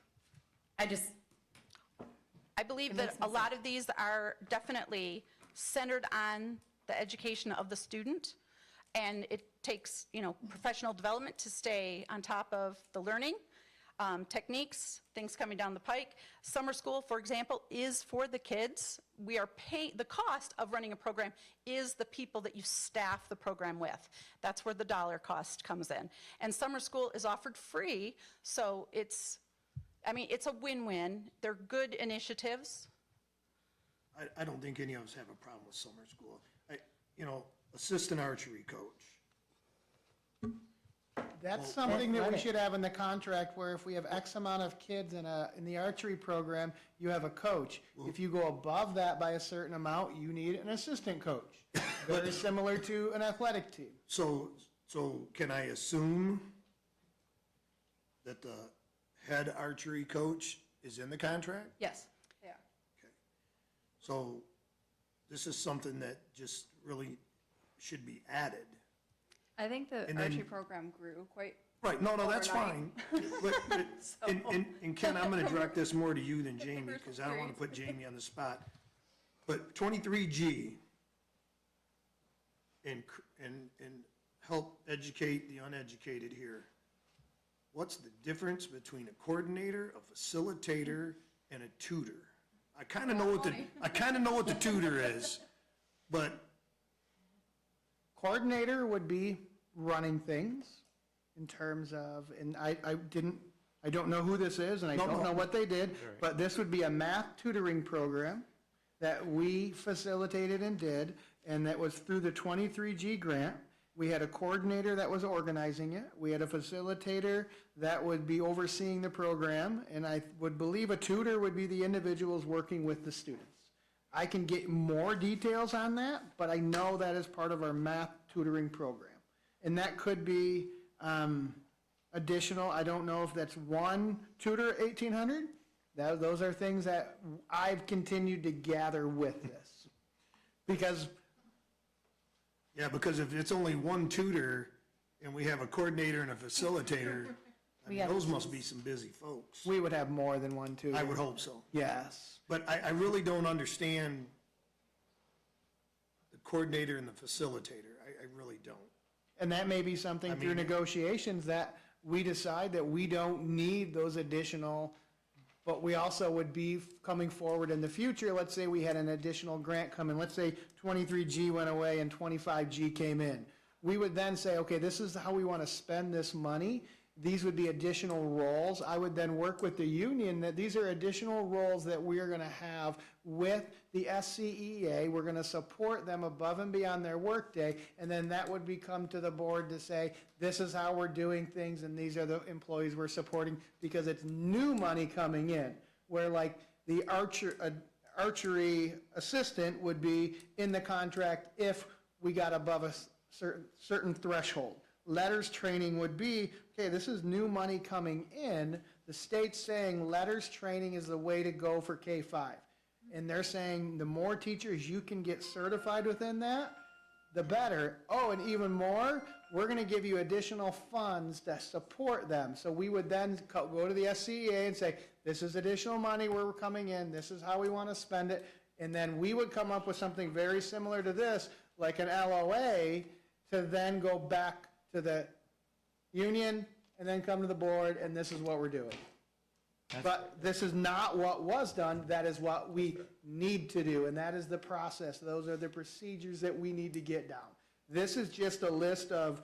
I believe that a lot of these are definitely centered on the education of the student, and it takes, professional development to stay on top of the learning, techniques, things coming down the pike. Summer school, for example, is for the kids. We are paying, the cost of running a program is the people that you staff the program with. That's where the dollar cost comes in. And summer school is offered free, so it's a win-win. They're good initiatives. I don't think any of us have a problem with summer school. Assistant archery coach. That's something that we should have in the contract, where if we have X amount of kids in the archery program, you have a coach. If you go above that by a certain amount, you need an assistant coach. Very similar to an athletic team. So can I assume that the head archery coach is in the contract? Yes, yeah. So this is something that just really should be added. I think the And then- archery program grew quite. Right, no, that's fine. overnight. But, So- and Ken, I'm gonna direct this more to you than Jamie, because I don't wanna put Jamie on the spot. But 23G and help educate the uneducated here. what's the difference between a coordinator, a facilitator, and a tutor? I kind of know what the tutor is, but Coordinator would be running things in terms of, and I don't know who this is, and I don't know what they did, but this would be a math tutoring program that we facilitated and did, and that was through the 23G grant. We had a coordinator that was organizing it. We had a facilitator that would be overseeing the program, and I would believe a tutor would be the individuals working with the students. I can get more details on that, but I know that is part of our math tutoring program. And that could be additional, I don't know if that's one tutor at 1,800. Those are things that I've continued to gather with this. Because if it's only one tutor and we have a coordinator and a facilitator, I mean, those must be some busy folks. we would have more than one tutor. I would hope so. Yes. But I really don't understand the coordinator and the facilitator. I really don't. And that may be something through negotiations that we decide that we don't need those additional, but we also would be coming forward in the future. Let's say we had an additional grant come in. Let's say 23G went away and 25G came in. We would then say, okay, this is how we want to spend this money. These would be additional roles. I would then work with the union that these are additional roles that we are going to have with the SCEA. We're going to support them above and beyond their workday, and then that would become to the board to say, this is how we're doing things, and these are the employees we're supporting, because it's new money coming in, where like the archery assistant would be in the contract if we got above a certain threshold. Letters training would be, okay, this is new money coming in. The state's saying letters training is the way to go for K-5. And they're saying the more teachers you can get certified within that, the better. Oh, and even more, we're going to give you additional funds to support them. So we would then go to the SCEA and say, this is additional money where we're coming in. This is how we want to spend it. And then we would come up with something very similar to this, like an LOA, to then go back to the union and then come to the board, and this is what we're doing. But this is not what was done, that is what we need to do, and that is the process. Those are the procedures that we need to get down. This is just a list of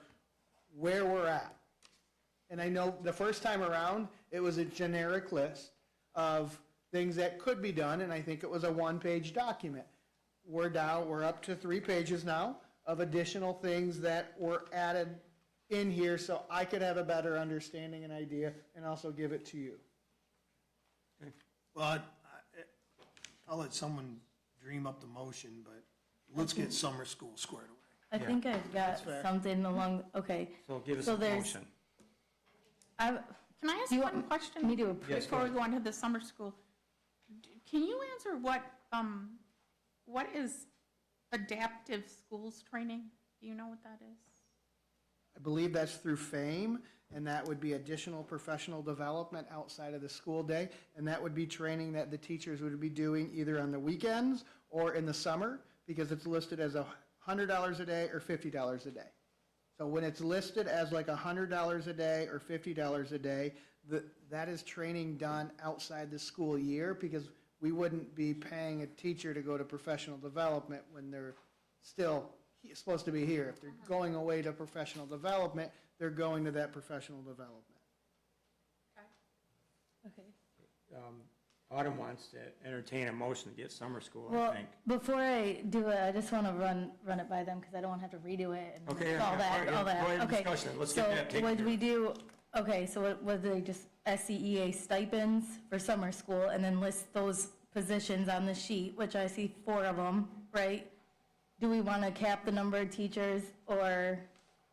where we're at. And I know the first time around, it was a generic list of things that could be done, and I think it was a one-page document. We're up to 3 pages now of additional things that were added in here so I could have a better understanding and idea and also give it to you. Well, I'll let someone dream up the motion, but let's get summer school squared away. I think I've got something along, okay. So give us So a there's- motion. Can I ask one question? me to Yes, Before go we go into the summer school, can you answer what is adaptive schools training? Do you know what that is? I believe that's through FAME, and that would be additional professional development outside of the school day, and that would be training that the teachers would be doing either on the weekends or in the summer, because it's listed as $100 a day or $50 a day. So when it's listed as like $100 a day or $50 a day, that is training done outside the school year, because we wouldn't be paying a teacher to go to professional development when they're still supposed to be here. If they're going away to professional development, they're going to that professional development. Okay. Autumn wants to entertain a motion to get summer school, I Well, think. before I do it, I just want to run it by them because I don't want to have to redo it and Okay, all yeah, that, all all right, that. go ahead and Okay. discuss it. Let's get that taken So would care we of. do, okay, so would they just SCEA stipends for summer school and then list those positions on the sheet, which I see 4 of them, right? Do we want to cap the number of teachers, or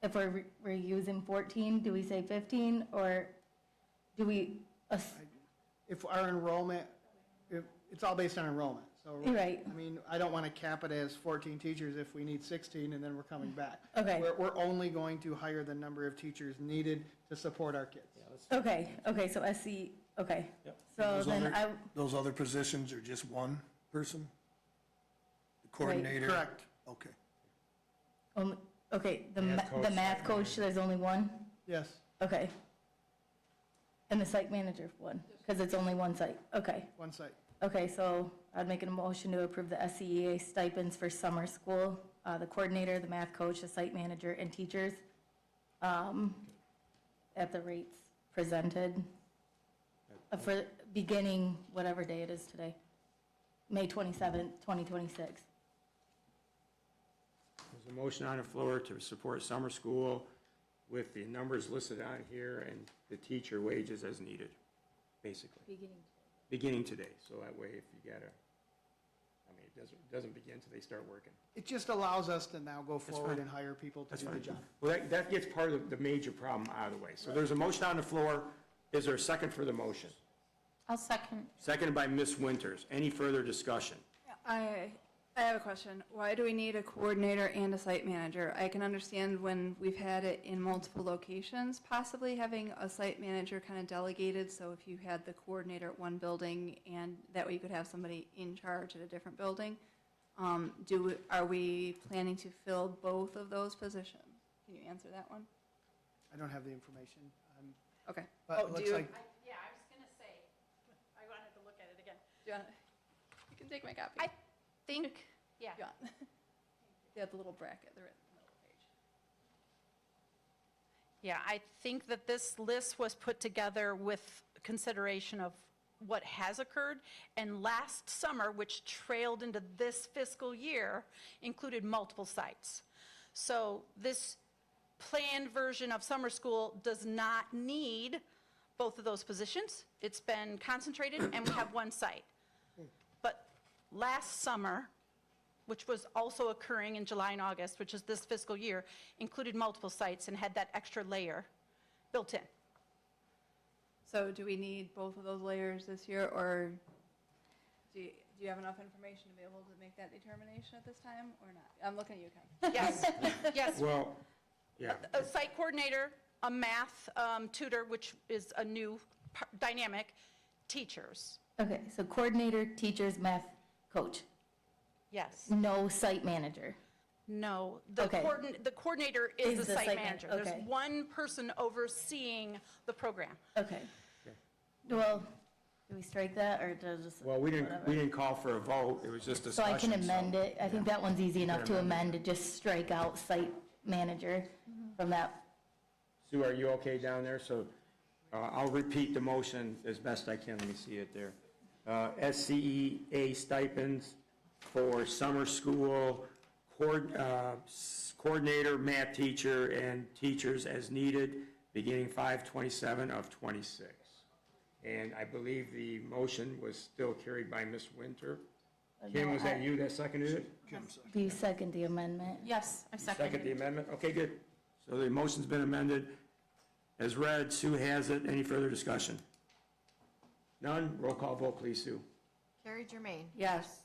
if we're using 14, do we say 15, or do we? If our enrollment, it's all based on enrollment, so. Right. I mean, I don't want to cap it as 14 teachers if we need 16 and then we're coming back. Okay. We're only going to hire the number of teachers needed to support our kids. Okay, so SC, okay. So Those then other- Those other positions are just one person? The coordinator? Correct. Okay. Okay, the Math coach, math coach, there's only one? Yes. Okay. And the site manager one, because it's only one site, okay. One site. Okay, so I'd make a motion to approve the SCEA stipends for summer school, the coordinator, the math coach, the site manager, and teachers, at the rates presented, for beginning whatever day it is today, May 27th, 2026. There's a motion on the floor to support summer school with the numbers listed on here and the teacher wages as needed, basically. Beginning today, so that way if you gotta, I mean, it doesn't begin until they start working. It just allows us to now go forward fine. and hire people to That's do the fine. job. Well, that gets part of the major problem out of the way. So there's a motion on the floor. Is there a second for the motion? I'll second. Seconded by Ms. Winters. Any further discussion? I have a question. Why do we need a coordinator and a site manager? I can understand when we've had it in multiple locations, possibly having a site manager kind of delegated, so if you had the coordinator at one building, and that way you could have somebody in charge at a different building. Are we planning to fill both of those positions? Can you answer that one? I don't have the information. Okay. But it looks like, Yeah, I was going to say, I wanted to look at it again. You can take my copy. I think, yeah. They have the little bracket, they're in the middle of the page. Yeah, I think that this list was put together with consideration of what has occurred, and last summer, which trailed into this fiscal year, included multiple sites. So this planned version of summer school does not need both of those positions. It's been concentrated, and we have one site. But last summer, which was also occurring in July and August, which is this fiscal year, included multiple sites and had that extra layer built in. So do we need both of those layers this year, or do you have enough information to be able to make that determination at this time, or not? I'm looking at you, Ken. Yes, yes. Well, yeah. A site coordinator, a math tutor, which is a new dynamic, teachers. Okay, so coordinator, teachers, math coach, Yes. no site manager. No, the Okay. the coordinator is the site manager. okay. There's one person overseeing the program. Okay. Well, do we strike that, or does just? Well, we didn't whatever? call for a vote. It was just So discussion. I can amend it, I think that one's easy enough to amend amend, to just strike out site manager from that. Sue, are you okay down there? So I'll repeat the motion as best I can. Let me see it there. SCEA stipends for summer school, coordinator, math teacher, and teachers as needed, beginning 5/27 of '26. And I believe the motion was still carried by Ms. Winter. Kim, was that you that seconded it? Do you second the amendment? Yes, I second Second the it. amendment? Okay, good. So the motion's been amended. As read, Sue has it. Any further discussion? None? Roll call vote, please, Sue. Carrie Germain. Yes.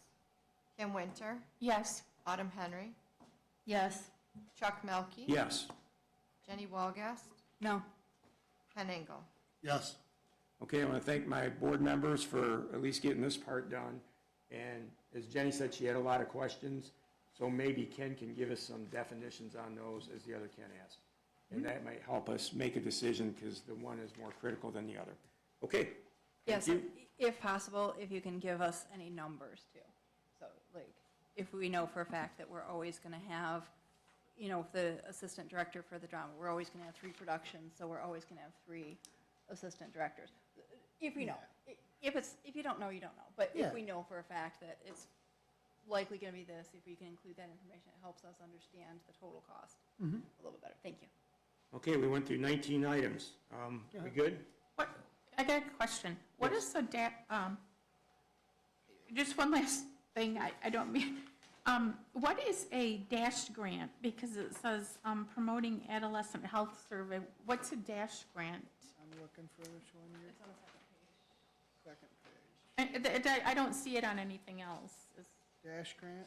Kim Winter. Yes. Autumn Henry. Yes. Chuck Melkey. Yes. Jenny Walgast. No. Ken Engel. Yes. Okay, I want to thank my board members for at least getting this part done. And as Jenny said, she had a lot of questions, so maybe Ken can give us some definitions on those as the other Ken asked. And that might help us make a decision, because the one is more critical than the other. Okay? Yes, Thank you. if possible, if you can give us any numbers too. So like, if we know for a fact that we're always going to have, you know, the assistant director for the drama, we're always going to have 3 productions, so we're always going to have 3 assistant directors. If we know. If you don't know, you don't know. But Yeah. if we know for a fact that it's likely going to be this, if we can include that information, it helps us understand the total cost a little bit better. Thank you. Okay, we went through 19 items. We good? What, I got a question. What is the, just one last thing, I don't mean, what is a DASH grant? Because it says promoting adolescent health survey. What's a DASH grant? I'm looking for which one you're. It's on the second page. Second page. I don't see it on anything else. Dash grant,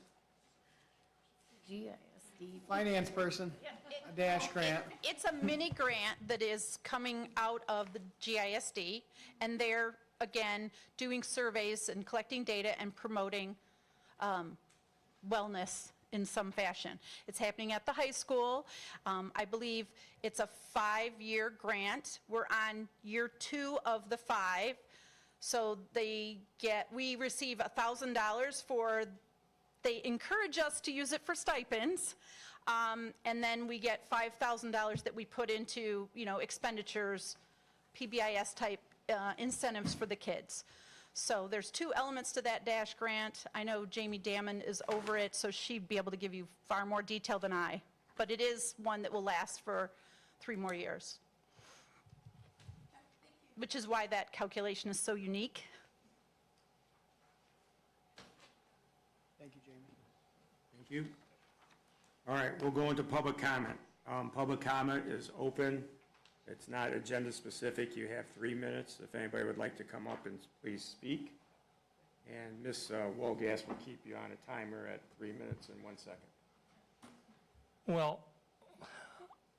GISD. finance person, a dash grant. It's a mini grant that is coming out of the GISD, and they're, again, doing surveys and collecting data and promoting wellness in some fashion. It's happening at the high school. I believe it's a 5-year grant. We're on year 2 of the 5. So we receive $1,000 they encourage us to use it for stipends. And then we get $5,000 that we put into, expenditures, PBIS type incentives for the kids. So there's 2 elements to that DASH grant. I know Jamie Damon is over it, so she'd be able to give you far more detail than I. But it is one that will last for 3 more years. Which is why that calculation is so unique. Thank you, Jamie. Thank you. All right, we'll go into public comment. Public comment is open. It's not agenda specific. You have 3 minutes. If anybody would like to come up and please speak. And Ms. Wolgass will keep you on a timer at 3 minutes and 1 second. Well,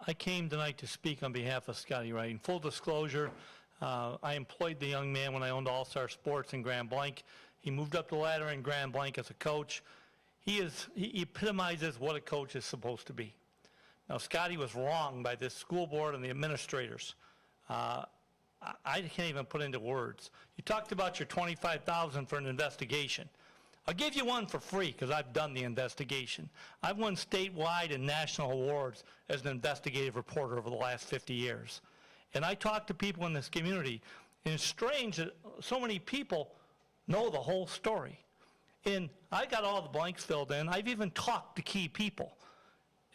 I came tonight to speak on behalf of Scotty Wright. In full disclosure, I employed the young man when I owned All-Star Sports in Grand Blanc. He moved up the ladder in Grand Blanc as a coach. He epitomizes what a coach is supposed to be. Now, Scotty was wronged by this school board and the administrators. I can't even put into words. You talked about your $25,000 for an investigation. I'll give you one for free because I've done the investigation. I've won statewide and national awards as an investigative reporter over the last 50 years. And I talk to people in this community, and it's strange that so many people know the whole story. And I got all the blanks filled in. I've even talked to key people.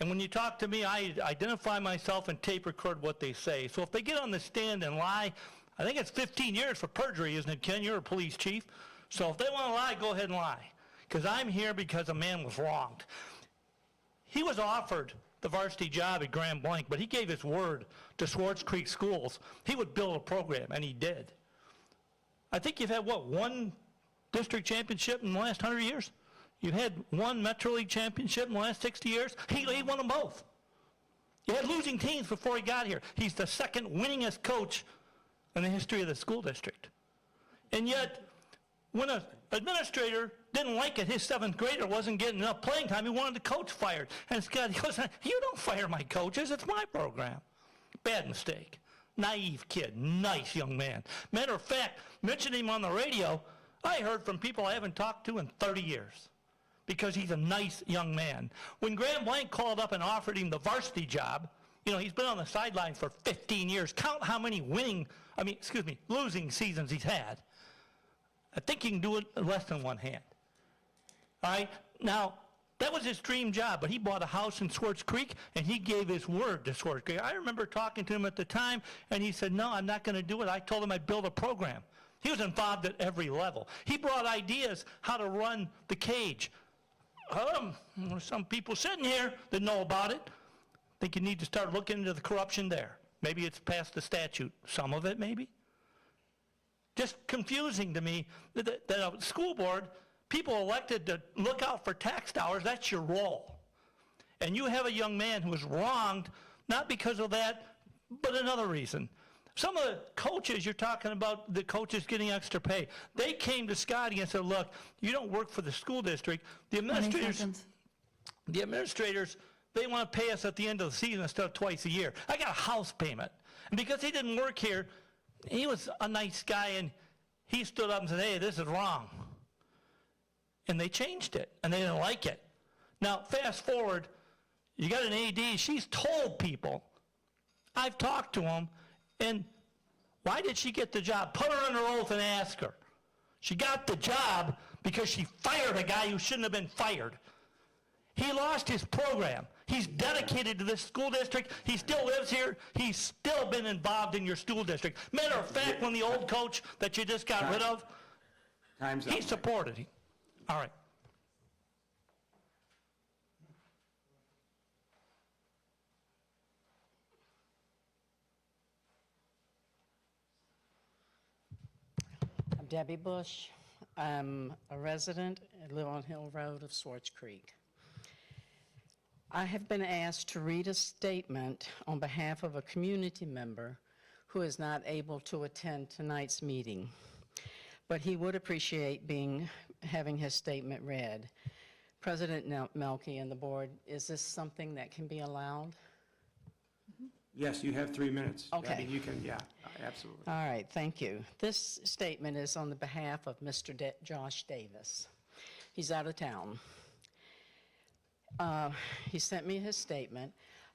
And when you talk to me, I identify myself and tape record what they say. So if they get on the stand and lie, I think it's 15 years for perjury, isn't it, Ken? You're a police chief. So if they want to lie, go ahead and lie. Because I'm here because a man was wronged. He was offered the varsity job at Grand Blanc, but he gave his word to Swartz Creek Schools. He would build a program, and he did. I think you've had, what, 1 district championship in the last 100 years? You've had 1 Metro League championship in the last 60 years? He won them both. You had losing teams before he got here. He's the 2nd winningest coach in the history of the school district. And yet, when an administrator didn't like it, his 7th grader wasn't getting enough playing time, he wanted the coach fired. And Scott goes, you don't fire my coaches, it's my program. Bad mistake. Naive kid, nice young man. Matter of fact, mentioning him on the radio, I heard from people I haven't talked to in 30 years because he's a nice young man. When Grand Blanc called up and offered him the varsity job, he's been on the sidelines for 15 years. Count how many losing seasons he's had. I think you can do it in less than 1 hand. All right? Now, that was his dream job, but he bought a house in Swartz Creek, and he gave his word to Swartz Creek. I remember talking to him at the time, and he said, no, I'm not going to do it. I told him I'd build a program. He was involved at every level. He brought ideas how to run the cage. Some people sitting here that know about it. I think you need to start looking into the corruption there. Maybe it's past the statute. Some of it, maybe. Just confusing to me that a school board, people elected to look out for tax dollars, that's your role. And you have a young man who was wronged, not because of that, but another reason. Some of the coaches, you're talking about the coaches getting extra pay. They came to Scotty and said, look, you don't work for the school district. The administrators, they want to pay us at the end of the season instead of twice a year. I got a house payment. And because he didn't work here, he was a nice guy, and he stood up and said, hey, this is wrong. And they changed it, and they didn't like it. Now, fast forward, you got an AD, she's told people, I've talked to them, and why did she get the job? Put her under oath and ask her. She got the job because she fired a guy who shouldn't have been fired. He lost his program. He's dedicated to this school district. He still lives here. He's still been involved in your school district. Matter of fact, when the old coach that you just got rid of, he supported him. All right. I'm Debbie Bush. I'm a resident at Live on Hill Road of Swartz Creek. I have been asked to read a statement on behalf of a community member who is not able to attend tonight's meeting, but he would appreciate having his statement read. President Melky and the board, is this something that can be allowed? Yes, you have 3 minutes. Okay. Debbie, you can, yeah, absolutely. All right, thank you. This statement is on the behalf of Mr. Josh Davis. He's out of town. He sent me his statement.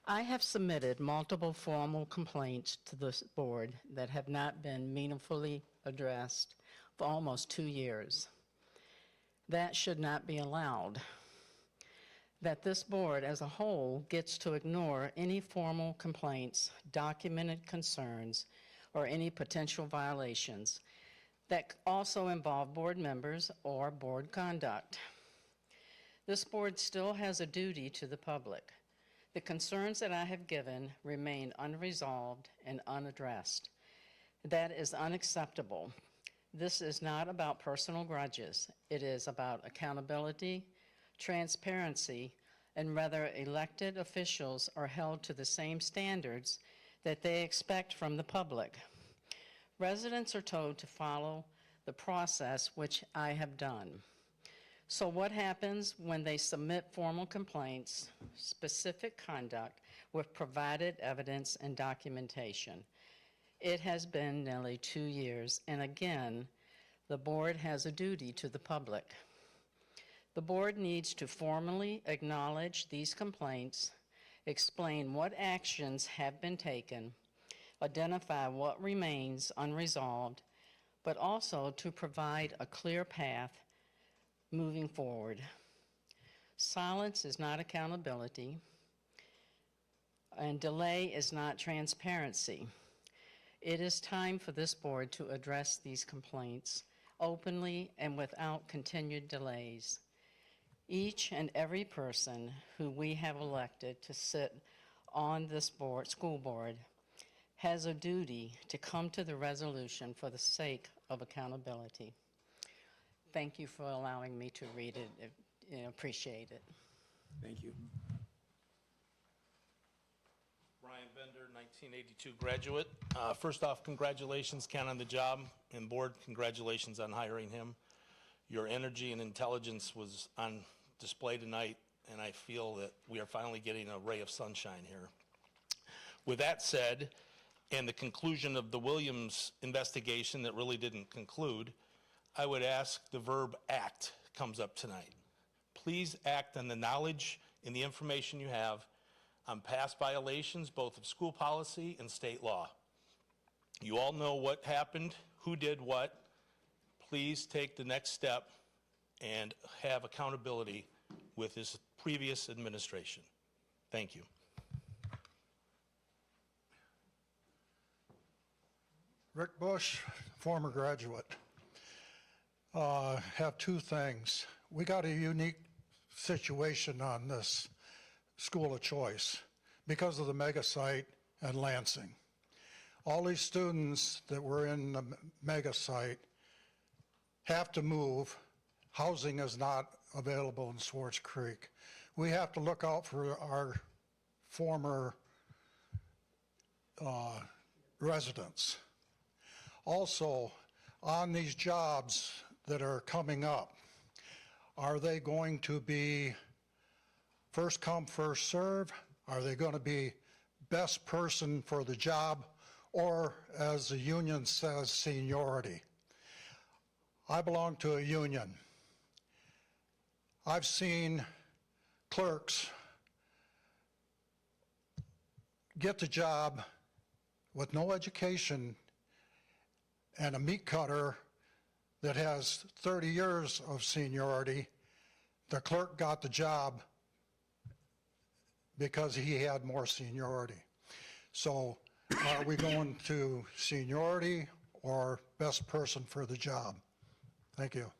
I have submitted multiple formal complaints to this board that have not been meaningfully addressed for almost 2 years. That should not be allowed. That this board as a whole gets to ignore any formal complaints, documented concerns, or any potential violations that also involve board members or board conduct. This board still has a duty to the public. The concerns that I have given remain unresolved and unaddressed. That is unacceptable. This is not about personal grudges. It is about accountability, transparency, and whether elected officials are held to the same standards that they expect from the public. Residents are told to follow the process, which I have done. So what happens when they submit formal complaints, specific conduct, with provided evidence and documentation? It has been nearly 2 years, and again, the board has a duty to the public. The board needs to formally acknowledge these complaints, explain what actions have been taken, identify what remains unresolved, but also to provide a clear path moving forward. Silence is not accountability, and delay is not transparency. It is time for this board to address these complaints openly and without continued delays. Each and every person who we have elected to sit on this board, school board, has a duty to come to the resolution for the sake of accountability. Thank you for allowing me to read it. Appreciate it. Thank you. Brian Bender, 1982 graduate. First off, congratulations, Ken, on the job, and board, congratulations on hiring him. Your energy and intelligence was on display tonight, and I feel that we are finally getting a ray of sunshine here. With that said, and the conclusion of the Williams investigation that really didn't conclude, I would ask the verb act comes up tonight. Please act on the knowledge and the information you have on past violations, both of school policy and state law. You all know what happened, who did what. Please take the next step and have accountability with this previous administration. Thank you. Rick Bush, former graduate. Have two things. We got a unique situation on this school of choice because of the mega site and Lansing. All these students that were in the mega site have to move. Housing is not available in Swartz Creek. We have to look out for our former residents. Also, on these jobs that are coming up, are they going to be first come, first serve? Are they going to be best person for the job? Or, as the union says, seniority? I belong to a union. I've seen clerks get the job with no education and a meat cutter that has 30 years of seniority. The clerk got the job because he had more seniority. So are we going to seniority or best person for the job? Thank you.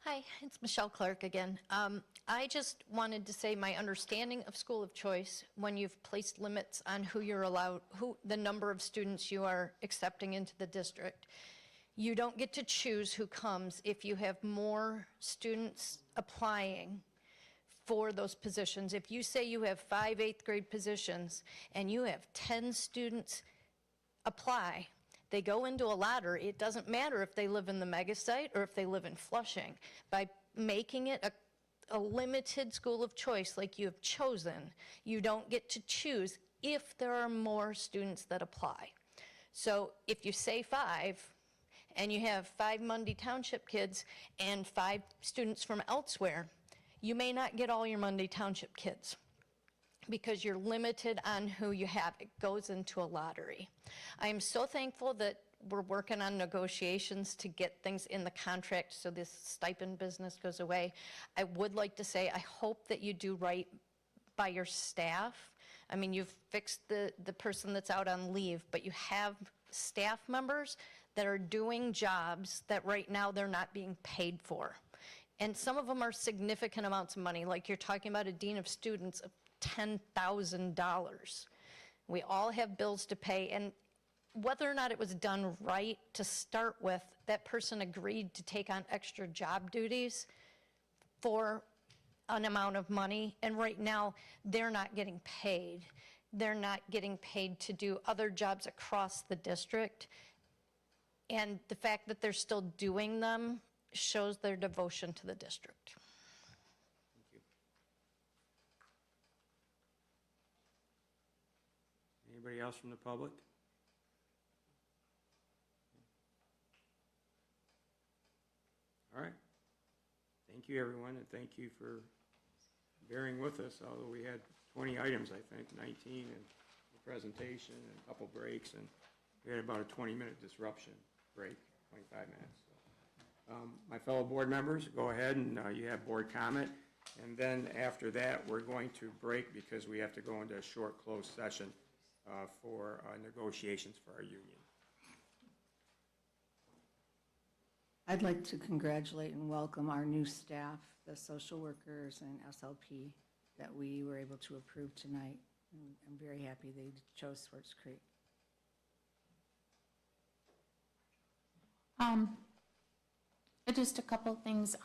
Hi, it's Michelle Clark again. I just wanted to say my understanding of school of choice, when you've placed limits on who you're allowed, the number of students you are accepting into the district, you don't get to choose who comes if you have more students applying for those positions. If you say you have 5 8th grade positions and you have 10 students apply, They go into a lottery. It doesn't matter if they live in the mega site or if they live in Flushing. By making it a limited school of choice like you have chosen, you don't get to choose if there are more students that apply. So if you say 5, and you have 5 Mundy Township kids and 5 students from elsewhere, you may not get all your Mundy Township kids because you're limited on who you have. It goes into a lottery. I am so thankful that we're working on negotiations to get things in the contract so this stipend business goes away. I would like to say I hope that you do right by your staff. I mean, you've fixed the person that's out on leave, but you have staff members that are doing jobs that right now they're not being paid for. And some of them are significant amounts of money, like you're talking about a dean of students of $10,000. We all have bills to pay, and whether or not it was done right to start with, that person agreed to take on extra job duties for an amount of money, and right now they're not getting paid. They're not getting paid to do other jobs across the district. And the fact that they're still doing them shows their devotion to the district. Anybody else from the public? All right. Thank you, everyone, and thank you for bearing with us, although we had 20 items, I think, 19 and the presentation and a couple breaks, and we had about a 20-minute disruption break, 25 minutes. So, my fellow board members, go ahead and you have board comment, and then after that, we're going to break because we have to go into a short closed session for negotiations for our union. I'd like to congratulate and welcome our new staff, the social workers and SLP that we were able to approve tonight. I'm very happy they chose Swartz Creek. Just a couple things.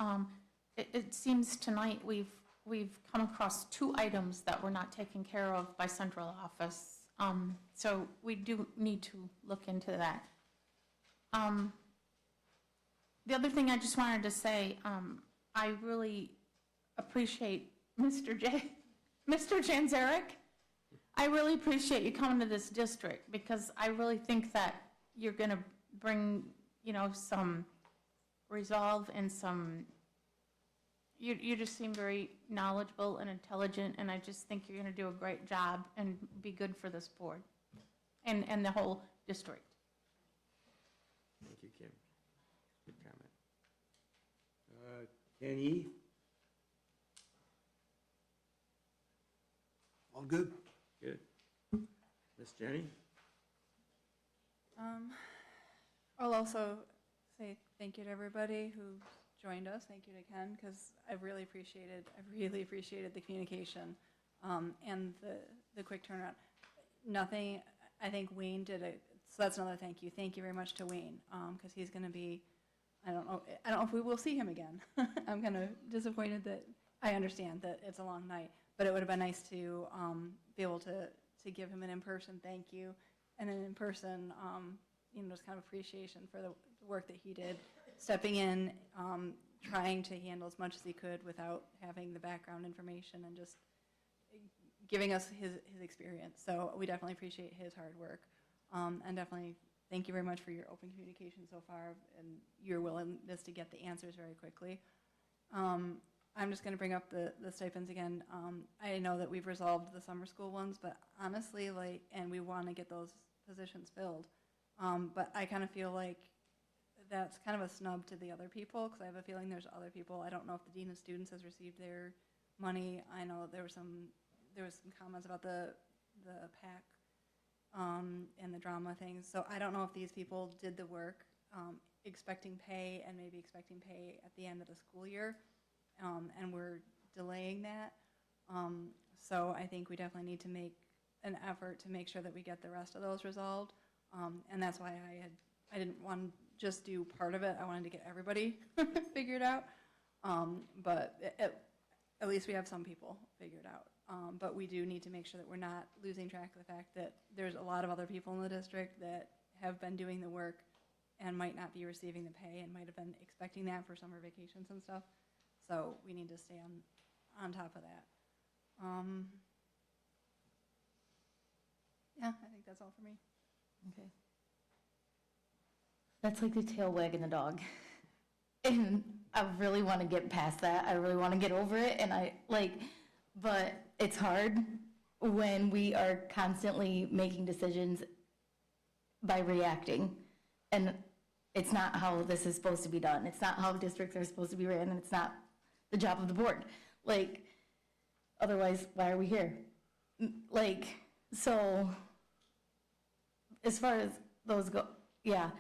It seems tonight we've come across 2 items that were not taken care of by central office. So we do need to look into that. The other thing I just wanted to say, I really appreciate Mr. Janzarek. I really appreciate you coming to this district because I really think that you're going to bring, some resolve and you just seem very knowledgeable and intelligent, and I just think you're going to do a great job and be good for this board and the whole district. Thank you, Kim. Good comment. Kenny? All good? Good. Miss Jenny? I'll also say thank you to everybody who joined us. Thank you to Ken, because I really appreciated the communication and the quick turnaround. Nothing, I think Wayne did it, so that's another thank you. Thank you very much to Wayne, because he's going to be, I don't know if we will see him again. I'm kind of disappointed that, I understand that it's a long night, but it would have been nice to be able to give him an in-person thank you and an in-person, just kind of appreciation for the work that he did, stepping in, trying to handle as much as he could without having the background information and just giving us his experience. So we definitely appreciate his hard work. And definitely thank you very much for your open communication so far and your willingness to get the answers very quickly. I'm just going to bring up the stipends again. I know that we've resolved the summer school ones, but honestly, and we want to get those positions filled. But I kind of feel like that's kind of a snub to the other people, because I have a feeling there's other people. I don't know if the Dean of Students has received their money. I know there was some comments about the PAC and the drama things. So I don't know if these people did the work expecting pay and maybe expecting pay at the end of the school year, and we're delaying that. So I think we definitely need to make an effort to make sure that we get the rest of those resolved. And that's why I didn't want to just do part of it. I wanted to get everybody figured out. But at least we have some people figured out. But we do need to make sure that we're not losing track of the fact that there's a lot of other people in the district that have been doing the work and might not be receiving the pay and might have been expecting that for summer vacations and stuff. So we need to stay on top of that. Yeah, I think that's all for me. Okay. That's like the tail wagging the dog. And I really want to get past that. I really want to get over it. And but it's hard when we are constantly making decisions by reacting. And it's not how this is supposed to be done. It's not how districts are supposed to be ran, and it's not the job of the board. Otherwise, why are we here? So, as far as those go, yeah.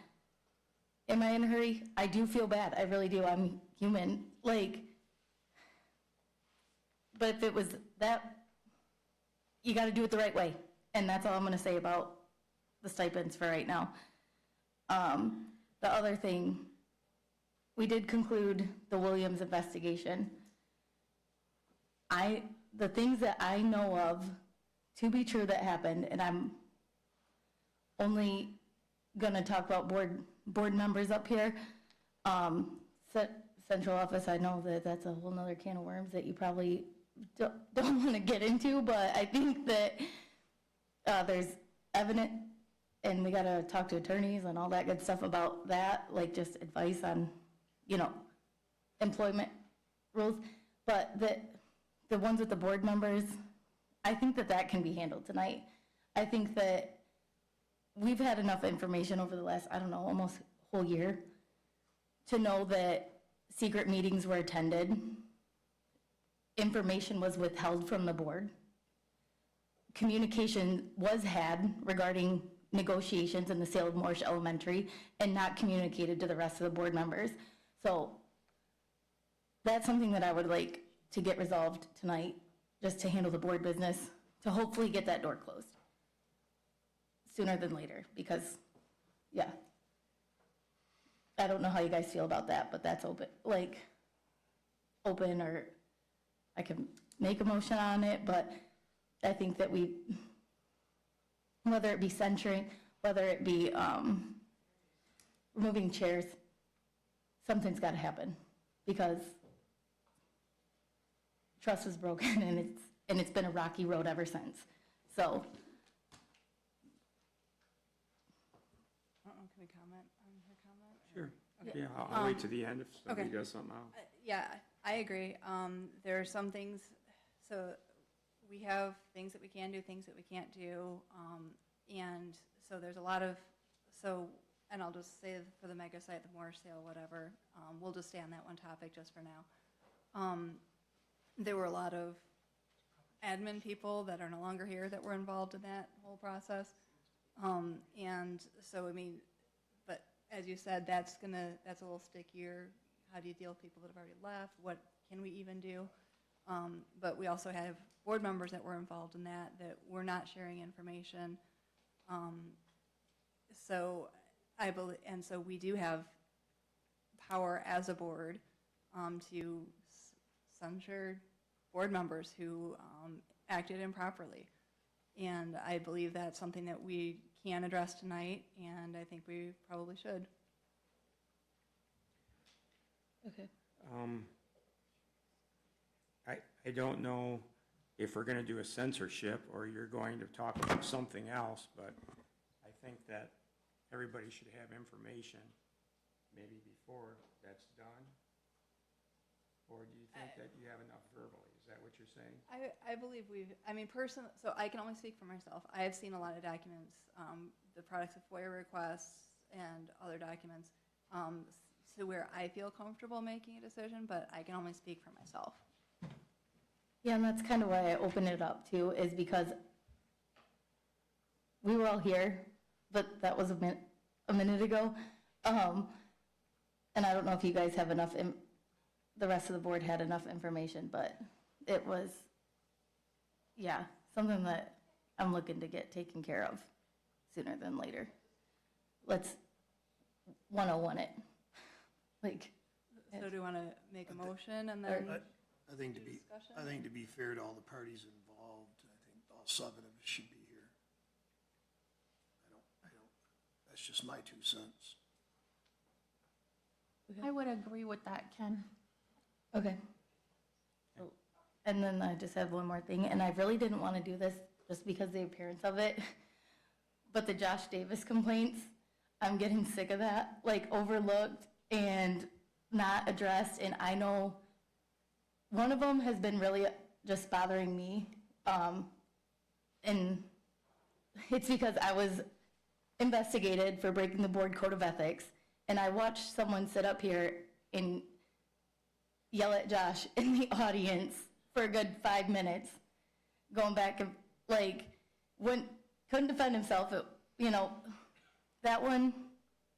Am I in a hurry? I do feel bad. I really do. I'm human. But if it was that, you got to do it the right way. And that's all I'm going to say about the stipends for right now. The other thing, we did conclude the Williams investigation. The things that I know of to be true that happened, and I'm only going to talk about board members up here. Central office, I know that that's a whole nother can of worms that you probably don't want to get into, but I think that there's evident, and we got to talk to attorneys and all that good stuff about that, just advice on, employment rules. But the ones with the board members, I think that can be handled tonight. I think that we've had enough information over the last, I don't know, almost whole year to know that secret meetings were attended, information was withheld from the board, communication was had regarding negotiations in the sale of Morse Elementary and not communicated to the rest of the board members. So that's something that I would like to get resolved tonight, just to handle the board business, to hopefully get that door closed sooner than later, because, yeah. I don't know how you guys feel about that, but that's open, or I can make a motion on it, but I think that whether it be censuring, whether it be removing chairs, something's got to happen, because trust was broken, and it's been a rocky road ever since. So. Can we comment on her comment? Sure. Okay. Yeah, I'll wait to the end if somebody does something else. Yeah, I agree. There are some things, so we have things that we can do, things that we can't do. And so there's a lot of, and I'll just say for the mega site, the Moore sale, whatever, we'll just stay on that one topic just for now. There were a lot of admin people that are no longer here that were involved in that whole process. And so, but as you said, that's a little stickier. How do you deal with people that have already left? What can we even do? But we also have board members that were involved in that were not sharing information. So I believe, and so we do have power as a board to censure board members who acted improperly. And I believe that's something that we can address tonight, and I think we probably should. Okay. I don't know if we're going to do a censorship or you're going to talk about something else, but I think that everybody should have information maybe before that's done. Or do you think that you have enough verbally? Is that what you're saying? I believe personally, so I can only speak for myself. I have seen a lot of documents, the products of FOIA requests and other documents, to where I feel comfortable making a decision, but I can only speak for myself. Yeah, and that's kind of why I opened it up too, is because we were all here, but that was a minute ago. And I don't know if you guys have enough, the rest of the board had enough information, but it was, yeah, something that I'm looking to get taken care of sooner than later. Let's 101 it. So do you want to make a motion and then? I think to be fair to all the parties involved, I think all 7 of us should be here. That's just my 2 cents. I would agree with that, Ken. Okay. Oh, and then I just have one more thing, and I really didn't want to do this just because the appearance of it, but the Josh Davis complaints, I'm getting sick of that, like overlooked and not addressed, and I know one of them has been really just bothering me, and it's because I was investigated for breaking the board code of ethics, and I watched someone sit up here and yell at Josh in the audience for a good 5 minutes, going back and, like, couldn't defend himself. You know, that one,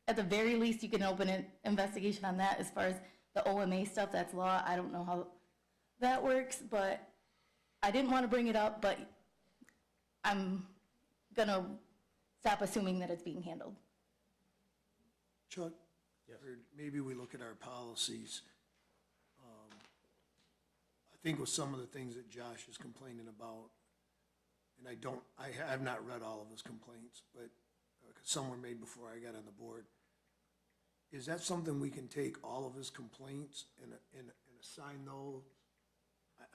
at the very least, you can open an investigation on that. As far as the OMA stuff, that's law. I don't know how that works, but I didn't want to bring it up, but I'm gonna stop assuming that it's being handled. Chuck? Or maybe we look at our policies. I think with some of the things that Josh is complaining about, and I have not read all of his complaints, but some were made before I got on the board. Is that something we can take all of his complaints and assign those?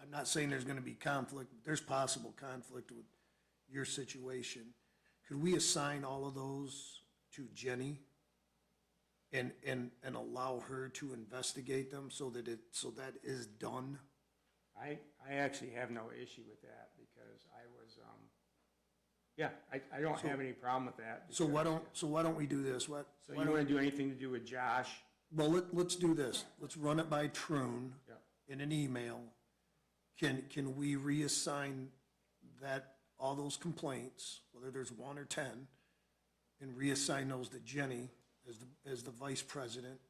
I'm not saying there's gonna be conflict, but there's possible conflict with your situation. Could we assign all of those to Jenny and allow her to investigate them so that that is done? I actually have no issue with that because I was, yeah, I don't have any problem with that. So why don't we do this? So you don't want to do anything to do with Josh? Well, let's do this. Let's run it by Troon Yeah. in an email. Can we reassign all those complaints, whether there's 1 or 10, and reassign those to Jenny as the vice president?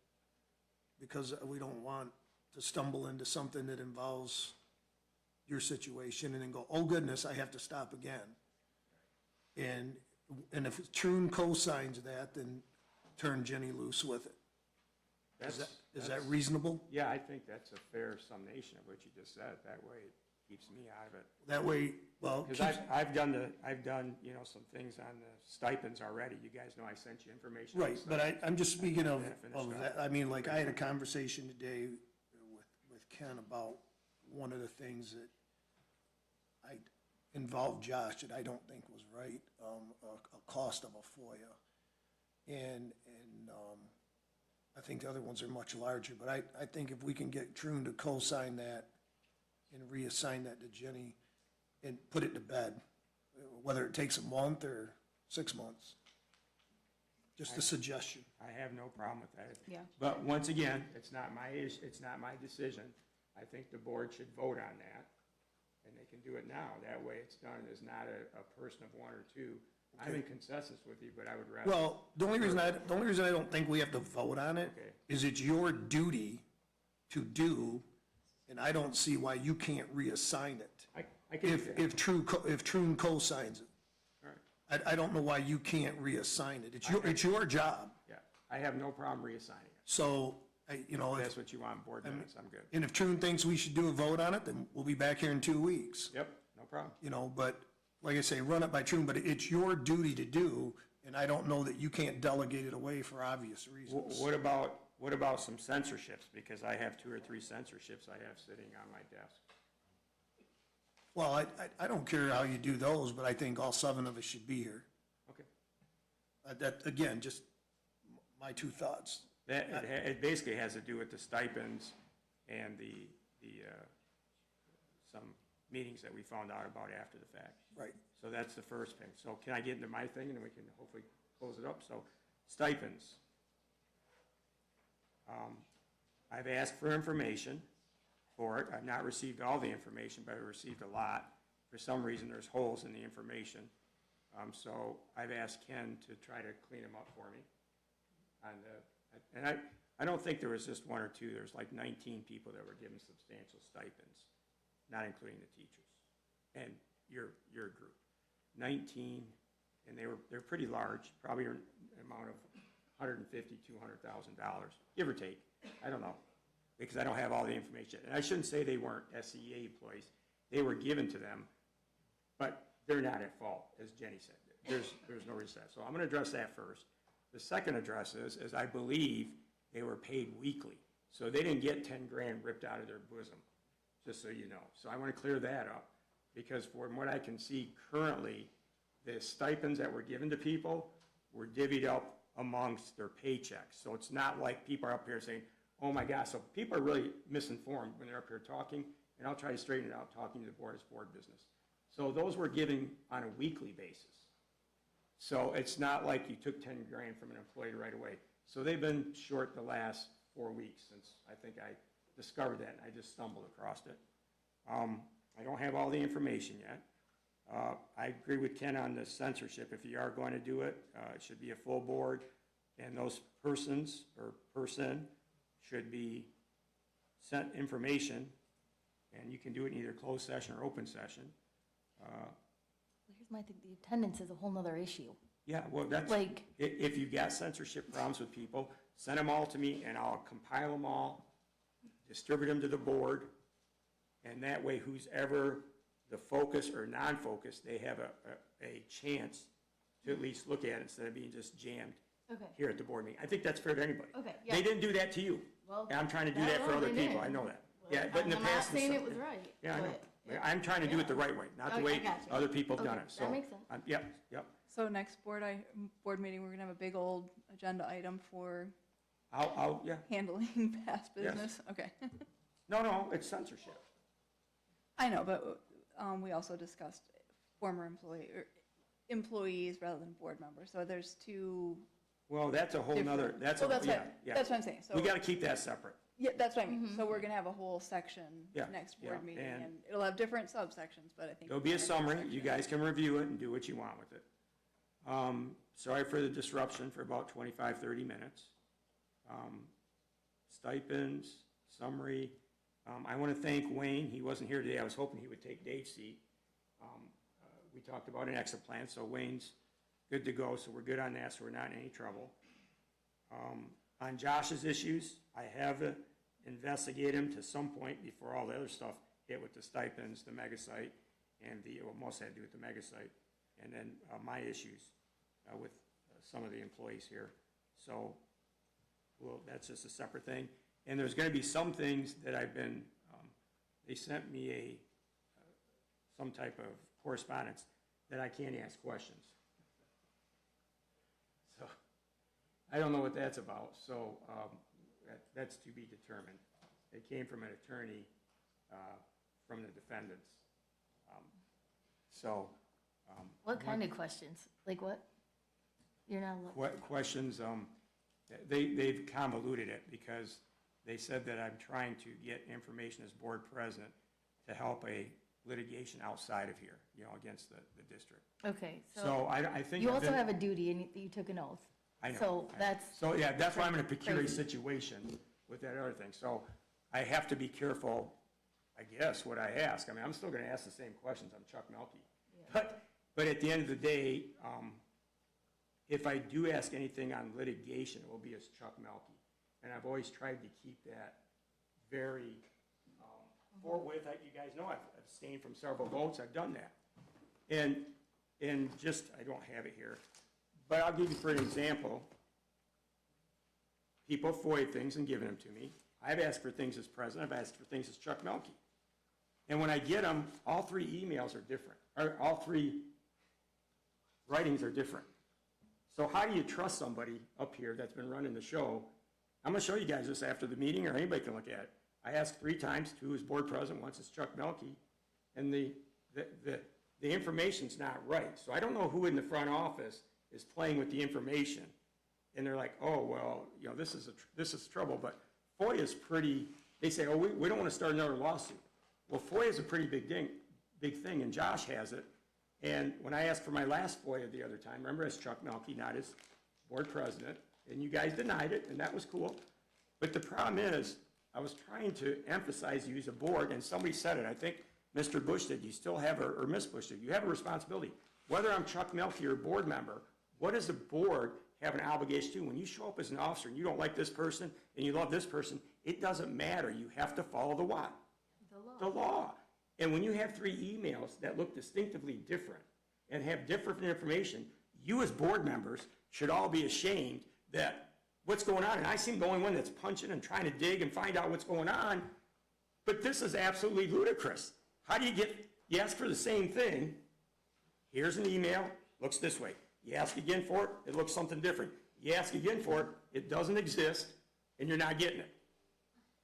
Because we don't want to stumble into something that involves your situation and then go, oh goodness, I have to stop again. And if Troon co-signs that, then turn Jenny loose with it. Is that reasonable? Yeah, I think that's a fair summation of what you just said. That way it keeps me out of it. That way, well. Because I've done, you know, some things on the stipends already. You guys know I sent you information. on Right, the but stipends. I'm just speaking of Finished that. I mean, like, I had a conversation today with Ken about one of the things that I involved Josh that I don't think was right, a cost of a FOIA. And I think the other ones are much larger, but I think if we can get Troon to co-sign that and reassign that to Jenny and put it to bed, whether it takes a month or 6 months. Just a suggestion. I have no problem with that. Yeah. But once again, it's not my it's not my decision. I think the board should vote on that, and they can do it now. That way it's done. It's not a person of 1 or 2. I'm in consensus with you, but I would rather. Well, the only reason I don't think we have to vote on it is it's your duty to do, and I don't see why you can't reassign it. I can do that. If Troon co-signs it. All right. I don't know why you can't reassign it. It's your job. Yeah, I have no problem reassigning it. So, you know. If that's what you want, board minutes, I'm good. And if Troon thinks we should do a vote on it, then we'll be back here in 2 weeks. Yep, no problem. You know, but like I say, run it by Troon, but it's your duty to do, and I don't know that you can't delegate it away for obvious reasons. What about some censorships? Because I have 2 or 3 censorships I have sitting on my desk. Well, I don't care how you do those, but I think all 7 of us should be here. Okay. That, again, just my 2 thoughts. It basically has to do with the stipends and the some meetings that we found out about after the fact. Right. So that's the first thing. So can I get into my thing and then we can hopefully close it up? So stipends. I've asked for information for it. I've not received all the information, but I've received a lot. For some reason, there's holes in the information. So I've asked Ken to try to clean them up for me. And I don't think there was just 1 or 2. There's like 19 people that were given substantial stipends, not including the teachers and your group. 19, and they're pretty large, probably an amount of $150,000, $200,000, give or take. I don't know, because I don't have all the information. And I shouldn't say they weren't SCEA employees. They were given to them, but they're not at fault, as Jenny said. There's no reason. So I'm going to address that first. The second address is I believe they were paid weekly. So they didn't get 10 grand ripped out of their bosom, just so you know. So I want to clear that up, because from what I can see currently, the stipends that were given to people were divvied up amongst their paychecks. So it's not like people are up here saying, oh my gosh, so people are really misinformed when they're up here talking, and I'll try to straighten it out talking to the board as board business. So those were given on a weekly basis. So it's not like you took 10 grand from an employee right away. So they've been short the last 4 weeks since I think I discovered that, and I just stumbled across it. I don't have all the information yet. I agree with Ken on the censorship. If you are going to do it, it should be a full board, and those persons or person should be sent information, and you can do it in either closed session or open session. Here's my thing, the attendance is a whole nother issue. Yeah, well, that's, Like- if you've got censorship problems with people, send them all to me, and I'll compile them all, distribute them to the board, and that way, who's ever the focus or non-focus, they have a chance to at least look at it instead of being just jammed Okay. here at the board meeting. I think that's fair to anybody. Okay, yeah. They didn't do that to you. Well, And I'm trying to do I that for know other they people, I didn't. know that. Well, Yeah, but in the I'm past. not saying it's- it was right. Yeah, I know. but- I'm trying to do it the right way, not the Okay, way I got you. other people have done Okay, it, that so. makes sense. Yep, yep. So next board meeting, we're gonna have a big old agenda item for Yeah. handling past Yes. business? Okay. No, it's censorship. I know, but we also discussed former employees rather than board members, so there's two. Well, that's a whole nother, different- that's Well, a, yeah. that's what I'm saying, so. We gotta keep that separate. Yeah, that's what I mean, so we're gonna have a whole section Yeah, next yeah, board meeting, and- and it'll have different subsections, but I think. There'll be a we're gonna have summary, you guys can review it and do what you want with it. Sorry for the disruption for about 25, 30 minutes. Stipends, summary. I want to thank Wayne, he wasn't here today, I was hoping he would take Dave's seat. We talked about an exit plan, so Wayne's good to go, so we're good on that, so we're not in any trouble. On Josh's issues, I have investigated him to some point before all the other stuff hit with the stipends, the mega site, and well, most had to do with the mega site, and then my issues with some of the employees here. So, well, that's just a separate thing. And there's going to be some things that I've been, they sent me some type of correspondence that I can't ask questions. So, I don't know what that's about, so that's to be determined. It came from an attorney from the defendants. What kind of questions? Like what? You're not allowed. Questions, they've convoluted it because they said that I'm trying to get information as board president to help a litigation outside of here, against the district. Okay, So I think. You I've also been- have a duty and you took an oath. I know. So that's. So, yeah, that's why I'm in a peculiar crazy. situation with that other thing. So I have to be careful, I guess, what I ask. I mean, I'm still gonna ask the same questions. I'm Chuck Melkey. But at the end of the day, if I do ask anything on litigation, it will be as Chuck Melkey. And I've always tried to keep that very forthwith. You guys know I've abstained from several votes. I've done that. And just, I don't have it here, but I'll give you for an example. People FOIA things and given them to me. I've asked for things as president. I've asked for things as Chuck Melkey. And when I get them, all three emails are different, or all three writings are different. So how do you trust somebody up here that's been running the show? I'm gonna show you guys this after the meeting, or anybody can look at it. I asked 3 times, 2 is board president, once is Chuck Melkey, and the information's not right. So I don't know who in the front office is playing with the information. And they're like, oh, well, this is trouble, but FOIA is pretty, they say, oh, we don't want to start another lawsuit. Well, FOIA is a pretty big thing, and Josh has it. And when I asked for my last FOIA the other time, remember, as Chuck Melkey, not as board president, and you guys denied it, and that was cool. But the problem is, I was trying to emphasize you as a board, and somebody said it, I think Mr. Bush did, you still have, or Ms. Bush did, you have a responsibility. Whether I'm Chuck Melkey or a board member, what does the board have an obligation to do? When you show up as an officer and you don't like this person and you love this person, it doesn't matter. You have to follow the what? The law. And when you have 3 emails that look distinctively different and have different information, You as board members should all be ashamed that what's going on, and I seem the only one that's punching and trying to dig and find out what's going on, but this is absolutely ludicrous. How do you ask for the same thing, here's an email, looks this way. You ask again for it, it looks something different. You ask again for it, it doesn't exist, and you're not getting it.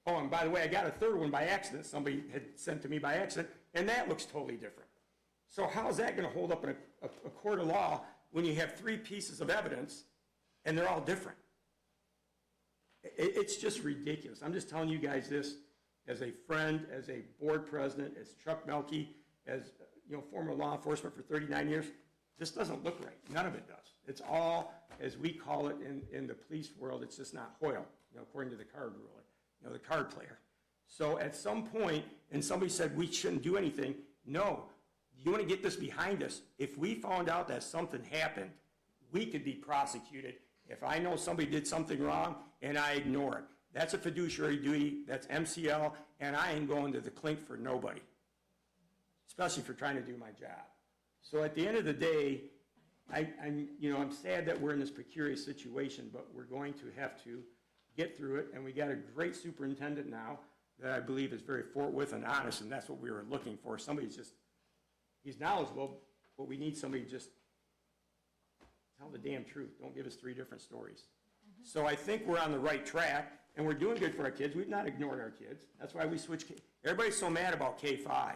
Oh, and by the way, I got a third one by accident, somebody had sent to me by accident, and that looks totally different. So how is that going to hold up in a court of law when you have 3 pieces of evidence and they're all different? It's just ridiculous. I'm just telling you guys this as a friend, as a board president, as Chuck Melke, as former law enforcement for 39 years. This doesn't look right. None of it does. It's all, as we call it in the police world, it's just not Hoyle, according to the card ruler, the card player. So at some point, and somebody said we shouldn't do anything. No, you want to get this behind us. If we found out that something happened, we could be prosecuted. If I know somebody did something wrong and I ignore it, that's a fiduciary duty, that's MCL, and I ain't going to the clink for nobody, especially for trying to do my job. So at the end of the day, I'm sad that we're in this precarious situation, but we're going to have to get through it, and we got a great superintendent now that I believe is very forthwith and honest, and that's what we were looking for. He's knowledgeable, but we need somebody to just tell the damn truth. Don't give us 3 different stories. So I think we're on the right track, and we're doing good for our kids. We've not ignored our kids. That's why we switched. Everybody's so mad about K-5.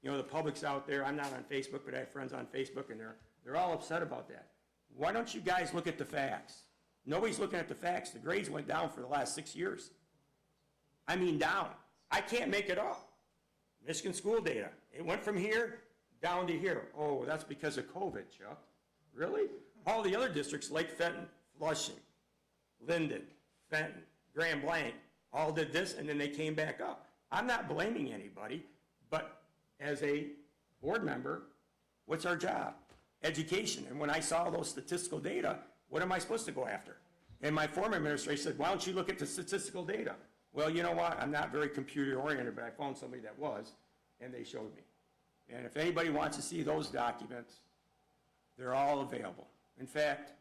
The public's out there. I'm not on Facebook, but I have friends on Facebook, and they're all upset about that. Why don't you guys look at the facts? Nobody's looking at the facts. The grades went down for the last 6 years. I mean down. I can't make it up. Michigan school data. It went from here down to here. Oh, that's because of COVID, Chuck. Really? All the other districts, Lake Fenton, Flushing, Linden, Fenton, Grand Blanc, all did this, and then they came back up. I'm not blaming anybody, but as a board member, what's our job? Education. And when I saw those statistical data, what am I supposed to go after? And my former administrator said, why don't you look at the statistical data? Well, you know what? I'm not very computer oriented, but I found somebody that was, and they showed me. And if anybody wants to see those documents, they're all available. In fact,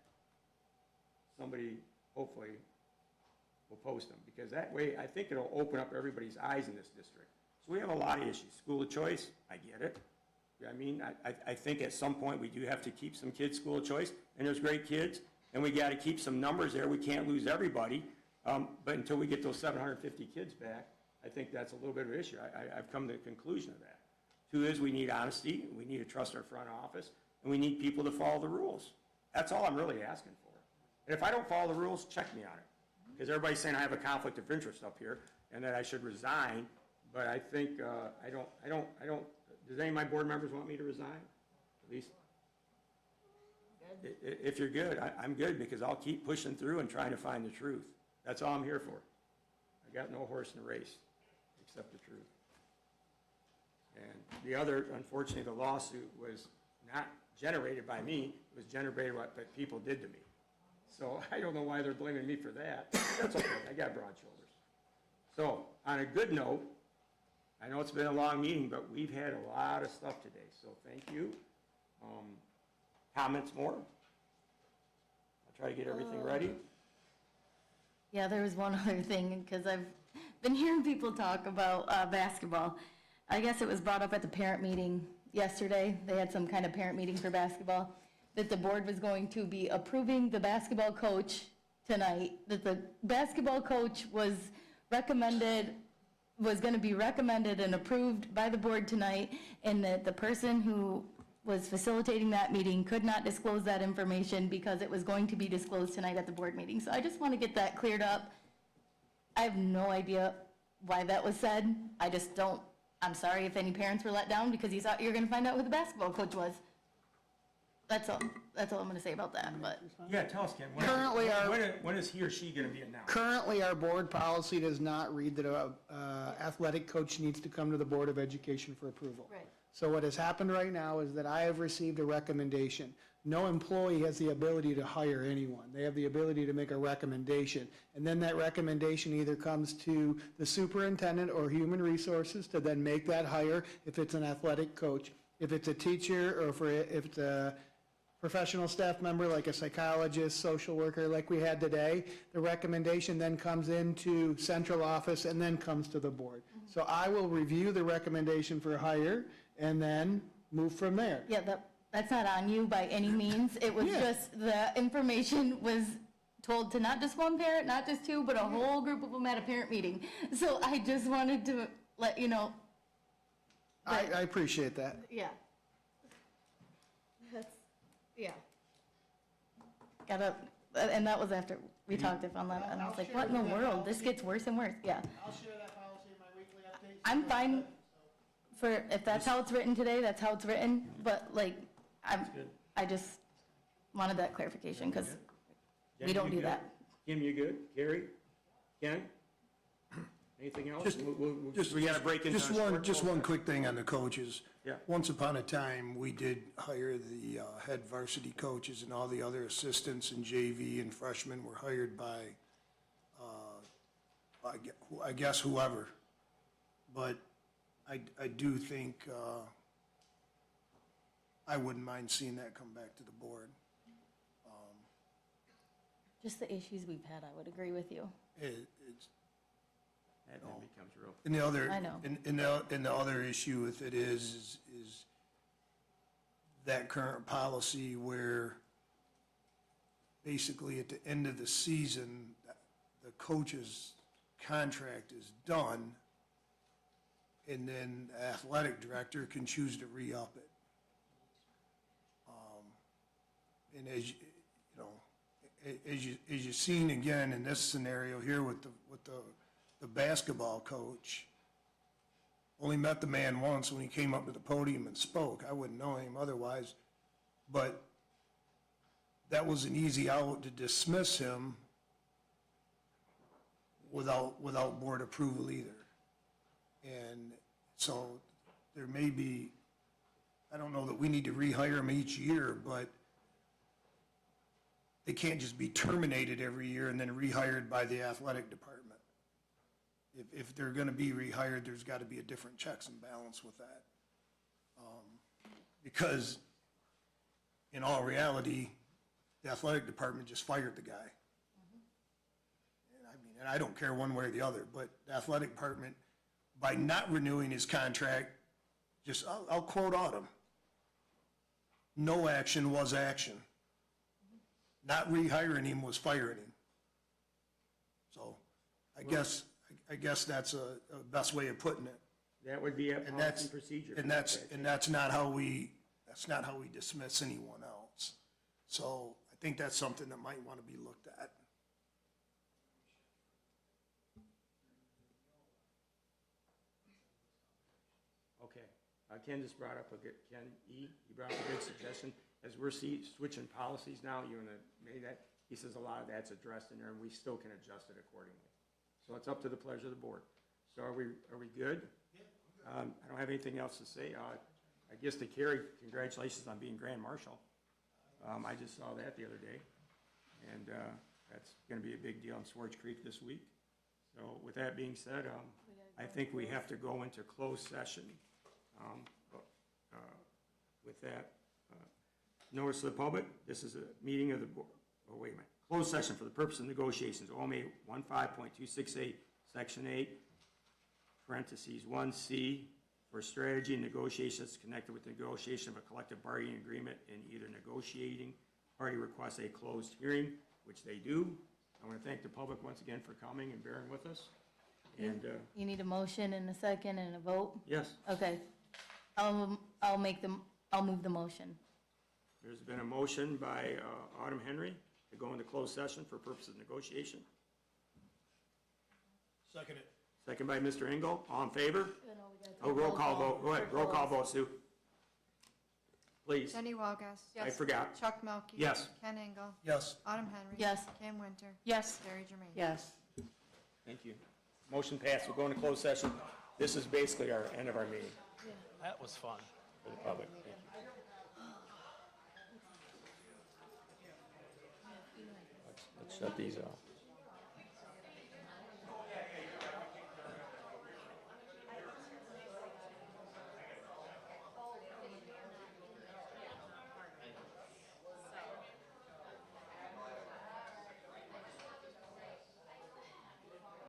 somebody hopefully will post them, because that way I think it'll open up everybody's eyes in this district. So we have a lot of issues. School of choice, I get it. I mean, I think at some point we do have to keep some kids school of choice, and there's great kids, and we got to keep some numbers there. We can't lose everybody, but until we get those 750 kids back, I think that's a little bit of an issue. I've come to the conclusion of that. 2 is we need honesty, we need to trust our front office, and we need people to follow the rules. That's all I'm really asking for. And if I don't follow the rules, check me on it. Because everybody's saying I have a conflict of interest up here and that I should resign, but I think I don't, does any of my board members want me to resign? At least, if you're good, I'm good, because I'll keep pushing through and trying to find the truth. That's all I'm here for. I got no horse in the race except the truth. And the other, unfortunately, the lawsuit was not generated by me, it was generated by what people did to me. So I don't know why they're blaming me for that. That's okay, I got broad shoulders. So, on a good note, I know it's been a long meeting, but we've had a lot of stuff today, so thank you. Comments more? I'll try to get everything ready. Yeah, there was one other thing, because I've been hearing people talk about basketball. I guess it was brought up at the parent meeting yesterday. They had some kind of parent meeting for basketball, that the board was going to be approving the basketball coach tonight, that the basketball coach was going to be recommended and approved by the board tonight, and that the person who was facilitating that meeting could not disclose that information because it was going to be disclosed tonight at the board meeting. So I just want to get that cleared up. I have no idea why that was said. I'm sorry if any parents were let down because you thought you were going to find out who the basketball coach was. That's all I'm going to say about that, but. Yeah, tell us, Ken. When is he or she going to be announced? Currently, our board policy does not read that an athletic coach needs to come to the Board of Education for approval. Right. So what has happened right now is that I have received a recommendation. No employee has the ability to hire anyone. They have the ability to make a recommendation. And then that recommendation either comes to the superintendent or human resources to then make that hire if it's an athletic coach. If it's a teacher or if it's a professional staff member, like a psychologist, social worker, like we had today, the recommendation then comes into central office and then comes to the board. So I will review the recommendation for hire and then move from there. Yeah, that's not on you by any means. It was Yeah. just the information was told to not just one parent, not just two, but a whole group of them at a parent meeting. So I just wanted to let you know. I appreciate that. Yeah. Yeah. And that was after we talked to Funland, and I was like, what in the world? This gets worse and worse. Yeah. I'll share that policy in my weekly updates. I'm fine for, if that's how it's written today, that's how it's written, but like, I just wanted that clarification, because we Jen, don't you do good? that. Kim, you good? Gary? Ken? Anything else? Just- We gotta break into. Just one quick thing on the coaches. Yeah. Once upon a time, we did hire the head varsity coaches, and all the other assistants and JV and freshmen were hired by, I guess whoever. But I do think, I wouldn't mind seeing that come back to the board. Just the issues we've had, I would agree with you. It's, That then becomes real. and the other, I know. and the other issue with it is that current policy where basically at the end of the season, the coach's contract is done, and then the athletic director can choose to re-up it. And as you've seen again in this scenario here with the basketball coach, only met the man once when he came up to the podium and spoke. I wouldn't know him otherwise, but that was an easy out to dismiss him without board approval either. And so there may be, I don't know that we need to rehire him each year, but they can't just be terminated every year and then rehired by the athletic department. If they're gonna be rehired, there's gotta be a different checks and balance with that. Because in all reality, the athletic department just fired the guy. And I don't care one way or the other, but the athletic department, by not renewing his contract, just, I'll quote Autumn, no action was action. Not rehiring him was firing him. So I guess that's a best way of putting it. That would be a And policy that's, and procedure. and that's not how we dismiss anyone else. So I think that's something that might want to be looked at. Okay, Ken just brought up Ken E., he brought up a good suggestion. As we're switching policies now, you wanna make that, he says a lot of that's addressed in there, and we still can adjust it accordingly. So it's up to the pleasure of the board. So are we good? I don't have anything else to say. I guess to Carrie, congratulations on being Grand Marshal. I just saw that the other day, and that's gonna be a big deal in Swartz Creek this week. So with that being said, I think we have to go into closed session. With that, notice to the public, this is a meeting of the board, oh, wait a minute, closed session for the purpose of negotiations, OMA 15.268, Section 8, parentheses 1C, for strategy and negotiations connected with the negotiation of a collective bargaining agreement, and either negotiating party requests a closed hearing, which they do. I want to thank the public once again for coming and bearing with us. And, You need a motion and a second and a vote? yes, Okay. I'll move the motion. there's been a motion by Autumn Henry to go into closed session for purposes of negotiation. Second it. Second by Mr. Engel. All in favor? Oh, roll call vote. Go ahead, roll call vote, Sue. Please. Jenny Walgus. I forgot. Chuck Melkey. Yes. Ken Engel. Yes. Autumn Henry. Yes. Kim Winter. Yes. Gary Jermaine. Yes. Thank you. Motion passed. We'll go into closed session. This is basically our end of our meeting That was fun. for the public. Let's shut these off.